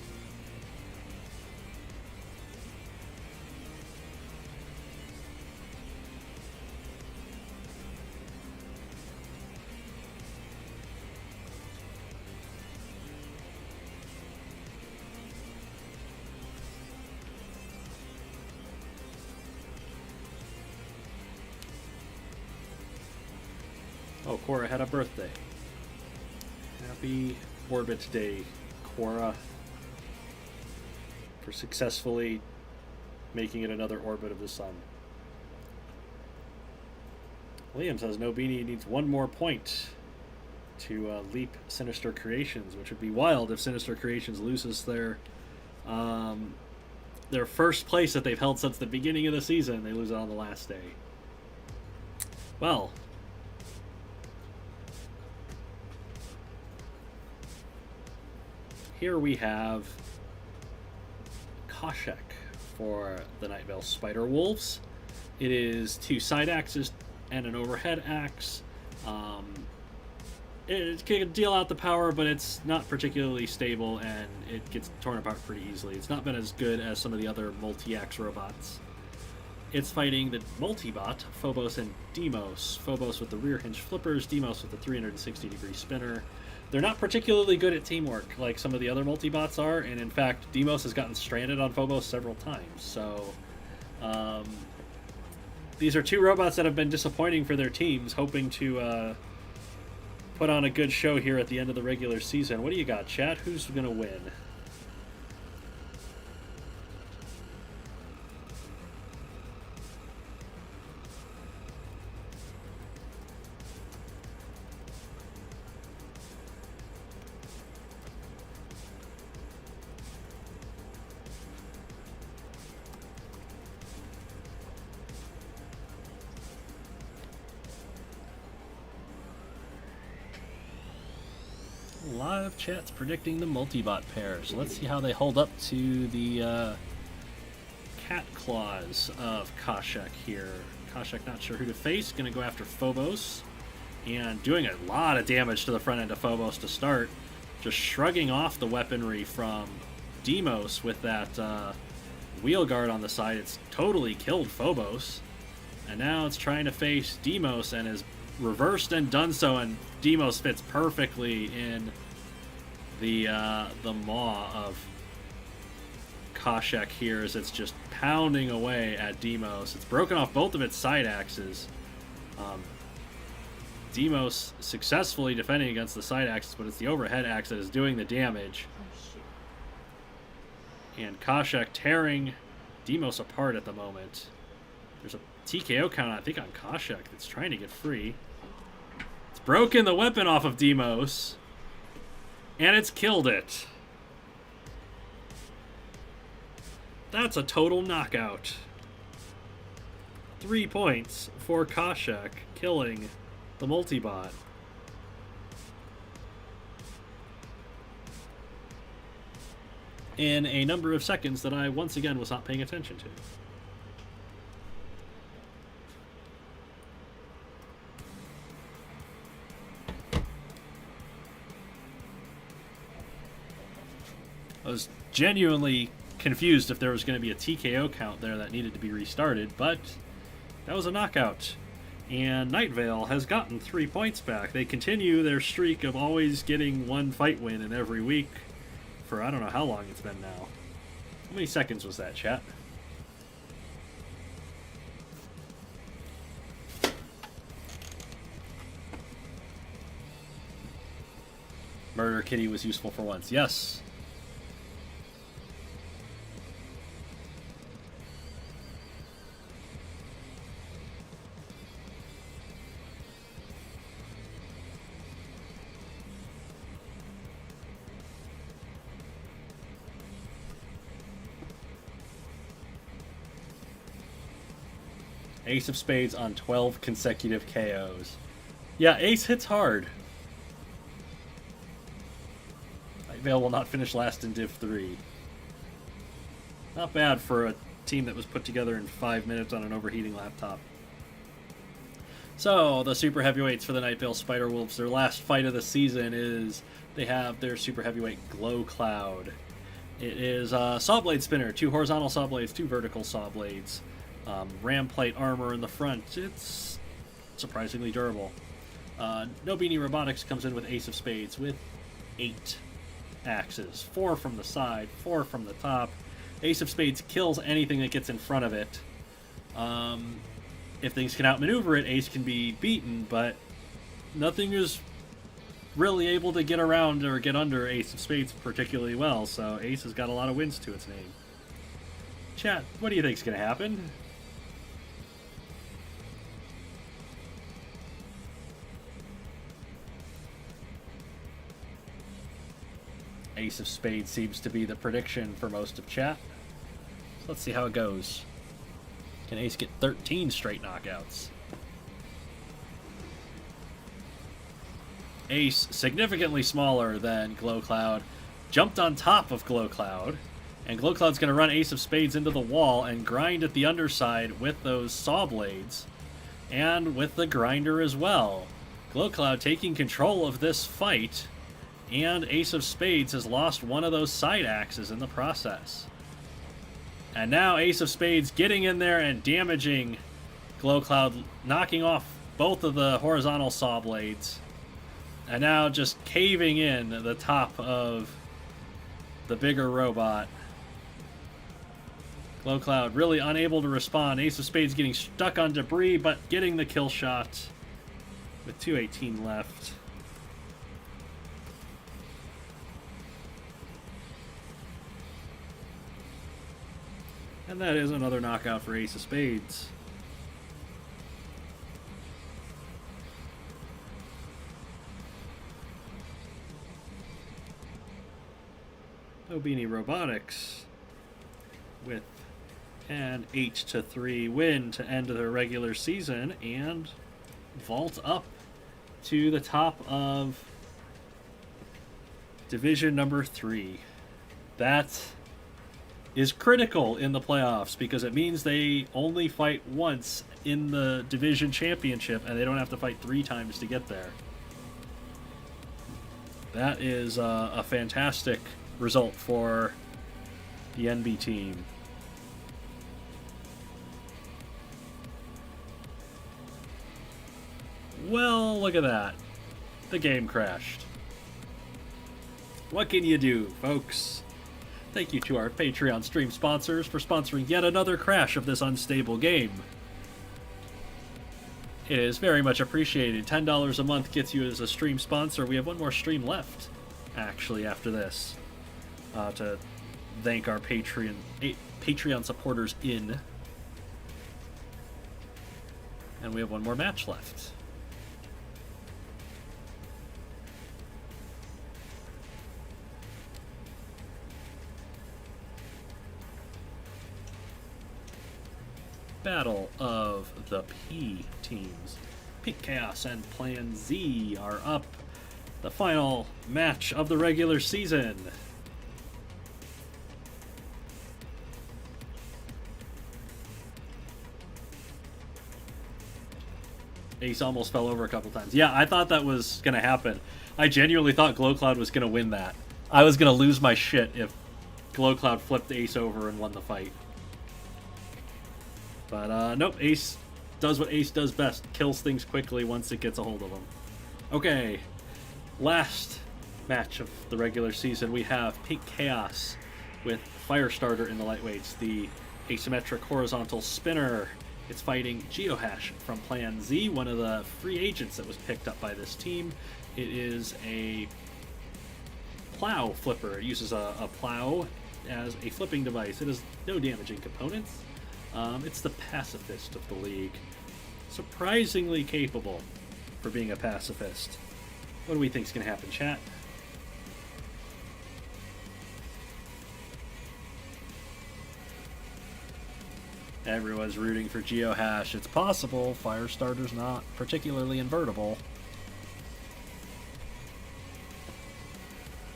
Oh, Cora had a birthday. Happy Orbit Day, Cora, for successfully making it another orbit of the sun. Liam says No Beanie needs one more point to leap Sinister Creations, which would be wild if Sinister Creations loses their first place that they've held since the beginning of the season. They lose it on the last day. Well, here we have Koshek for the Night Vale Spiderwolves. It is 2 side axes and an overhead axe. It can deal out the power, but it's not particularly stable, and it gets torn apart pretty easily. It's not been as good as some of the other multi-axe robots. It's fighting the multi-bot, Phobos and Deimos. Phobos with the rear hinge flippers, Deimos with the 360-degree spinner. They're not particularly good at teamwork like some of the other multi-bots are, and in fact, Deimos has gotten stranded on Phobos several times. So, these are 2 robots that have been disappointing for their teams, hoping to put on a good show here at the end of the regular season. What do you got, chat? Who's going to win? Live chat's predicting the multi-bot pairs. Let's see how they hold up to the cat claws of Koshek here. Koshek not sure who to face. Going to go after Phobos. And doing a lot of damage to the front end of Phobos to start. Just shrugging off the weaponry from Deimos with that wheel guard on the side. It's totally killed Phobos. And now it's trying to face Deimos and is reversed and done so, and Deimos fits perfectly in the maw of Koshek here as it's just pounding away at Deimos. It's broken off both of its side axes. Deimos successfully defending against the side axis, but it's the overhead axe that is doing the damage. And Koshek tearing Deimos apart at the moment. There's a TKO count, I think, on Koshek that's trying to get free. It's broken the weapon off of Deimos. And it's killed it. That's a total knockout. 3 points for Koshek, killing the multibot. In a number of seconds that I once again was not paying attention to. I was genuinely confused if there was going to be a TKO count there that needed to be restarted, but that was a knockout. And Night Vale has gotten 3 points back. They continue their streak of always getting one fight win in every week for I don't know how long it's been now. How many seconds was that, chat? Murder Kitty was useful for once. Yes. Ace of Spades on 12 consecutive KOs. Yeah, Ace hits hard. Night Vale will not finish last in Div 3. Not bad for a team that was put together in 5 minutes on an overheating laptop. So, the Super Heavyweights for the Nightveil Spiderwolves, their last fight of the season is they have their Super Heavyweight Glow Cloud. It is a Saw Blade Spinner, 2 horizontal Saw Blades, 2 vertical Saw Blades, ram plate armor in the front. It's surprisingly durable. No Beanie Robotics comes in with Ace of Spades with 8 axes. 4 from the side, 4 from the top. Ace of Spades kills anything that gets in front of it. If things can outmaneuver it, Ace can be beaten, but nothing is really able to get around or get under Ace of Spades particularly well, so Ace has got a lot of wins to its name. Chat, what do you think's going to happen? Ace of Spades seems to be the prediction for most of chat. So let's see how it goes. Can Ace get 13 straight knockouts? Ace, significantly smaller than Glow Cloud, jumped on top of Glow Cloud, and Glow Cloud's going to run Ace of Spades into the wall and grind at the underside with those saw blades, and with the grinder as well. Glow Cloud taking control of this fight, and Ace of Spades has lost one of those side axes in the process. And now Ace of Spades getting in there and damaging Glow Cloud, knocking off both of the horizontal saw blades. And now just caving in the top of the bigger robot. Glow Cloud really unable to respond. Ace of Spades getting stuck on debris, but getting the kill shot with 2:18 left. And that is another knockout for Ace of Spades. No Beanie Robotics with an 8-3 win to end their regular season and vault up to the top of Division number 3. That is critical in the playoffs because it means they only fight once in the division championship and they don't have to fight 3 times to get there. That is a fantastic result for the NB team. Well, look at that. The game crashed. What can you do, folks? Thank you to our Patreon stream sponsors for sponsoring yet another crash of this unstable game. It is very much appreciated. $10 a month gets you as a stream sponsor. We have one more stream left, actually, after this, to thank our Patreon supporters in. And we have one more match left. Battle of the P teams. Pink Chaos and Plan Z are up. The final match of the regular season. Ace almost fell over a couple times. Yeah, I thought that was going to happen. I genuinely thought Glow Cloud was going to win that. I was going to lose my shit if Glow Cloud flipped Ace over and won the fight. But, nope, Ace does what Ace does best. Kills things quickly once it gets a hold of them. Okay, last match of the regular season, we have Pink Chaos with Firestarter in the lightweights, the asymmetric horizontal spinner. It's fighting Geohash from Plan Z, one of the free agents that was picked up by this team. It is a plow flipper. It uses a plow as a flipping device. It has no damaging components. It's the pacifist of the league. Surprisingly capable for being a pacifist. What do we think is going to happen, chat? Everyone's rooting for Geohash. It's possible. Firestarter's not particularly invertible.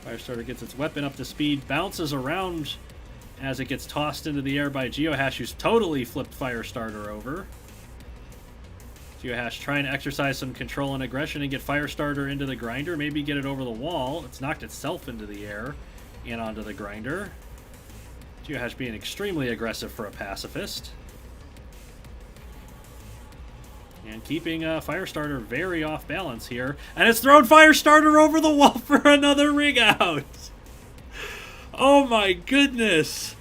Firestarter gets its weapon up to speed, bounces around as it gets tossed into the air by Geohash, who's totally flipped Firestarter over. Geohash trying to exercise some control and aggression and get Firestarter into the grinder, maybe get it over the wall. It's knocked itself into the air and onto the grinder. Geohash being extremely aggressive for a pacifist. And keeping Firestarter very off balance here. And it's thrown Firestarter over the wall for another ring out. Oh my goodness.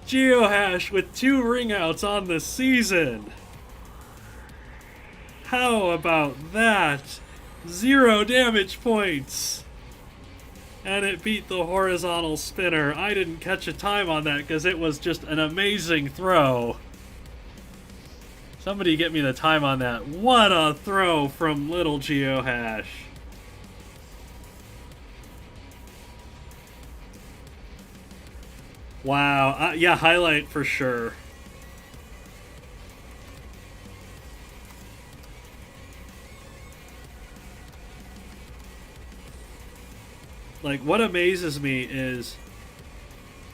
Geohash with 2 ring outs on the season. How about that? 0 damage points. And it beat the horizontal spinner. I didn't catch a time on that because it was just an amazing throw. Somebody get me the time on that. What a throw from little Geohash. Wow. Yeah, highlight for sure. Like, what amazes me is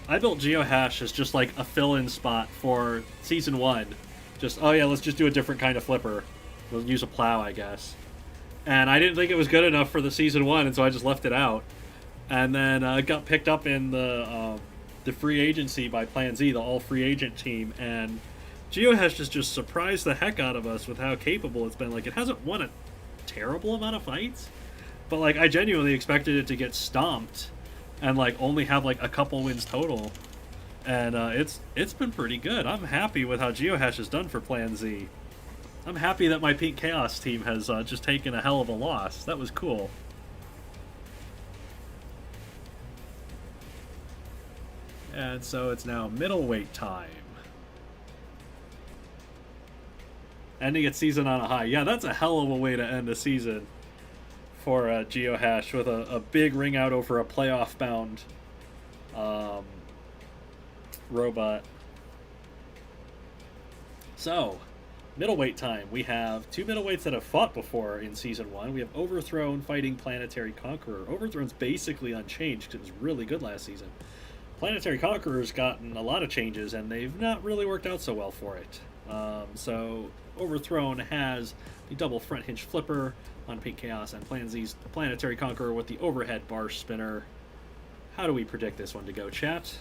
I built Geohash as just like a fill-in spot for Season 1. Just, oh yeah, let's just do a different kind of flipper. We'll use a plow, I guess. And I didn't think it was good enough for the Season 1, and so I just left it out. And then it got picked up in the free agency by Plan Z, the all-free agent team, and Geohash has just surprised the heck out of us with how capable it's been. Like, it hasn't won a terrible amount of fights, but like I genuinely expected it to get stomped and like only have like a couple wins total, and it's been pretty good. I'm happy with how Geohash has done for Plan Z. I'm happy that my Pink Chaos team has just taken a hell of a loss. That was cool. And so it's now middleweight time. Ending its season on a high. Yeah, that's a hell of a way to end a season for Geohash, with a big ring out over a playoff-bound robot. So, middleweight time. We have 2 middleweights that have fought before in Season 1. We have Overthrown fighting Planetary Conqueror. Overthrown's basically unchanged because it was really good last season. Planetary Conqueror's gotten a lot of changes, and they've not really worked out so well for it. So, Overthrown has the double front hinge flipper on Pink Chaos, and Plan Z's Planetary Conqueror with the overhead bar spinner. How do we predict this one to go, chat?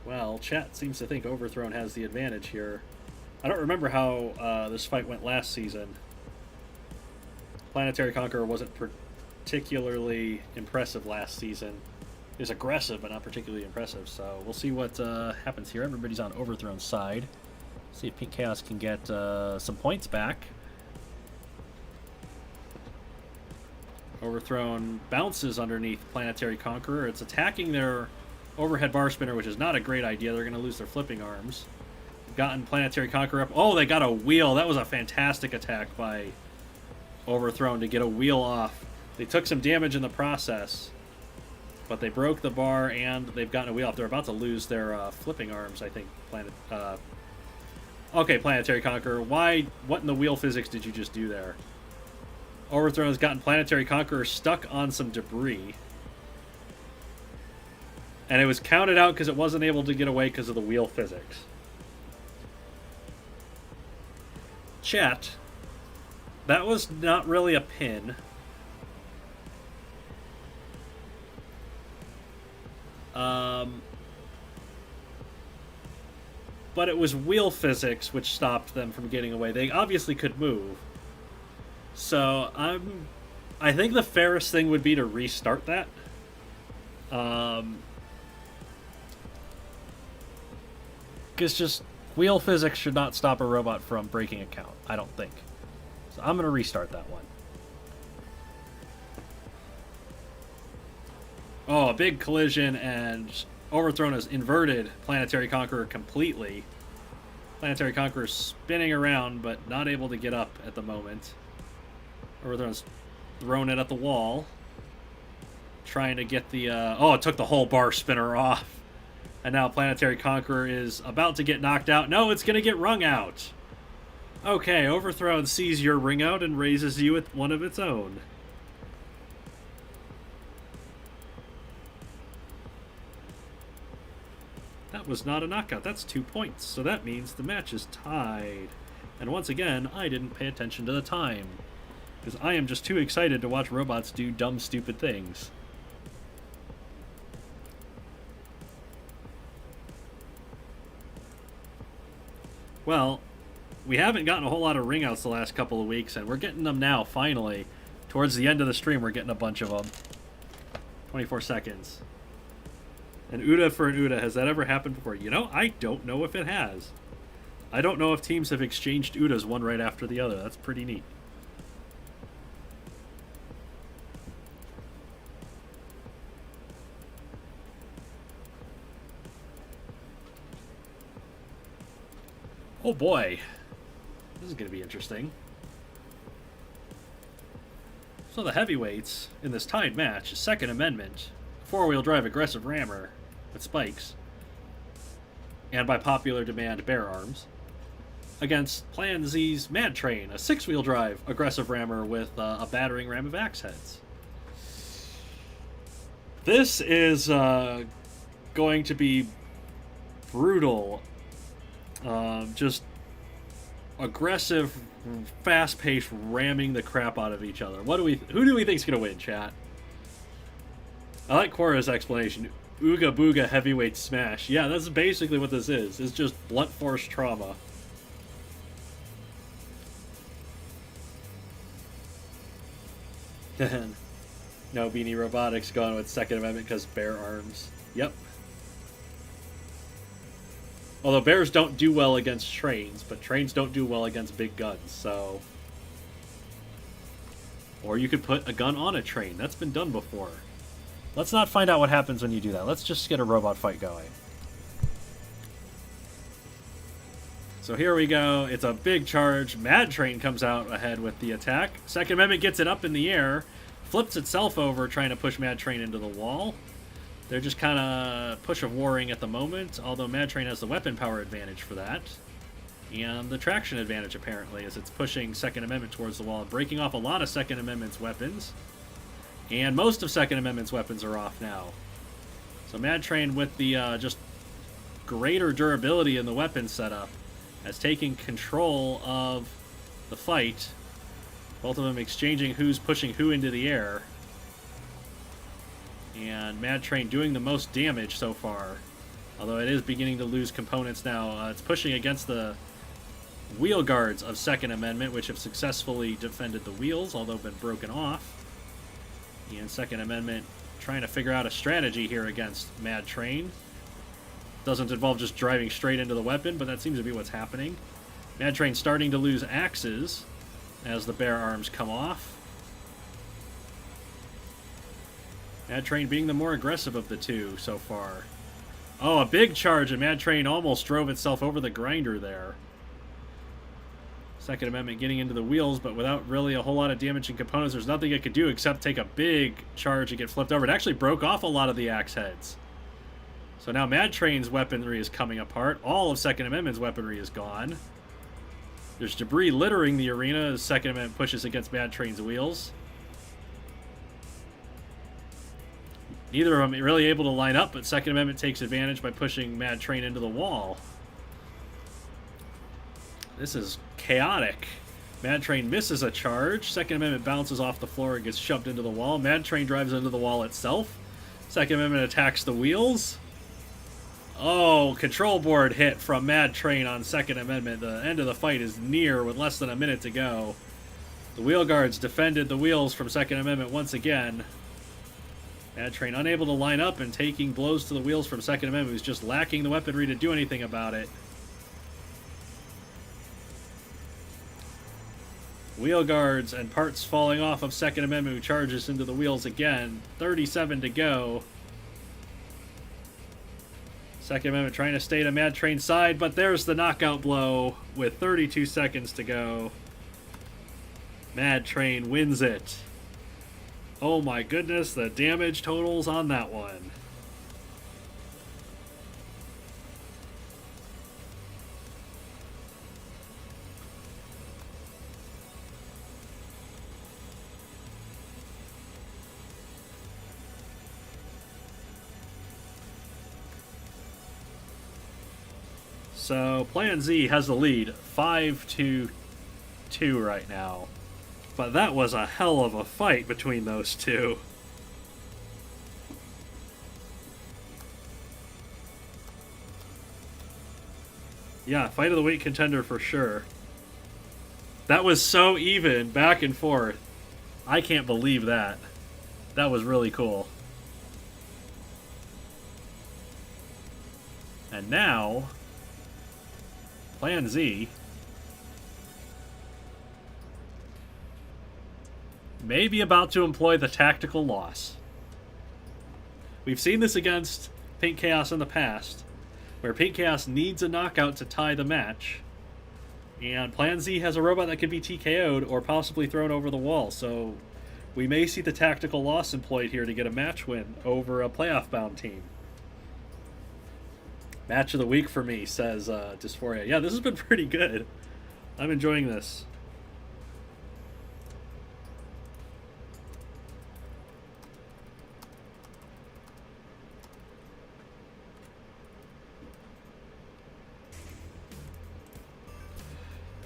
Well, chat seems to think Overthrown has the advantage here. I don't remember how this fight went last season. Planetary Conqueror wasn't particularly impressive last season. It was aggressive, but not particularly impressive. So we'll see what happens here. Everybody's on Overthrown's side. See if Pink Chaos can get some points back. Overthrown bounces underneath Planetary Conqueror. It's attacking their overhead bar spinner, which is not a great idea. They're going to lose their flipping arms. Gotten Planetary Conqueror up. Oh, they got a wheel. That was a fantastic attack by Overthrown to get a wheel off. They took some damage in the process, but they broke the bar and they've gotten a wheel off. They're about to lose their flipping arms, I think. Okay, Planetary Conqueror. What in the wheel physics did you just do there? Overthrown has gotten Planetary Conqueror stuck on some debris. And it was counted out because it wasn't able to get away because of the wheel physics. Chat. That was not really a pin. But it was wheel physics which stopped them from getting away. They obviously could move. So I think the fairest thing would be to restart that. Because just wheel physics should not stop a robot from breaking a count, I don't think. So I'm going to restart that one. Oh, a big collision, and Overthrown has inverted Planetary Conqueror completely. Planetary Conqueror spinning around, but not able to get up at the moment. Overthrown's thrown it at the wall. Trying to get the... oh, it took the whole bar spinner off. And now Planetary Conqueror is about to get knocked out. No, it's going to get wrung out. Okay, Overthrown sees your ring out and raises you with one of its own. That was not a knockout. That's 2 points. So that means the match is tied. And once again, I didn't pay attention to the time. Because I am just too excited to watch robots do dumb, stupid things. Well, we haven't gotten a whole lot of ring outs the last couple of weeks, and we're getting them now, finally. Towards the end of the stream, we're getting a bunch of them. 24 seconds. An UDA for an UDA. Has that ever happened before? You know, I don't know if it has. I don't know if teams have exchanged UDAs one right after the other. That's pretty neat. Oh boy. This is going to be interesting. So the heavyweights in this tied match is Second Amendment, four-wheel drive aggressive rammer with spikes, and by popular demand, bear arms, against Plan Z's Mad Train, a six-wheel drive aggressive rammer with a battering ram of axe heads. This is going to be brutal. Just aggressive, fast-paced ramming the crap out of each other. Who do we think's gonna win, chat? I like Cora's explanation. Ooga booga heavyweight smash. Yeah, that's basically what this is. It's just blunt force trauma. No Beanie Robotics going with Second Amendment because bear arms. Yep. Although bears don't do well against trains, but trains don't do well against big guns, so... Or you could put a gun on a train. That's been done before. Let's not find out what happens when you do that. Let's just get a robot fight going. So here we go. It's a big charge. Mad Train comes out ahead with the attack. Second Amendment gets it up in the air, flips itself over, trying to push Mad Train into the wall. They're just kind of push of warring at the moment, although Mad Train has the weapon power advantage for that. And the traction advantage, apparently, as it's pushing Second Amendment towards the wall, breaking off a lot of Second Amendment's weapons. And most of Second Amendment's weapons are off now. So Mad Train, with the just greater durability in the weapon setup, has taken control of the fight. Both of them exchanging who's pushing who into the air. And Mad Train doing the most damage so far. Although it is beginning to lose components now. It's pushing against the wheel guards of Second Amendment, which have successfully defended the wheels, although been broken off. And Second Amendment trying to figure out a strategy here against Mad Train. Doesn't involve just driving straight into the weapon, but that seems to be what's happening. Mad Train starting to lose axes as the bear arms come off. Mad Train being the more aggressive of the two so far. Oh, a big charge, and Mad Train almost drove itself over the grinder there. Second Amendment getting into the wheels, but without really a whole lot of damaging components. There's nothing it could do except take a big charge and get flipped over. It actually broke off a lot of the axe heads. So now Mad Train's weaponry is coming apart. All of Second Amendment's weaponry is gone. There's debris littering the arena as Second Amendment pushes against Mad Train's wheels. Neither of them are really able to line up, but Second Amendment takes advantage by pushing Mad Train into the wall. This is chaotic. Mad Train misses a charge. Second Amendment bounces off the floor and gets shoved into the wall. Mad Train drives into the wall itself. Second Amendment attacks the wheels. Oh, control board hit from Mad Train on Second Amendment. The end of the fight is near with less than a minute to go. The wheel guards defended the wheels from Second Amendment once again. Mad Train unable to line up and taking blows to the wheels from Second Amendment, who's just lacking the weaponry to do anything about it. Wheel guards and parts falling off of Second Amendment, who charges into the wheels again. 37 to go. Second Amendment trying to stay to Mad Train's side, but there's the knockout blow with 32 seconds to go. Mad Train wins it. Oh my goodness, the damage totals on that one. So Plan Z has the lead 5-2 right now. But that was a hell of a fight between those two. Yeah, fight of the week contender for sure. That was so even, back and forth. I can't believe that. That was really cool. And now, Plan Z may be about to employ the tactical loss. We've seen this against Pink Chaos in the past, where Pink Chaos needs a knockout to tie the match, and Plan Z has a robot that could be TKO'd or possibly thrown over the wall, so we may see the tactical loss employed here to get a match win over a playoff-bound team. Match of the week for me, says Dysphoria. Yeah, this has been pretty good. I'm enjoying this.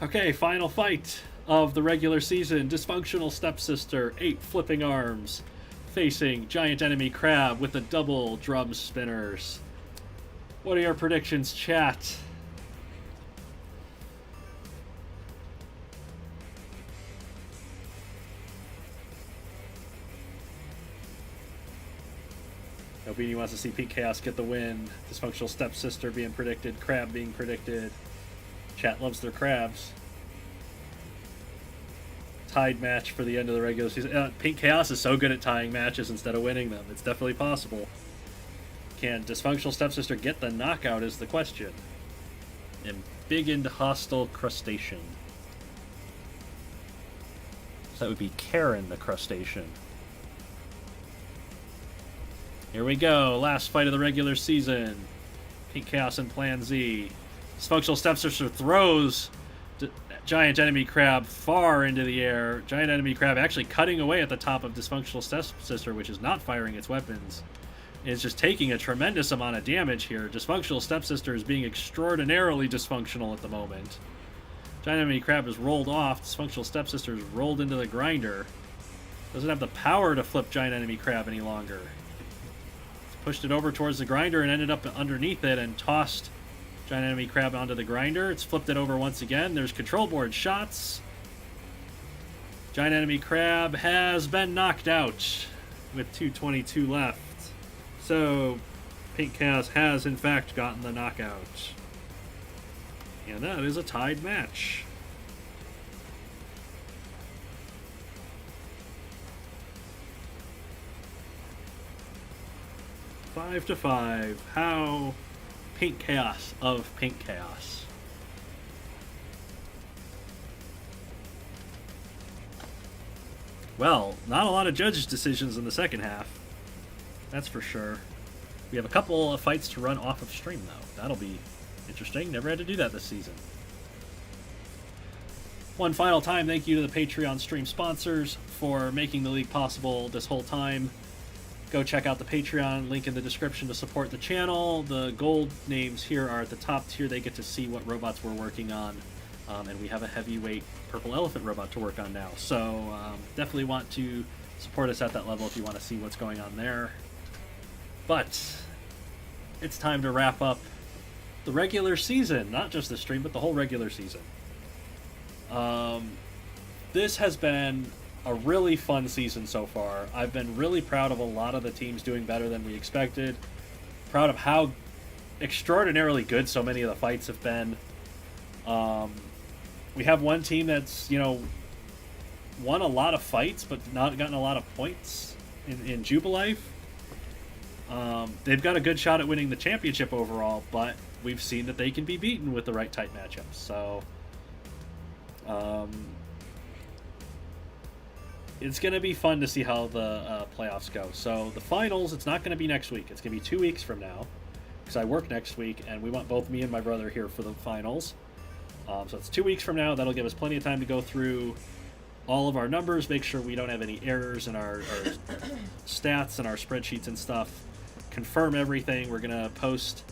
Okay, final fight of the regular season. Dysfunctional Stepsister, 8 flipping arms, facing Giant Enemy Crab with the double drum spinners. What are your predictions, chat? No Beanie wants to see Pink Chaos get the win. Dysfunctional Stepsister being predicted. Crab being predicted. Chat loves their crabs. Tied match for the end of the regular season. Pink Chaos is so good at tying matches instead of winning them. It's definitely possible. Can Dysfunctional Stepsister get the knockout is the question. Embiggened Hostile Crustacean. So that would be Karen the Crustacean. Here we go. Last fight of the regular season. Pink Chaos and Plan Z. Dysfunctional Stepsister throws Giant Enemy Crab far into the air. Giant Enemy Crab actually cutting away at the top of Dysfunctional Stepsister, which is not firing its weapons. It's just taking a tremendous amount of damage here. Dysfunctional Stepsister is being extraordinarily dysfunctional at the moment. Giant Enemy Crab is rolled off. Dysfunctional Stepsister is rolled into the grinder. Doesn't have the power to flip Giant Enemy Crab any longer. It's pushed it over towards the grinder and ended up underneath it and tossed Giant Enemy Crab onto the grinder. It's flipped it over once again. There's control board shots. Giant Enemy Crab has been knocked out with 2:22 left. So, Pink Chaos has in fact gotten the knockout. And that is a tied match. Five to 5. How Pink Chaos of Pink Chaos. Well, not a lot of judges' decisions in the second half. That's for sure. We have a couple of fights to run off of stream, though. That'll be interesting. Never had to do that this season. One final time, thank you to the Patreon stream sponsors for making the league possible this whole time. Go check out the Patreon, link in the description to support the channel. The gold names here are at the top tier. They get to see what robots we're working on. And we have a heavyweight purple elephant robot to work on now. So definitely want to support us at that level if you want to see what's going on there. But it's time to wrap up the regular season. Not just the stream, but the whole regular season. This has been a really fun season so far. I've been really proud of a lot of the teams doing better than we expected. Proud of how extraordinarily good so many of the fights have been. We have one team that's, won a lot of fights, but not gotten a lot of points in Jubilife. They've got a good shot at winning the championship overall, but we've seen that they can be beaten with the right type matchups. So, it's going to be fun to see how the playoffs go. So the finals, it's not going to be next week. It's going to be 2 weeks from now, because I work next week, and we want both me and my brother here for the finals. So it's 2 weeks from now. That'll give us plenty of time to go through all of our numbers, make sure we don't have any errors in our stats and our spreadsheets and stuff, confirm everything. We're going to post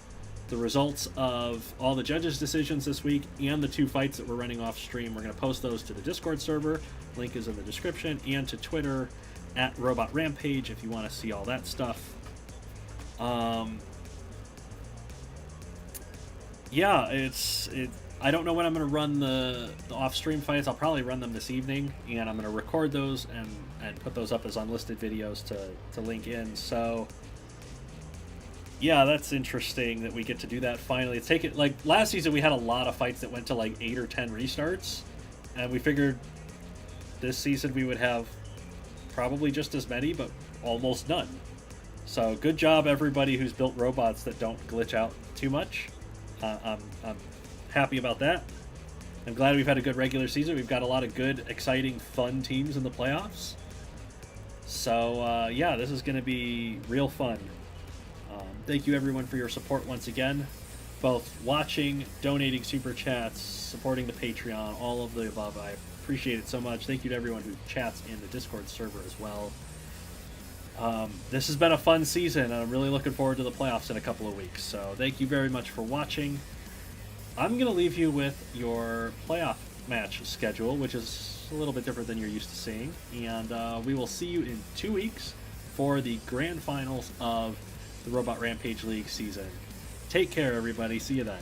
the results of all the judges' decisions this week and the 2 fights that we're running off stream. We're going to post those to the Discord server. Link is in the description, and to Twitter at Robot Rampage if you want to see all that stuff. Yeah, I don't know when I'm going to run the off-stream fights. I'll probably run them this evening, and I'm going to record those and put those up as unlisted videos to link in. So, yeah, that's interesting that we get to do that finally. It's taken, like, last season we had a lot of fights that went to, like, 8 or 10 restarts, and we figured this season we would have probably just as many, but almost none. So, good job, everybody who's built robots that don't glitch out too much. I'm happy about that. I'm glad we've had a good regular season. We've got a lot of good, exciting, fun teams in the playoffs. So, yeah, this is going to be real fun. Thank you, everyone, for your support once again. Both watching, donating super chats, supporting the Patreon, all of the above. I appreciate it so much. Thank you to everyone who chats in the Discord server as well. This has been a fun season, and I'm really looking forward to the playoffs in a couple of weeks. So thank you very much for watching. I'm going to leave you with your playoff match schedule, which is a little bit different than you're used to seeing. And we will see you in 2 weeks for the grand finals of the Robot Rampage League season. Take care, everybody. See you then.